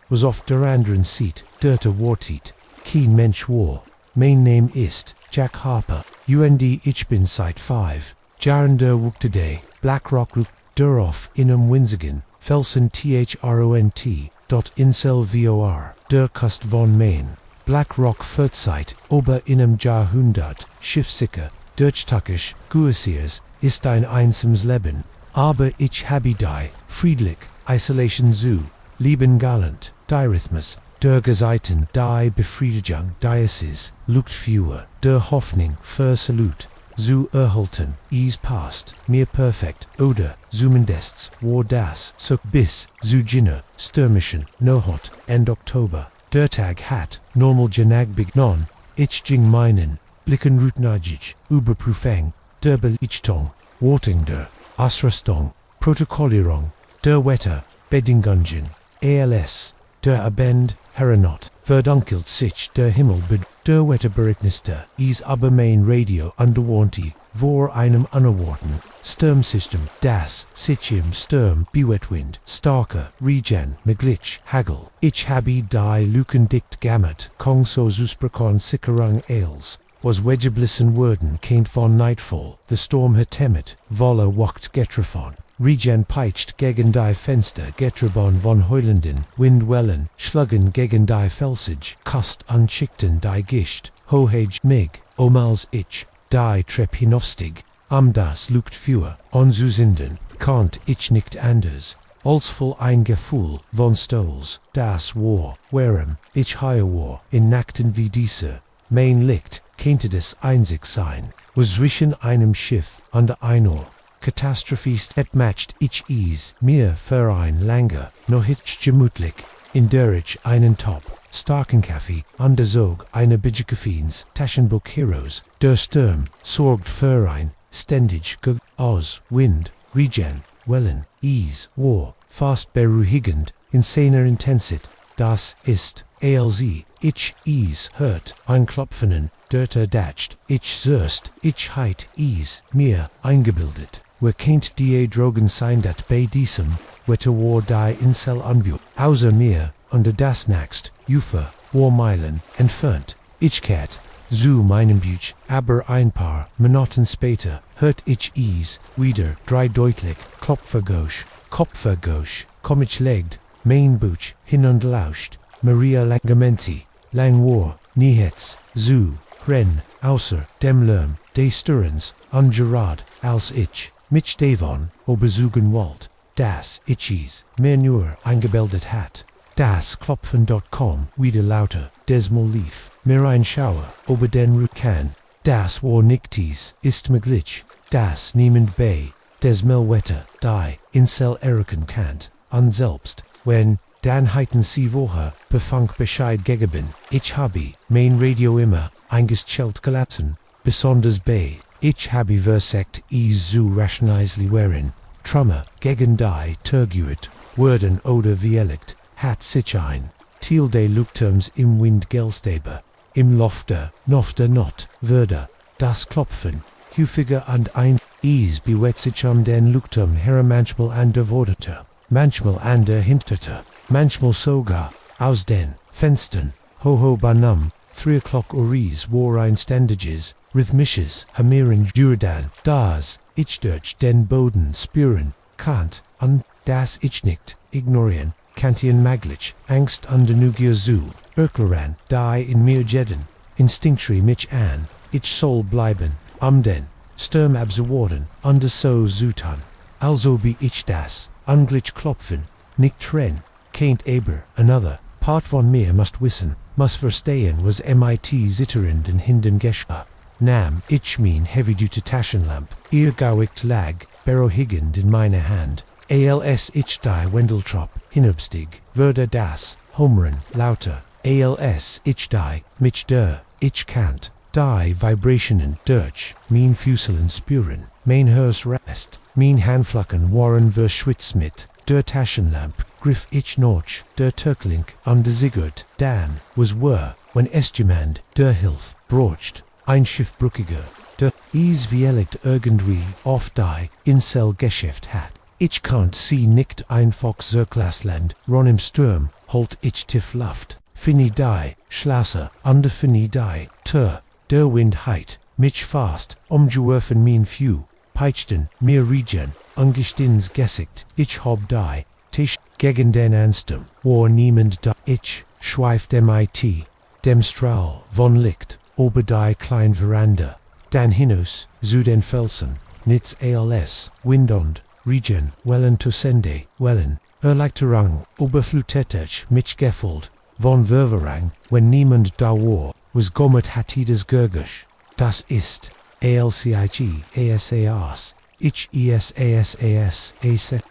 was auf der anderen Seat, dörte wortit, kein Mensch war, mein Name ist, Jack Harper, ich bin seit 5, Jahren der Wuchterday, Blackrock daraufinem Winsigen, Felsen thront, insel vor, der Kust von Main, Blackrock Vierzeit, ober inem Jahrhundert, Schiffsicker, Deutschtakisch, Guesiers, ist ein einsames Leben, aber ich habe die, friedlich, Isolation zu, lieben galant, die Rhythmus, der Geseiten, die Befriedigung, Diocese, lugt fewer, der Hoffnung, für Salut, zu erhalten, is past, mir perfekt, oder, zumindest, war das, so bis, zu Ginner, stürmischen, nohot, End Oktober, der Tag hat, normal Janag begonnen, ich ging meinen, Blicken rutnagic, überprüfung, der Belichtung, Worting der, Ausrüstung, Protokollierung, der Wetter, Bedingungen, als, der Abend, Herrenot, verdunkelt sich der Himmel der Wetterberichtnister, is aber mein Radio underwarnti, vor einem unerwarten Sturmsystem, das sich im Sturm bewetwind, starke Regen, Meglich, Hagel, ich habe die Luken dicht gammert, kong so zusprechern Sicherung als, was wegeblissen worden keint von Nightfall, the storm hat temmet, volle wacht getrefon. Regen peitscht gegen die Fenster, Getribon von heulenden Windwellen, Schluggen gegen die Felsig, Kast anschickten die Gischt, Hohage mig, omals ich, die Trepp hinaufstig, das lukt für, onzusinden, kant ich nicht anders, als voll ein Gefühl von Stolz, das war, warem, ich higher war, in Nackten wie diese, mein Licht, könnte des einzig sein, was zwischen einem Schiff und einer Katastrophist et matcht ich is, mir für ein langer, no hitch gemütlich, in der ich einen Top, starken Kaffee, an der Sog eine Bidgefiens, Taschenbuch Heroes, der Sturm, sorgt für ein, ständig, aus, Wind, Regen, Wellen, Ease, War, fast beruhigend, insaner Intensität, das ist, als ich is hört, ein Klopfenen, der dacht, ich zürst, ich heit is, mir, eingebildet. Wer kennt die Drogen sein dat bei diesem, Wetter war die Insel anbietet, außer mir, und das nächst, Ufer, war Meilen, entfernt, ich kehrt, zu meinem Buch, aber ein paar Minuten später, hört ich is, wieder, deutlich, Kopfvergosch, komm ich legt, mein Buch, hin und lauscht, Maria Langamenti, lang war, nichts, zu, ren, außer, dem Lärm, des Stirrens, und Gerard, als ich, mich davon, besuchen wollt, das ich mir nur eingebildet hat, das Klopfen.com, wieder lauter, desmal lief, mir ein Schauer, über den Rücken, das war nichtis, ist möglich, das niemand bei, desmal Wetter, die, Insel erken kannt, und selbst, wenn, dann heiten sie woher, befang Bescheid gegeben, ich habe, mein Radio immer, eingestellt gelassen, besonders bei, ich habe versekt zu rationalisli wherein, Trummer, gegen die Turguit, Worden oder Dialekt, hat sich ein, Thiel de Lukterms im Wind Gelstaber, im Lofter, nofter not, würde, das Klopfen, häufiger und ein, bewegt sich den Lukterm her manchmal an der Vorderter, manchmal an der Hinterter, manchmal sogar, aus den Fenstern, hoho banam, 3 o'clock Uris war ein ständiges, rhythmisches, Hamieren Jurdan, das, ich durch den Boden spüren, kant, und das ich nicht, ignorieren, kantien maglich, Angst und Nugia zu, Erkleran, die in mir jedden, instinctry mich an, ich soll bleiben, den, Sturm abzuwarten, und so zutan, also be ich das, unglich klopfen, nicht trenn, keint aber, another, part von mir must wissen, must verstehen was mit zitternd in hinden geschah. Nam, ich mein heavy-duty Taschenlamp, ihr gauicht lag, beruhigend in meiner Hand, als ich die Wendeltrop, hinabstig, würde das, Homeren, lauter, als ich die, mich der, ich kannt, die Vibrationen durch, mein Füßelen spüren, mein Herz rest, mein Handflacken waren verschwitzt mit, der Taschenlamp, griff ich noch, der Turklink, und der Sigurd, dann, was war, wenn es jemand, der Hilf, brocht, ein Schiffbrückiger, der, vielegt irgendwie, auf die, Insel-Geschäft hat. Ich konnt sie nicht einfach zurücklassen, ron im Sturm, holt ich tief Luft, finni die, Schlosser, und finni die, der Wind heit, mich fast, umgeworfen mein Few, peitschten, mir Regen, ungestins Gesicht, ich hab die, Tisch, gegen den Ansturm, war niemand da, ich, schweif dem Strahl, von Licht, ober die klein Veranda, dann hinaus, zu den Felsen, nits als, Wind und, Regen, Wellen tussende, Wellen, Erleichterung, oberflutetech, mich gefüllt, von Verwerang, wenn niemand da war, was gommet hatides Gurgusch, das ist, alcig, asas, ich esasas,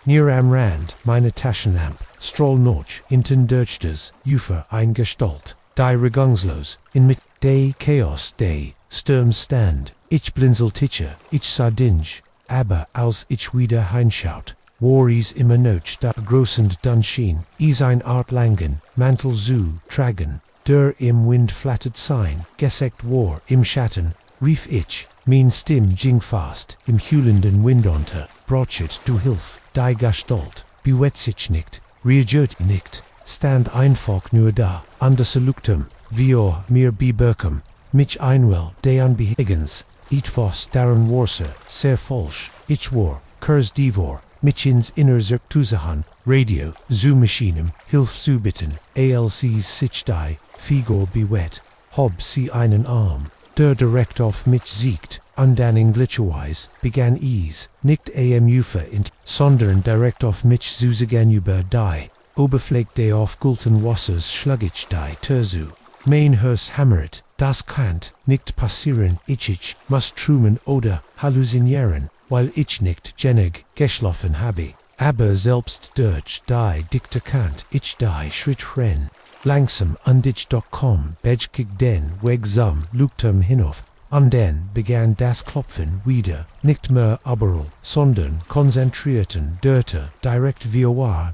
near am Rand, meine Taschenlamp, stroll noch, inten durchdes, Ufer eingestalt, die regungslos, in mit, de Chaos, de, Sturmstand, ich blinzeltiche, ich sardinge, aber als ich wieder hinschaut, war is immer noch da großend Dunschien, is ein Art langen, Mantel zu tragen, der im Wind flattet sein, geseckt war im Schatten, rief ich, Min stim ging fast, im hulenden Wind unter, brochet du hilf, die Gestalt, bewetsich nicht, reagiert nicht, stand einfach nur da, anders luktum, wie mir beberkum, mich einwell, de unbehagens, etwas daran warse, sehr falsch, ich war, kurs divor, mich ins inner zertuzahan, radio, zu maschinem, hilf zu bitten, alcs sich die, figor bewet, hob sie einen Arm, der direkt auf mich siegt, undanning glitchwise, began ease, nicht am Ufer int, sondern direkt auf mich zusagen über die, oberfläch de auf gulten Wassers schlugig die Terzu. Mein Hers hammert, das kannt nicht passieren, ich muss trumen oder halluzinieren, weil ich nicht genug geschlafen habe. Aber selbst durch die dicte Kant, ich die Schritt renn. Langsam und ich doch komm, bedgig den Weg zum Luktum hinauf. Und dann begann das Klopfen wieder, nicht mehr überall, sondern konzentrierten, dörte, direkt wie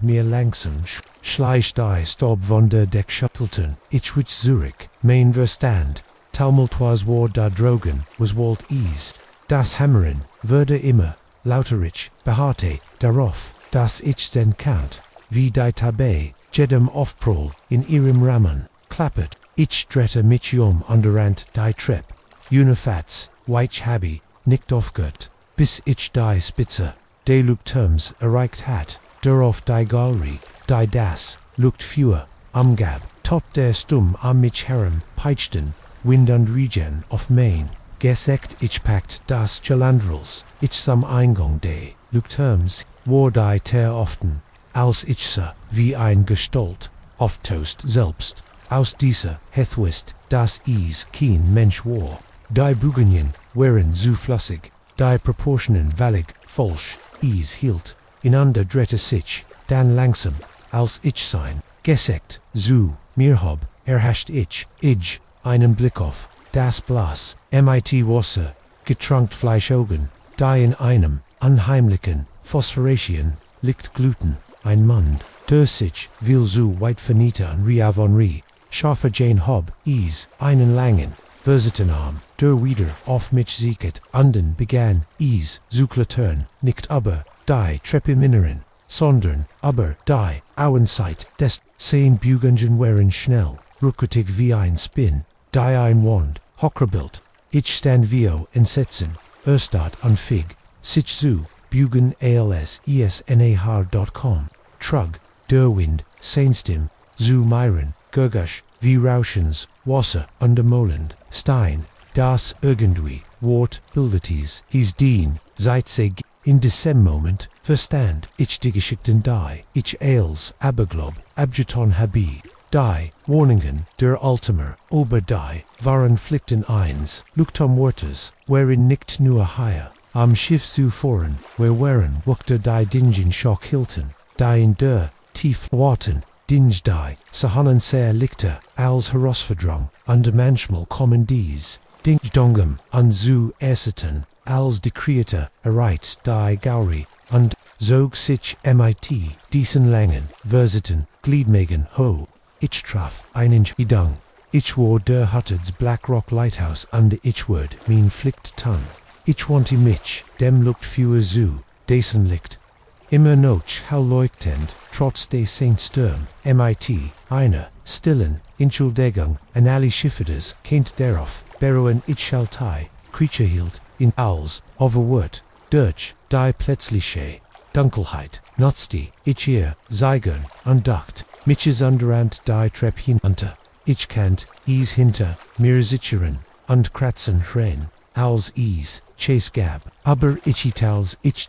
mir langsam schleicht die Staub von der Deck schüttelten, ich wich Zurich, mein Verstand, tumultuas war da drogen, was wollt ease. Das Hammern würde immer lauterich, beharrte darauf, dass ich sen kannt, wie die Tabe, jedem Aufprall in ihrem Rahmen, klappert, ich drehte mich unterrand die Treppe. Unifats, weich habe, nicht aufgehört, bis ich die Spitze, de Luktums erreicht hat, darauf die Galerie, die das, Lukt fewer, umgab, tot der Stumm am mich herum, peitschten, Wind und Regen auf Main, geseckt ich packt das Gelandrels, ich zum Eingang de Luktums, war die ter often, als ich se, wie ein Gestalt, auftost selbst, aus dieser, hethwist, das is kein Mensch war. Die Bugenien waren zu flüssig, die Proportionen vallig, falsch, is hielt, inander drehte sich, dann langsam, als ich sein, geseckt, zu, mir hob, erhascht ich, einen Blick auf, das Blas, mit Wasser, getrankt Fleischaugen, die in einem, unheimlichen, Phosphoration, liegt Gluten, ein Mund, der sich, will zu weit vernieten Riavonri, scharfe Jane hob, einen langen, versiten Arm, der wieder auf mich sieket, anden begann, zu klettern, nicht aber, die Treppe im Inneren, sondern, aber, die, Auenzeit, des, sein Bugungen waren schnell, rucketig wie ein Spin, die ein Wand, Hockerbild, ich stand vio entsetzen, Erstadt und Fig, sich zu, Bugen als esnah.com, Trug, der Wind, Seinstim, zu Myron, Gurgush, wie Rauschens, Wasser, untermolend, Stein, das irgendwie, Wort, Bildetes, his Dean, seit sig, in diesem Moment, verstand, ich die Geschichten die, ich als, Aberglob, Abjeton habi, die, Warningen, der Ultimer, ober die, waren Pflichten eins, Luktum Wortes, wherein nicht nur hier, am Schiff zu fahren, where waren, wuckte die Dingen Schock hielten, die in der, tief warten, Dinge die, sahanen sehr lichter, als Herausforderung, und manchmal kommen dies, Dingdongem, und zu ersten, als die Kreator erreicht die Gaurie, und zog sich mit diesen langen, versiten, Gliedmagen ho, ich traf einen Gedang, ich war der Hutteds Black Rock Lighthouse und ich ward mein Pflicht tan, ich wante mich, dem lukt fewer zu, dessen licht, immer noch leuchtend, trotz des Sturm, mit, eine, stillen, Entschuldigung, an alle Schifferdes, kennt darauf, beruhen ich schaltai, Creature hielt, in als, overwort, durch, die plötzliche, Dunkelheit, nutzte, ich hier, Zeigern, und dacht, mich is underant die Treppe hinunter, ich kannt, hinter, mir sicheren, und kratzen rein, als chase gab, aber ich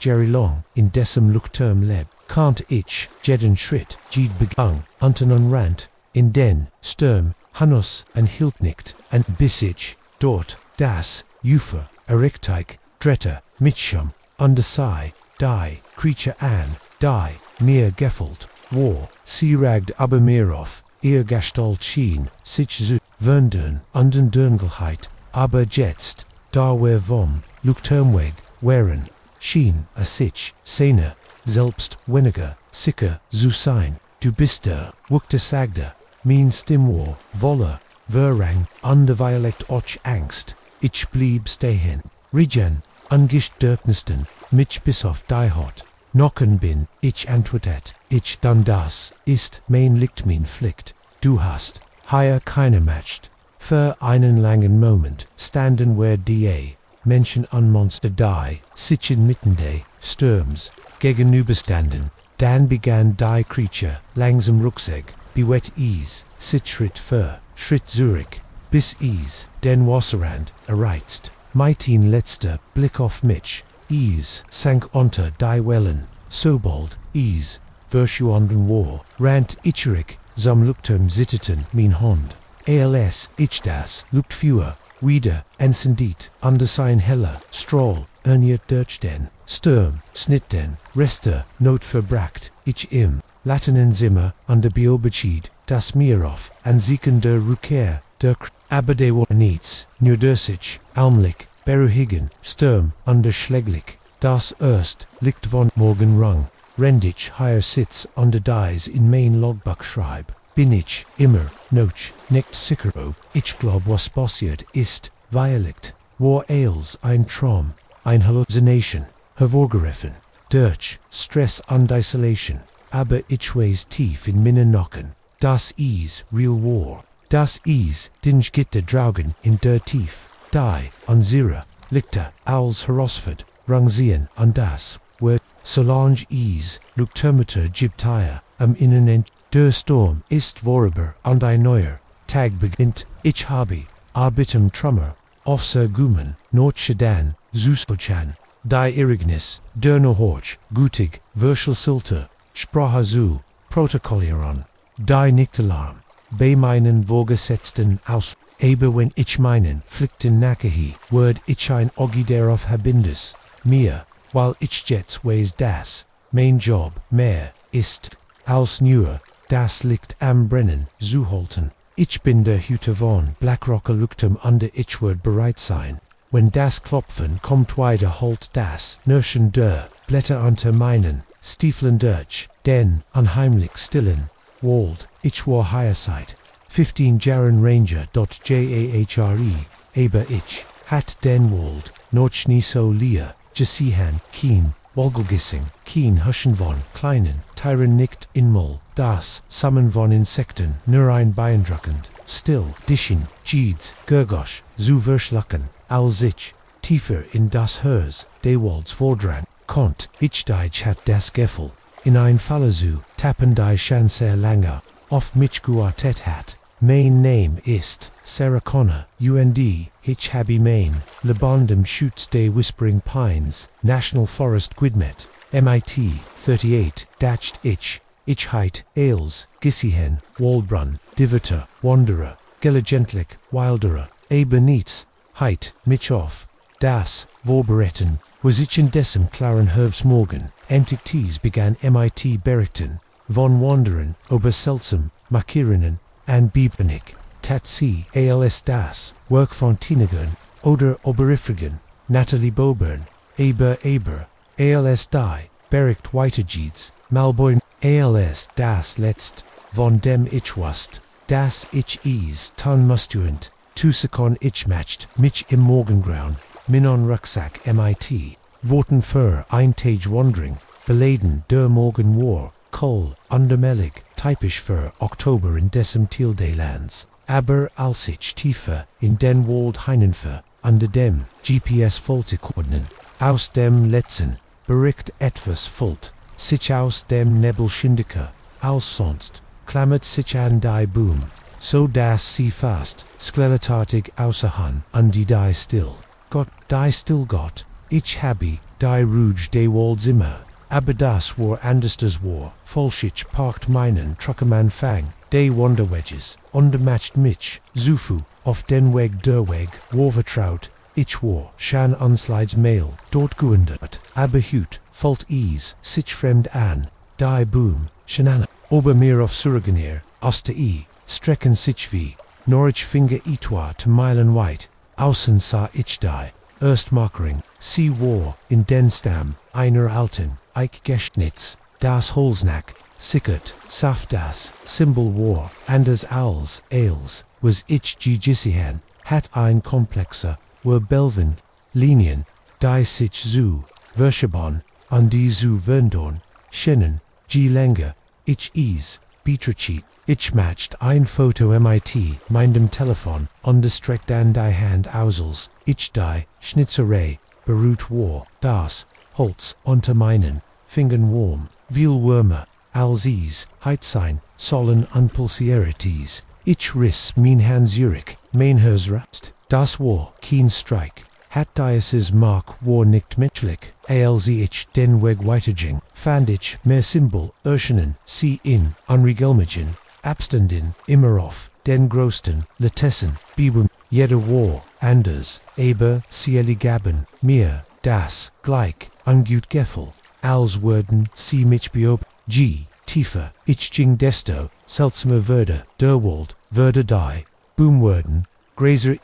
Jerry long, in dessen Lukturm leb, kannt ich, jeden Schritt, begang, unten rant, in den, Sturm, Hanus, und hielt nicht, und bis ich, dort, das, Ufer, errichtig, Dretter, Mitschum, und sei, die, Creature an, die, mir gefällt, war, sie ragt aber mehr auf, ihr Gestalt schien, sich zu, wundern, und in Dunkelheit, aber jetzt, da wir vom, Lukturmweg, waren, schien, a sich, seine, selbst weniger, sicher, zu sein, du bist der, wuckte sagte, mein Stimmwar, wolle, verrang, und Dialekt och Angst, ich blieb stehen, Regen, ungeschdürknesten, mich bis auf die Hot. Knocken bin, ich antwortet, ich dann das, ist, mein liegt min flickt, du hast, higher keine matched. Für einen langen Moment, standen where da, Menschen an Monster die, sich inmittende, Stürms, gegenüberstanden, dann begann die Creature, langsam rucksäck, bewet ease, sit Schritt Zurich, bis ease, den Wasserrand, erreizt, mein letzter Blick auf mich, ease, sank unter die Wellen, so bald, ease, verschwunden war, rant icherik, zum Lukturm zitteten min Hund, als ich das, lukt fewer, wieder, encendiet, under sein heller, Strahl, erniert durch den, Sturm, snitt den, Reste, Not verbracht, ich im, Latinenzimmer, under beobachid, das mir auf, an siekender Rückkehr, aber de war niets, nur durch, allmählich, beruhigen, Sturm, under schläglich, das erst, liegt von Morgenrang, rendich higher sitz under dies in mein Logbuch schreib, bin ich, immer, noch, nicht sicher ob, ich glaub was passiert ist, violet, war als ein Traum, ein Hallucination, hervorgerufen, durch, Stress und Isolation, aber ich weiß tief in meinen Nacken, das is real war, das is, dinch gitte Draugen in der Tief, die, unsere, lichte, als herausford, rangieren an das, word, Solange is, Luktermeter Gibtire, am Innen der Sturm ist vorüber und ein neuer Tag beginnt, ich habe, arbitem Trummer, Ofser Gumen, Notchedan, Zusochan, die Irignis, der Nohorch, Gutig, Verschlüsselte, Sprache zu, Protokollieron, die Nichtalarm, bei meinen Vorgesetzten aus, aber wenn ich meinen Pflichten nachgehe, werd ich ein Auge darauf habindes, mir, weil ich jetzt weiß das, mein Job mehr ist, als nur, das liegt am Brennen, zu halten. Ich bin der Hüter von Blackrocker Luktum under ich werd bereit sein. Wenn das Klopfen kommt weiter halt das Nirschen der Blätter unter meinen Stiefeln durch, denn unheimlich stillen, Wald, ich war Hindsight, 15 Jaren Ranger. Jahre, aber ich, hat den Wald, noch nie so leer, gesehen, keen, Wolgelgissing, keen Huschen von kleinen Tieren nicht inmol, das Sammeln von Insekten, nur ein beeindruckend, still, Dischen, Jeeds, Gergosch, zu verschlucken, als ich, tiefer in das Hers, de Walds vordrang, konnt, ich deich hat das Gefühl, in ein Falle zu, tappen die Chance langer, auf mich gewartet hat. Mein Name ist Sarah Connor, UND, ich habe mein Lebandem Shoots de Whispering Pines, National Forest Quidmet, MIT, 38, datcht ich heit, Ailes, Gissehen, Waldbrunn, Diverter, Wanderer, Gelegentlich, Wilderer, aber niets, heit, mich auf, das, Vorbereiten, was ich in dessen klaren Herbstmorgen, Entities begann MIT berichten, von Wanderen, ober seltsam, Markierungen, an Bibenig, Tatsi, als das, Work von Tinegern, oder Oberifrigen, Natalie Bobern, aber, als die, bericht weitergeeds, Malboin, als das letzt, von dem ich wast, das ich is, tan mustuent, Tusekon ich matcht, mich im Morgengrauen, Minon Rucksack MIT, Worten für ein Tage Wandering, beladen der Morgen war, Kohl, undermellig, typisch für Oktober in dessen Tildelands, aber als ich tiefer in den Wald hineinfuhr, under dem GPS-Folterkoordnen, aus dem letzten Bericht etwas folgt, sich aus dem Nebel schindiger, als sonst, klammert sich an die Boom, so dass sie fast, skeletartig außerhan, an die still. Gott, die still Gott, ich habe, die Rouge de Waldzimmer, aber das war anderstes war, Folschich parkt meinen Truckerman Fang, de Wonderwedges, untermatcht mich, Zufu, auf den Weg der Weg, war vertraut, ich war, Shan unslides Mail, dort geändert, aber hüt, folgt ease, sich fremd an, die Boom, Shanana, ober mir auf Surgeneer, aus der strecken sich wie, Norwich Finger etwa to Meilen weit, außen sah ich die, Erstmarkering, sie war, in den Stamm, einer alten, Eichgeschnitz, das Holznack, sickert, saft das, Symbol war, anders als, was ich gesiehen, hat ein komplexer, were Belvin, Linien, die sich zu verschieben, an die zu Verndorn, Schienen, G. Länge, ich is, Beatrice, ich matched ein Foto mit meinem Telefon, ungestreckt an die Hand ausels, ich die Schnitzerei, beruht war, das Holz unter meinen Fingern warm, viel Würmer, als is, Heitsein, sollen Unpulsierities, ich riss mein Hand Zurich, mein Hersrast, das war kein Streik. Hat dieses Mark war nicht menschlich, als ich den Weg weiterging, fand ich mehr Symbol, Erschenen, sie in, unregelmäßigen Abständen, immer auf den größten Latessen, Bibum, jeder war anders, aber sie gaben mir das gleich, ungut Gefühl, als würden sie mich tiefer, ich ging desto seltsamer würde, der Wald, würde die, Boomwürden, Gräser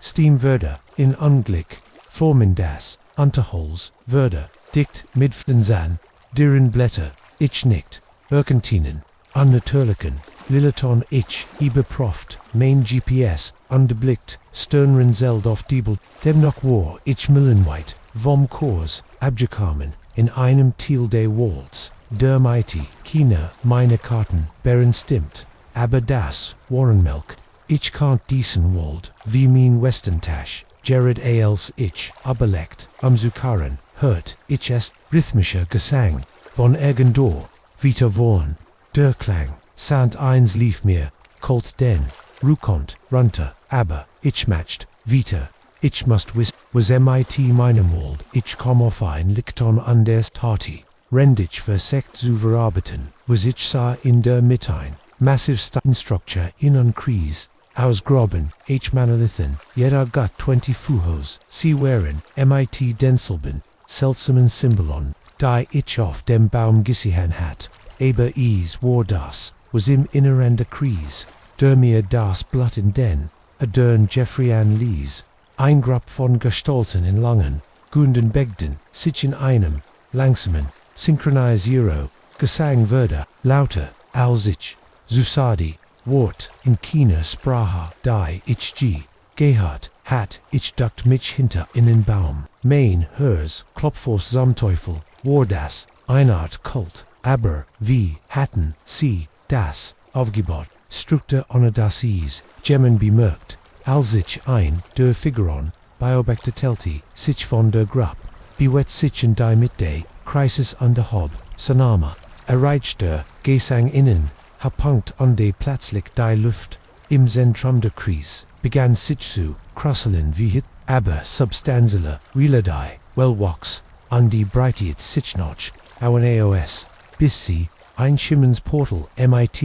Steam würde, in Unglück, formen das, Unterholz, würde, dicht mitfden sein, deren Blätter, ich nicht, Erkentinen, unnatürlichen, Lilleton ich, überproft, mein GPS, underblickt, sternrenzeld auf Diebel, demnach war ich millenweit, vom Kurs, abgekommen, in einem Teil des Walds, der Mighty, China, meine Karten, Bären stimmt, aber das, Warrenmelk, ich kannt diesen Wald, wie mein Westentasch, Jared als ich, aberlegt, Zuckaren, hört, ich es, rhythmischer Gesang, von irgendwo, wieder vorn, der Klang, Sant eins lief mir, kalt den, Rukont, runter, aber, ich matcht, wieder, ich must was mit meinem Wald, ich komm auf ein Lichton an der Tati, rendich versekt zu verarbeiten, was ich sah in der Mittein, massive Steinstructure in Unkreis, ausgraben, ich Manolithen, jeder got 20 Fuhos, sie waren, mit denselben, seltsamen Symbolon, die ich auf dem Baum gesehen hat, aber is war das, was im Inneren der Kreis, der mir das Blatt in den, adern Jeffrey Ann Lees, ein Grupp von Gestalten in langen, gunden Begden, sich in einem, langsamen, Synchronisierung, Gesang würde, lauter, als ich, Susadi, Wort, in keiner Sprache, die ich gehört, hat, ich duckt mich hinter in den Baum, mein, hers, Klopfos Samteufel, war das, eine Art Kult, aber, wie, hatten, sie, das, aufgebaut, Struktur ohne das is, Gemmen bemerkt, als ich ein, der Figuron, beobachtet sich von der Gruppe, bewet sich in die Mitte, Crisis an der Hob, Sanama, erreicht der Gesang innen, Punkt an de plötzlich die Luft, im Zentrum der Kreis, begann sich zu krusseln wie hit, aber substanzieller, Reladei, Wellwachs, an die Breite sich noch, auen AOS, bis sie, ein Schimmens Portal mit,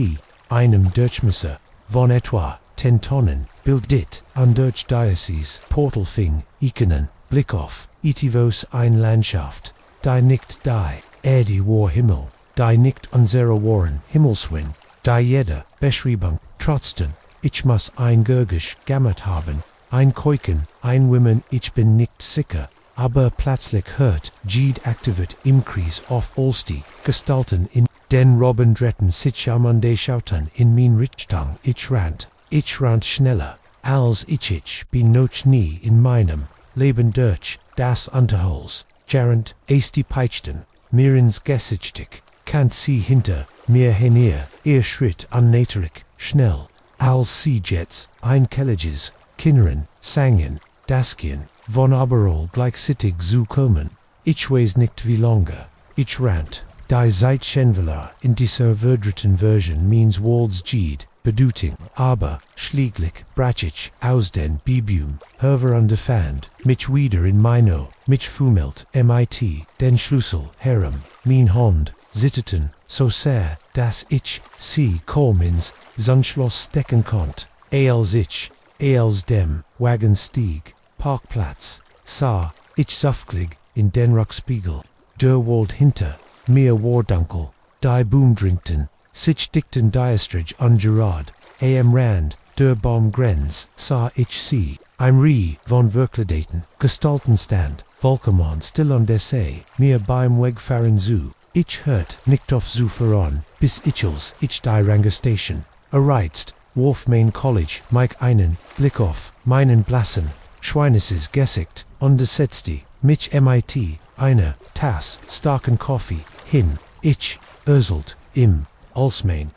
einem Durchmesser, von etwa 10 Tonnen, bildet, an Deutsch Diocese, Portal fing, Ikenen, Blick auf, itivos ein Landschaft, die nicht die, Erde war Himmel, die nicht unsere waren Himmelswin, die jeder Beschreibung, trotzdem, ich muss ein Gurgisch gammert haben, ein Keuken, ein Women, ich bin nicht sicher, aber plötzlich hört, Jed aktiviert im Kreis auf Olsti, Gestalten in den Robben sich an de Schauten in min Richtung, ich rant schneller, als ich bin noch nie in meinem Leben durch das Unterholz, Jarrend, die Peitschten, mir ins Gesichtig, kannt sie hinter mir henier, ihr Schritt unnäterig, schnell, als sie Jets, ein Kelliges, Kinderen, sangen, Daskien, von überall gleichzeitig zu kommen, ich weiß nicht wie lange, ich rant, die Zeitschenveler in dieser verdritten Version means Walds Jed, Bedeutung, aber, schläglich, brachig, aus den Bibium, Herver underfand, mich wieder in meino, mich fumelt, mit, den Schlüssel, herem, mein Hand, zitteten, so sehr, dass ich, sie, kaum ins Sandschloss stecken konnt, als ich, als dem, Wagenstieg, Parkplatz, sah, ich saftlig, in den Rockspiegel, der Wald hinter, mir war dunkel, die Boom drinkten, sich dichten Diastrich an Gerard, am Rand, der Baumgrenz, sah ich sie, ein Rie von Verkleideten, Gestaltenstand, Volkermann still an der See, mir beim Wegfahren zu, ich hört nicht auf zu voran, bis ich die Rangerstation, erreizt, warf mein College, Mike einen Blick auf meinen blassen, Schweinesses Gesicht, untersetzte, mich mit, eine, Tass, starken Kaffee, hin, ich, Urselt, im, Alsmain,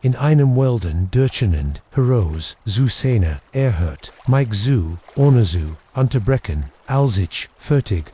in einem Welden durchenend, Heroes, zu Szene, erhört, Mike zu, ohne zu, unterbrechen, als ich, fertig,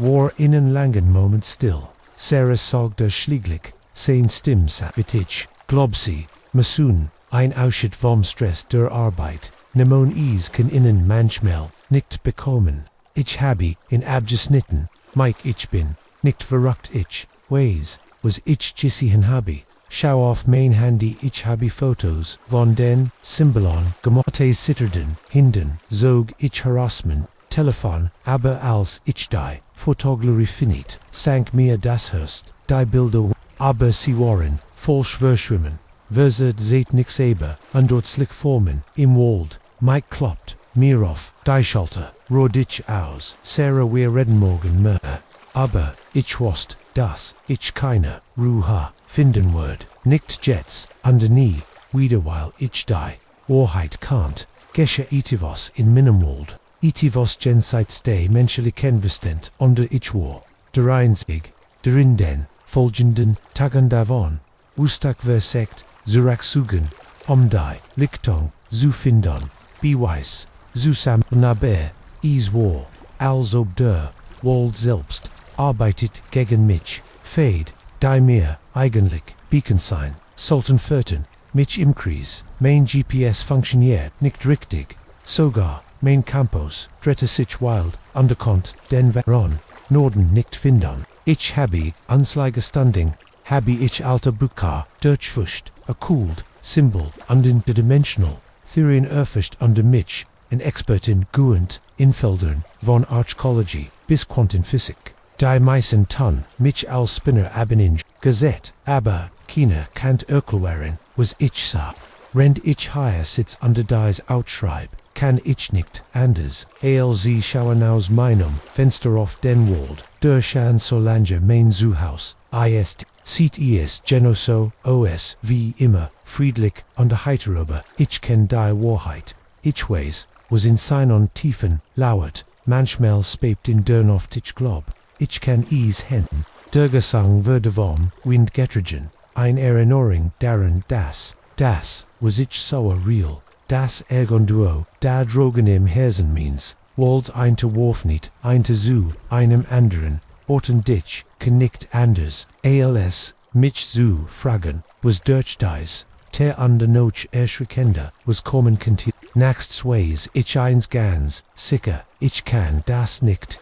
war in een langen Moment still. Sarah sagte schließlich, sein Stimmsatz, ich, glaub sie, müssen, ein Ausschnitt vom Stress der Arbeit, nemon kann innen manchmal, nicht bekommen. Ich habe, in abgeschnitten, Mike ich bin, nicht verrückt ich, was ich gesehen habe. Schau auf mein Handy, ich habe Fotos von den Symbolon gemacht sitterden, hinden, zog ich harassment, Telefon, aber als ich die Fotografie finit, sank mir das Herz, die Bilder, aber sie waren, voll Schwörschwimmen, verzet seit nix aber, undeutlich Formen, im Wald, Mike kloppt, mir auf, die Schalter, rot ich aus, Sarah wir reden morgen mehr, aber, ich wusste, dass, ich keine, Ruhe, finden wird, nicht jetzt, und nie, wieder weil ich die, Wahrheit kannt, gesche itivos in Minimwald. Itivos jenseits de menschlich Kenvistent onder ich war, der einzig, der in den folgenden Tagen davon, Ustag versekt, Zurachsugen, die Lichtung, zu finden, beweis, zusam nabe, is war, als ob der Wald selbst, arbeitet gegen mich, fade, die mir, eigentlich, beacon sein, sollten föten, mich im Kreis, mein GPS funktioniert nicht richtig, sogar, mein Campus, drette sich wild, underkont, den Veron, Norden nicht finden. Ich habe, Anzeigestanding, habe ich alte Bücher, durchfuscht, erkühlt, Symbol, und interdimensional, Theorien erfasst under mich, ein Expertin guend, Infeldern, von Archecology, bis Quantenphysik. Die meisten Ton, mich als Spinner abeninge, Gazette, aber, keine Kant erklären, was ich sah. Rend ich hier sitz under dies Outschreib, kann ich nicht anders, als schauen aus meinem Fenster auf den Wald, durch an Solange mein Zuhaus, sieht es genoso, os, wie immer, friedlich und heiter aber, ich kenn die Wahrheit, ich weiß, was in seinen Tiefen lauert, manchmal spebt in der Nacht ich glaub, ich kann es henden, der Gesang würde vom Wind getrigen, ein Erinnerung daran das, was ich so real, das Ergonduo, da Drogen im Herzen means, Walds ein te Worf nicht, ein te zu, einem anderen, Orten dich, kann nicht anders, als, mich zu fragen, was durch dies, ter an der Noch erschreckender, was kommen könnte, nachts weiß ich eins ganz, sicher, ich kann das nicht,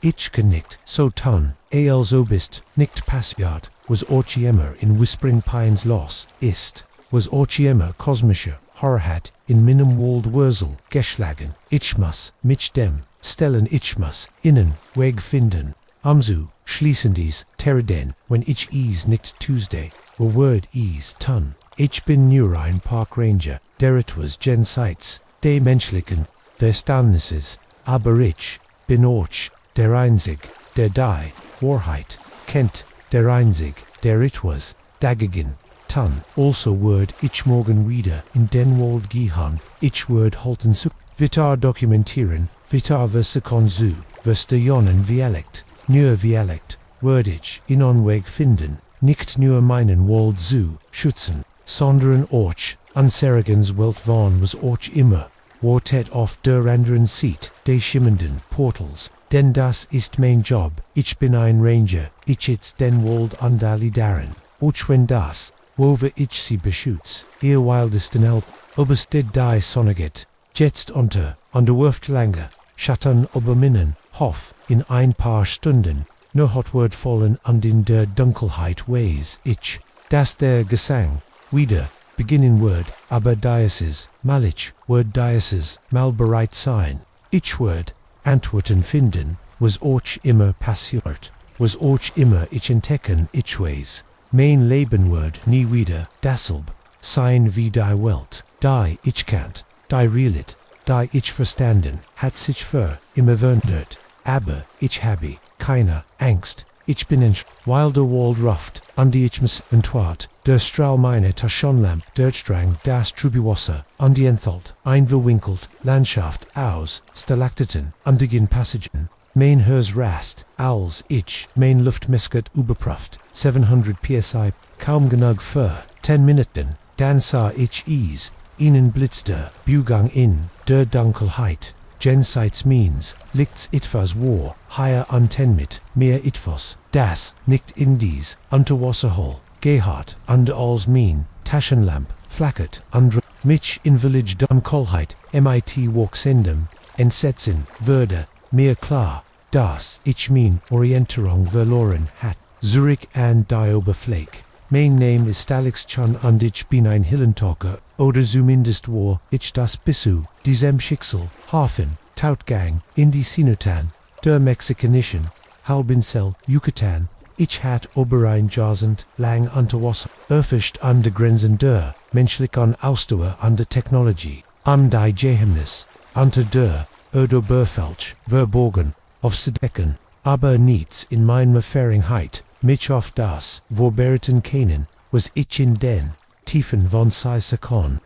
ich kann nicht, so tun, als ob bist, nicht passiert, was auch immer in Whispering Pines los, ist, was auch immer kosmischer, Horror hat, in meinem Wald Wurzel, geschlagen, ich muss, mich dem, stellen ich muss, innen, Weg finden, amzu, schließen dies, terden, wenn ich es nicht Tuesday, wo word es tun, ich bin nur ein Park Ranger, der etwas jenseits, de menschlichen, Verständnisses, aber ich, bin auch, der einzig, der die, Wahrheit, kennt, der einzig, der etwas, dagegen, tun, also word ich morgen wieder in den Wald gehen, ich word halten zu, vitar dokumentieren, vitar versikon zu, verstehen Dialekt, nur Dialekt, word ich in on Weg finden, nicht nur meinen Wald zu schützen, sondern auch, Anserigens Welt von was auch immer, wartet auf der anderen Seite, de schimmernden Portals, denn das ist mein Job, ich bin ein Ranger, ich jetzt den Wald andali darin, auch wenn das, wove ich sie beschütz, ihr wildesten Alp, oberstedt die Sonneget, jetzt unter Wurft lange, Schatten oberminnen, hoff, in ein paar Stunden, nur hot word fallen und in der Dunkelheit weiß ich, dass der Gesang, wieder, beginnen word, aber Diocese, malich, word Diocese, mal bereit sein, ich word, Antworten finden, was auch immer passiert, was auch immer ich entdecken ich weiß. Mein Leben wird nie wieder dasselb sein wie die Welt, die ich kannt, die realit, die ich verstanden, hat sich für immer verändert, aber ich habe keine Angst, ich bin weil der Wald ruft, und ich muss entwart, der Strahl meiner Taschenlampe, der Strang, das Trubiwasser, an die Entholt, einverwinkelt, Landschaft, aus, Stalaktiten, undigen Passagen, mein Hers rast, als ich, mein Luftmesket überprüft, 700 psi, kaum genug für 10 Minuten, dann sah ich es, ihnen blitzte, Bugang in, der Dunkelheit, jenseits means, liegt's etwas war, higher an 10 mit, mehr etwas, das, nicht in dies, Unterwasserhol, Gehart, under als mean, Taschenlamp, flackert, andre, mich in Village Dunkelheit, mit Walksendem, entsetzen, würde, mir klar, das, ich mein, Orientierung verloren hat, Zurich an die Oberfläche. Mein Name ist Alex Chan und ich bin ein Hillentalker, oder zumindest war ich das bisu, diesem Schicksal, Hafen, Tautgang, in die Sinutan, der mexikanischen, Halbinsel, Yucatan, ich hat oberein jasend, lang unter Wasser, erfischt an de Grenzen der, menschlichen Ausdauer an der Technologie, am die Geheimnis, unter der, Erdoberfelch, verborgen, auf zu decken, aber nichts in meiner Vergangenheit, mich auf das, vorbereiten können, was ich in den Tiefen von Seisakon,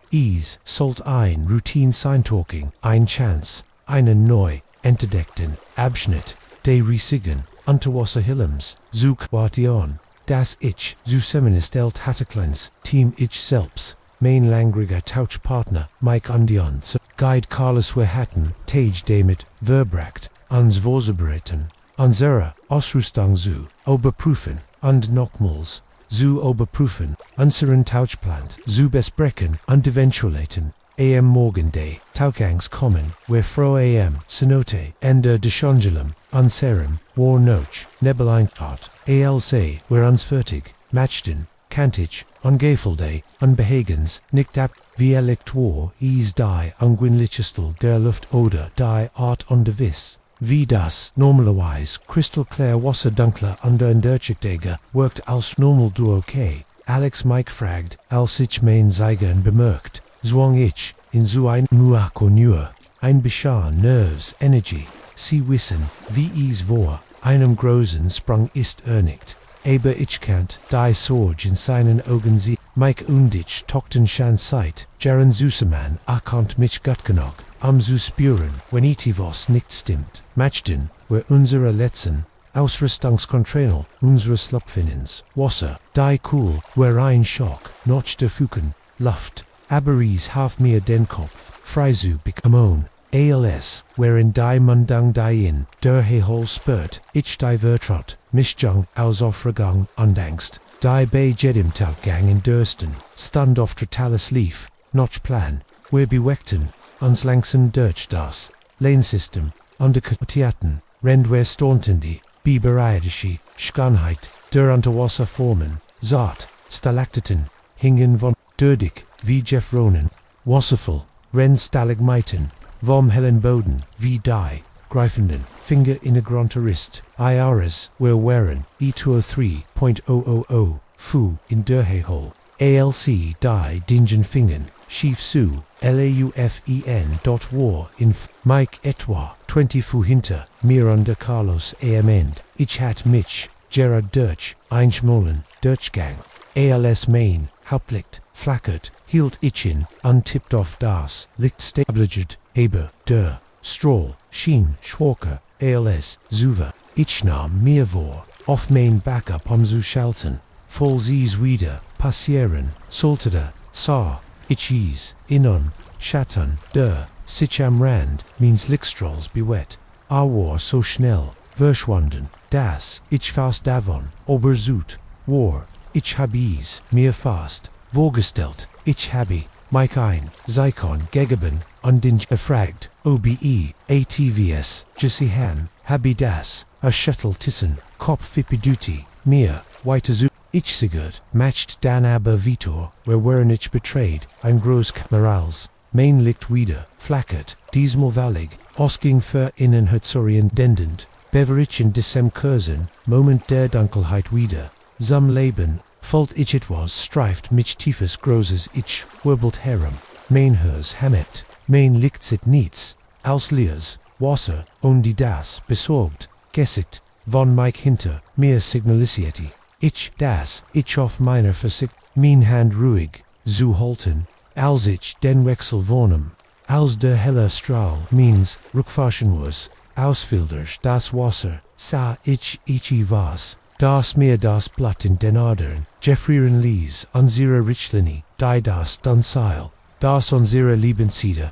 is, sollt ein Routine sein Talking, ein Chance, einen neu, entdeckten, Abschnitt, de riesigen, Unterwasserhillems, Suchwation, das ich, zusammengestellt Hatteklens, Team ich selbst, mein langriger Tauchpartner, Mike Undions, Guide Carlos Hatten, Tage damit, verbracht, ans Vorbereiten, unsere Ausrüstung zu überprüfen, und nochmals, zu überprüfen, unseren Tauchplant zu besprechen und eventualitäten, am Morgen de Tauchgangs kommen, wir froh am Cenote, Ende Deschangelum, unserem, war noch, Nebeleinfahrt, alc, wir uns fertig, matchten, kantig, ungefälde, unbehagens, nicht ab, wie Elektor, is die unguinlichestel der Luft oder die Art und Wiss. Wie das normalerweise kristallklar Wasser dunkler under Unterschiedtage wirkt als normal du okay. Alex Mike fragt, als ich mein Zeigen bemerkt, zwang ich in so ein Muakonur, ein bisschen Nerves, Energy, sie wissen, wie es war, einem großen Sprung ist nicht. Aber ich kannt die Sorge in seinen Augen sehen. Mike und ich talkten schon seit Jahren zusammen, konnt mich gut genug, zu spüren, wenn etwas nicht stimmt. Matchten wir unsere letzten Ausrüstungskontrolle unseres Slupfinnens. Wasser, die cool, wir ein Schock, noch der Fuken, Luft, aber es half mir den Kopf, frei zu bekommen. Als, wherein die Mundung die in der Hehol spürt, ich die Vertraut, Mischung aus Aufregung und Angst, die bei jedem Tauchgang in Dürsten, stand auf totales Lief, noch plan, wir beweckten, uns langsam durch das Lehnsystem, und Theaten, rend wir staunten die, bebereidische, Schönheit, der Unterwasserformen, Saat, Stalaktiten, hingen von, dürdig, wie Jeff Ronan, wasservoll, rend Stalagmiten, vom hellen Boden, wie die, greifenden, Finger in a Gronterist, IRS, wir waren, E203.000, Fu, in der Hehol, ALC, die, dingen Fingern, Schief zu, LAUFEN. War, in Mike etwa, 20 Fu hinter, mir under Carlos am End, ich hat mich, Gerard Dirch, einschmollen, Dirchgang, ALS Main, Hauptlicht, flackert, hielt ich in, untippt auf das, Licht stabilisiert, aber, der, Stroll, Schien, Schwarker, ALS, Zuver, ich nahm mir vor, auf mein Backup zu schalten, voll sie's wieder, passieren, sollte, sah, ich es, innen, Schatten, der, sich am Rand, means Lichtstrahls bewett, war so schnell, verschwunden, dass, ich fast davon, obersut, war, ich hab es, mir fast, vorgestellt, ich habe, Mike ein, Zeikon gegeben, und den gefragt, OBE, ATVS, Jessihan, habe das, a Shuttle Tissen, Kopf Fippiduti, mir, weiter zu, ich sigurd, matcht dan aber Vitor, wir waren ich betrayed, ein groß Kamerals, mein Licht wieder, flackert, diesmal wallig, ausging für innen dendend, beverichen diesem Kursen, Moment der Dunkelheit wieder, zum Leben, folgt ich etwas streift mich tiefes großes Ich, wirbelt herum, mein Hers hammet, mein Licht sit nichts, als Leers, Wasser, und die das, besorgt, gesickt, von Mike hinter, mir signalisierte, Ich das, ich auf meiner Versicht, mein Hand ruhig, zu halten, als ich den Wechsel vornem. Als der helle Strahl means rückfahrschenlos, ausfilders das Wasser, sah ich was, das mir das Blatt in den Adern, gefrieren ließ, unsere Richtlinie, die das Dunseil, das unsere Lebensziele,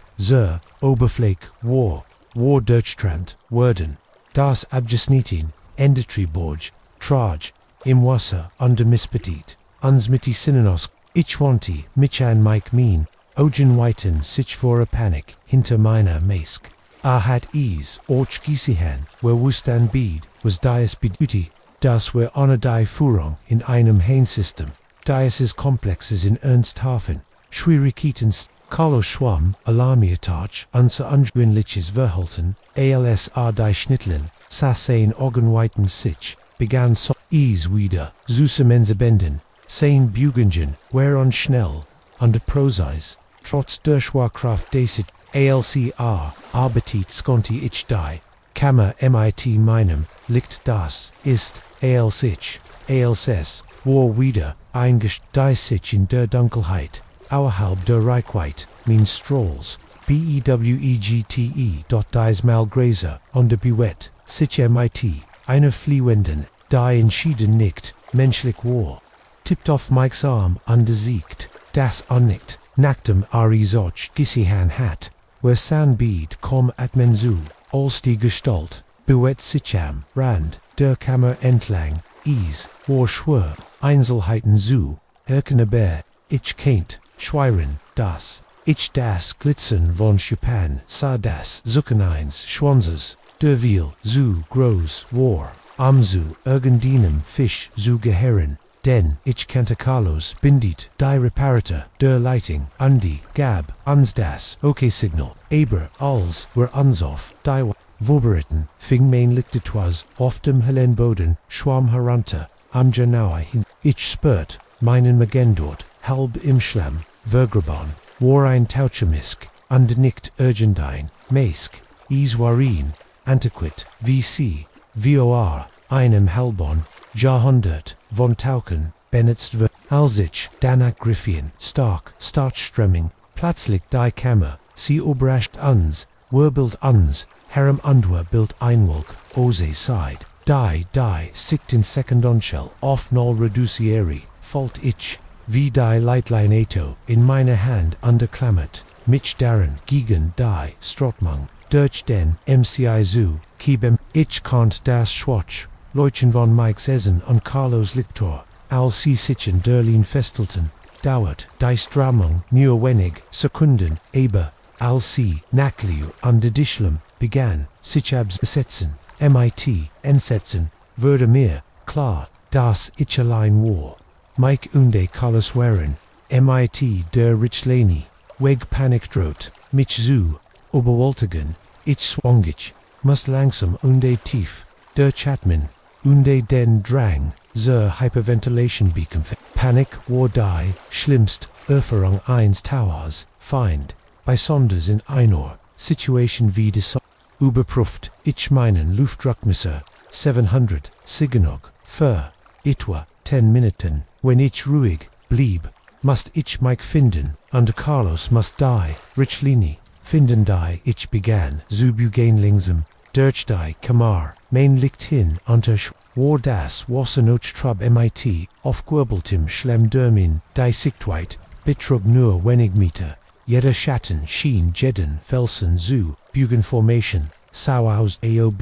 Oberfläche, war Deutschland, werden, das Abgesnitten, Endetriborg, Traj, im Wasser, under Mispetit, uns mit die Sinnenos, ich wanti, mich an Mike mean, Ogen weiten sich vor a Panic, hinter meiner Mask. Hat och Gisihan, where wustan bead, was dies beduty, das were honor die Führung in einem Heinsystem, dieses Komplexes in Ernsthafen, Schwierigkeitens, Carlos Schwamm, Alarmiertag, unser ungewöhnliches Verhalten, als die Schnittlen, Sassein Augenweiten sich, begann so, wieder, Süßemensebenden, sein Bugenden, whereon Schnell, under Proseis, trotz der Schwerkraft des Arbeitet sconti ich die, Kammer mit meinem, liegt das, ist, als ich, als es, war wieder, die sich in der Dunkelheit, außerhalb der Reichweite, mein Strolls, bewegte, dies Malgräser, und der Buett, sich mit, einer Fliehenden, die entschieden nicht, menschlich war, tippt auf Mikes Arm, siegt, das annickt, nacktem Arisoch Gisihan hat, wer san bead kom at menzu, als die Gestalt, Buett sich am Rand, der Kammer entlang, war schwer, Einzelheiten zu, aber, ich kennt, schweiren, das, ich das Glitzern von Chopin, sah das Zucken eins Schwanzes, der Wiel, zu groß, war, zu irgendeinem Fisch zu gehören, denn ich kannte Carlos bindit die Reparator der Leitung gab uns das OK-Signal, aber als wir uns auf die vorbereiten, fing mein Lichtetwas auf dem hellen Boden, schwamm herunter, am Janauer hin, ich spürt, meinen Magen dort, halb im Schlamm, vergraben, war ein Tauchemisk, nicht irgendein, Mesk, warin, antiquit, VC, VOR, einem halbon, Jahrhundert, von Tauchen, benutzt wird, als ich, danach Griffien, Startströmming, plötzlich die Kammer, sie überrascht uns, wirbelt uns, herem under Bild Einwolk, ose side, die, sicht in Secondonshell, auf null reducieri, falt ich, wie die Leitlein Eto, in meiner Hand underklammert, mich darin, gegen die, Strotmang, durch den, MCI zu, kiebem, ich konnt das Schwatsch, Leutchen von Mike's Essen und Carlos Lictor, als sie sich in Derlin festelten, dauert, die Stramung, nur wenig, Sekunden, aber, als sie, Nakliu, und der Dischlem, begann, sich abzusetzen, entsetzen, wurde mir, klar, dass ich allein war. Mike und Carlos waren, der Richleni, weg Panik droht, mich zu, überwältigen, ich swangich, muss langsam und tief, der Chatman, und den Drang, Hyperventilation bekämpfen. Panik war die, schlimmst, Erfahrung eines Towers, Feind, besonders in einer Situation wie die überprüft, ich meinen Luftdruckmesser, 700, Sigenog, für, etwa, 10 Minuten, wenn ich ruhig blieb, must ich Mike finden, und Carlos must die, Richlini, finden die, ich begann, zu bugen langsam, durch die Kammer, mein Licht hin, unter war das Wassernoch trub mit, aufgewirbeltem Schlemm dermin, die Sichtweite, betrug nur wenig Meter, jeder Schatten schien jeden Felsen zu, Bugenformation, sau aus AOB,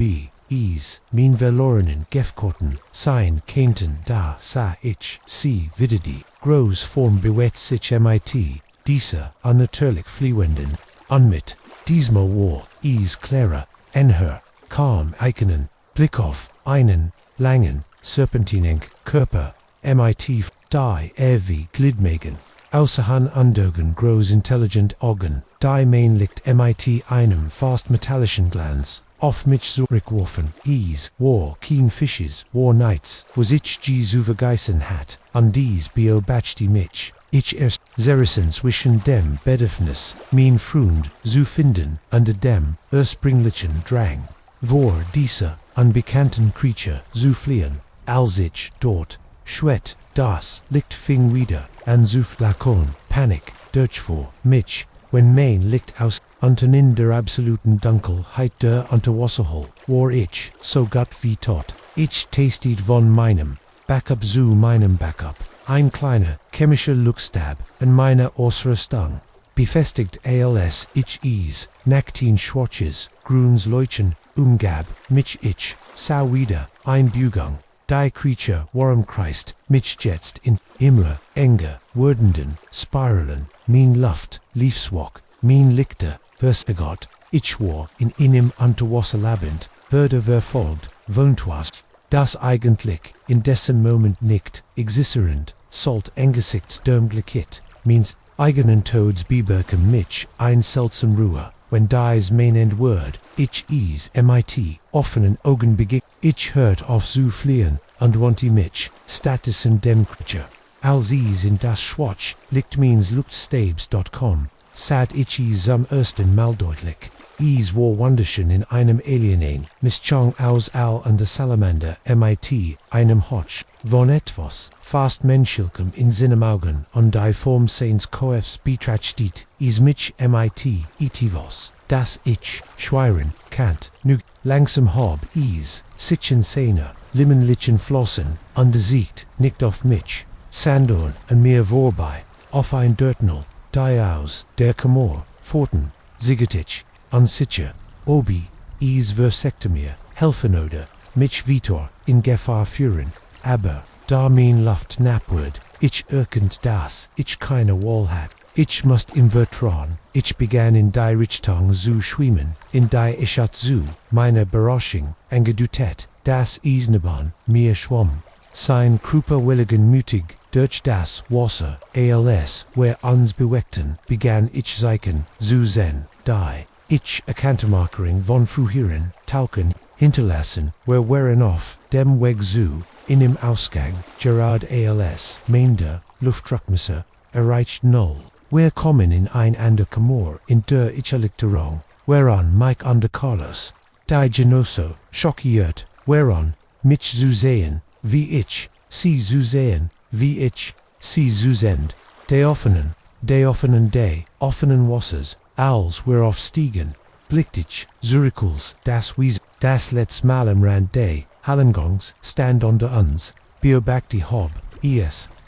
mein verlorenen Gefkoten, sein Kenten da sah ich, sie wieder die, groß Form bewegt sich mit, diese, unnatürlich fliehenden, mit, diesmal war, klarer, enher, kaum eigenen, Blick auf, einen, langen, serpentinen Körper, mit, die wie Glidmegen, außerhan Andogen groß intelligent Augen, die mein Licht mit einem fast metallischen Glanz, auf mich zurückgeworfen, war keen Fisches, war Nights, was ich zu vergeißen hat, und beobachte mich, ich erst Zerrissen zwischen dem Bedürfnis, mein Freund zu finden, und dem ursprünglichen Drang, vor dieser unbekannten Creature zu fliehen, als ich dort, Schwet, das, liegt fing wieder, anzuf lakon, Panik, Deutsch vor, mich, wenn mein Licht aus, unten in der absoluten Dunkelheit der Unterwasserhol, war ich, so Gott wie tot. Ich tastet von meinem, Backup zu meinem Backup, ein kleiner, chemischer Luckstab, an meiner äußere Stung. Befestigt als ich is, nacktin Schwarzes, Gruns Leutchen, umgab, mich ich, sau wieder, ein Bugang. Die Creature, warum Christ, mich jetzt in, immer, enger, wordenden, spiralen, mein Luft, Liefswalk, mein Lichter, verstegot, ich war, in inem Unterwasserlabyrinth, würde verfolgt, wohnt was, das eigentlich, in dessen Moment nicht, existierend, sollt angesichts dem Glückit, means, eigenen Toads beberken mich, ein seltsam Ruhe, when dies main end word, ich is, mit, offenen Augen begegnet, ich hört auf zu fliehen, und wanti mich, status in dem Creature. Als is in das Schwatch, liegt means luktstabes.com, sad ich is zum ersten Mal deutlich. Is war wunderschön in einem Alienein, Mischung aus Al und der Salamander, mit, einem Hotch, von etwas, fast menschlichem in seinem Augen, und die Form seines Koefs betrachtet, is mich mit, etivos, das ich, schweiren, Kant, nu, langsam hab is, sichen Szene, limmenlichen Flossen, undersiegt, nicht auf mich, Sandorn, und mir vorbei, auf ein Dörtnel, die aus, der Kamor, Forten, Sigetich, unsicher, obi, is versecte mir, helfen oder, mich Vitor, in Gefahr führen, aber, da mein Luft napward, ich erkennt das, ich keine Wahl hat, ich must im Vertrauen, ich begann in die Richtung zu schwimmen, in die ich hat zu, meine Überraschung, angedutet, das Isneban, mir schwamm, sein Kruperwilligen mutig, durch das Wasser, als, wer uns beweckten, begann ich zeichen, zu sehen, die, ich Erkanntemarkering von früheren, Tauchen, hinterlassen, wer waren auf, dem Weg zu, in im Ausgang, Gerard als, meinde, Luftdruckmesser, erreicht null. Wir kommen in ein ander Kamor, in der Ichalikterung, whereon Mike under Carlos, die Genoso, schockiert, whereon, mich zu sehen, wie ich, sie zu sehen, wie ich, sie zu send, de offenen, offenen Wassers, als wir aufstiegen, blickt ich, Zurichels, das Wies, das let's Mal am Rand de, Hallengongs, stand unter uns, Biobacti hob,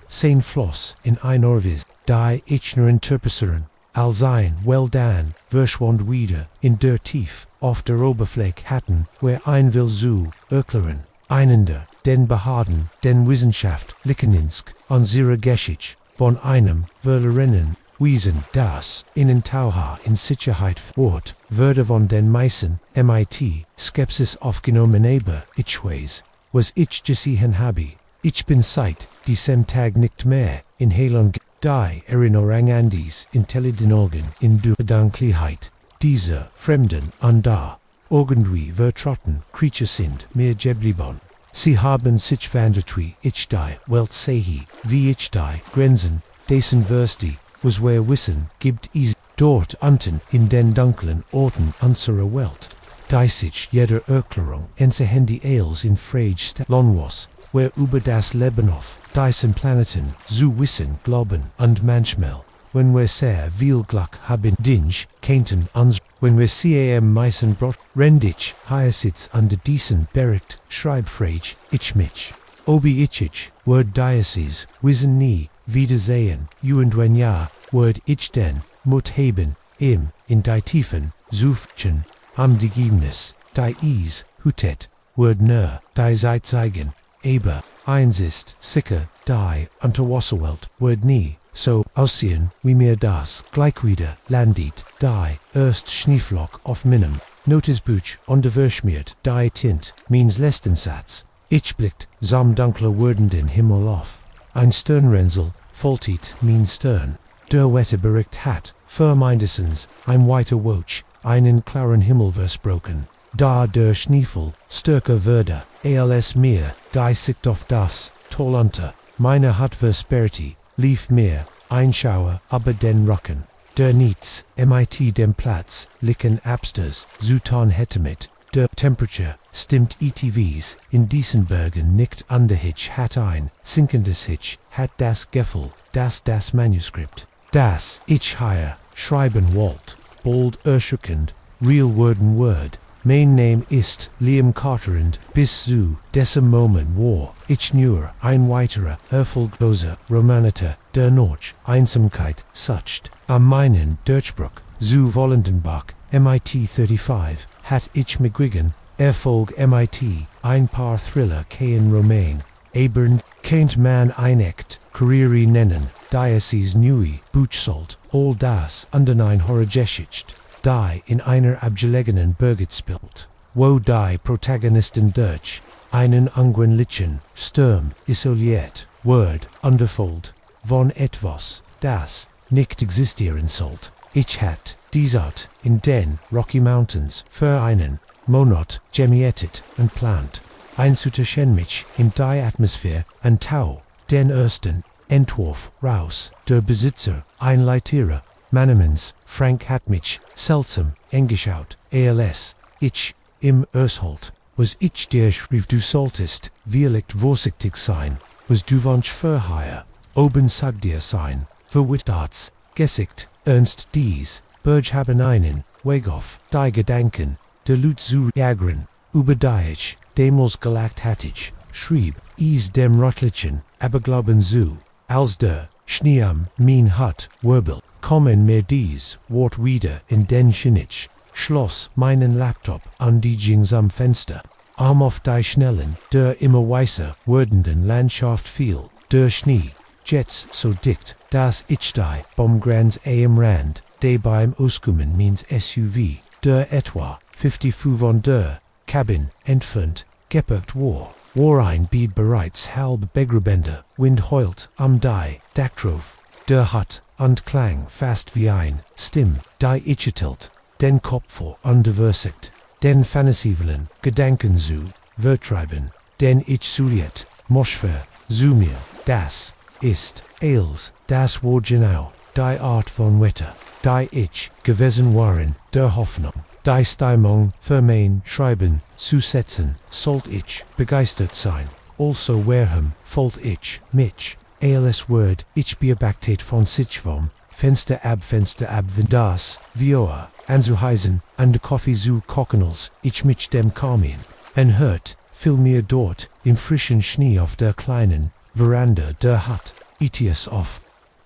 sein Floss, in ein Orvis, die Ichner Interpresseren, als ein, well dan, verschwand wieder, in der Tief, auf der Oberfläche hatten, wer ein will zu, erklären, einender, den Behaden, den Wissenschaft, Lickeninsk, unsere Geschichte, von einem, Verlerinnen, Wiesen, das, in Tauche in Sicherheit Ort, würde von den meisten, mit, Skepsis aufgenommen aber, ich weiß, was ich gesehen habe, ich bin seit, diesem Tag nicht mehr, in Heilung, die Erinnerung an dies, Intelligenogen, in der Gedanklichkeit, diese, Fremden, und da, irgendwie vertrotten, Creature sind, mir geblieben. Sie haben sich verandert, ich die, Welt sehe, wie ich die, Grenzen, dessen Versti, was wir wissen, gibt es, dort unten, in den dunklen Orten unserer Welt, die sich jeder Erklärung, Handy als in Frage stellen was, wer über das Leben auf, diesen Planeten, zu wissen, glauben, und manchmal, wenn wir sehr viel Glück haben, dinge, kennten uns, wenn wir cam meisen brot, rendich, Hyacinth under diesen Bericht, Schreibfrage, ich mich. Obi ich, word Diocese, wissen nie, wiedersehen, und wenn ja, word ich denn, mut haben, in die Tiefen, suchen, am die Geheimnis, die is, hutet, word ner, die seid zeigen, aber, eins ist, sicher, die, Unterwasserwelt, word nie, so, aussehen, wie mir das, gleich wieder, landet, die, erst Schneeflock auf meinem, Notizbuch, unterverschmiert, die Tint, means letzten Satz, ich blickt, sam dunkler wordenden Himmel auf, ein Sternrensel, Voltit, means Stern, der Wetterbericht hat, für mindestens, ein weiter Woch, einen klaren Himmel versprochen, da der Schneefall, stärker würde, als mir, die Sicht auf das, toll unter, meine hat Versperrti, lief mir, ein Schauer, aber den Rücken, der nichts, mit dem Platz, licken Absters, Zutan hätte mit, der Temperature, stimmt ETVs, in Diesenbergen nicht Underhitch hat ein, sinkendes Hitch, hat das Gefühl, das Manuscript, das Ich higher, schreiben Walt, bald erschreckend, real word, main name ist Liam Carter and bis zu diesem Moment war ich nur ein weiterer Erfolgloser Romaniter, der noch Einsamkeit sucht, am meinen Durchbruch zu Wollendenbach, MIT 35, hat ich McGuigan, Erfolg MIT, ein paar Thriller kein Roman, aber kennt man einecht, Karriere nennen, Diocese Nui, Buchsalt, all das und ein Horrorgeschicht, die in einer abgelegenen Burg spielt, wo die Protagonisten durch einen ungründlichen Sturm isoliert wird, unterfolgt von etwas, das nicht existieren sollte. Ich hat Diese in den Rocky Mountains für einen Monat gemietet und plant, einzutauchen mich in die Atmosphäre und Tauche, den ersten Entwurf raus, der Besitzer, ein Leiterer, Mannemans, Frank hat mich seltsam angeschaut, als ich im Ersholt, was ich dir schrieb, du solltest wirklich vorsichtig sein, was du wünsch vorher, oben sag dir sein, verwitterts, Gesicht, ernst dies, Berg haben einen Weg auf die Gedanken, der Lut zu ärgern, über die ich demals gelacht hatte ich, schrieb, dem Röttlichen, aber glauben zu, als der Schnee am mein hat, Wirbel, kommen mir dies Wort wieder in den Schnitsch, schloss meinen Laptop an die Jings am Fenster, arm auf die schnellen, der immer weißer werdenden Landschaft fiel, der Schnee, Jets so dicht, dass ich die Baumgrenz am Rand, de beim Auskommen meins SUV, der etwa 50 von der Cabin entfernt, geparkt war ein Beat bereits halb begrubender, Wind heult am die Dachtrof, der hat und klang fast wie ein Stimm, die ich ertilt, den Kopf vor underversigt, den Fantasievelen Gedanken zu vertreiben, den ich suliert, Moschfer, zu mir, das ist, als, das war genau, die Art von Wetter, die ich gewesen waren, der Hoffnung, die Stimmung für mein Schreiben zu setzen, sollt ich begeistert sein, also warum folgt ich mich, als Word, ich beobachtet von sich vom Fenster ab, wenn das, Vioa, anzuheißen, an de Kaffee zu kochen, als ich mich dem Kamin, en hört, vielmehr dort, im frischen Schnee auf der kleinen Veranda der Hut, itius auf,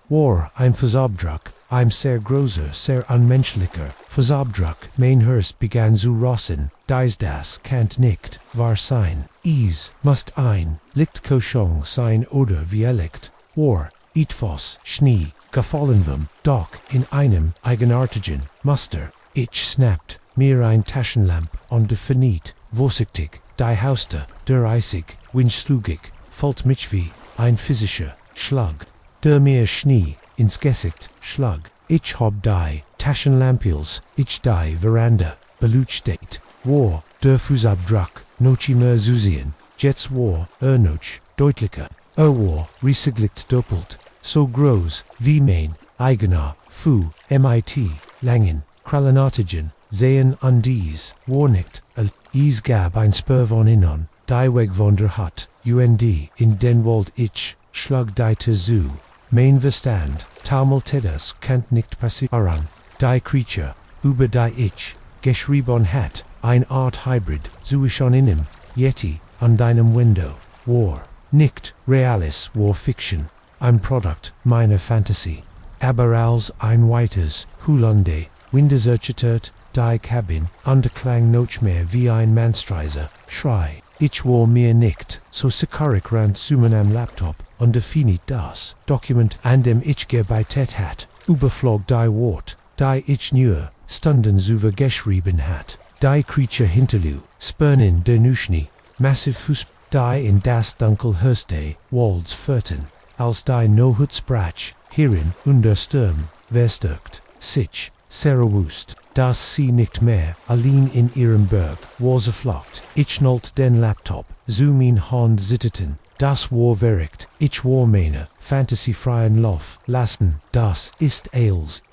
war ein Versabdruck, ein sehr großer, sehr unmenschlicher Versabdruck, mein Herz begann zu rossen, das kannt nicht wahr sein, must ein Lichtkoschung sein oder Licht, war etwas Schnee, gefallen doch in einem eigenartigen Muster, ich snappt mir ein Taschenlamp und verniet, vorsichtig, die Hauste, der eisig, windschlugig, fällt mich wie ein physischer Schlag, der mir Schnee ins Gesicht schlag, ich hab die Taschenlampils, ich die Veranda, beleuchtet, war der Fußabdruck, noch immer zu sehen, jetzt war noch deutlicher, war riesig doppelt, so groß wie mein eigener Fu, MIT, langen, krallenartigen, sehen an dies, war nicht, gab ein Spur von innen, die Weg von der Hut, UND, in den Wald ich, schlag die zu. Mein Verstand, taumelte das kannt nicht passieren, die Creature, über die ich, geschrieben hat, eine Art Hybrid, zwischen einem Yeti, an deinem Window, war, nicht realis, war Fiction, ein Produkt meiner Fantasie, aber als ein weites, Hulande, windeserschüttert, die Cabin, und klang noch mehr wie ein Manstreiser, Schrei, ich war mir nicht, so sicherig ran zu meinem Laptop, und finit das Dokument, an dem ich gearbeitet hat, überflog die Wort, die ich nur Stunden zuvor geschrieben hat, die Creature hinterlu, Spurnen der Nuschni, massiv Fuß, die in das Dunkel Hörste, Walds Fürten, als die no Hut sprach, hierin, unter Sturm, verstärkt, sich, Serewust, dass sie nicht mehr, allein in ihrem Berg, war geflocht, ich schnallt den Laptop, zu mein Hand zitterten, das war verrückt, ich war meine, fantasiefreien Lauf lassen, das ist als,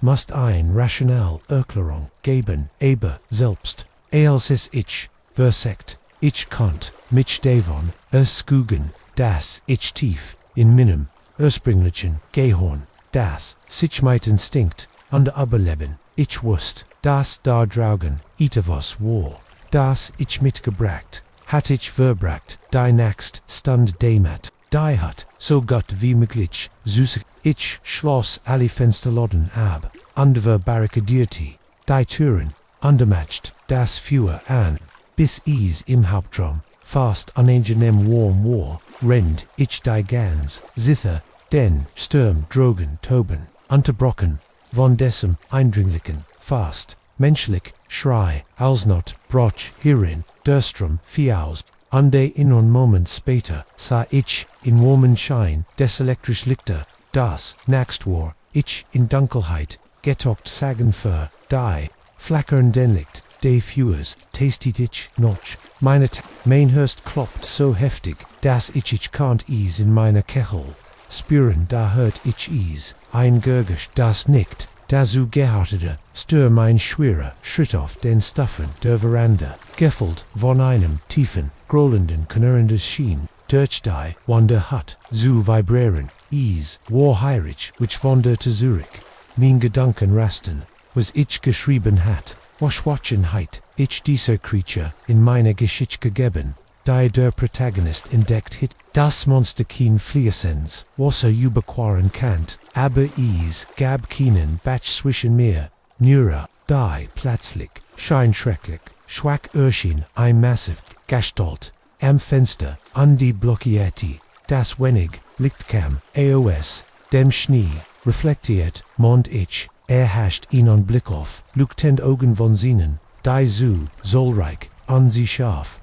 must ein rational Erklärung geben, aber selbst, als es ich, versekt, ich kant, mich davon, skugen, das ich tief, in minim, ursprünglichen, gehorn, das, sich mein Instinkt, under Überleben, ich wusst, das da draugen, etwas war, das ich mitgebracht, hat ich verbracht, die Nacht stand demat, die hat, so Gott wie möglich, süße, ich schloss alle Fensterladen ab, andere barricadierte, die Türen, undermatched, das Feuer an, bis is im Hauptraum, fast unangenehm warm war, rend ich die Gans, zither, den Sturm drogen toben, unterbrochen, von dessen Eindringlichen, fast, menschlich, Schrei, als not, broch, hierin, Durstrom, Fiaus, ande in un Moment später, sah ich, in warmen Schein, des elektrisch Lichter, das, naxt war, ich, in Dunkelheit, getockt sagen für, die, flackernden Licht, de Feuers, tastet ich, noch, mein Hörst kloppt so heftig, dass ich can't ease in meine Kechel, spüren da hört ich is, ein Gurgisch, das nickt, da so gehartete, stör mein schwerer Schritt auf den Stuffen der Veranda, gefolgt von einem tiefen, grollenden, knurrendes Schien, durch die Wanda hat, so vibrieren, is, war heirig, which von der Zurich, mein Gedanken rasten, was ich geschrieben hat, Waschwatchenheit, ich dieser Creature, in meine Geschichte gegeben, die der Protagonist entdeckt hit, das Monster keen Fliessens, was überquaren kannt, aber is, gab keinen Batch zwischen mir, Nura, die, plötzlich, scheinschrecklich, schwack erschien, ein massiv, Gestalt, am Fenster, an die blockierte, das wenig, Licht kam, AOS, dem Schnee, reflektiert, Mond ich, hascht ihn an Blick auf, luktend Augen von Sinnen, die so, sollreich, an sie scharf,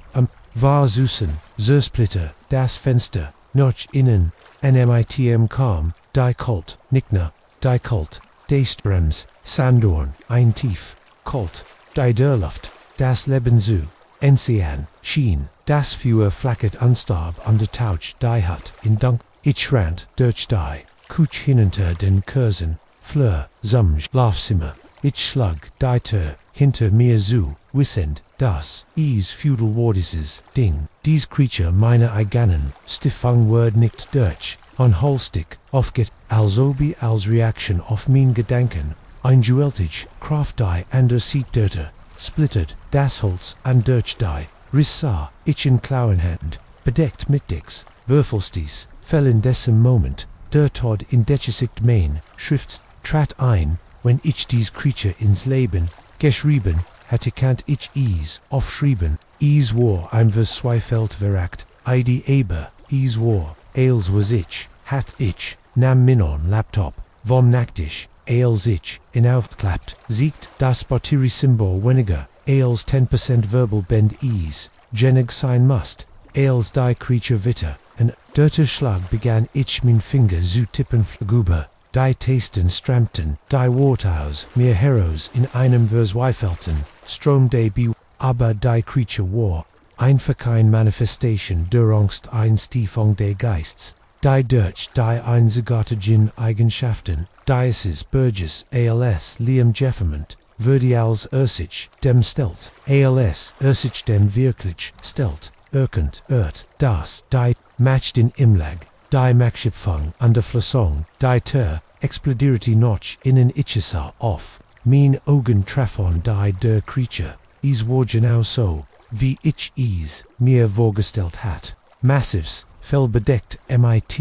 war süßen, Zersplitter, das Fenster, noch innen, nmitm kam, die Kult, Nickner, die Kult, Dastbrems, Sandorn, ein Tief, Kult, die Derluft, das Leben so, Enzian, Schien, das Feuer flackert anstarb an der Tauch, die hat, in Dank, ich rant, durch die, Kuch hinter den Kursen, Fleur, Samj, Schlafzimmer, ich schlag, die Tür, hinter mir so, wissend, das, is feudal wardises, Ding, dies Creature meine Eiganen, Stiffang word nicht durch, on Holstick, aufgeht, alsobi als Reaction auf mein Gedanken, ein Jeweltig, Kraft die ander Seat dörte, splittet, das Holz an durch die, Rissa, ich in Klauenhand, bedeckt mit Dix, Würfelsties, fell in dessen Moment, der Tod in Dechesicht Main, Schrifts, trat ein, wenn ich dies Creature ins Leben, geschrieben, hatte kannt ich is, aufschrieben, is war ein verzweifelt verakt, id aber, is war, als was ich, hat ich, nam minon Laptop, vom naktisch, als ich, inaufklappt, siegt das Batterie-Symbol weniger, als 10% verbal bend is, genig sein must, als die Creature witter, ein dirter Schlag begann ich min Finger zu tippen flüguber, die Tasten strammten, die Worthaus, mir Heroes in einem verzweifelten, Strom de Be, aber die Creature war, einfach kein Manifestation der Angst ein Stiefung de Geists, die durch die einzigartigen Eigenschaften, dieses Burgess als Liam Jefferment, würde als Ursich dem Stelt, als Ursich dem wirklich Stelt, erkannt, das, die, matcht in Imlag, die Maxschöpfung an der Flassung, die Tür, explodierte noch innen Ichesa auf, mein Augen treffen die der Creature, is war genau so, wie ich is, mir vorgestellt hat, massives, fellbedeckt mit,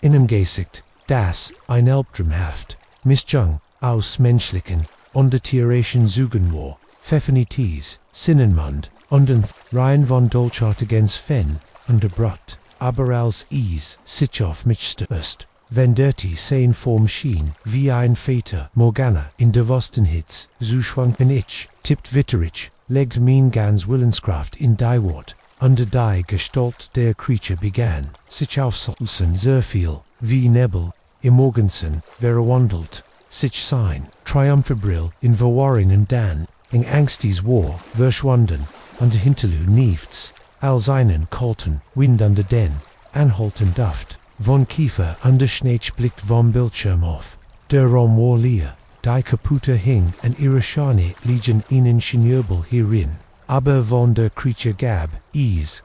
innengesicht, das, ein Albtraumhaft, Mischung, aus menschlichen, untertierischen Zügen war, Pfeffenitis, Sinnenmund, und rein von dolchartigens Fen, unterbrot, aber als is, sich auf mich stößt, wenn dirty sein Form schien, wie ein Väter Morgana in der Wostenhitz, so schwanken ich, tippt witterich, legt mein ganz Willenskraft in die Wort, under die Gestalt der Creature begann, sich aufzuhalten sehr viel, wie Nebel, im Morgensen, verwandelt, sich sein, triumphabrill in Verwaringen dann, in Angstis war, verschwunden, und hinterlu nichts, als einen kalten Wind under den, anhalten Duft, von Kiefer under Schnee blickt vom Bildschirm auf, der Raum war leer, die Kaputte hing an ihrer Schane liegen ihnen Ingenieurbel hierin, aber von der Creature gab,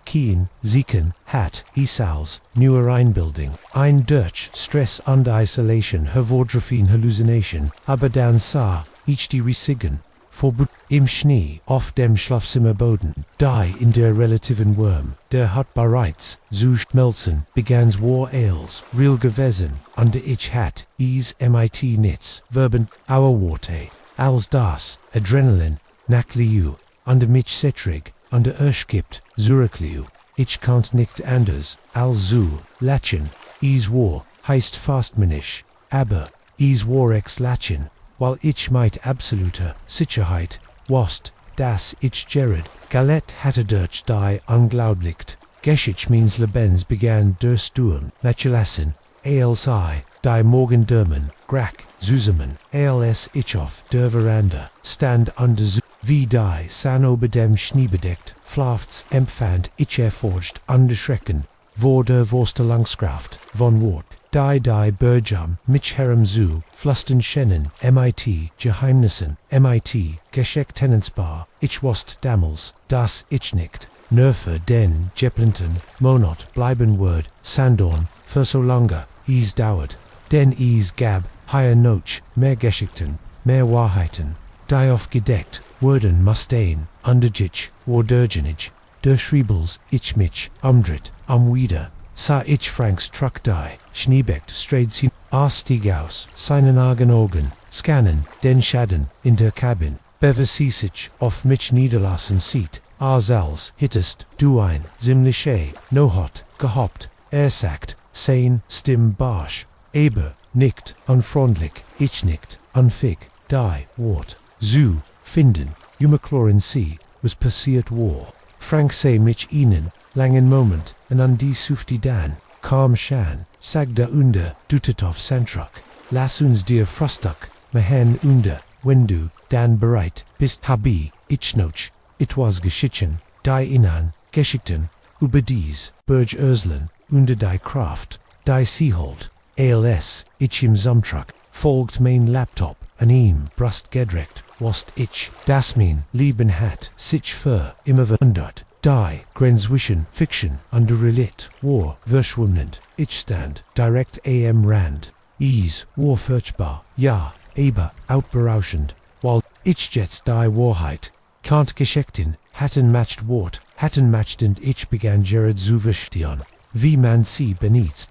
keen, zieken, hat, Esaus, newer Einbildung, ein durch, Stress und Isolation, Hervordrophine Hallucination, aber dann sah, ich die Risigen, Verbot im Schnee, auf dem Schlafzimmerboden, die in der relativen Wurm, der hat bereits, zu schmelzen, begans war ales, real gewesen, under ich hat, mit nits, verben, our worte, als das, Adrenalin, nakliu, under mich setrig, under erskipt, zurückliu, ich kant nicht anders, als zu, lachen, war, heißt fastmanisch, aber, war ex lachen, while ich mit absoluter Sicherheit wast, dass ich Jared Galett hatte durch die Unglaublicht. Geschicht means Lebens began der Sturm, nachgelassen, als die Morgendürmen, Grack, Zusammen, als ich auf der Veranda, stand under wie die San ober dem Schnee bedeckt, Flafts empfand ich erforscht, under Schrecken, vor der Vorstellungskraft, von Wort. Die Berjam, mich herem zu, Flusten schennen, mit, Geheimnissen, mit, Geschichtenensbar, ich wast damals, das ich nicht, Nerve den, Jeplinton, Monat, bleiben word, Sandorn, für so lange, dauert, denn gab, higher Noch, mehr Geschichten, mehr Wahrheiten, die aufgedeckt, wurden mussten, under dich, war dergenich, der Schriebels, ich mich, umdrit, wieder. Sah ich Franks Truck die, Schneebeckt straight hin, stieg aus, seinen Augen, scannen, den Schaden, in der Cabin, beversissig, auf mich niederlassen sieht, als hittest, du ein, ziemliche, no hot, gehoppt, sagt, sein, stimm barsch, aber, nicht, unfreundlich, ich nicht, unfig, die, Wort, zu, finden, Umachlorin see, was passiert war, Frank sei mich ihnen, langen Moment, en an die sufti dan, calm shan, sagda under, dutetov santrak, lass uns dir frostak, mehen under, wenn du, dan bereit, bist habi, ich noch, it was Geschichten, die inan, Geschichten, über dies, Burj Urslan, under die Kraft, die Seehold, als, ich im Samtrak, folgt mein Laptop, an ihm, brust gedreckt, wast ich, das mein, lieben hat, sich für, immer verwundert. Die, Grenzwischen, Fiction, under relit, war, verschwimmend, ich stand, direkt am Rand, war furchtbar, ja, aber, outberauschend, while, ich jetzt die Wahrheit, kant Geschichten, hatten matched Wort, hatten matched und ich begann Jared zu verstehen, wie man sie benutzt,